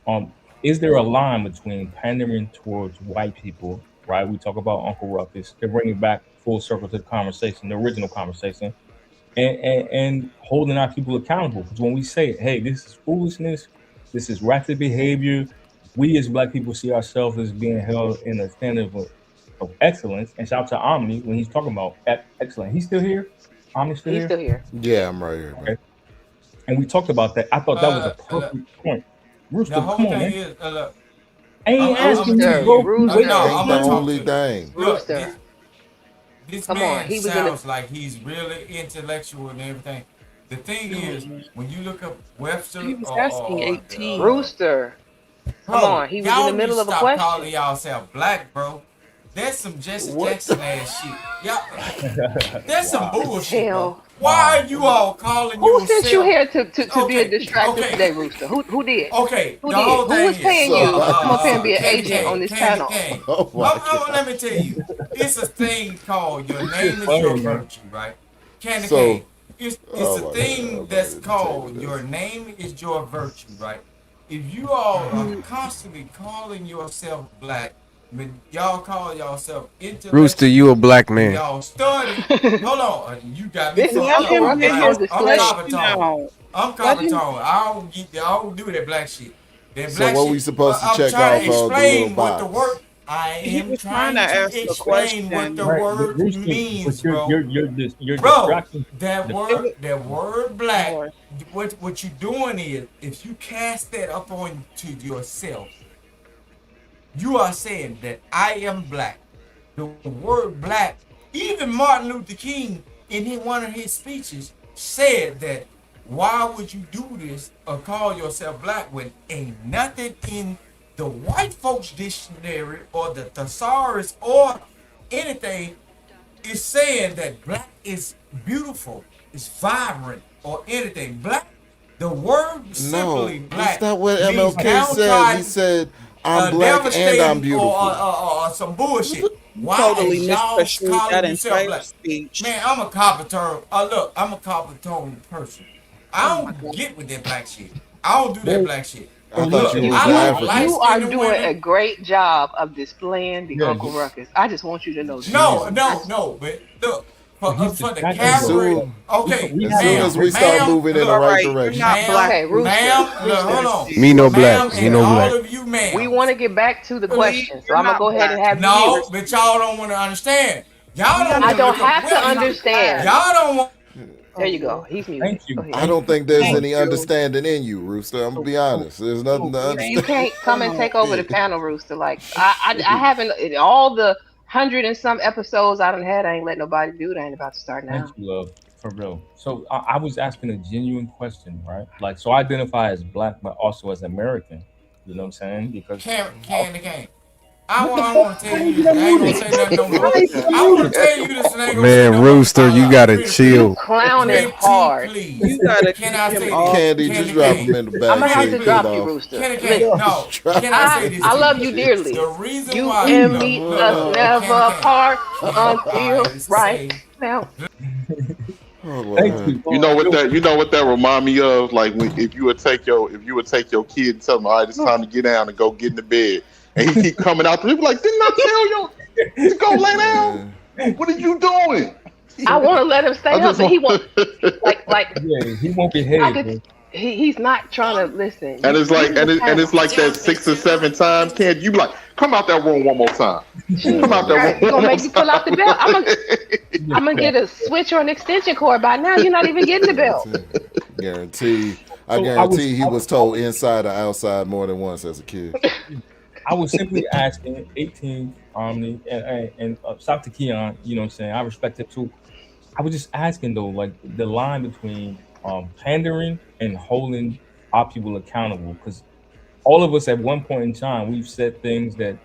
it. Is there a line between pandering towards white people, right? We talk about Uncle Ruckus to bring it back full circle to the conversation, the original conversation, and holding our people accountable. Because when we say, hey, this is foolishness, this is ratchet behavior, we as black people see ourselves as being held in a standard of excellence. And shout out to Omni when he's talking about excellence. He's still here? Omni still He's here? still here. Yeah, I'm right here. Okay. And we talked about that. I thought that was a perfect point. Rooster, The whole come on, thing man. is, look, I ain't asking you, bro. Rooster. Wait, No, I'm Ain't gonna the talk only to thing. Look, Rooster. this Come man on, he was in sounds the- like he's really intellectual and everything. The thing is, when you look up Webster He was asking 18. Rooster. Come on, he was in the middle of a stop question. calling y'allself black, bro. That's some Jesse Jackson ass shit. Y'all, that's some bullshit, bro. Why are you all calling Who yourself? sent you here to be a Okay, distractor okay. today, Rooster? Who did? Okay, Who the did? whole Who thing was paying is, you to come up here and be an Candy agent Cane, on this Candy panel? Cane. Oh my Let me tell you, it's a thing called your name is funny, your man. virtue, right? Candy So- Cane. It's Oh a my thing God, that's I'm called taking your this. name is your virtue, right? If you all are constantly calling yourself black, but y'all call yourself intellectual, Rooster, you a black and man. y'all study. Hold on, you got me This is fucked Let up. him Uncle get Ruckus his on display. question out. I'm Let copper him- tone. I don't do that black shit. That So black what shit. we supposed to I'm check trying to off of the explain little what the box? word. I He am was trying to ask a explain what the question. Right, but word Rooster, means, but you're bro. you're Bro, distracting. that the- word black. Lord. What you're doing is, if you cast that up on to yourself, you are saying that I am black. The word black, even Martin Luther King in one of his speeches said that why would you do this or call yourself black when ain't nothing in the white folks dictionary or the thesaurus or anything is saying that black is beautiful, is vibrant or anything. Black, the word No, simply black that's not what means MLK said. He downtrodden, said, I'm black and I'm devastating, beautiful. or some bullshit. Why Totally is y'all misconstrued calling that yourself entire black? speech. Man, I'm a copper tone. I'm a copper tone person. I Oh my don't God. get with that black shit. I don't do that Well- black shit. I thought you Look, was I the like African. light You are skinned doing a women. great job of displaying the Yeah, Uncle Ruckus. I just want you to know that. No, Jesus. but look, He's for the distracting As though. Catherine. Like, soon Okay, we as have soon a as ma'am, we great start ma'am, moving in the All look, right right, you're direction. not ma'am, black. Okay, Rooster, ma'am, look, hold Rooster. on, Me no black. ma'am, Me and no all black. of you We ma'ams. want to get back to the Really, question, so you're I'm gonna not go ahead and black. have you here, No, Rooster. but y'all don't want to understand. Y'all We don't I want to don't look up understand. have to You're questions. not black. understand. Y'all don't want. There Oh you go. Lord. He's muted. thank you. Go ahead. I Thank don't you think so there's Thank much. any you. understanding in you, Rooster. I'm gonna be honest. There's nothing to You Thank understand. you can't so come and much. take over the panel, Rooster. Like I haven't in all the 100 and some episodes I done had. I ain't let nobody do it. I ain't about to start Thank now. you, love. For real. So I was asking a genuine question, right? Like, so I identify as black, but also as American. You know what I'm saying? Because Candy. I what the fuck? want to I tell didn't you get this, and I ain't gonna unmuted. say nothing no more. I didn't get I want unmuted. to tell you this, and I ain't gonna say Man, no more. Rooster, you gotta You chill. clowning hard. Please. You gotta Can kick I him say off. this? Candy, just drop him in the I'm back gonna so have he to cool drop you, off. Rooster. Candy, Listen, no. Just drop Can I him say I in this I to the love you? you back. dearly. The reason You why, and look, me, us never Candy. apart All I until is to right say, now. Oh Thank Lord. you. You know what Yo, that? You know what that remind me of? Like when if you would take your kid and tell him, all right, it's time to get down and go get in the bed, and he keep coming out there. He be like, didn't I tell you to go lay down? Man. What are you doing? I want to let him I stay up, just but he want. won't. Like yeah, he won't I behave, could. bro. He's not trying to listen. And it's You like, need a and it's panel. like that 6 or 7 times. Can't you be like, come out that room one more time? Come Jesus out that room Christ, you Man. gonna one more make me pull out the belt? time. I'm gonna get a switch or an extension cord by now. You're not even getting the belt. Guarantee. I So I was, guarantee he was told inside or outside more than once as a kid. I was simply asking 18 Omni and shout to Keon, you know what I'm saying? I respect it too. I was just asking though, like the line between pandering and holding our people accountable, because all of us at one point in time we've said things that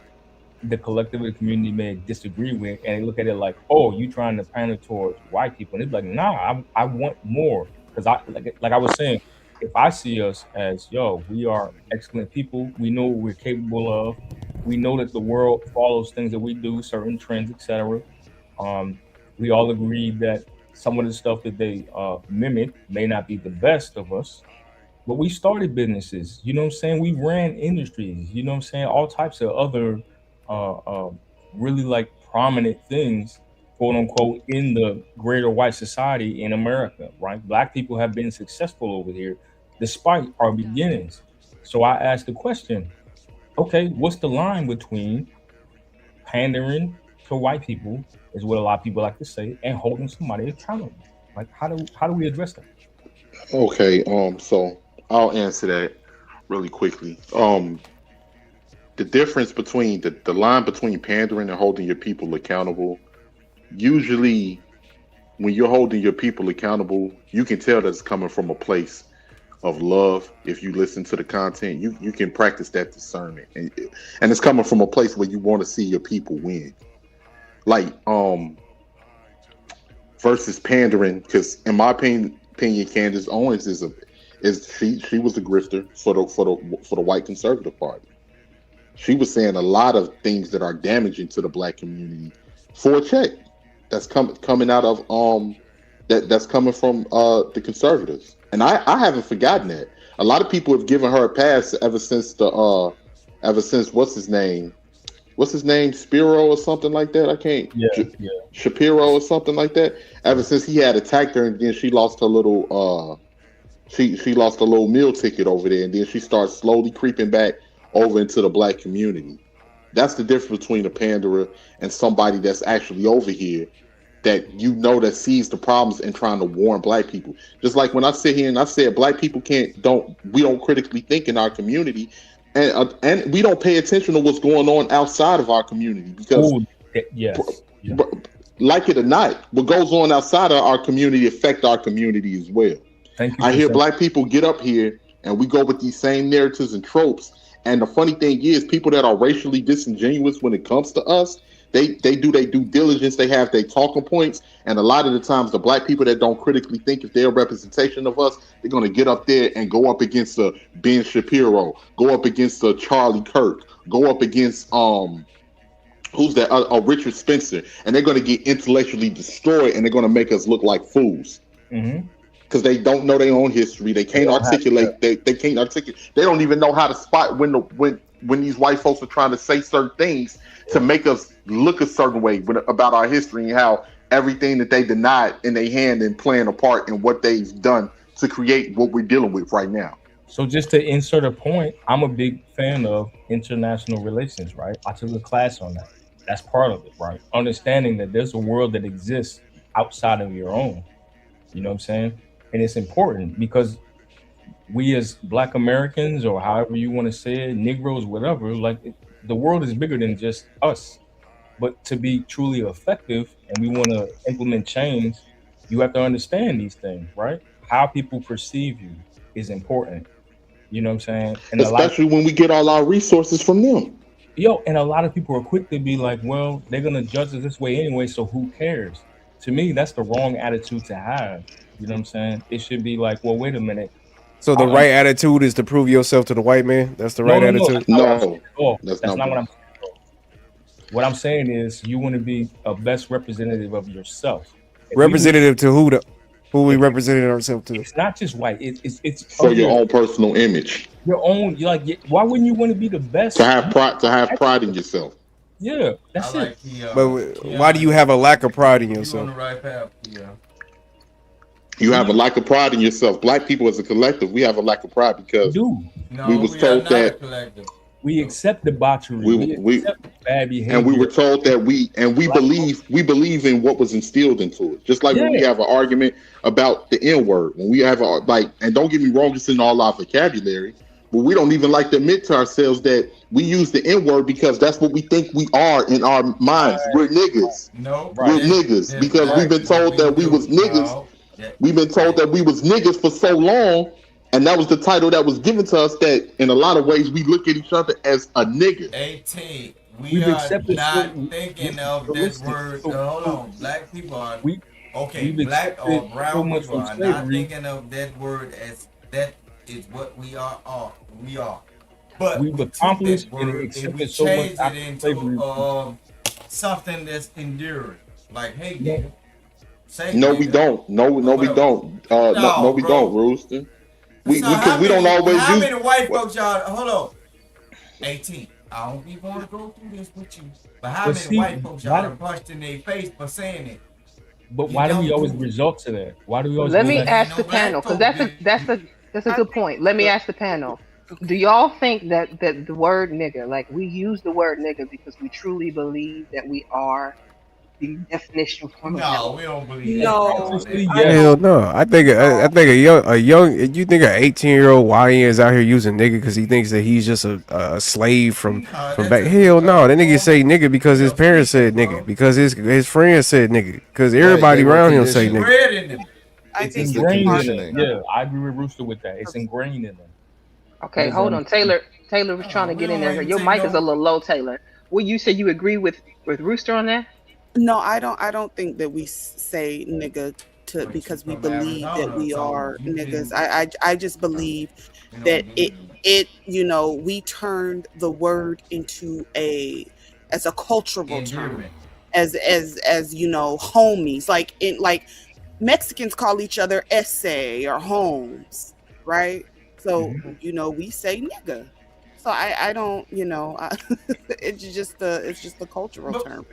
the collective of the community may disagree with, and they look at it like, oh, you trying to pander towards white people, and they're like, nah, I want more, because I like I was saying, if I see us as, yo, we are excellent people, we know what we're capable of, we know that the world follows things that we do, certain trends, etc. We all agree that some of the stuff that they mimic may not be the best of us, but we started businesses, you know what I'm saying? We ran industries, you know what I'm saying? All types of other uh, uh, really like prominent things, quote unquote, in the greater white society in America, right? Black people have been successful over here despite our beginnings. So I asked the question, okay, what's the line between pandering to white people, is what a lot of people like to say, and holding somebody accountable? Like, how do we address that? Okay, so I'll answer that really quickly. The difference between the line between pandering and holding your people accountable, usually when you're holding your people accountable, you can tell that it's coming from a place of love. If you listen to the content, you can practice that discernment, and it's coming from a place where you want to see your people win. Like versus pandering, because in my opinion, Candace Owens she was a grifter for the white conservative party. She was saying a lot of things that are damaging to the black community for a check. That's coming out of that's coming from the conservatives, and I haven't forgotten that. A lot of people have given her a pass ever since what's his name, Spiro or something like that. I can't. Yeah, yeah. Shapiro or something like that. Ever since he had attacked her, and then she lost her little she lost a little meal ticket over there, and then she starts slowly creeping back over into the black community. That's the difference between a panderer and somebody that's actually over here that that sees the problems and trying to warn black people. Just like when I sit here and I said black people we don't critically think in our community, and we don't pay attention to what's going on outside of our community, because yes, yeah. Like it or not, what goes on outside of our community affect our community as well. Thank you. I hear black people get up here and we go with these same narratives and tropes. And the funny thing is, people that are racially disingenuous when it comes to us, they do their due diligence, they have their talking points, and a lot of the times the black people that don't critically think if they're a representation of us, they're going to get up there and go up against a Ben Shapiro, go up against a Charlie Kirk, go up against who's that, Richard Spencer, and they're going to get intellectually destroyed, and they're going to make us look like fools. Mm-hmm. because they don't know their own history. They can't articulate. They can't articulate. They don't even know how to spot when these white folks are trying to say certain things to make us look a certain way about our history and how everything that they denied in their hand and playing a part in what they've done to create what we're dealing with right now. So just to insert a point, I'm a big fan of international relations, right? I took a class on that. That's part of it, right? Understanding that there's a world that exists outside of your own. You know what I'm saying? And it's important because we as Black Americans, or however you want to say it, Negroes, whatever, the world is bigger than just us. But to be truly effective and we want to implement change, you have to understand these things, right? How people perceive you is important. You know what I'm saying? And especially when we get all our resources from them. And a lot of people are quick to be like, well, they're gonna judge us this way anyway, so who cares? To me, that's the wrong attitude to have. You know what I'm saying? It should be like, well, wait a minute. So the right attitude is to prove yourself to the white man. That's the right attitude. That's not what I'm saying. What I'm saying is, you want to be a best representative of yourself. Representative to who? Who we represented ourselves to? It's not just white. It's for your own personal image. Your own. You're like, why wouldn't you want to be the best? To have pride in yourself. Yeah, that's it. But why do you have a lack of pride in yourself? You have a lack of pride in yourself. Black people as a collective, we have a lack of pride because we was told that we accept debauchery. We accept bad behavior, and we were told that we believe in what was instilled into it. Just like when we have an argument about the N-word, when we have and don't get me wrong, it's in all our vocabulary, but we don't even like to admit to ourselves that we use the N-word because that's what we think we are in our minds. We're niggas. We're niggas because we've been told that we was niggas. We've been told that we was niggas for so long. And that was the title that was given to us that in a lot of ways we look at each other as a nigga. 18. We are not thinking of this word. Hold on. Black people are black or brown people are not thinking of that word as that is what we are. We are. But we've accomplished and we changed it into something that's enduring. Like, hey, nigga. No, we don't. No, we don't. No, we don't, Rooster. Because we don't always How many white folks y'all? Hold on. 18. I don't even want to go through this with you. But how many white folks y'all are punched in their face for saying it? But why do we always resort to that? Why do we always? Let me ask the panel, because that's a good point. Let me ask the panel. Do y'all think that the word nigga, like we use the word nigga because we truly believe that we are the definition from no, we don't believe that. Hell no. I think a young you think an 18-year-old YN is out here using nigga because he thinks that he's just a slave from back. Hell no, that nigga say nigga because his parents said nigga, because his friends said nigga, because everybody around him say nigga. It's ingrained in them. Yeah, I agree with Rooster with that. It's ingrained in them. Okay, hold on. Taylor was trying to get in there. Your mic is a little low, Taylor. Well, you say you agree with Rooster on that? No, I don't think that we say nigga because we believe that we are niggas. I just believe that it we turned the word into as a cultural term, as homies, like Mexicans call each other ese or homes, right? So we say nigga. So I don't it's just the cultural term.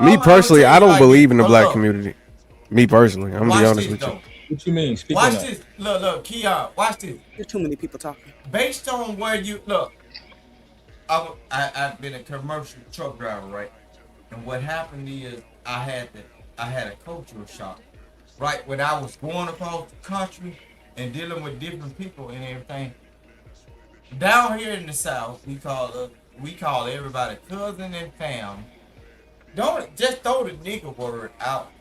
Me personally, I don't believe in the black community. Me personally, I'm gonna be honest with you. What you mean? Watch this. Look, Keon, watch this. There's too many people talking. Based on where you look, I've been a commercial truck driver, right? And what happened is I had a cultural shock, right? When I was going across the country and dealing with different people and everything. Down here in the South, we call everybody cousin and fam. Don't just throw the nigga word out.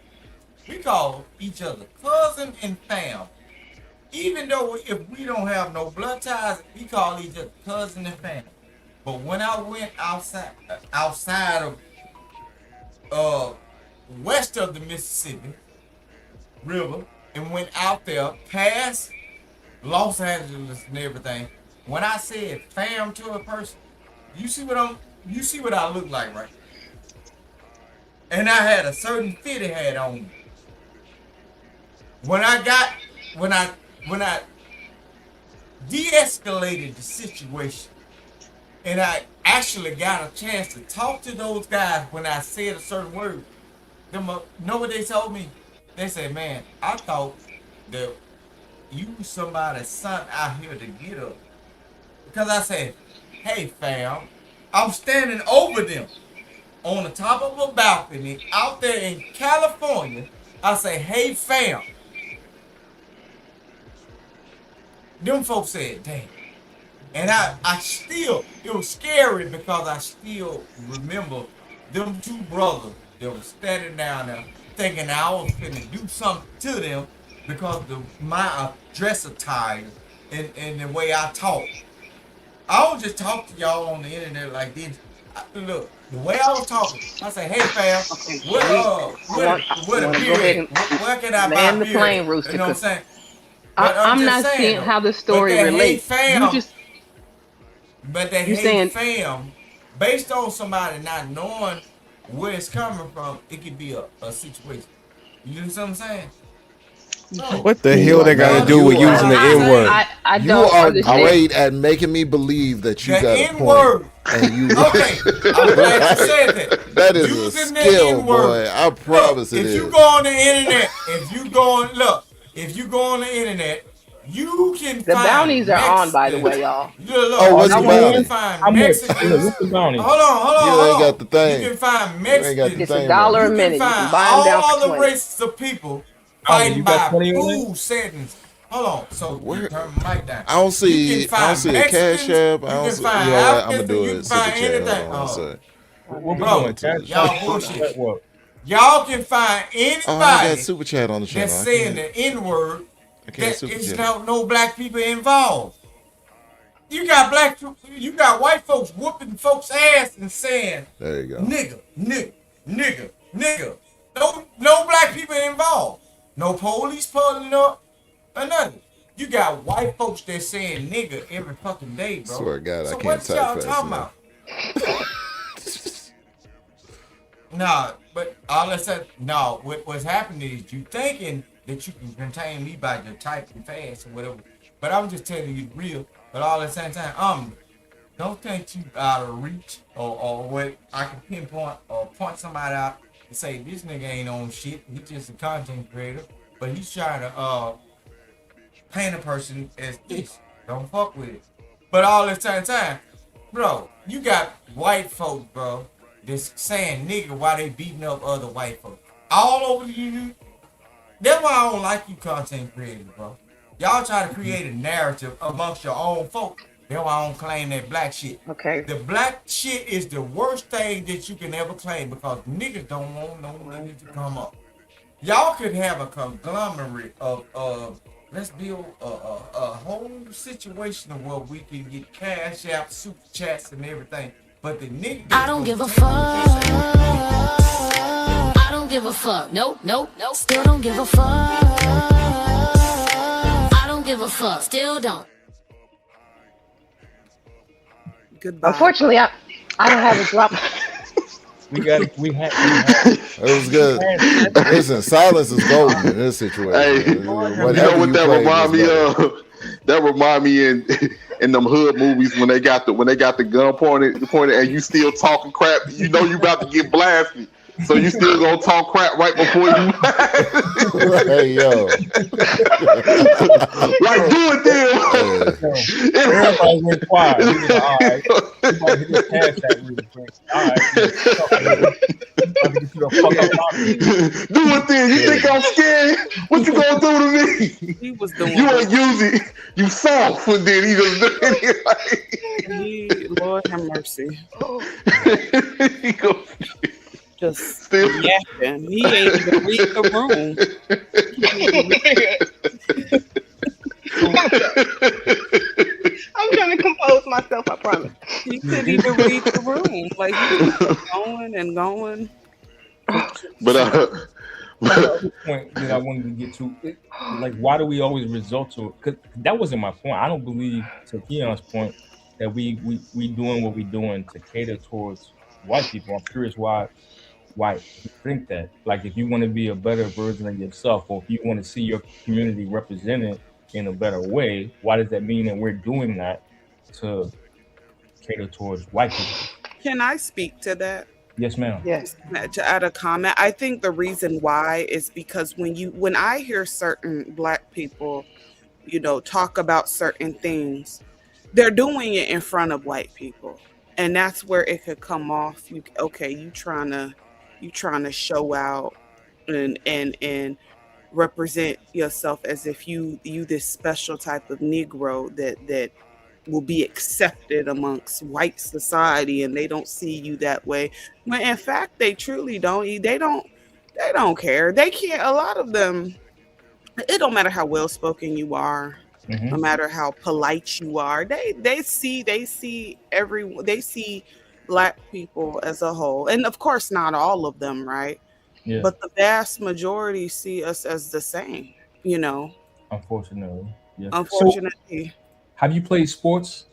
We call each other cousin and fam. Even though if we don't have no blood ties, we call each other cousin and fam. But when I went outside of west of the Mississippi River and went out there past Los Angeles and everything, when I said fam to a person, you see what I look like, right? And I had a certain fitted hat on me. when I de-escalated the situation, and I actually got a chance to talk to those guys when I said a certain word. Know what they told me? They said, "Man, I thought that you somebody's son out here to get up." Because I said, "Hey, fam," I'm standing over them on the top of a balcony out there in California. I say, "Hey, fam." Them folks said, "Damn." And I still, it was scary because I still remember them two brothers that were standing down there thinking I was finna do something to them because of my dress attire and the way I talk. I don't just talk to y'all on the internet like this. Look, the way I was talking, I say, "Hey, fam, where can I buy land the beer plane, at?" Rooster. You know what I'm saying? But I'm just not saying, seeing though, how the but story that hey relates. fam, You just but that you hey saying fam, based on somebody not knowing where it's coming from, it could be a situation. You know what I'm saying? No. What the hell they got to Man, do with using the N word? I you don't are understand. great at making me believe that you The got a N point, word. and you Okay, I'm glad you said that. that is a Using the skill, N word. boy. I promise it If you is. go on the internet, if you go on the internet, you can The find bounties are on, by the way, Mexicans. y'all. Oh, what's You the can bounty? find How much? Mexicans. What's the bounty? You ain't got the You thing. can find You ain't got the Mexicans. It's a thing right. dollar a You can minute. You can find buy them down all for other 20. races of people Bounty, fighting you got by 20 on it? food sentence. Hold on. So you Where turn the mic down. I don't You can see find a cash Mexicans. app. I You don't can see. find You know what? I'm gonna Africans, and do you a can super find chat. Hold anything. on one second. What we Bro, doing? Cash y'all app? bullshit. What? Y'all can find Oh, I ain't got anybody super chat on the that's channel. saying the N word I can't that super is chat. no black people involved. You got white folks whooping folks' ass and saying There you go. nigga, nigga, nigga, nigga. No black people involved. No police pulling up or nothing. You got white folks that saying nigga every fucking day, bro. Swear to God, I So can't what type y'all fast talking enough. about? Nah, but all I said, no, what's happening is you thinking that you can contain me by your typing fast or whatever. But I'm just telling you the real. But all at the same time, don't think you out of reach or what I can pinpoint or point somebody out and say this nigga ain't on shit. He's just a content creator. But he's trying to paint a person as this. Don't fuck with it. But all this time, bro, you got white folks, bro, that's saying nigga while they beating up other white folks. All over you. That's why I don't like you content creators, bro. Y'all try to create a narrative amongst your own folks. That's why I don't claim that black shit. Okay. The black shit is the worst thing that you can ever claim because niggas don't want no niggas to come up. Y'all could have a conglomerate of let's build a whole situation of where we can get cash out, super chats, and everything. But the niggas I don't give a fuck. I don't give a fuck. Nope. Still don't give a fuck. I don't give a fuck. Still don't. Goodbye. Unfortunately, I don't have a drop. We had. It was good. Listen, silence is golden in this situation. Hey, you Whatever know what you that played remind was me better. of? That remind me in them hood movies when they got the gun pointed and you still talking crap. You know you about to get blasted, so you still gonna talk crap right before you. Hey yo. Like do it then. Everybody went quiet. He was like, all right. Everybody hit his cash app really quick. All right. Do it then. You think I'm scared? What you gonna do to me? He was doing You ain't use it. You soft, and then he just did it. Lord have mercy. He go, Just still yapping. He ain't even read the room. I'm trying to compose myself, I promise. He couldn't even read the room. Like he just kept going and going. but the other point that I wanted to get to, like, why do we always resort to it? Because that wasn't my point. I don't believe, to Keon's point, that we doing what we doing to cater towards white people. I'm curious why Why you think that? Like, if you want to be a better version of yourself, or if you want to see your community represented in a better way, why does that mean that we're doing that to cater towards white people? Can I speak to that? Yes, ma'am. Yes. To add a comment, I think the reason why is because when I hear certain black people, talk about certain things, they're doing it in front of white people, and that's where it could come off. Okay, you trying to show out and represent yourself as if you this special type of Negro that will be accepted amongst white society, and they don't see you that way, when in fact they truly don't. They don't care. They can't. A lot of them, it don't matter how well spoken you are, no Mm-hmm. matter how polite you are, they see black people as a whole, and of course not all of them, right? Yeah. But the vast majority see us as the same, you know Unfortunately. Yeah. So, unfortunately. have you played sports?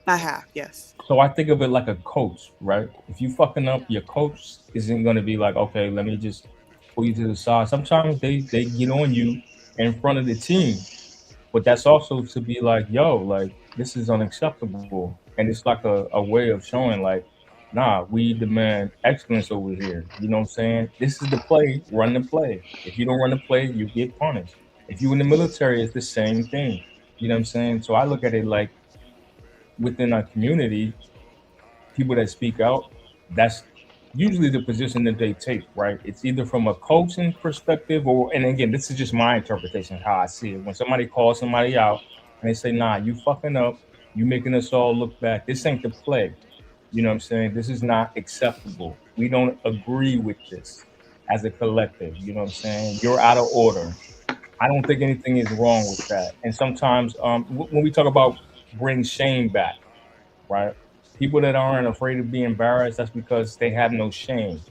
I have, yes. So I think of it like a coach, right? If you fucking up, your coach isn't gonna be like, okay, let me just pull you to the side. Sometimes they get on you in front of the team, but that's also to be like, yo, like this is unacceptable, and it's like a way of showing like, nah, we demand excellence over here. You know what I'm saying? This is the play, run the play. If you don't run the play, you get punished. If you in the military, it's the same thing. You know what I'm saying? So I look at it like within our community, people that speak out, that's usually the position that they take, right? It's either from a coaching perspective, or, and again, this is just my interpretation of how I see it. When somebody calls somebody out and they say, nah, you fucking up, you making us all look back. This ain't the play. You know what I'm saying? This is not acceptable. We don't agree with this as a collective. You know what I'm saying? You're out of order. I don't think anything is wrong with that. And sometimes when we talk about bring shame back, right? People that aren't afraid to be embarrassed, that's because they have no shame.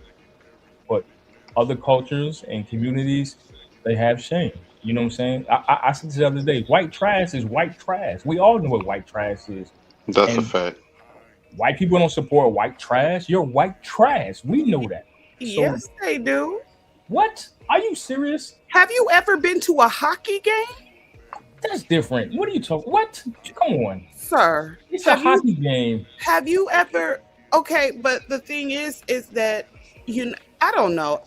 But other cultures and communities, they have shame. You know what I'm saying? I said this the other day. White trash is white trash. We all know what white trash is. That's a And fact. white people don't support white trash. You're white trash. We know that. So Yes, they do. what? Are you serious? Have you ever been to a hockey game, That's different. What are you talking? What? Come on. sir? It's a Have you hockey game. have you ever? Okay, but the thing is that I don't know.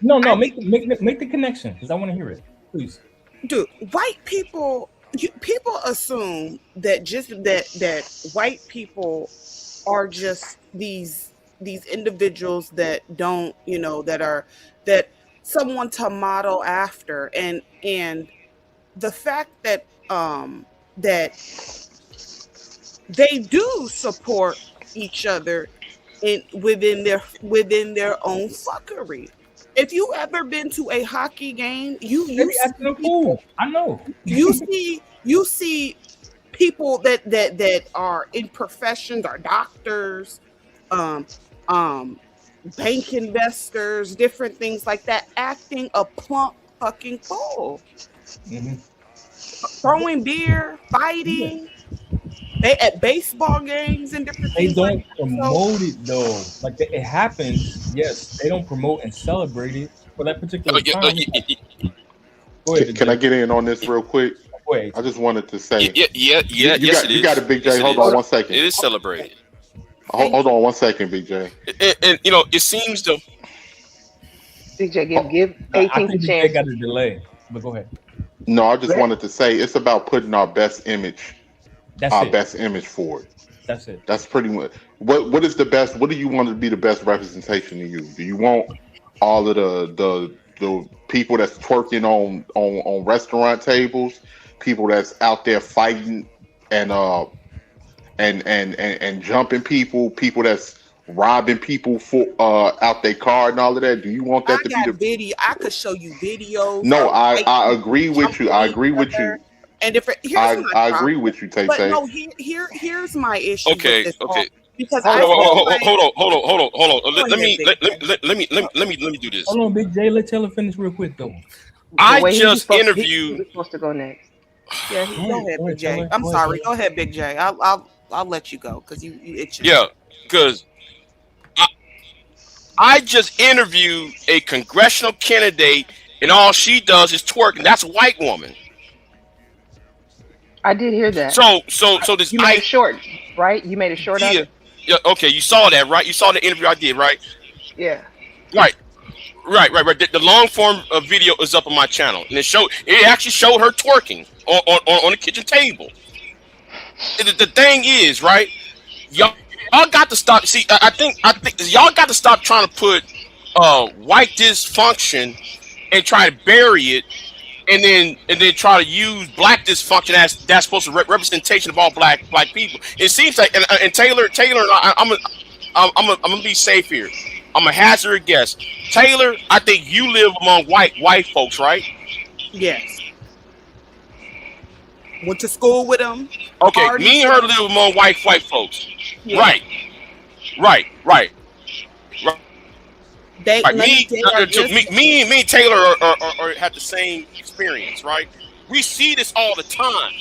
No, no, I make the connection because I want to hear it. Please. dude, white people. People assume that just that white people are just these individuals that don't, that someone to model after, and the fact that they do support each other within their own fuckery. If you ever been to a hockey game, They you be see acting a fool. people, I know. you see people that are in professions, are doctors, um um bank investors, different things like that, acting a plump fucking fool, Mhm. throwing beer, Yeah. fighting, they at baseball games and different They things like don't that. So promote it though. Like it happens. Yes, they don't promote and celebrate it for that particular Yeah, time. Go ahead, Can I Jay. get in on this real quick? Go ahead. I just wanted to yeah, say, yeah, yeah, you, yeah. you Yes, it got you got is. it, Big J. Yes, it Hold on is. one It second. is celebrated, thank Hold you. on one second, Big J. and it seems to. Big J, give Oh, give I 18th a think the Jay chance. got a delay, but go ahead. No, I just wanted to say it's about putting That's our it. best image forward. That's it. That's pretty much what is the best. What do you want to be the best representation of you? Do you want all of the people that's twerking on restaurant tables, people that's out there fighting and and jumping people that's robbing people for out their car and all of that? Do you want I that to be got the? video. I could show you videos No, of white I people agree with you. jumping I each agree with other you. and different. Here's I my I agree problem. with you, Tay But Tay. no, here's my issue with Okay, this all, okay. because Hold I on, hold feel on. like, Hold on. go Let ahead, me Big let, J. let, let, let me let, let me do this. Hold on, Big J. Let Taylor finish real quick though. But I wait, just he interviewed. was supposed to go next. Yeah, go ahead, Go Big ahead, J. Taylor. I'm Go ahead, sorry. Taylor. Go ahead, Big J. I'll let you go because you itching. Yeah, because I just interviewed a congressional candidate, and all she does is twerk, and that's a white woman. I did hear that. So this You made a short, right? You made a short of idea. it. Yeah, okay, you saw that, right? You saw the interview I did, right? Yeah. Right. Right. The long form video is up on my channel, and it actually showed her twerking on the kitchen table. The thing is, right? Y'all got to stop. See, I think y'all got to stop trying to put white dysfunction and try to bury it, and then try to use black dysfunction as that's supposed to representation of all black people. It seems like and Taylor, I'm gonna be safe here. I'm a hazard a guess. Taylor, I think you live among white folks, right? Yes. Went to school with them. Okay, me and her live among white folks. Yeah. Right. Me and Taylor are have the same experience, right? We see this all the time.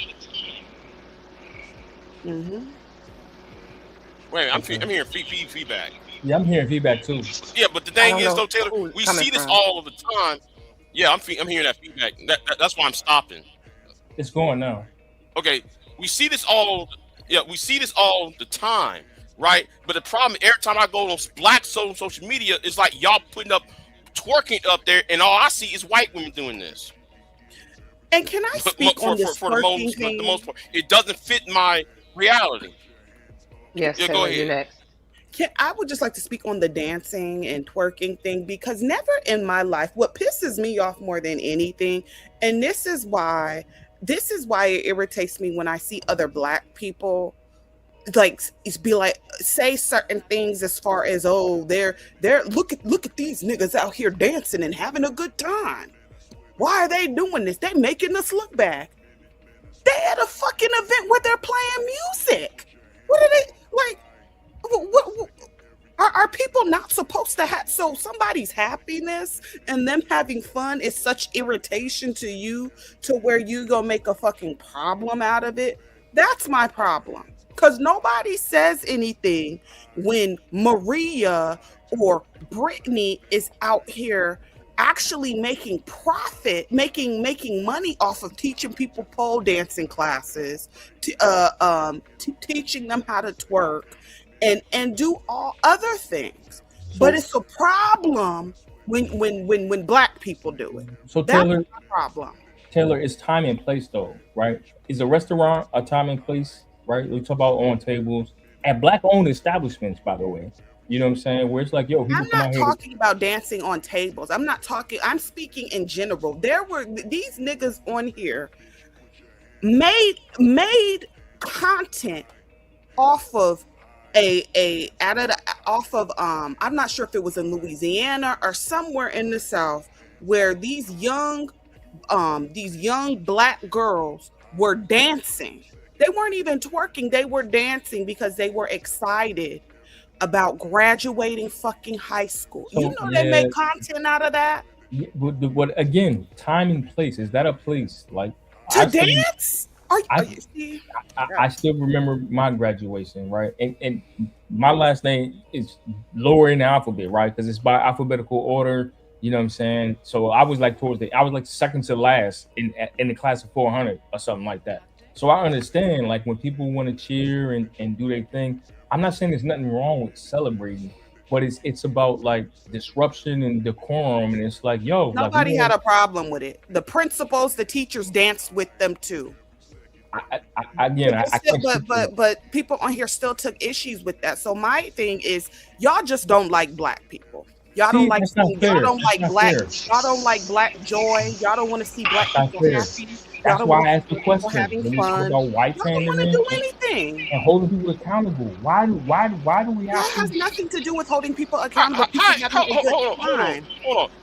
Mm-hmm. Wait, I'm hearing feedback. Yeah, I'm hearing feedback too. Yeah, but the thing is, though, Taylor, we see this all of the time. Yeah, I'm hearing that feedback. That's why I'm stopping. It's going now. Okay, we see this all. Yeah, we see this all the time, right? But the problem, every time I go on black social media, it's like y'all putting up twerking up there, and all I see is white women doing this. And can I speak on this for the most part? It doesn't fit my reality. Yes, yeah, go ahead. I would just like to speak on the dancing and twerking thing, because never in my life, what pisses me off more than anything, and this is why it irritates me when I see other black people say certain things as far as, they're look at these niggas out here dancing and having a good time. Why are they doing this? They making us look bad. They at a fucking event where they're playing music. What are they like? What are people not supposed to have? So somebody's happiness and them having fun is such irritation to you, to where you gonna make a fucking problem out of it. That's my problem, because nobody says anything when Maria or Brittany is out here actually making profit, making money off of teaching people pole dancing classes, teaching them how to twerk and do all other things. But it's a problem when black people do it. So that's Taylor, my problem. Taylor, it's time and place though, right? Is a restaurant a time and place, right? We talk about on tables at black-owned establishments, by the way. You know what I'm saying? Where it's like, yo, I'm not talking about dancing on tables. I'm speaking in general. There were these niggas on here made content off of I'm not sure if it was in Louisiana or somewhere in the South, where these young black girls were dancing. They weren't even twerking, they were dancing because they were excited about graduating fucking high school. So, they make content out of that. Yeah, but again, time and place. Is that a place like to dance? I still remember my graduation, right? And my last name is lower in the alphabet, right? Because it's by alphabetical order. You know what I'm saying? So I was like second to last in the class of 400 or something like that. So I understand, like, when people want to cheer and do their thing. I'm not saying there's nothing wrong with celebrating, but it's about like disruption and decorum, and it's like, yo, nobody had a problem with it. The principals, the teachers danced with them too. But people on here still took issues with that. So my thing is, y'all just don't like black people. Y'all don't like black joy. Y'all don't want to see black people happy. That's why I asked the question. Having fun. About white y'all don't want to do anything. And holding people accountable. Why do we have that has nothing to do with holding people accountable. Hold on.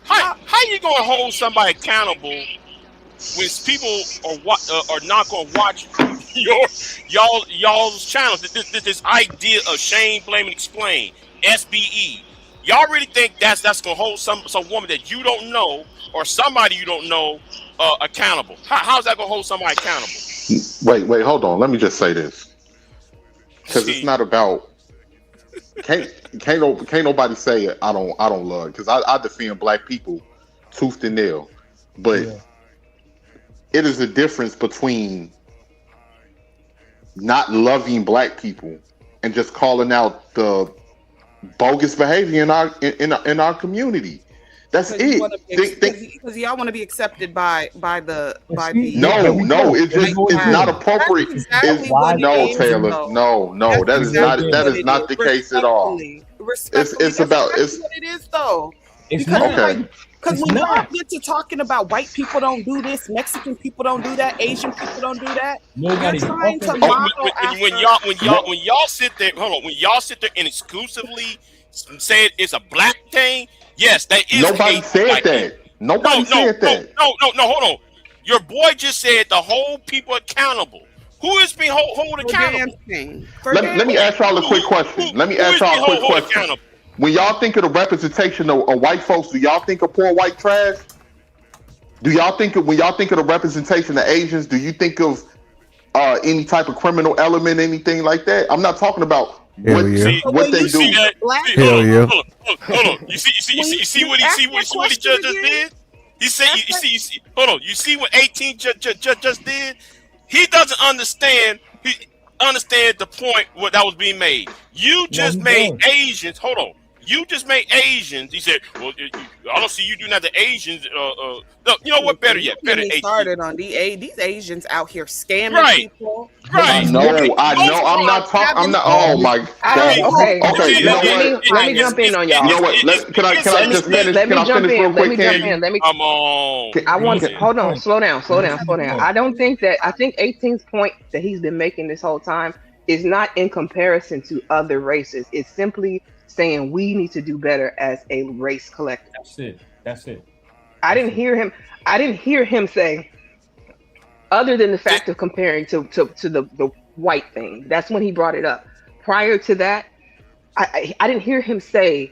How you gonna hold somebody accountable when people are not gonna watch y'all's channels? This idea of shame, blame, and explain, SBE. Y'all really think that's gonna hold some woman that you don't know or somebody you don't know accountable? How's that gonna hold somebody accountable? Wait, hold on. Let me just say this, because it's not about can't nobody say I don't love, because I defend black people tooth and nail, but it is a difference between not loving black people and just calling out the bogus behavior in our community. That's it. Because y'all want to be accepted by the. No, it's not appropriate. No, Taylor. No, that is not the case at all. It's about what it is though. Because when y'all get to talking about white people don't do this, Mexican people don't do that, Asian people don't do that, you're trying to model when y'all sit there, hold on, when y'all sit there and exclusively say it's a black thing, yes, that is. Nobody said that. Nobody said that. No, hold on. Your boy just said the whole people accountable. Who is being hold accountable? Let me ask y'all a quick question. When y'all think of the representation of white folks, do y'all think of poor white trash? When y'all think of the representation of Asians, do you think of any type of criminal element, anything like that? I'm not talking about what they do. Hell yeah. Hold on. You see what he just did? He said you see hold on. You see what 18 just did? He doesn't understand. He understand the point what that was being made. You just made Asians. Hold on. You just made Asians. He said, "Well, I don't see you doing that to Asians." No, you know what? Better yet, started on these Asians out here scamming people. Right. I know. I'm not talking. I'm not. Oh my God. Okay. You know what? Let me jump in on y'all. You know what? Can I just finish? Can I finish real quick, Candy? Come on. I want to hold on. Slow down. I don't think that. I think 18's point that he's been making this whole time is not in comparison to other races. It's simply saying we need to do better as a race collective. That's it. I didn't hear him say, other than the fact of comparing to the white thing. That's when he brought it up. Prior to that, I didn't hear him say,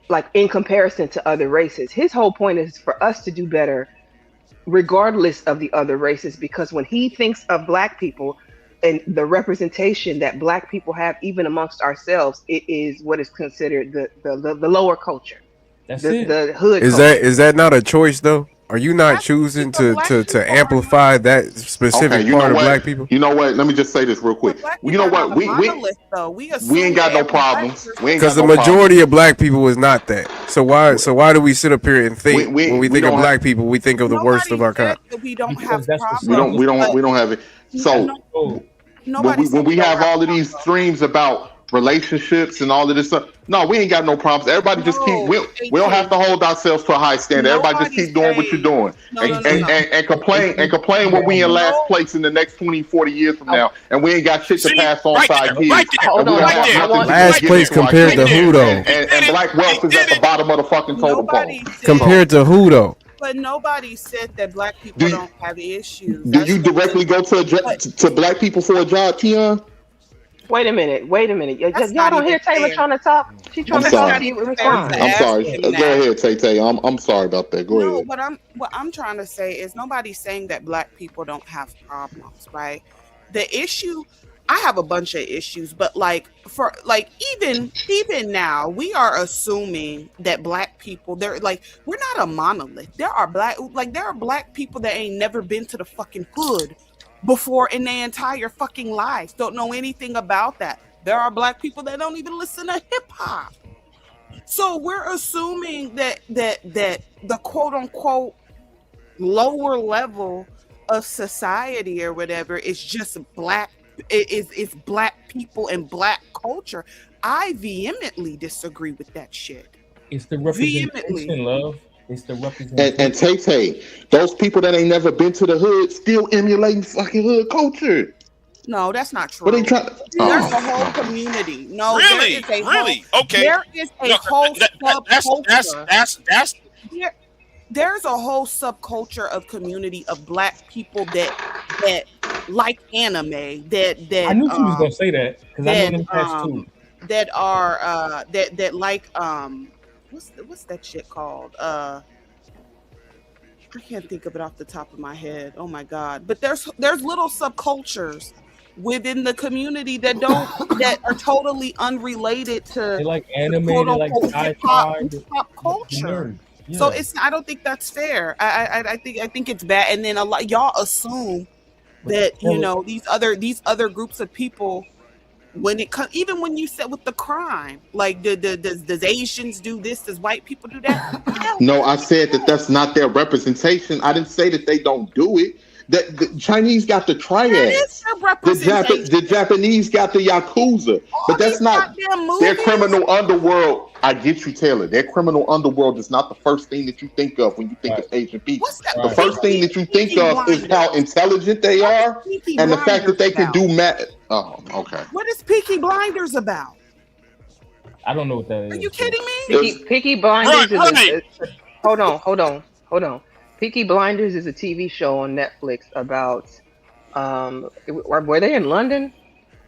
like, in comparison to other races. His whole point is for us to do better regardless of the other races, because when he thinks of black people and the representation that black people have even amongst ourselves, it is what is considered the lower culture. That's the hood is culture. is that not a choice though? Are you not choosing to amplify that specific part of black people? You know what? Let me just say this real quick. You know what? We ain't got no problems. Because the majority of black people is not that. So why do we sit up here and think when we think of black people, we think of the worst of our kind? We don't have problems. We don't have it. So when we have all of these streams about relationships and all of this stuff, no, we ain't got no problems. Everybody just keep. We don't have to hold ourselves to a high standard. Everybody just keep doing what you're doing and complain when we in last place in the next 20, 40 years from now, and we ain't got shit to pass on side here. Last place compared to who though? And black wealth is at the bottom of the fucking totem pole. Compared to who though? But nobody said that black people don't have issues. Do you directly go to black people for a job, Tion? Wait a minute. Y'all don't hear Taylor trying to talk? She's trying to talk to you. Respond. I'm sorry. Go ahead, Tay. I'm sorry about that. Go ahead. What I'm trying to say is nobody's saying that black people don't have problems, right? The issue, I have a bunch of issues, but even now, we are assuming that black people, we're not a monolith. There are black people that ain't never been to the fucking hood before in their entire fucking lives, don't know anything about that. There are black people that don't even listen to hip hop. So we're assuming that the quote unquote lower level of society or whatever is just black. It's black people and black culture. I vehemently disagree with that shit. It's the representation, love. It's the representation. And Tay, those people that ain't never been to the hood still emulating fucking hood culture. No, that's not true. But they try. There's a whole community. No, really? Okay. There is a whole subculture. There's a whole subculture of community of black people that like anime. I knew she was gonna say that because I know them cats too. That are that like what's that shit called? I can't think of it off the top of my head. Oh my god! But there's little subcultures within the community that are totally unrelated They to like the anime, quote they like unquote sci-fi, hip hop the culture. nerds. So Yeah. it's I don't think that's fair. I think it's bad. And then a lot y'all assume that Well, these other groups of people when it comes even when you said with the crime like does Asians do this, does white people do that? Hell No, I said that that's not their representation. I didn't say that they don't do it. That the Chinese got the that is triads. their representation. The Japanese got the yakuza, but All that's these not goddamn their movies. criminal underworld. I get you, Taylor. Their criminal underworld is not the first thing that you think of when you think right, of Asian people. What's that? The right. first thing that you think Peaky of is how Blinders. intelligent they What is are Peaky and the fact that Blinders they can about? do math. Oh, okay. What is Peaky Blinders about? I don't know what that Are is, you so kidding me? Peaky Right, Blinders is right. hold on. Peaky Blinders is a TV show on Netflix about were they in London?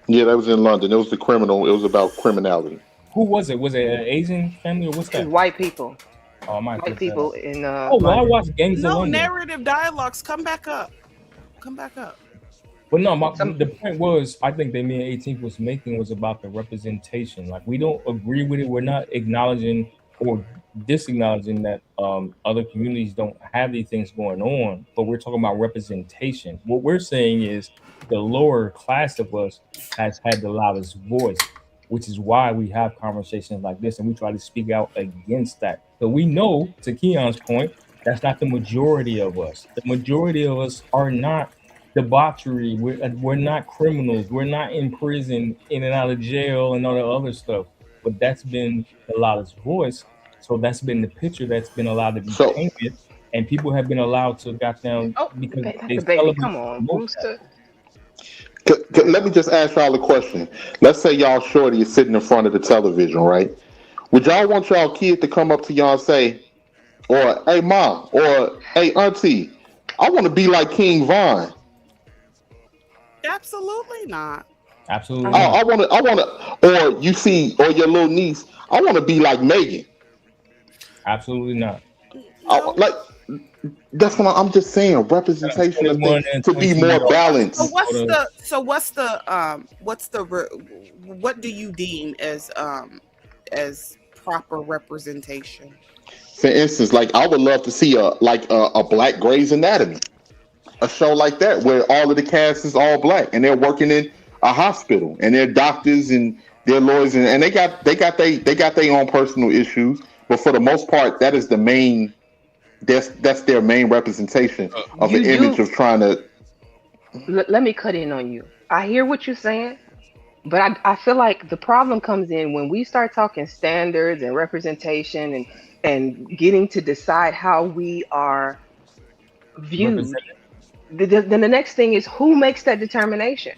Yeah, that was in London. It was the criminal. It was about criminality. who was it? Was it an Asian family or what's It's that? white people. Oh, I might White look that people up. in Oh, well, I London. watched Gangs of No London. narrative dialogues. Come back up. Come back up. But no, Some the point was, I think that me and 18th was making was about the representation. Like, we don't agree with it. We're not acknowledging or disacknowledging that other communities don't have these things going on, but we're talking about representation. What we're saying is the lower class of us has had the loudest voice, which is why we have conversations like this and we try to speak out against that. But we know, to Keon's point, that's not the majority of us. The majority of us are not debauchery. We're not criminals. We're not in prison, in and out of jail, and all the other stuff. But that's been the loudest voice. So that's been the picture that's been allowed to be So painted, and people have been allowed to got down oh, because that's they a baby. celebrate Come and on, promote that. Brewster. let me just ask y'all a question. Let's say y'all shorty is sitting in front of the television, right? Would y'all want y'all kid to come up to y'all and say, or hey mom, or hey auntie, I want to be like King Von. Absolutely not. Absolutely Um, not. I want to, or you see, or your little niece, I want to be like Megan. Absolutely not. No. Like that's what I'm just saying. Representation of 21 things and to be 22 more year old. So balanced. what do you deem as proper representation? For instance, like I would love to see a Black Grey's Anatomy, a show like that where all of the cast is all black and they're working in a hospital and they're doctors and they're lawyers and they got their own personal issues, but for the most part, that is the main. That's their main representation of an you image do. of trying to. Let me cut in on you. I hear what you're saying, but I feel like the problem comes in when we start talking standards and representation and getting to decide how we are viewed. Represented. Then the next thing is who makes that determination?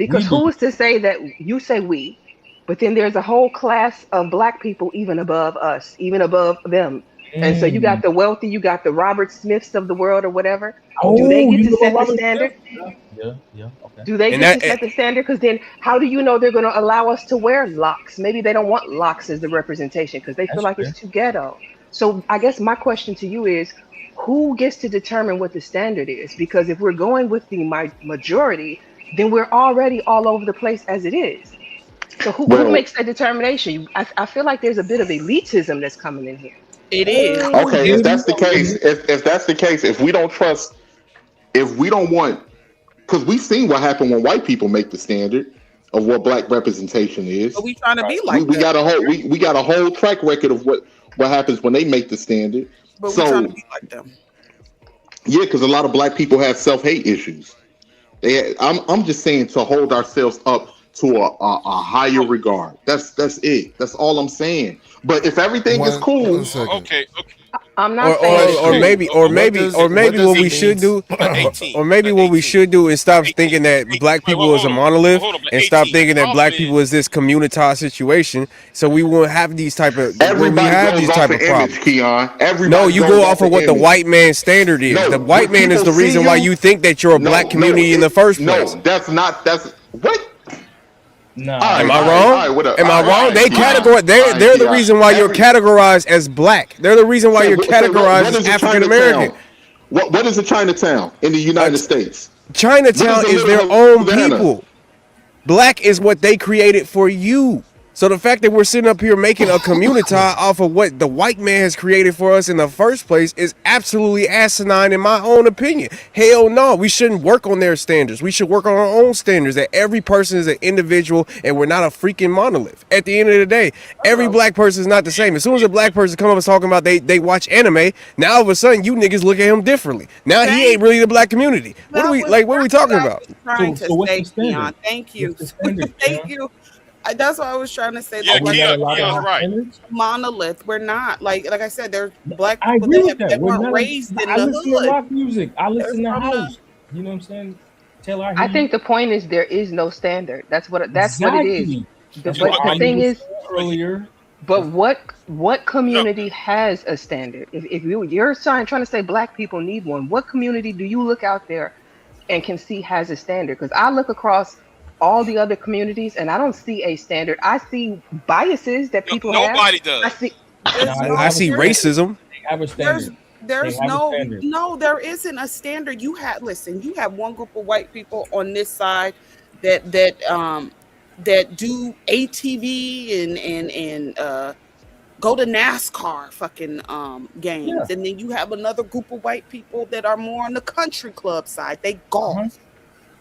We Because do. who is to say that you say we, but then there's a whole class of black people even above us, even above them. And so you got Mm. the wealthy, you got the Robert Smiths of the world or whatever. Do they Oh, get you to know about set the Robert standard? Smith? Yeah, yeah, yeah. Okay. Do they And get to that set the standard? Because then how do you know they're going to allow us to wear locks? Maybe they don't want locks as the representation because they feel That's like it's fair. too ghetto. So I guess my question to you is who gets to determine what the standard is? Because if we're going with the majority, then we're already all over the place as it is. So who Well, makes that determination? I feel like there's a bit of elitism that's coming in here. It is. Oh, okay, if there you that's the go. case, if that's the case, if we don't trust, if we don't want, because we've seen what happened when white people make the standard of what black representation But is. we trying to Right. be We, like we them. got a whole we got a whole track record of what happens when they make the standard. But we trying to So be like them. yeah, because a lot of black people have self hate issues. I'm just saying to hold ourselves up to a higher regard. That's it. That's all I'm saying. But if everything is One cool, second. Okay, okay. I'm or not saying or it's or Okay. cool. maybe or Okay. What maybe does or what maybe does what it we 18. should mean? do But or 18. maybe But what we 18. should do is But stop 18. thinking that Wait, black wait, people is a hold on. monolith Hold on. But and stop 18. The thinking that problem black is, people is this communitah situation, so we won't have these type of where we everybody have goes these off type an of image, problems. Keon. No, Everybody you goes go off off an of what the image. white man's standard is. The No, white when man is people the see reason why you, you think that you're a black community in the first place. No, that's what. Nah, Am I All wrong? right, what up? Am I All wrong? right, They Keon. categorize. All right, They're the Keon. reason why you're categorized as black. They're the reason why you're Say categorized what as is a African American. Chinatown? What is a Chinatown in the Uh, United Ch- States? What is Chinatown the is Little their own Havana? people. Black is what they created for you. So the fact that we're sitting up here making a Communitah off of what the white man has created for us in the first place is absolutely asinine in my own opinion. Hell no, we shouldn't work on their standards. We should work on our own standards, that every person is an individual and we're not a freaking monolith. At the end of the day, every black person is not the same. As soon as a black person come up and talking about they watch anime, now all of a sudden you niggas look at him differently. Now he ain't really the black community. What are we talking about? Trying to what's say, the standard? Keon. Thank you. What's the standard, Thank Keon? you. That's what I was trying to say. Yeah, The white Keon's people right. monolith. We're not like I said. There's black I people agree with that. that We're weren't not raised in I the listen to hood. rock music. I listen to They're from house. You know what I'm saying? Taylor, I think the point is there is no standard. That's what it is. Exactly. But That's what the I thing was is, saying earlier. but what community has a standard? If you're trying to say black people need one, what community do you look out there and can see has a standard? Because I look across all the other communities and I don't see a standard. I see biases that people have. Nobody does. I see. I see racism. They have a standard. There's no, there isn't a standard. You have one group of white people on this side that do ATV and go to NASCAR fucking games, and then you have another group of white people that are more on the country club side. They golf.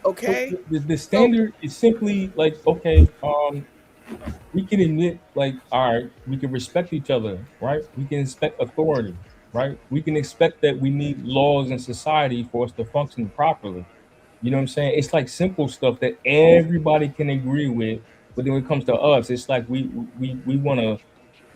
Okay. So the standard is simply like, okay, we can admit, like, all right, we can respect each other, right? We can expect authority, right? We can expect that we need laws in society for us to function properly. You know what I'm saying? It's like simple stuff that everybody can agree with, but then when it comes to us, it's like we want to,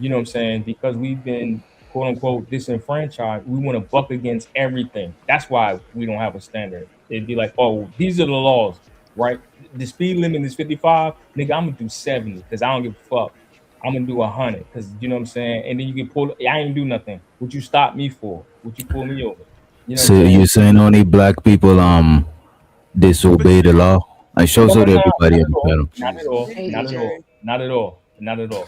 you know what I'm saying? Because we've been quote unquote disenfranchised, we want to buck against everything. That's why we don't have a standard. It'd be like, oh, these are the laws, right? The speed limit is 55, nigga. I'm gonna do 70 because I don't give a fuck. I'm gonna do 100 because you know what I'm saying. And then you get pulled. I ain't do nothing. What you stop me for? What you pull me over? You know So what I'm saying? you're saying only black people disobey the law? I show No, so no, that no, everybody not at all. understand. Not at all. Not at all. Not at all.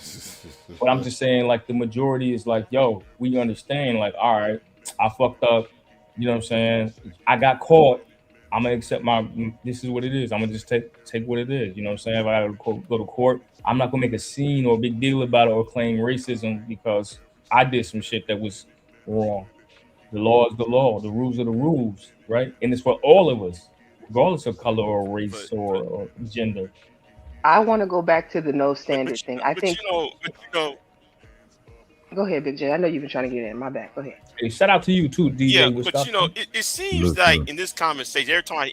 But I'm just saying, like, the majority is like, yo, we understand, like, all right, I fucked up. You know what I'm saying? I got caught. I'm gonna accept this is what it is. I'm gonna just take what it is. You know what I'm saying? If I gotta go to court, I'm not gonna make a scene or a big deal about it or claim racism because I did some shit that was wrong. The law is the law. The rules are the rules, right? And it's for all of us, regardless of color or race or gender. I want to go back to the no standard thing. I think. But you know, Go ahead, Big J. I know you've been trying to get in. My bad. Go ahead. Hey, shout out to you too, DJ. yeah, What's but up? you know, it seems like in this conversation, every time,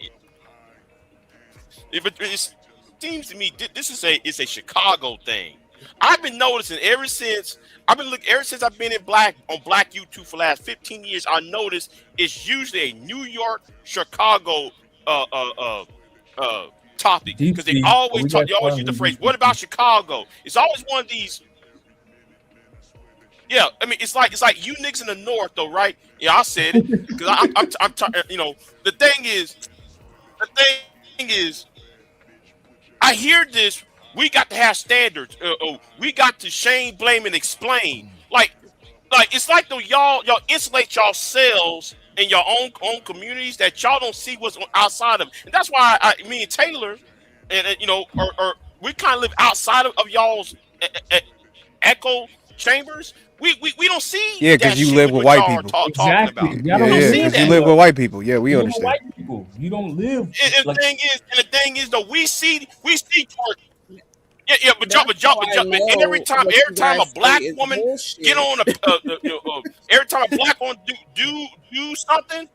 it seems to me this is a Chicago thing. I've been noticing ever since I've been in Black YouTube for the last 15 years. I noticed it's usually a New York, Chicago topic because they always use the phrase, "What about Chicago?" It's always one of these. Yeah, I mean, it's like you niggas in the north, though, right? Yeah, I said it because I'm you know, the thing is, I hear this. We got to have standards. We got to shame, blame, and explain. Like it's like though y'all insulate yourselves in your own communities that y'all don't see what's outside of, and that's why me and Taylor, and you know, or we kind of live outside of y'all's echo chambers. We don't see. Yeah, because you live with white people. Exactly. Yeah, because you live with white people. Yeah, we You live with understand. white people. You don't live. And the thing is, though, we see toward. Yeah, but and every time a black woman get on every time a black woman do something,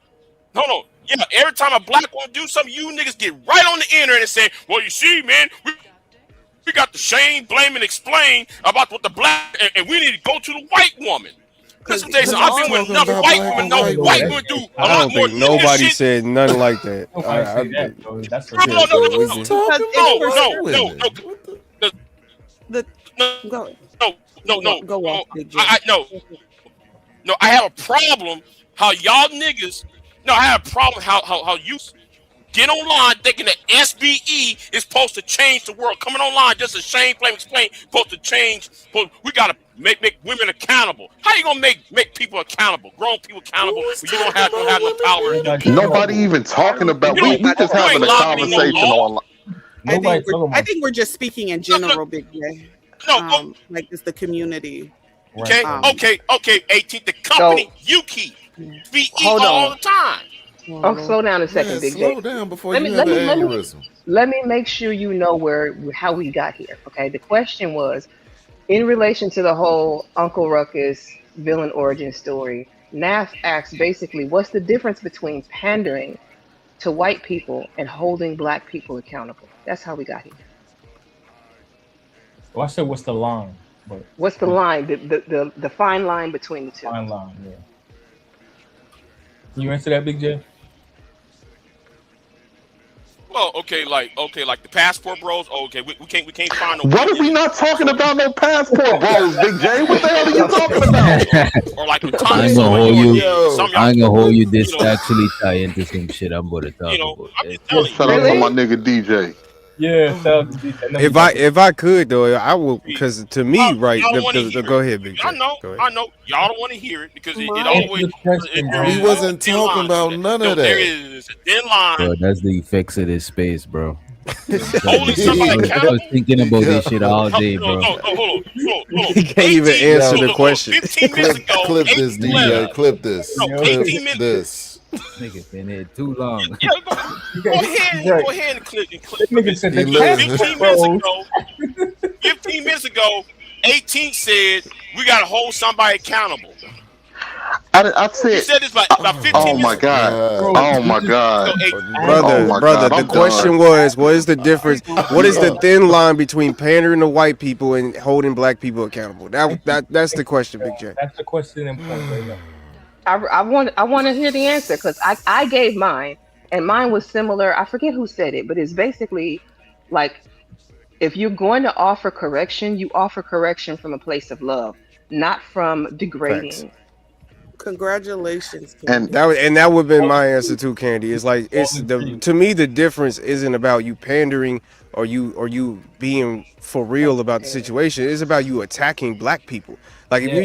no, yeah, every time a black woman do something, you niggas get right on the internet and say, well, you see, man, we got to shame, blame, and explain about what the black, and we need to go to the white woman. Listen, Jason, I've been with enough white women. No white women do a I lot don't more think nobody shit. said nothing like that. That's No. No, I have a problem how y'all niggas. No, I have a problem how you get online thinking that SBE is supposed to change the world. Coming online just to shame, blame, explain, supposed to change. We gotta make women accountable. How you gonna make people accountable? Grown people accountable when you don't have no power. Nobody even talking about. We just having a conversation online. Nobody talking I about. think we're just speaking in general, Big J. No, Like it's the community. okay, Um, okay, 18. The company you keep. We eat Hold all on. the time. Oh, slow down a second, Man, Big slow J. down before Let you me have let an me let me aneurysm. let me make sure you know how we got here. Okay. The question was in relation to the whole Uncle Ruckus villain origin story. Nath asks basically, what's the difference between pandering to white people and holding black people accountable? That's how we got here. Well, I said, what's the line? But What's the line, the fine line between the two? fine line, yeah. Can you answer that, Big J? Well, okay, like the passport bros. Oh, okay, we can't find no. What are we not talking about? No passport, bros, Big J. What the hell are you talking about? Or like the I ain't tonsils gonna on hold your you. head. Some y'all I ain't gonna hold you. you This know, actually tie into some shit I'm gonna talk about. I'm just telling Shout you. out to Really? my nigga DJ. Yeah, shout out to DJ. No, If I could though, I will, because to me, right? Y'all don't want to hear Go it. ahead, Big I J. know, Go ahead. I know. Y'all don't want to hear it because it My- answer always the question, there bro. We is wasn't a thin talking line. about none of There that. is a thin line. Bro, that's the effects of this space, bro. I'm telling Holding you. somebody I was accountable. thinking about this shit all No, day, no, bro. no, hold on. He can't even 18. answer So the look, question. 15 minutes ago, Clip this, 18 DJ. left. Clip this. No, Yo. 18 minutes. This. Nigga been here too long. Yeah, go ahead and click That nigga this. said He the lives. 15 minutes ago, 15 minutes ago, 18 said we gotta hold somebody accountable. I You said, said this about 15 oh minutes my ago. God. bro. Oh my So God. 18. Oh my Brother, God. the I'm question done. was, what is the difference? What is the Yeah. thin line between pandering to white people and holding black people accountable? That's the question, Big J. That's the question and point right there. I want to hear the answer because I gave mine and mine was similar. I forget who said it, but it's basically like if you're going to offer correction, you offer correction from a place of love, not from Facts. degrading. Congratulations, And Candy. That would have been my answer too, Candy. It's like to me the difference isn't about you pandering or you being for real about the situation. It's about you attacking black people. Like Yeah. if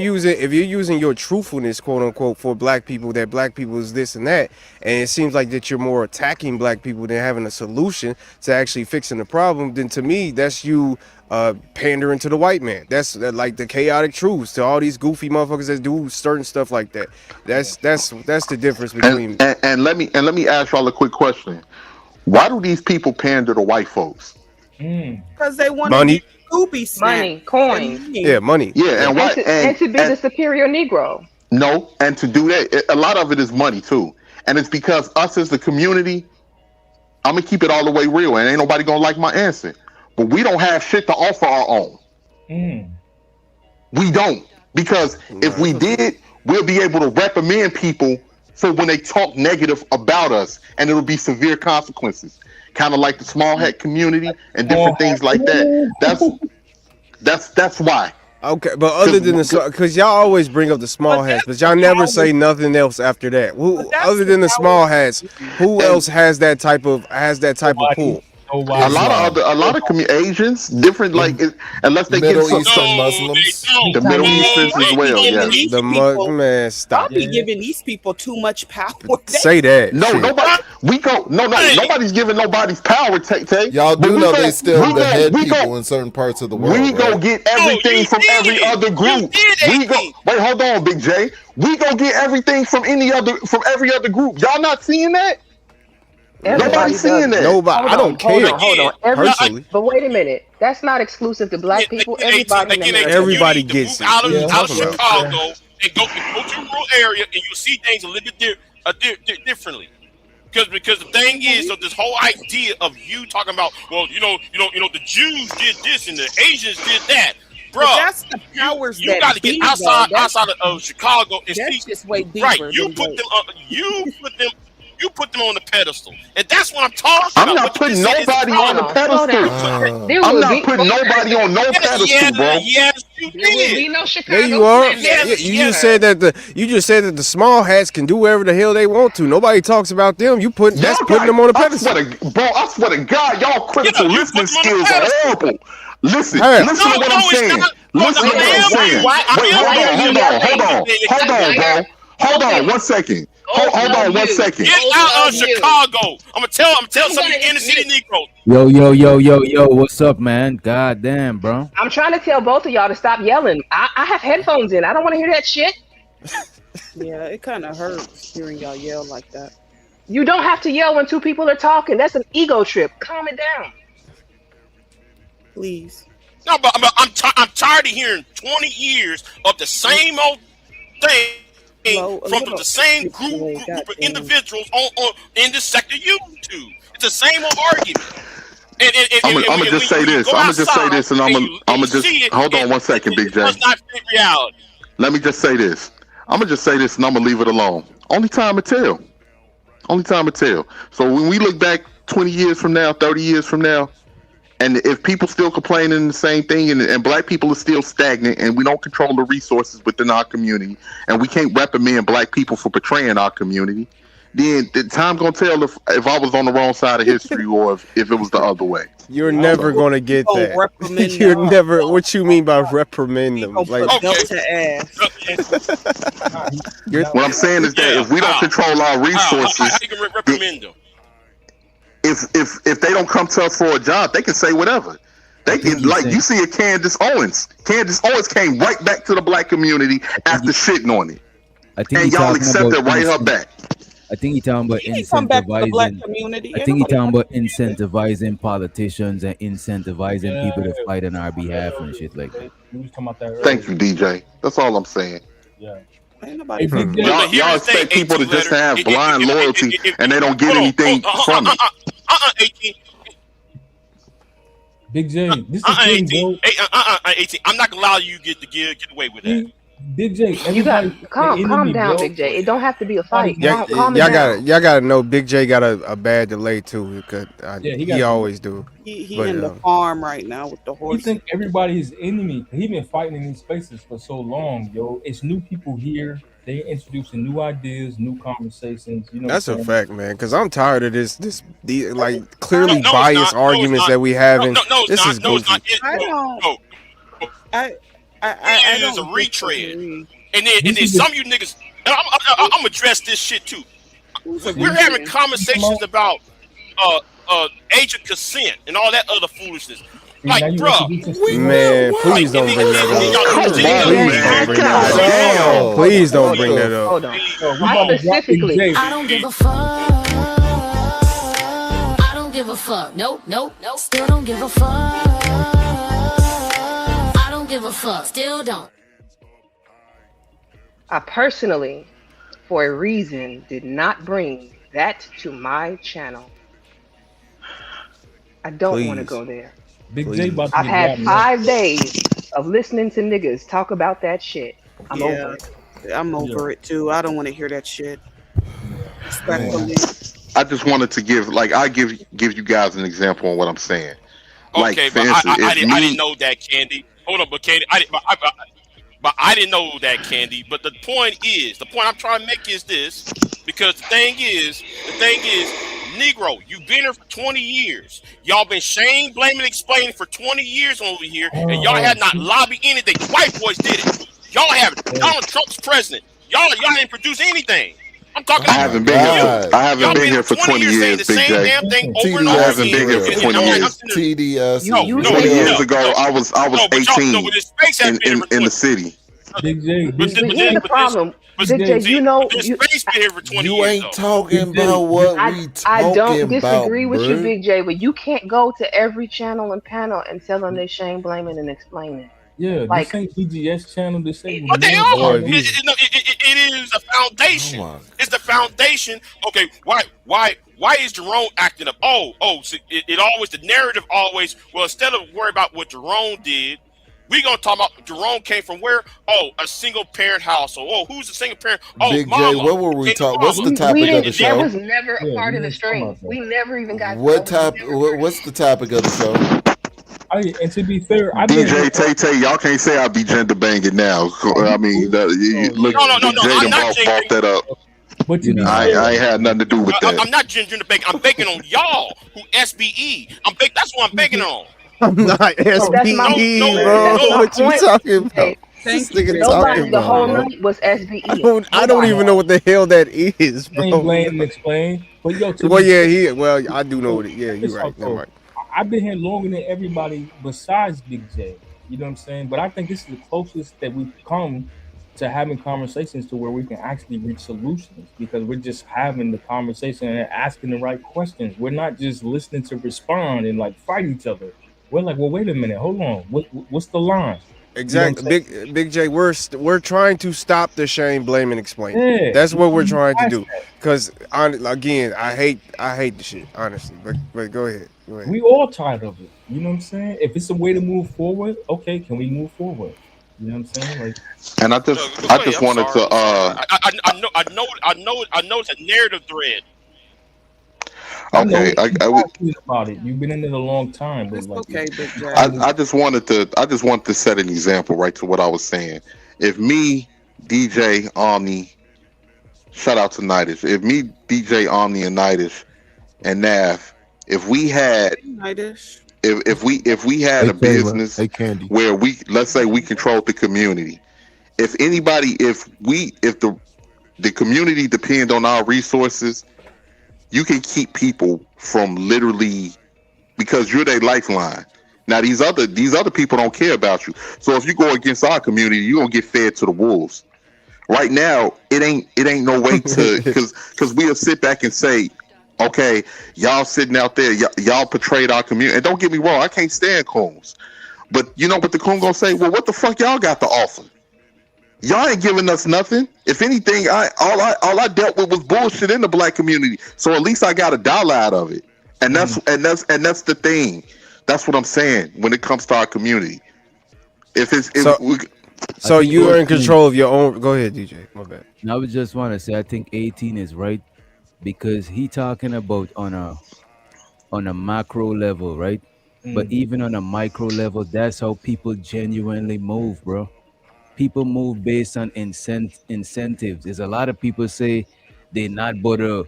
you're using your truthfulness, quote unquote, for black people, that black people is this and that, and it seems like that you're more attacking black people than having a solution to actually fixing the problem, then to me that's you pandering to the white man. That's like the chaotic truths to all these goofy motherfuckers that do certain stuff like that. That's the difference between. and let me ask y'all a quick question. Why do these people pander to white folks? Because they want to Money. get Scooby snack Money, coins, and money. Yeah, money. Yeah, and why and to be the superior Negro. no, and to do that, a lot of it is money too. And it's because us as the community, I'm gonna keep it all the way real, and ain't nobody gonna like my answer. But we don't have shit to offer our own. We don't. Because if we did, we'll be able to recommend people for when they talk negative about us, and it'll be severe consequences. Kind of like the small hat community and different things like that. That's why. Okay, but other than the, because y'all always bring up the small hats, but y'all never say nothing else after that. Who, other than the small hats, who else has that type of pull? A lot of Asians, different unless they Middle get Eastern Muslims. the Middle Easterns as well. Yes. The man, stop. Y'all be giving these people too much power. Say that. No, shit. nobody. Nobody's giving nobody's power. Y'all do know they still the head people in certain parts of the world. We go right? get everything from every other group. We go. Wait, hold on, Big J. We go get everything from every other group. Y'all not seeing that? Nobody's seeing that. Nobody. I don't care. Hold on. Personally. But wait a minute. That's not exclusive to black people. Everybody in America. Everybody gets it. Out What are you of talking about? Chicago and go to a rural area, and you'll see things a little bit differently. Because the thing is, so this whole idea of you talking about, well, the Jews did this and the Asians did that, bro. That's the powers you got to get outside of Chicago and see. Just way deeper. Right, you put them on the pedestal, and that's what I'm talking about. I'm not putting nobody on the pedestal. I'm not putting nobody on no pedestal, bro. Yes, you did. There you are. You just said that the small hats can do whatever the hell they want to. Nobody talks about them. That's putting them on a pedestal. I swear to God, y'all critical listening skills are horrible. Listen to what I'm saying. Listen to what I'm saying. Wait, hold on, bro. Hold on, 1 second. Hold on 1 second. Get out of Chicago. I'm gonna tell some of you inner city Negroes. Yo, what's up, man? God damn, bro. I'm trying to tell both of y'all to stop yelling. I have headphones in. I don't want to hear that shit. Yeah, it kind of hurts hearing y'all yell like that. You don't have to yell when two people are talking. That's an ego trip. Calm it down. Please. No, but I'm tired of hearing 20 years of the same old thing from the same group of individuals on in the sector you do. It's the same old argument. I'm gonna just say this. I'm gonna just say this, and I'm gonna just hold on 1 second, Big J. It does not fit reality. Let me just say this. I'm gonna just say this, and I'm gonna leave it alone. Only time will tell. Only time will tell. So when we look back 20 years from now, 30 years from now, and if people still complaining the same thing, and black people are still stagnant, and we don't control the resources within our community, and we can't reprimand black people for betraying our community, then the time's gonna tell if I was on the wrong side of history or if it was the other way. You're never gonna get that. You're never. What you mean by reprimand them? Like, what I'm saying is that if we don't control our resources, if they don't come to us for a job, they can say whatever. They can, like you see a Candace Owens. Candace Owens came right back to the black community after shitting on it, and y'all accepted right her back. I think he's talking about incentivizing. I think he's talking about incentivizing politicians and incentivizing people to fight on our behalf and shit like that. Thank you, DJ. That's all I'm saying. Yeah. Y'all expect people to just have blind loyalty and they don't get anything from it. Big J, this is the thing, bro. 18. I'm not gonna allow you get away with that. Big J, you got calm down, Big J. It don't have to be a fight. y'all gotta know Big J got a bad delay too. He always do. He in the farm right now with the horse. He think everybody is enemy. He been fighting in these spaces for so long, yo. It's new people here. They introducing new ideas, new conversations. You know, that's a fact, man. Because I'm tired of these like clearly biased arguments that we having. This is goofy. I don't a retread, and then some of you niggas. And I'm gonna address this shit too. We're having conversations about age of consent and all that other foolishness. Like, bro, man, please don't bring that up. Please don't bring that up. Hold on. Specifically, I don't give a fuck. I don't give a fuck. Nope. Still don't give a fuck. I don't give a fuck. Still don't. I personally, for a reason, did not bring that to my channel. I don't want to go there. Big J about to I've had 5 days of listening to niggas talk about that shit. I'm over it. I'm over it too. I don't want to hear that shit. Respectfully. I just wanted to give you guys an example on what I'm saying. Like, okay, but instance, I didn't know that, Candy. Hold on, but Candy, I didn't know that, Candy. But the point I'm trying to make is this, because the thing is, Negro, you've been here for 20 years. Y'all been shame, blaming, explaining for 20 years over here, and y'all have not lobbied anything. White boys did it. Y'all have Donald Trump's president. Y'all didn't produce anything. I'm talking. I haven't been here. I haven't been here for 20 years, Big J. I haven't been here for 20 years. TDS. 20 years ago, I was 18 in the city. Big J. Here's the problem. Big J, you ain't talking about what we talking about. I don't disagree with you, Big J, but you can't go to every channel and panel and tell them they shame, blaming, and explaining. Yeah, like, this ain't PGS channel. This ain't. But they are. It is a foundation. It's the foundation. Okay, why is Jerome acting up? So it always, the narrative always. Well, instead of worry about what Jerome did, we gonna talk about Jerome came from where? A single parent household. Who's a single parent? Big mama. J, what were we talking? What's the topic of the show? That was never a part of the stream. We never even got. What's the topic of the show? And to be fair, DJ Tay, y'all can't say I be gender banging now. I mean, look, Jaden bought that up. But I ain't had nothing to do with that. I'm not gender banging. I'm begging on y'all who SBE. That's what I'm begging on. I'm not SBE, bro. What you talking about? This Thank you, nigga Big talking J. The about, whole bro? night was I SBE. don't even know what the hell that is, Explain, bro. blame, and explain. But yo, to Well, be yeah, well, I do know so what it. Yeah, check you're this out right. Never though. mind. I've been here longer than everybody besides Big J. You know what I'm saying? But I think this is the closest that we've come to having conversations to where we can actually reach solutions because we're just having the conversation and asking the right questions. We're not just listening to respond and like fight each other. We're like, well, wait a minute, hold on. What's the line? You know what Exactly, I'm saying? Big J. We're trying to stop the shame, blame, and explain. Yeah, That's we what we're can move trying to past do. that. Cause again, I hate the shit, honestly. But go ahead. We all tired of it. You know what I'm saying? If it's a way to move forward, okay, can we move forward? You know what I'm saying? Like, And I Go ahead. just I'm wanted sorry. to I'm sorry. I know it's a narrative thread. I know okay, you're passionate about it. You've been in it a long time, but It's like, okay, Big J. I just wanted to set an example right to what I was saying. If me, DJ Omni, shout out to Nidish. If me, DJ Omni and Nidish and Nav, if we had Nightish. if we had Hey, a Kayla. business Hey, Candy. where let's say we controlled the community. If the community depend on our resources, you can keep people from literally because you're their lifeline. Now these other people don't care about you. So if you go against our community, you're gonna get fed to the wolves. Right now, it ain't no way to because we'll sit back and say, okay, y'all sitting out there, y'all betrayed our community. And don't get me wrong, I can't stand coons. But you know what the coon gonna say? Well, what the fuck y'all got to offer? Y'all ain't giving us nothing. If anything, all I dealt with was bullshit in the black community. So at least I got $1 out of it. And that's the thing. That's what I'm saying when it comes to our community. So you are in control of your own. Go ahead, DJ. My bad. I would just want to say I think 18 is right because he talking about on a macro level, right? But even on a micro level, that's how people genuinely move, bro. People move based on incentives. There's a lot of people say they not but to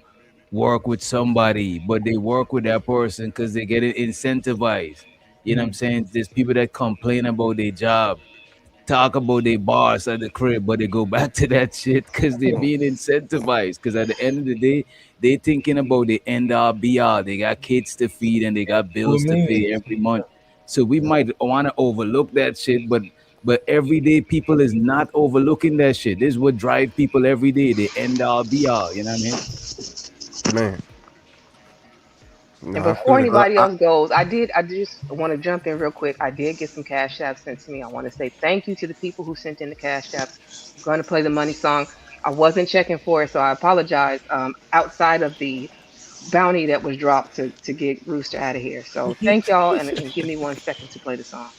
work with somebody, but they work with that person because they get it incentivized. You know what I'm saying? There's people that complain about their job, talk about their boss at the crib, but they go back to that shit because they're being incentivized. Because at the end of the day, they thinking about the end all be all. They got kids to feed and they got bills to pay every month. So we might want to overlook that shit, but everyday people is not overlooking that shit. This is what drive people every day. The end all be all. You know what I mean? Man. And No, I before feel it. anybody else goes, I just want to jump in real quick. I did get some cash apps sent to me. I want to say thank you to the people who sent in the cash apps. I'm going to play the money song. I wasn't checking for it, so I apologize. Outside of the bounty that was dropped to get Rooster out of here. So thank y'all, and give me 1 second to play the song.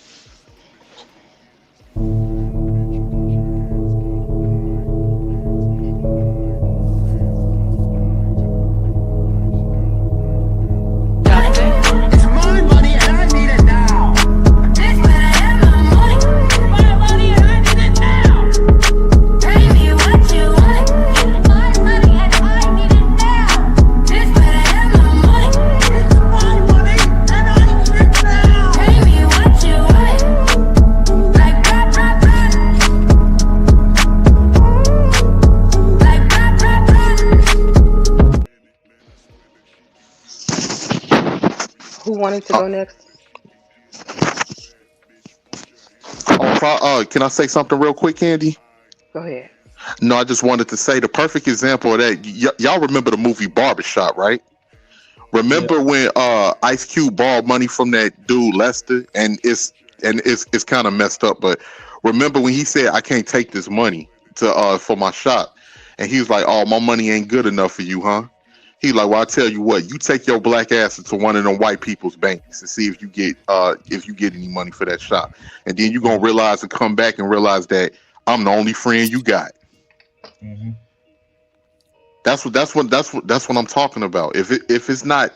Who wanted to go next? Can I say something real quick, Candy? Go ahead. No, I just wanted to say the perfect example of that. Y'all remember the movie Barbershop, right? Remember when Ice Cube borrowed money from that dude Lester, and it's kind of messed up. But remember when he said, "I can't take this money to for my shop," and he was like, "Oh, my money ain't good enough for you, huh?" He's like, "Well, I tell you what, you take your black ass into one of them white people's banks and see if you get any money for that shop, and then you're gonna realize and come back and realize that I'm the only friend you got." Mm-hmm. That's what I'm talking about. If it's not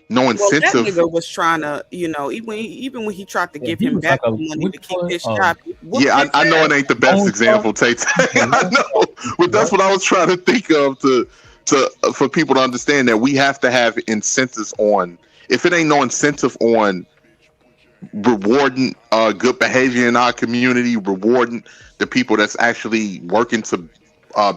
no incentive, well, that nigga was trying to, even when he tried to give him back the money to keep his shop. Yeah, I know it ain't the best example, Tay. I know, but that's what I was trying to think of to for people to understand that we have to have incentives on. If it ain't no incentive on rewarding good behavior in our community, rewarding the people that's actually working to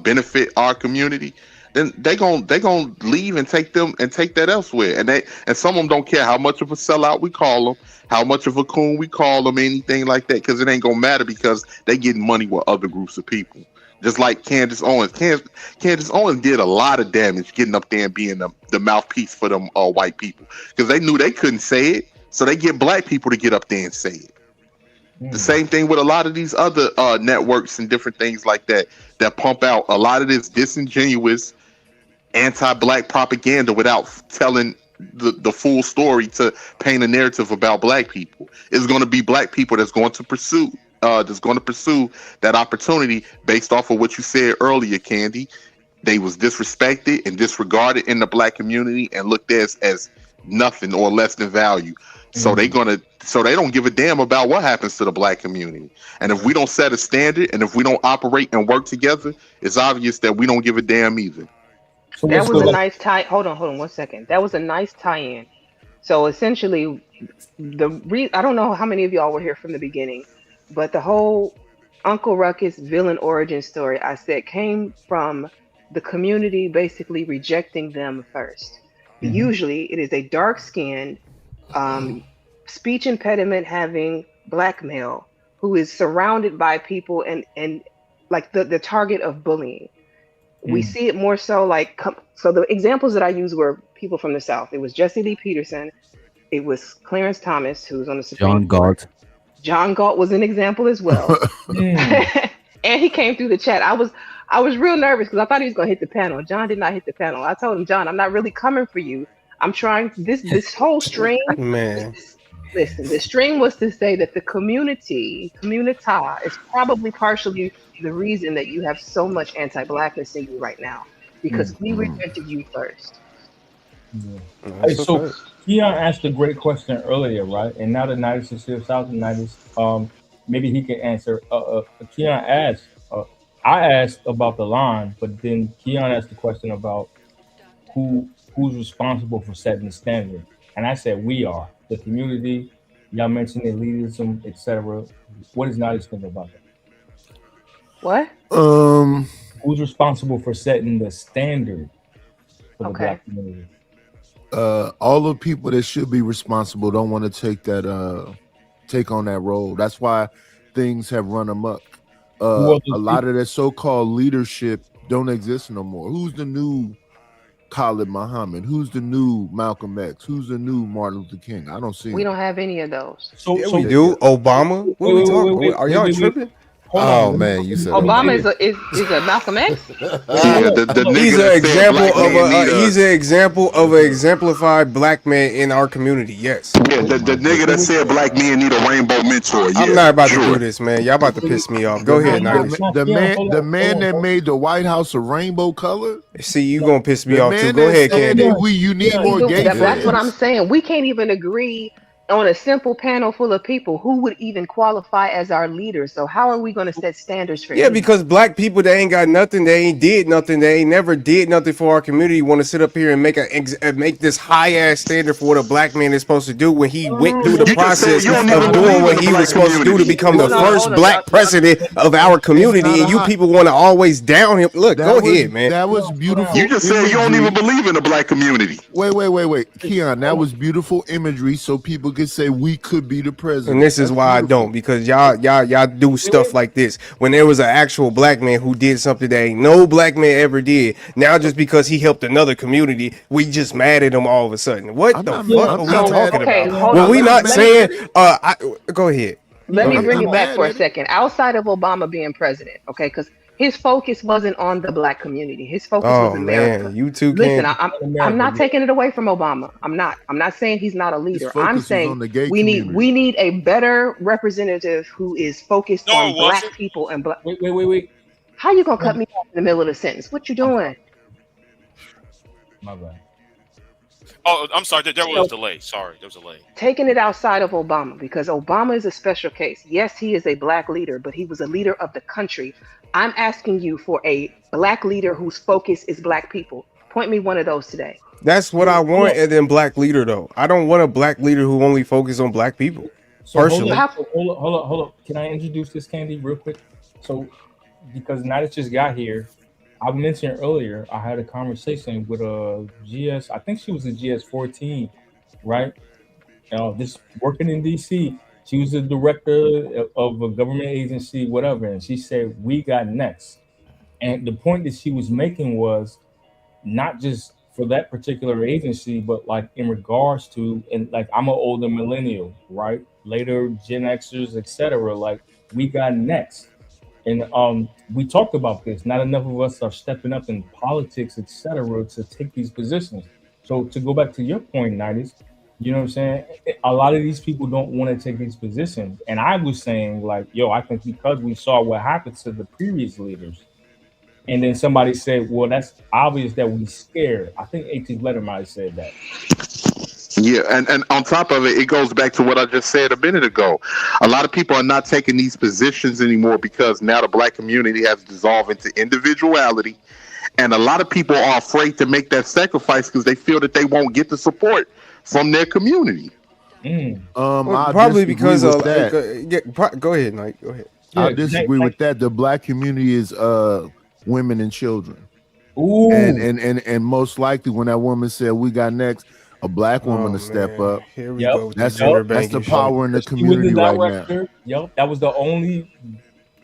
benefit our community, then they gonna leave and take that elsewhere. And some of them don't care how much of a sellout we call them, how much of a coon we call them, anything like that, because it ain't gonna matter because they getting money with other groups of people. Just like Candace Owens. Candace Owens did a lot of damage getting up there and being the mouthpiece for them white people because they knew they couldn't say it, so they get black people to get up there and say it. The same thing with a lot of these other networks and different things like that pump out a lot of this disingenuous anti-black propaganda without telling the full story to paint a narrative about black people. It's going to be black people that's going to pursue that opportunity based off of what you said earlier, Candy. They was disrespected and disregarded in the black community and looked at as nothing or less than value. So they don't give a damn about what happens to the black community. And if we don't set a standard and if we don't operate and work together, it's obvious that we don't give a damn either. That was a nice tie. Hold on 1 second. That was a nice tie-in. So essentially, I don't know how many of y'all were here from the beginning, but the whole Uncle Ruckus villain origin story I said came from the community basically rejecting them first. Usually, it is a dark-skinned, speech impediment having black male who is surrounded by people and like the target of bullying. We see it more so like so the examples that I used were people from the South. It was Jesse Lee Peterson, it was Clarence Thomas, who's on the Supreme John Court. Galt. John Galt was an example as well. And he came through the chat. I was real nervous because I thought he was gonna hit the panel. John did not hit the panel. I told him, John, I'm not really coming for you. I'm trying this whole stream. Man. Listen, the stream was to say that the Communitah, is probably partially the reason that you have so much anti-blackness in you right now because we rejected you first. Hey, so Keon asked a great question earlier, right? And now that Nidus is here, South and Nidus, maybe he can answer. Keon asked, I asked about the line, but then Keon asked the question about who's responsible for setting the standard, and I said we are the community. Y'all mentioned elitism, etc. What is Nidus thinking about that? What? Who's responsible for setting the standard for the black community? All the people that should be responsible don't want to take on that role. That's why things have run amok. A lot of that so-called leadership don't exist no more. Who's the new Khalid Muhammad? Who's the new Malcolm X? Who's the new Martin Luther King? I don't see. We don't have any of those. Yeah, we do. Obama? What are we talking about? Are y'all tripping? Oh man, you said Obama is a Malcolm X. He's an example of an exemplified black man in our community. Yes. Yeah, the nigga that said black men need a rainbow mentor. Yeah, I'm not about to do this, man. Y'all about to piss me off. Go ahead, Nigel. The man that made the White House a rainbow color. See, you gonna piss me off too. Go ahead, Candy. You need more gay friends. That's what I'm saying. We can't even agree on a simple panel full of people who would even qualify as our leaders. So how are we going to set standards for? Yeah, because black people, they ain't got nothing, they ain't did nothing, they ain't never did nothing for our community. Want to sit up here and make this high ass standard for what a black man is supposed to do when he went through the process of doing what he was supposed to do to become the first black president of our community. And you people want to always down him. Look, go ahead, man. That was beautiful. You just said you don't even believe in the black community. Wait, Keon, that was beautiful imagery, so people could say we could be the president. And this is why I don't, because y'all do stuff like this when there was an actual black man who did something that ain't no black man ever did. Now just because he helped another community, we just mad at him all of a sudden. What the fuck are we talking about? Well, we not saying go ahead. Let me bring it back for a second. Outside of Obama being president, okay, because his focus wasn't on the black community. His focus was America. Man, you too. Listen, I'm not taking it away from Obama. I'm not saying he's not a leader. I'm saying we need a better representative who is focused on black people and black. Wait. How you gonna cut me off in the middle of the sentence? What you doing? My bad. Oh, I'm sorry. There was a delay. Sorry, there was a delay. Taking it outside of Obama, because Obama is a special case. Yes, he is a black leader, but he was a leader of the country. I'm asking you for a black leader whose focus is black people. Point me one of those today. That's what I want in a black leader, though. I don't want a black leader who only focuses on black people. So hold So up, Partially. how? so hold up. Can I introduce this Candy real quick? So because now that just got here, I mentioned earlier I had a conversation with a GS. I think she was a GS 14, right? This working in DC. She was the director of a government agency, whatever, and she said we got next. And the point that she was making was not just for that particular agency, but like in regards to, and like I'm an older millennial, right? Later Gen Xers, etc. Like we got next. And we talked about this. Not enough of us are stepping up in politics, etc., to take these positions. So to go back to your point, 90s, you know what I'm saying? A lot of these people don't want to take these positions. And I was saying, like, yo, I think because we saw what happened to the previous leaders, and then somebody said, well, that's obvious that we scared. I think 18th letter might have said that. Yeah, and on top of it, it goes back to what I just said a minute ago. A lot of people are not taking these positions anymore because now the black community has dissolved into individuality, and a lot of people are afraid to make that sacrifice because they feel that they won't get the support from their community. Mm. Well, I probably disagree because with of that. go ahead, Mike. Go ahead. I Yeah, disagree with that. The black community is women and children. And, ooh, and most likely when that woman said we got next, a black woman Oh to step man, up. here we yep, go with this yep. gender That's the banking shit. power in the Because she was the community right now. director. Yep, that was the only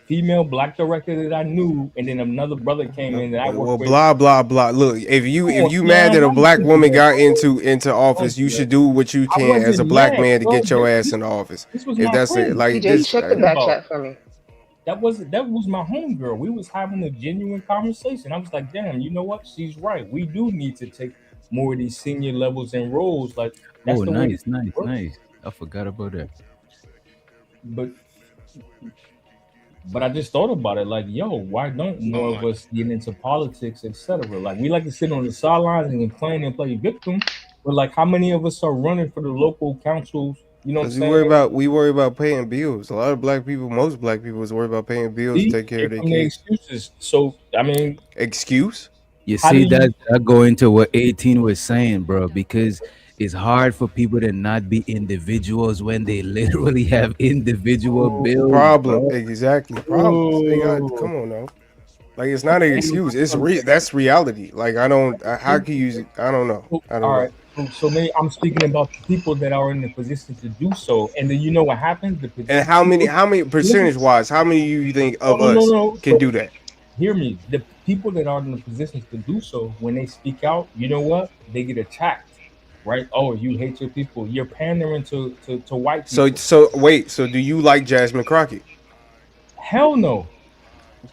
female black director that I knew. And then another brother came in that I worked Well, with. blah blah blah. Look, if you Come on, mad Sam, that a why you black doing woman that, got bro? into Don't office, do you that. should do what you I can as a wasn't black mad, man to bro. get your ass in office. This was If my that's it, friend. like DJ, this, check the Talking back about chat for me. that was my homegirl. We was having a genuine conversation. I was like, damn, you know what? She's right. We do need to take more of these senior levels and roles. Like that's Oh, the way this nice, nice, works. nice. I forgot about that. But I just thought about it. Like, yo, why don't more of us get into politics, etc.? Like, we like to sit on the sidelines and complain and play victim. But like, how many of us are running for the local councils? You know what I'm because saying? we worry about paying bills. A lot of black people, most black people, is worried about paying bills to See, take care here of their come the kids. excuses. So, I mean, Excuse? You how do see you? that go into what 18 was saying, bro, because it's hard for people to not be individuals when they literally have individual bills, Problem, bro. exactly. Problems. They got Oh, come on now. Like it's not an excuse. That's reality. Like I don't. How can you? I don't know. so, I don't all know. right. So maybe I'm speaking about the people that are in the position to do so, and then you know what happens? And People, how many listen, percentage wise? How many you think no, of no, no, us no. can So do that? hear me. The people that are in the positions to do so, when they speak out, you know what? They get attacked, right? Oh, you hate your people. You're pandering to white So people. so wait. So do you like Jasmine Crockett? Hell no.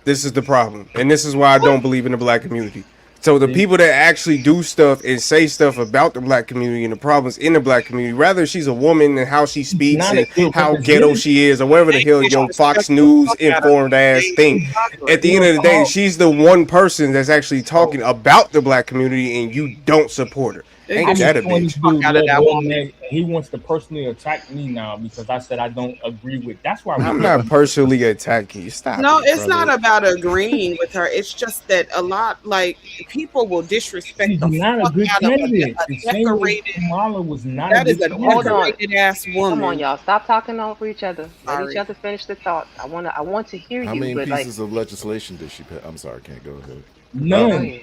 This is the problem, and this is why I don't believe in the black community. So the See, people that actually do stuff and say stuff about the black community and the problems in the black community, rather she's a woman and how she she's speaks not a and good how ghetto representative. she is, or whatever the They hell your Fox disrespect the News fuck out of informed ass me. think. At Exactly. the You end know, of the day, she's the one person that's actually talking about the black community, and you don't support her. They Ain't I just that a disrespect joined the this bitch? fuck dude out of Love that one woman. night, and he wants to personally attack me now because I said I don't agree with. That's why we I'm never. not personally attacking you. Stop No, it, it's not brother. about agreeing with her. It's just that a lot, like, people will disrespect She's the not a fuck good out of candidate. The a same way decorated. Kamala was not a That is good a Hold candidate. on. decorated ass Come on, woman. y'all. Stop talking over each other. Let each Sorry. other finish the thoughts. I want to hear How you, many but like, pieces of legislation did she pass? I'm sorry, can't go ahead. go None. ahead.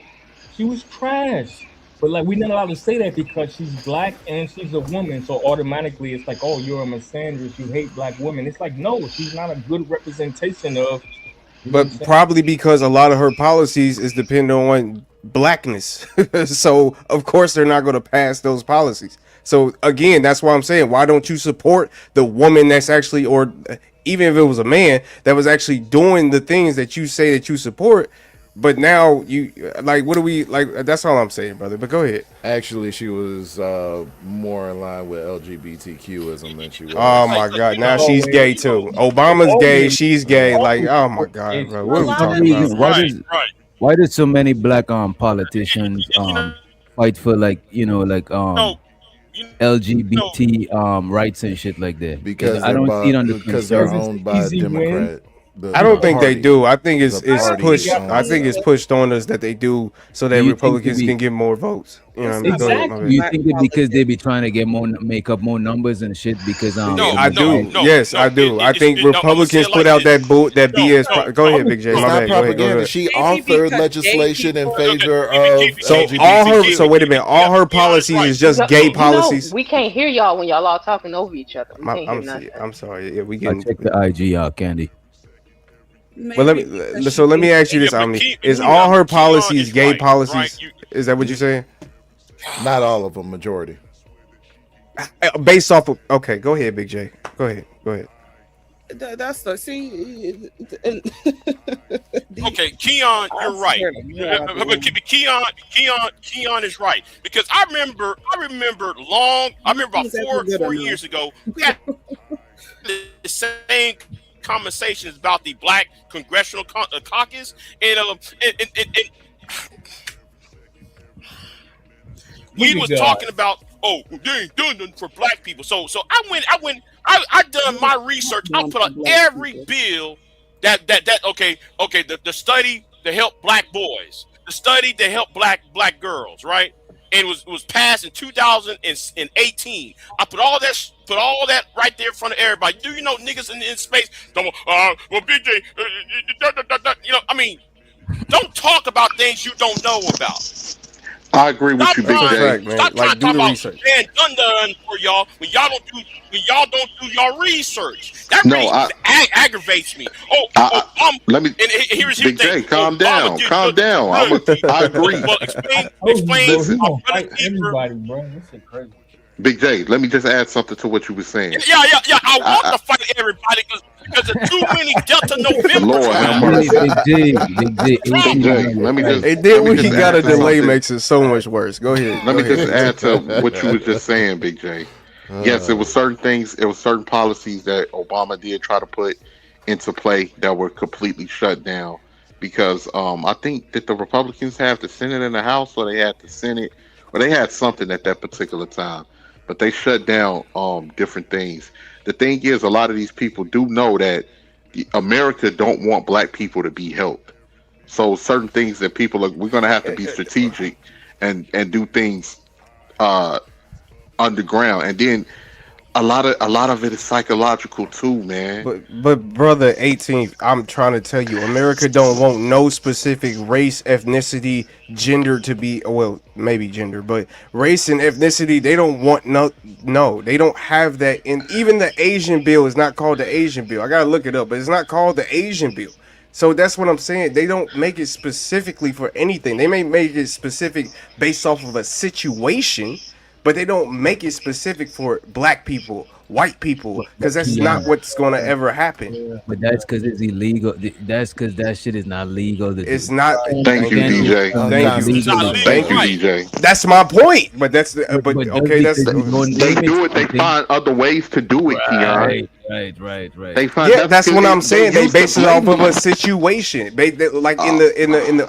She was trash. But like we're not allowed to say that because she's black and she's a woman. So automatically it's like, oh, you're a misandrist. You hate black women. It's like, no, she's not a good representation of. You know what I'm But saying? probably because a lot of her policies is dependent on blackness. So of course they're not going to pass those policies. So again, that's why I'm saying, why don't you support the woman that's actually, or even if it was a man that was actually doing the things that you say that you support, but now you like, what do we like? That's all I'm saying, brother. But go ahead. Actually, she was more in line with LGBTQism than she Oh was. Like my God, now she's always, gay too. they Obama's gay, always, she's they gay. Like, always oh my support God, gays. bro, A what are we lot Some of talking these, about? reason, Right, right. why did so many black politicians fight for, like, like No, you know, LGBT rights and shit like that? Because Because I they're don't see it on the because they're because it's conservative. an owned by a easy win. Democrat. The I the don't think they party, do. I think the it's party pushed. is I think it's only. pushed on us that they do, so Do that you think they Republicans be can get more votes. You know what I It's mean? not Go ahead, about my the do bad. you black think that because they be politics. trying to get more make up more numbers and shit because No, the I no, do. no, majority Yes, I no. do. I think I'm gonna say Republicans it put like out this. that No, BS. no, Go no, ahead, Big J. It's My no. not bad. Go ahead. Go propaganda. ahead. She Maybe authored because gay legislation in people. favor Keep of it, So keep it, all keep it, her. LGBT. keep So it, wait a keep minute. it. All her Keon is policies right. is just gay policies. We can't hear y'all when y'all all talking over each other. We can't hear nothing. I'm sorry. Yeah, we I getting. check the IG out, Candy. But Maybe because she let me thinks ask you Yeah, this, gay but Omni. people Is need all her Keon policies is gay right, right? policies? You Is that what you're saying? Not all of them, majority. Based off of. Okay, go ahead, Big J. Go ahead. Go ahead. that's the see. And okay, Keon, I you're right. swear to God, But man. Keon is right because I remember about Nothing's ever good 4 years enough. ago we had the same conversations about the black congressional caucus and we Look was at God. talking about they ain't doing nothing for black people. So I done my research. I Doing put for out black every people. bill that okay the study to help black boys, the study to help black girls, right? And it was passed in 2018. I put all that right there in front of everybody. Do you know niggas in space? Don't well BJ, I mean, don't talk about things you don't know about. I agree with you, That's Big a J. fact, man. Stop trying Like, to do talk the about research. man done for y'all when y'all don't do your research. That No, really aggravates me. Oh, I Obama. let me, And here's the Big thing. J, Oh, calm Obama down, did calm nothing for down. royalty. I agree. Well, Oh, explain bro, he Listen, our gonna brother fight keeper. anybody, bro. This shit crazy. Big J, let me just add something to what you were saying. Yeah. I want I, to fight everybody because there's too many Delta Novembers Lord have around Hey, here. mercy. Big J, Trump. Big 18 is J, on your side. And then let me when he just got add a to delay, something. makes it so much worse. Go ahead. Let Go me just ahead. add to what you were just saying, Big J. Yes, it was certain things, it was certain policies that Obama did try to put into play that were completely shut down because I think that the Republicans have the Senate and the House, or they had the Senate, or they had something at that particular time, but they shut down different things. The thing is, a lot of these people do know that America don't want black people to be helped. So certain things that people are, we're going to have to be strategic and do things uh underground, and then a lot of it is psychological too, man. But brother, 18th, I'm trying to tell you, America don't want no specific race, ethnicity, gender to be, well, maybe gender, but race and ethnicity, they don't want no, they don't have that. And even the Asian bill is not called the Asian bill. I gotta look it up, but it's not called the Asian bill. So that's what I'm saying. They don't make it specifically for anything. They may make it specific based off of a situation, but they don't make it specific for black people, white people, because But that's not Keon, what's gonna ever happen. but that's because it's illegal. That's because that shit is not legal to It's do. not. Thank Thank you, you, Candy is DJ. done made thank you. It's not legally, legal, bro. Thank you, right? DJ. That's my point. But that's but Just okay. That's because you don't They name it do it. They something, find other ways to do it, Keon. right. They find yeah. that's That's because what I'm they saying. They used to base it off blame of you. a situation. Like in Uh, the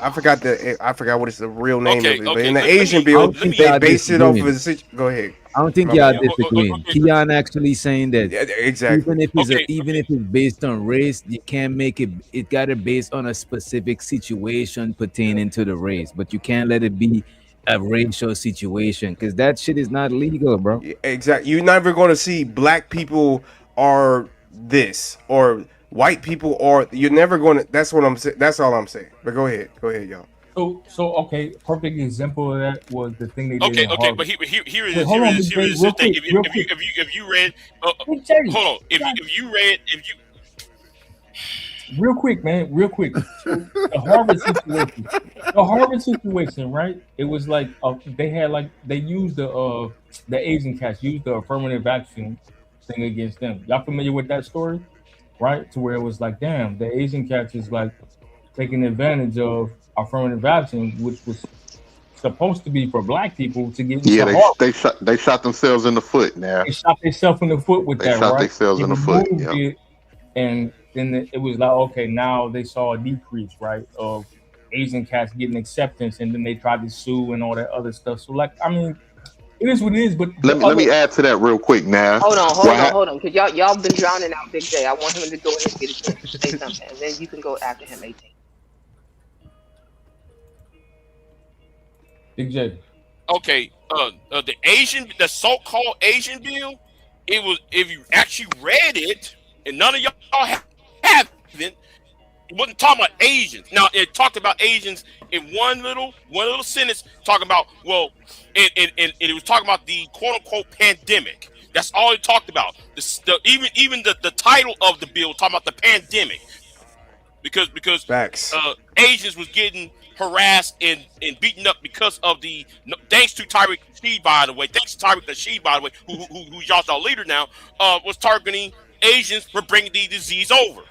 I forgot what is the real name of it. But in the Let Asian me I bill, don't let think me they y'all base it off of disagreeing. a situation. Go ahead. I don't think My y'all bad. disagreeing. okay. Keon actually saying that Yeah, exactly. even if it's Okay, even if it's based on race, you can't make it. It got to based on a specific situation pertaining to the race, but you can't let it be a racial situation because that shit is not legal, bro. Exactly. You're never going to see black people are this or white people are. You're never going to. That's what I'm saying. That's all I'm saying. But go ahead. Go ahead, y'all. So okay, perfect example of that was the thing they did in okay. Harvard. But here it Wait, is. hold on, Big J, Here is the real thing. quick, real quick. If you read, Big J, hold on. real quick, man, real quick. So the Harvard situation, right? It was like they had like they used the Asian cats used the affirmative action thing against them. Y'all familiar with that story, right? To where it was like, damn, the Asian cats is like taking advantage of affirmative action, which was supposed to be for black people to get yeah, into Harvard. they shot themselves in the foot. Now They shot themselves in the foot with they that, shot right? themselves They in the foot. removed Yeah. it, and then it was like, okay, now they saw a decrease, right, of Asian cats getting acceptance, and then they tried to sue and all that other stuff. So, like, I mean, It is what it is. But Let the me let other me add to that real quick, Nav. Hold on, What hold on, hold on, because y'all been drowning out Big J. I want him to go ahead and get a chance to say something, and then you can go after him. 18. Big J. Okay, the so-called Asian bill, it was, if you actually read it, and none of y'all haven't, it wasn't talking about Asians. Now it talked about Asians in one little sentence, talking about, well, and it was talking about the quote unquote pandemic. That's all it talked about. Even the title of the bill talking about the pandemic, because Facts. Asians was getting harassed and beaten up because of the, thanks to Tariq Nasheed, by the way, who's y'all's leader now, was targeting Asians for bringing the disease over.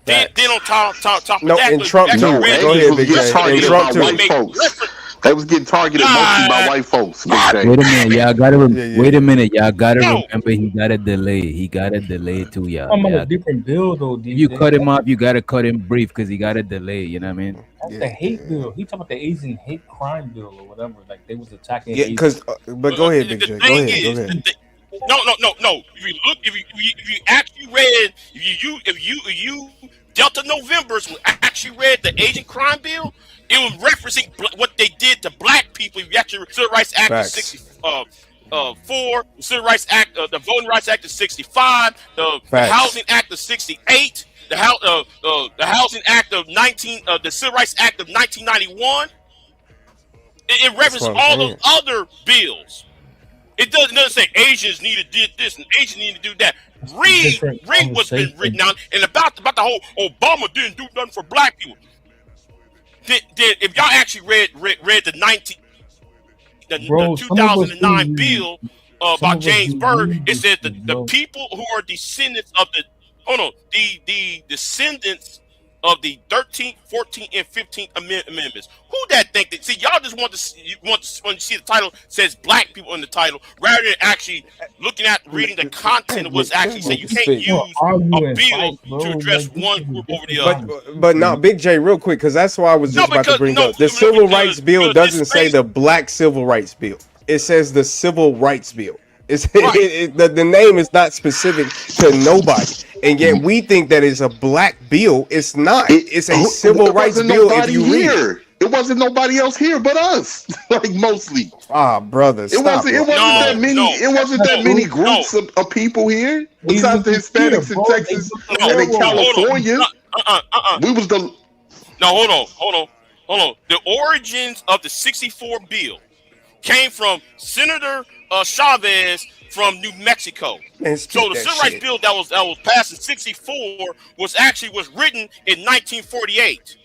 Then on top of No, that, and if you Trump actually too. No, read Go Asians ahead, was Big getting J. And targeted Trump by too. white folks. They was getting targeted mostly by white folks, Big J. Wait a minute, y'all gotta wait a Yeah. minute, y'all gotta no, remember he got a delay. He got a delay too, y'all. I'm on a Yeah. different bill though, If you DJ. cut him off, you gotta cut him brief because he got a delay. You know what I mean? That's the hate bill. He talking about the Asian hate crime bill or whatever. Like they was attacking Yeah, Asians. but go ahead, Big the J. Go thing ahead. Go is, ahead. no. If you look, if you actually read, if you Delta Novembers actually read the Asian crime bill, it was referencing what they did to black people. If you actually Civil Rights Act of Facts. 4, the Civil Rights Act, the Voting Rights Act of 65, the Facts. Housing Act of 68, the Housing Act of 19, the Civil Rights Act of 1991. It That's references what I'm all those saying. other bills. It doesn't say Asians need to do this and Asians need to do that. It's a Read different what's been written conversation. down, and about the whole Obama didn't do nothing for black people. If y'all actually read the Bro, some of us do 2009 read. bill Some by of us James do Byrd, read it this says shit, the bro. people who are descendants of the descendants of the 13th, 14th, and 15th amendments. Who that think that? See, y'all just want to when you see the title says black people in the title, rather than actually looking at reading the content of what's actually saying. You can't Spit. Bro, use a argue and bill fight, bro. to address Like this one is a group over the different other. But conversation. now, Big J, real quick, because that's why I was No, just about to because bring no, up the Civil Rights Bill. because this Doesn't say space, the Black Civil Rights Bill. It says the Civil Rights Bill. right? The name is not specific to nobody, and yet we think that it's a black bill. It's not. It's a civil It rights wasn't bill if nobody you read it. here. It wasn't nobody else here but us. Like mostly. Ah, brother, It stop, wasn't. It bro. wasn't that No, many. no, It wasn't That's that no, many true. no, groups of people here besides Asians the was here, Hispanics in bro. They Texas built the no. and in railroad. Hold on. California. We was the No, hold on. The origins of the '64 bill came from Senator Chavez from New Mexico. Man, So spit the that civil rights shit. bill that was passed in '64 was written in 1948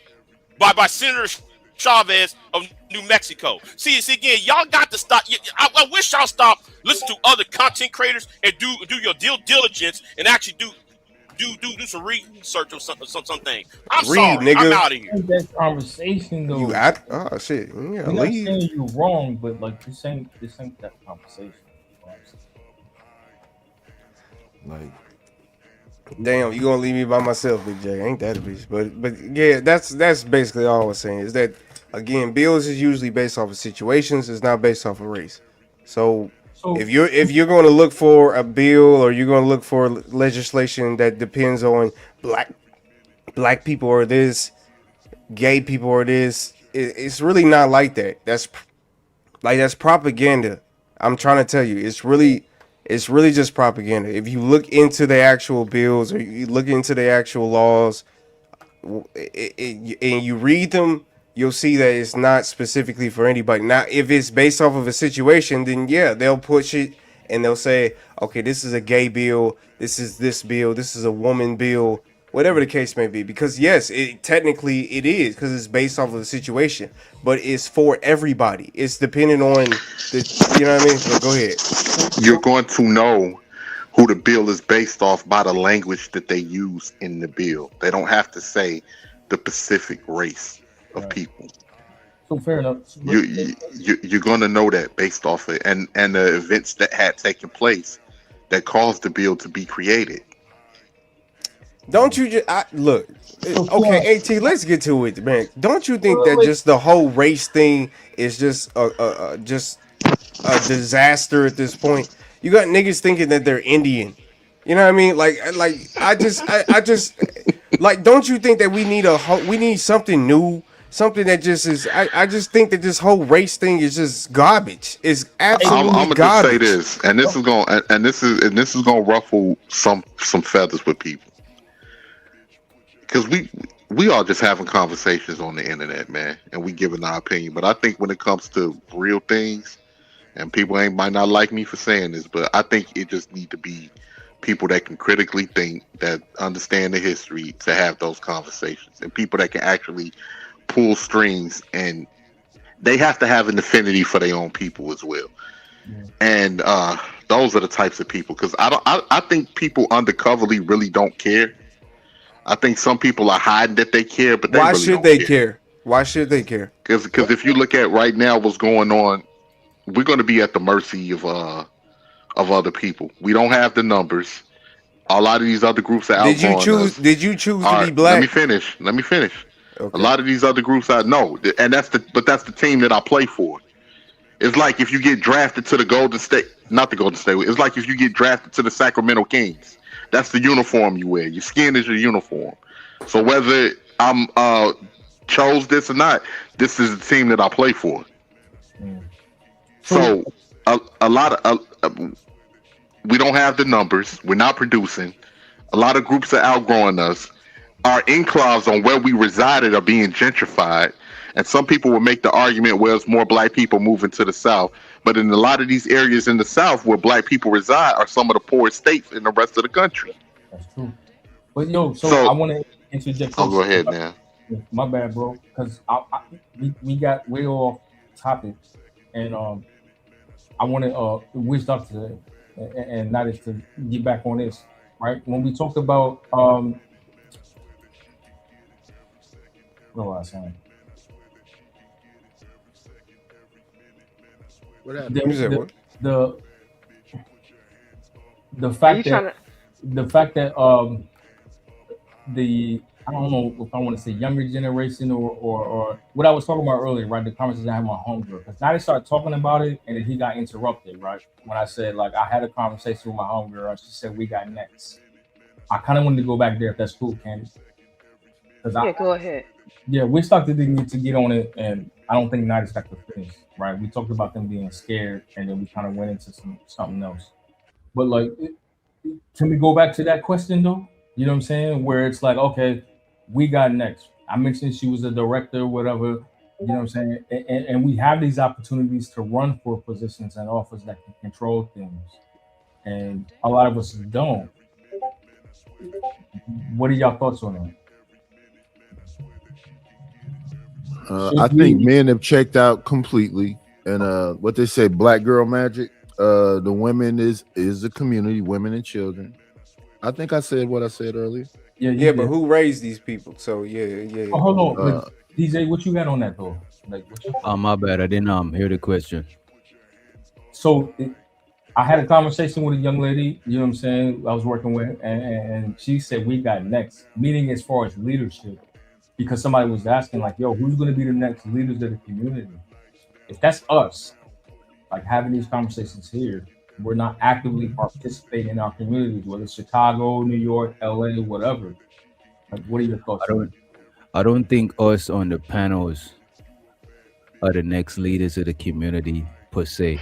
by Senator Chavez of New Mexico. See again, y'all got to stop. I wish y'all stop listening to other content creators and do your due diligence and actually do some research or something. I'm Read, sorry, I'm nigga. out of here. That conversation You though. at? Oh shit. Yeah, We're not leave. saying you're wrong, but like this ain't that conversation. You know what I'm saying? Like, damn, you gonna leave me by myself, Big J? Ain't that a bitch? But yeah, that's basically all I was saying. Is that again, bills is usually based off of situations. It's not based off of race. So So if you're going to look for a bill or you're going to look for legislation that depends on black people or this gay people or this, it's really not like that. That's propaganda. I'm trying to tell you, it's really just propaganda. If you look into the actual bills or you look into the actual laws, and you read them, you'll see that it's not specifically for anybody. Now, if it's based off of a situation, then yeah, they'll push it and they'll say, okay, this is a gay bill, this bill, this is a woman bill, whatever the case may be. Because yes, technically it is because it's based off of the situation, but it's for everybody. It's depending on you know what I mean. But go ahead. you're going to know who the bill is based off by the language that they use in the bill. They don't have to say the specific race of people. So fair enough. You're going to know that based off it and the events that had taken place that caused the bill to be created. Don't you just look? Okay, At, let's get to it, man. Don't you think that just the whole race thing is just a disaster at this point. You got niggas thinking that they're Indian. You know what I mean? I just like. Don't you think that we need something new, something that just is? I just think that this whole race thing is just garbage. It's absolutely I'm gonna just say garbage. this, and this is gonna ruffle some feathers with people, because we are just having conversations on the internet, man, and we giving our opinion. But I think when it comes to real things, and people might not like me for saying this, but I think it just need to be people that can critically think, that understand the history to have those conversations, and people that can actually pull strings, and they have to have an affinity for their own people as well. And those are the types of people, because I think people undercoverly really don't care. I think some people are hiding that they care, but they Why really should don't they care. care? Why should they care? Because if you look at right now what's going on, we're going to be at the mercy of other people. We don't have the numbers. A lot of these other groups are Did you outgrowing choose? us. Did you choose All to right, be let me black? finish. Let me finish. A Okay. lot of these other groups I know, and that's the team that I play for. It's like if you get drafted to the Golden State, not the Golden State. It's like if you get drafted to the Sacramento Kings. That's the uniform you wear. Your skin is your uniform. So whether I'm chose this or not, this is the team that I play for. So a lot of we don't have the numbers. We're not producing. A lot of groups are outgrowing us. Our enclaves on where we resided are being gentrified. And some people will make the argument, well, it's more black people moving to the South. But in a lot of these areas in the South where black people reside are some of the poorest states in the rest of the country. That's true. But yo, so I So want to interject I'll this. go ahead now. My bad, bro. Because we got way off topic, and I want to wish Doctor and not is to get back on this, right? When we talked about what was I saying? What happened? The Are you fact trying that to? the fact that the I don't know if I want to say younger generation or what I was talking about earlier, right? The conversation I had with my homegirl. Because now they started talking about it and then he got interrupted, right? When I said, like, I had a conversation with my homegirl and she said, we got next. I kind of wanted to go back there if that's cool, Candy. Yeah, go ahead. Yeah, we started to need to get on it, and I don't think Night's got to finish, right? We talked about them being scared, and then we kind of went into something else. But, like, can we go back to that question, though? You know what I'm saying? Where it's like, okay, we got next. I mentioned she was a director, whatever. You know what I'm saying? And we have these opportunities to run for positions and office that can control things. And a lot of us don't. What are y'all thoughts on that? I think men have checked out completely, and what they say, black girl magic. The women is a community, women and children. I think I said what I said earlier. Yeah, but who raised these people? So yeah. Oh, hold on, but DJ, what you got on that though? Like, My bad. I didn't hear the question. So I had a conversation with a young lady. You know what I'm saying? I was working with, and she said we got next. Meaning as far as leadership, because somebody was asking like, "Yo, who's going to be the next leaders of the community?" If that's us, like having these conversations here, we're not actively participating in our communities, whether it's Chicago, New York, LA, whatever. Like, what are your thoughts? I don't think us on the panels are the next leaders of the community per se.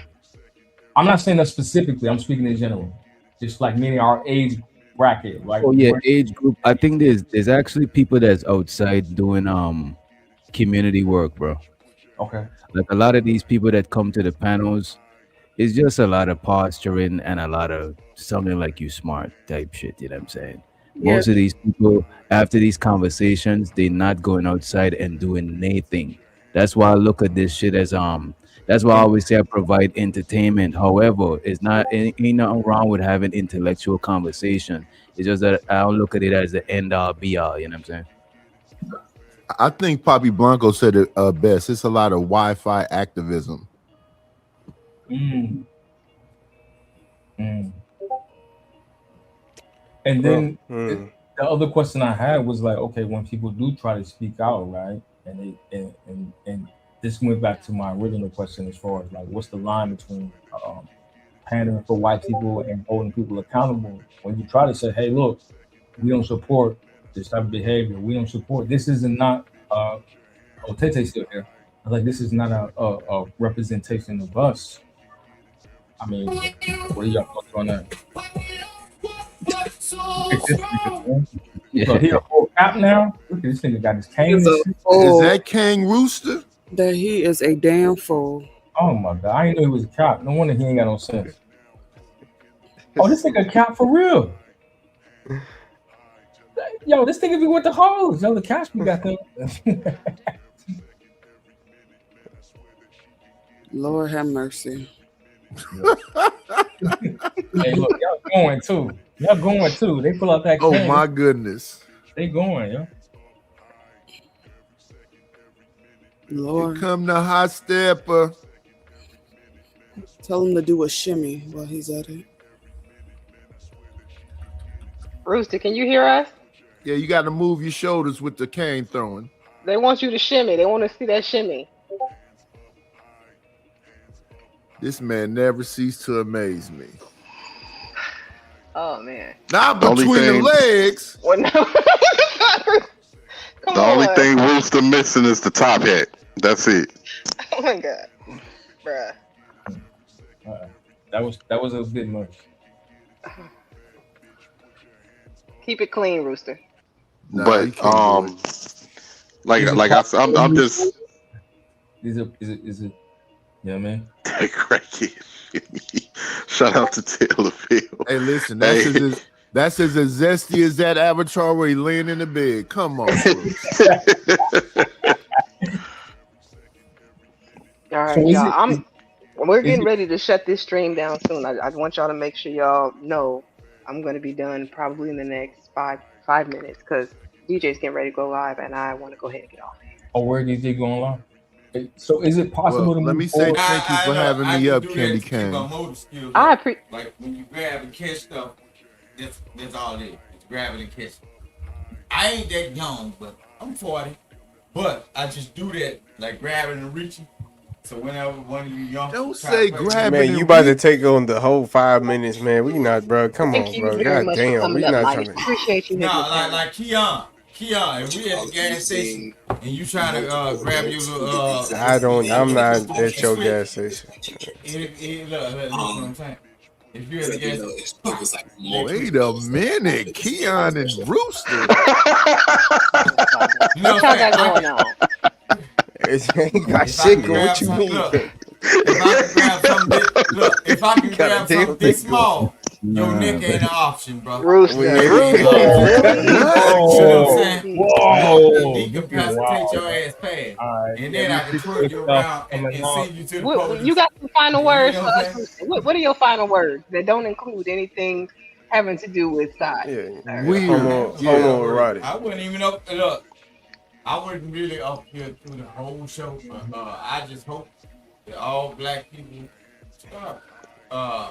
I'm not saying that specifically. I'm speaking in general, just like meaning our age bracket, right? Oh yeah, age group. I think there's actually people that's outside doing community work, bro. Okay. Like a lot of these people that come to the panels, it's just a lot of posturing and a lot of something like you smart type shit. You know what I'm saying? Yeah. Most of these people, after these conversations, they're not going outside and doing anything. That's why I look at this shit as That's why I always say I provide entertainment. However, it's not ain't nothing wrong with having intellectual conversation. It's just that I don't look at it as the end all be all. You know what I'm saying? I think Poppy Blanco said it best. It's a lot of Wi-Fi activism. Mm. And then the other question I had was like, okay, when people do try to speak out, right, and this went back to my original question as far as like what's the line between pandering for white people and holding people accountable. When you try to say, hey, look, we don't support this type of behavior. We don't support this. Isn't not oh Tete's still here. I was like, this is not a representation of us. I mean, what are y'all thoughts on that? Look at this nigga, man. So he a whole cop now. Look at this nigga got his cane. He's And a shit. fool. Is that King Rooster? That he is a damn fool. Oh my god, I didn't know he was a cop. No wonder he ain't got no sense. Oh, this nigga a cop for real. Yo, this nigga be with the hoes. Yo, the cops be got them. Lord have mercy. Hey, look, y'all going too. Y'all going too. They pull out that Oh cane. my goodness. They going, yo. Lord. Here come the hot stepper. Tell him to do a shimmy while he's at it. Rooster, can you hear us? Yeah, you got to move your shoulders with the cane throwing. They want you to shimmy. They want to see that shimmy. This man never ceased to amaze me. Oh man. Not The only between the thing- legs. Well, no. Come The only on. thing Rooster missing is the top hat. That's it. Oh my god, bruh. That was a bit much. Keep it clean, Rooster. Nah, But you can't do like I said, I'm just Is it? Yeah, man. cracky. Shout out to Taylor Field. Hey, listen, that's as zesty as that avatar where he laying in the bed. Come on, Bruce. All right, So is y'all. it- We're getting ready to shut this stream down soon. I want y'all to make sure y'all know I'm going to be done probably in the next five minutes because DJ's getting ready to go live and I want to go ahead and get off. Oh, where did they going live? So is it possible Well, to let move me say forward? thank you for having me can up, do that Candy to keep my Cane. motor skills I up. appreciate. Like when you grab and catch stuff, that's all it is. It's grabbing and catching. I ain't that young, but I'm 40. But I just do that, like grabbing and reaching. So whenever one of you young Don't try say to play grabbing Man, and you about to reach. take on the whole 5 minutes, man. We not, bro. Come Thank on, you bro. very God much for damn, we coming up, not Mike. trying to. Appreciate you No, hitting the camera. like Keon, if we at the gas station and you trying to grab your little I'm not at your gas station. look, listen what I'm saying. If you're at the gas station, Wait a minute, Keon and Rooster. you know What what y'all I'm saying? got going on? Ain't got If I shit can going. What grab you some, mean? look, if I can grab something this, look, if I can Got a grab damn something this thing going. small, your neck ain't an option, bro. Rooster, Yeah, Rooster, really? What? You know what I'm Whoa, saying? whoa, this is Decapacitate your wild. ass fast. All right, And yeah, then we I can appreciate twirl you stuff around coming and out. send you to the You police. got some final You words know for what I'm us, saying? Rooster? What are your final words that don't include anything having to do with side? Yeah, Weird. Yeah. homoerotic. I wouldn't even up. Look, I wasn't really up here through the whole show, but I just hope that all black people start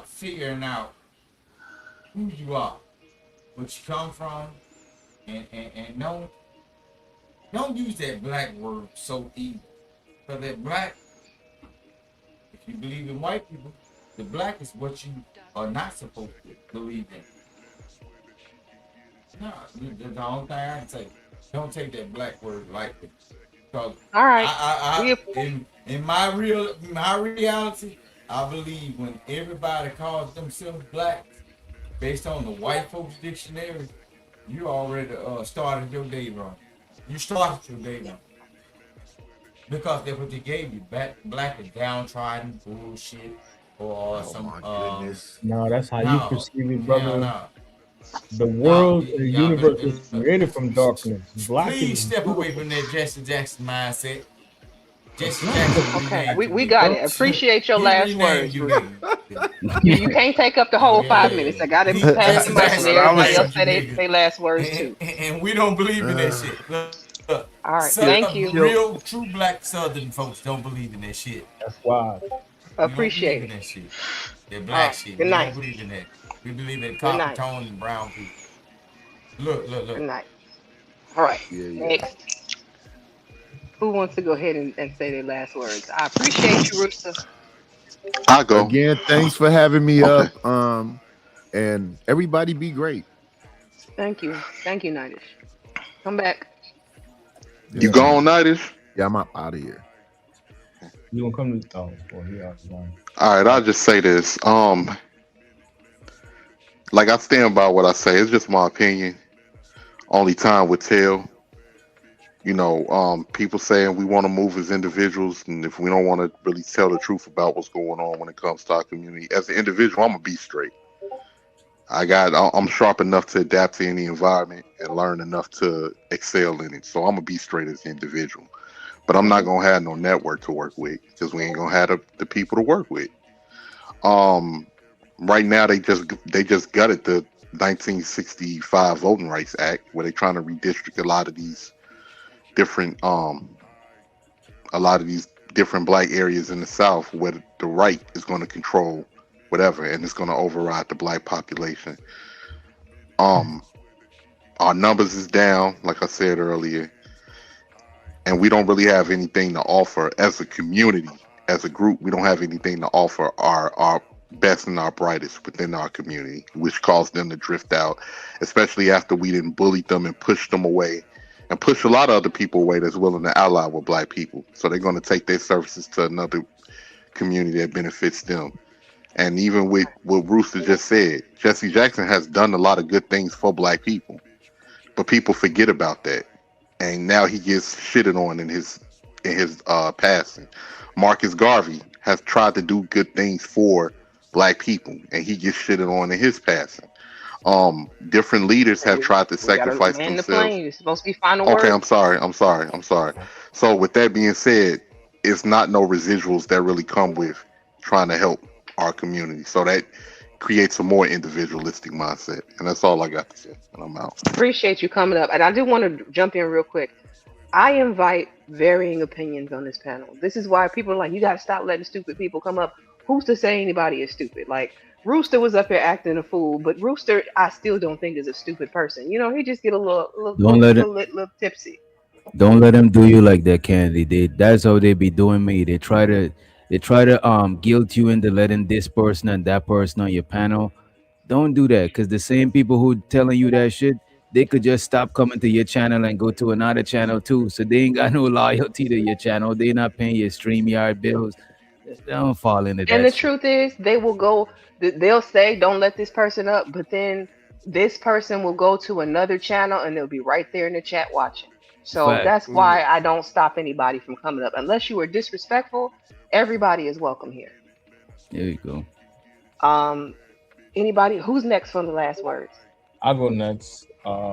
figuring out who you are, what you come from, and don't use that black word so evil. Because that black, if you believe in white people, the black is what you are not supposed to believe in. No, that's the only thing I can say. Don't take that black word lightly. Because All right. in my reality, I believe when everybody calls themselves black, based on the white folks dictionary, you already started your day wrong. You started your day wrong. Because that's what they gave you. Black is downtrodden, bullshit, or some No, that's how you no, perceive it, hell brother. no. The world and the Y'all universe better- was created from darkness. Black Please is step away beautiful. from that Jesse Jackson mindset. Jesse Jackson Okay, renamed we you, got nigga. it. Appreciate your He last renamed words, you, Rooster. nigga. You can't take up the whole 5 minutes. I got to pass Jesse the mic and Jackson everybody else renamed say you, their nigga. last words too. And we don't believe in that shit. Look, All right, thank you. real, true black Southern folks don't believe in that shit. That's wild. We don't Appreciate believe in it. that shit. That All black right, shit. good We night. don't believe in that. We believe in Good copper night. tone and brown people. Look. Good night. All right, Yeah. next. Who wants to go ahead and say their last words? I appreciate you, Rooster. I go. Again, thanks for having me Okay. up. And everybody be great. Thank you. Thank you, Nidish. Come back. You Yeah, gone, Nightish? yeah, I'm out of here. You gonna come to? Oh, well, he already gone. All right, I'll just say this. Like I stand by what I say. It's just my opinion. Only time would tell. People saying we want to move as individuals, and if we don't want to really tell the truth about what's going on when it comes to our community, as an individual, I'm gonna be straight. I'm sharp enough to adapt to any environment and learn enough to excel in it. So I'm gonna be straight as an individual. But I'm not gonna have no network to work with because we ain't gonna have the people to work with. Um, right now they just gutted the 1965 Voting Rights Act, where they're trying to redistrict different um a lot of these different black areas in the South, where the right is going to control whatever, and it's going to override the black population. Um, our numbers is down, like I said earlier, and we don't really have anything to offer as a community, as a group. We don't have anything to offer our best and our brightest within our community, which caused them to drift out, especially after we didn't bully them and push them away and push a lot of other people away that's willing to ally with black people. So they're going to take their services to another community that benefits them. And even with what Rooster just said, Jesse Jackson has done a lot of good things for black people, but people forget about that, and now he gets shitted on in his passing. Marcus Garvey has tried to do good things for black people, and he gets shitted on in his passing. Different leaders have tried to We gotta sacrifice land the themselves. plane. It's supposed to be final Okay, I'm words. sorry. I'm sorry. I'm sorry. So with that being said, it's not no residuals that really come with trying to help our community. So that creates a more individualistic mindset. And that's all I got to say. And I'm out. Appreciate you coming up. And I do want to jump in real quick. I invite varying opinions on this panel. This is why people are like, you got to stop letting stupid people come up. Who's to say anybody is stupid? Like, Rooster was up here acting a fool, but Rooster, I still don't think is a stupid person. You know, he just get a little, little, Don't little, let it. little, little tipsy. Don't let them do you like that, Kennedy. That's how they be doing me. They try to guilt you into letting this person and that person on your panel. Don't do that, because the same people who telling you that shit, they could just stop coming to your channel and go to another channel too. So they ain't got no loyalty to your channel. They not paying your StreamYard bills. Don't fall into And that the shit. truth is, they will go, they'll say, don't let this person up, but then this person will go to another channel and they'll be right there in the chat watching. So Fact. that's why I don't stop anybody from coming up. Unless you are disrespectful, everybody is welcome here. There you go. Um, Anybody, who's next for the last words? I'll go next.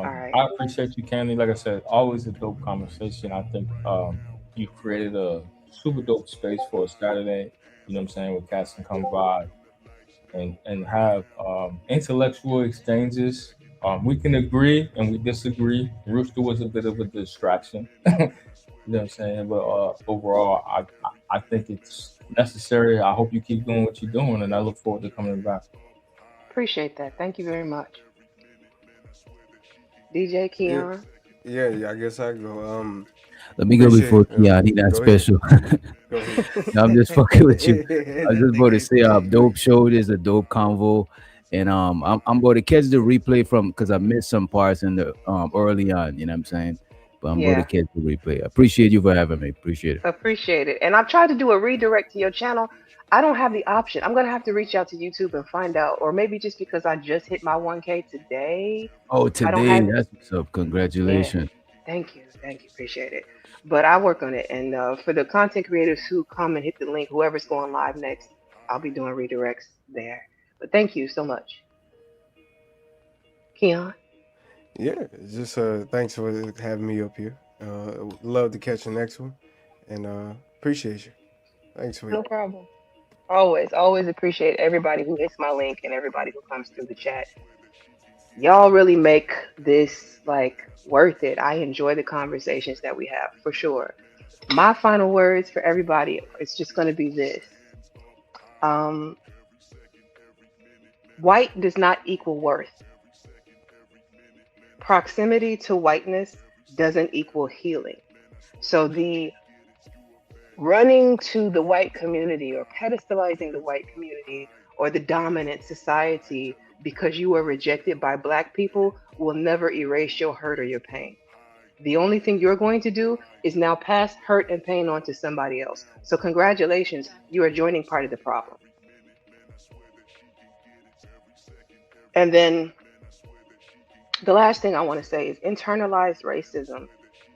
All right. I appreciate you, Candy. Like I said, always a dope conversation. I think you created a super dope space for a Saturday. You know what I'm saying? Where cats can come by and have intellectual exchanges. We can agree and we disagree. Rooster was a bit of a distraction. You know what I'm saying? But overall, I think it's necessary. I hope you keep doing what you're doing, and I look forward to coming back. Appreciate that. Thank you very much. DJ Yeah, Keon. yeah. I guess I go. Let me go Appreciate. before Keon. He not Go ahead. special. Go ahead. No, I'm just fucking with you. I was That just about to nigga, say, go dope ahead. show. It is a dope convo, and I'm going to catch the replay from because I missed some parts in the early on. You know what I'm saying? But I'm going to Yeah. catch the replay. I appreciate you for having me. Appreciate it. Appreciate it. And I've tried to do a redirect to your channel. I don't have the option. I'm gonna have to reach out to YouTube and find out, or maybe just because I just hit my 1K today, Oh, I don't today. have. That's what's up. Yeah. Congratulations. Thank you, appreciate it. But I work on it, and for the content creators who come and hit the link, whoever's going live next, I'll be doing redirects there. But thank you so much, Keon. Yeah, just thanks for having me up here. Love to catch the next one, and appreciate you. Thanks, No sweet. problem. Always, always appreciate everybody who hits my link and everybody who comes through the chat. Y'all really make this like worth it. I enjoy the conversations that we have for sure. My final words for everybody is just going to be this. Um, White does not equal worth. Proximity to whiteness doesn't equal healing. So the running to the white community or pedestalizing the white community or the dominant society because you were rejected by black people will never erase your hurt or your pain. The only thing you're going to do is now pass hurt and pain on to somebody else. So congratulations, you are joining part of the problem. And then the last thing I want to say is internalized racism.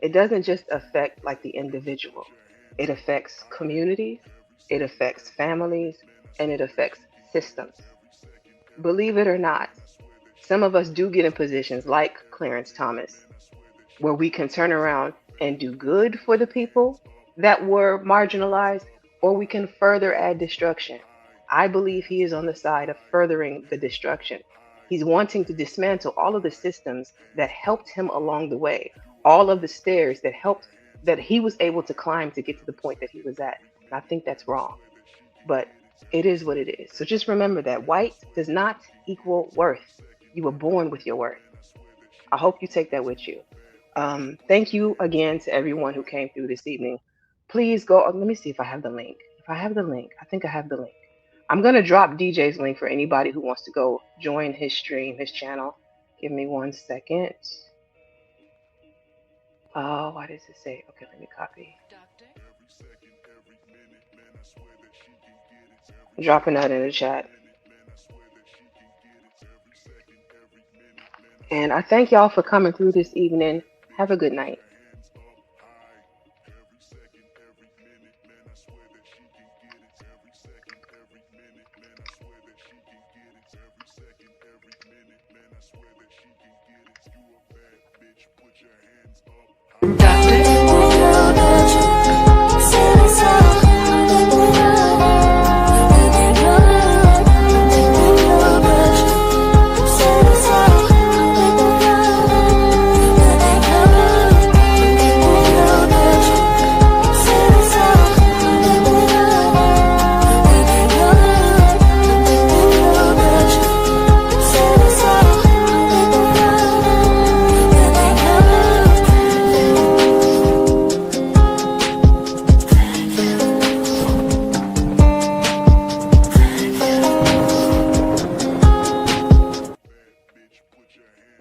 It doesn't just affect like the individual. It affects communities, it affects families, and it affects systems. Believe it or not, some of us do get in positions like Clarence Thomas, where we can turn around and do good for the people that were marginalized, or we can further add destruction. I believe he is on the side of furthering the destruction. He's wanting to dismantle all of the systems that helped him along the way, all of the stairs that helped that he was able to climb to get to the point that he was at. And I think that's wrong. But it is what it is. So just remember that white does not equal worth. You were born with your worth. I hope you take that with you. Thank you again to everyone who came through this evening. Please go. Let me see if I have the link. If I have the link, I think I have the link. I'm going to drop DJ's link for anybody who wants to go join his stream, his channel. Give me 1 second. Oh, why does it say? Okay, let me copy. Dropping that in the chat. And I thank y'all for coming through this evening. Have a good night.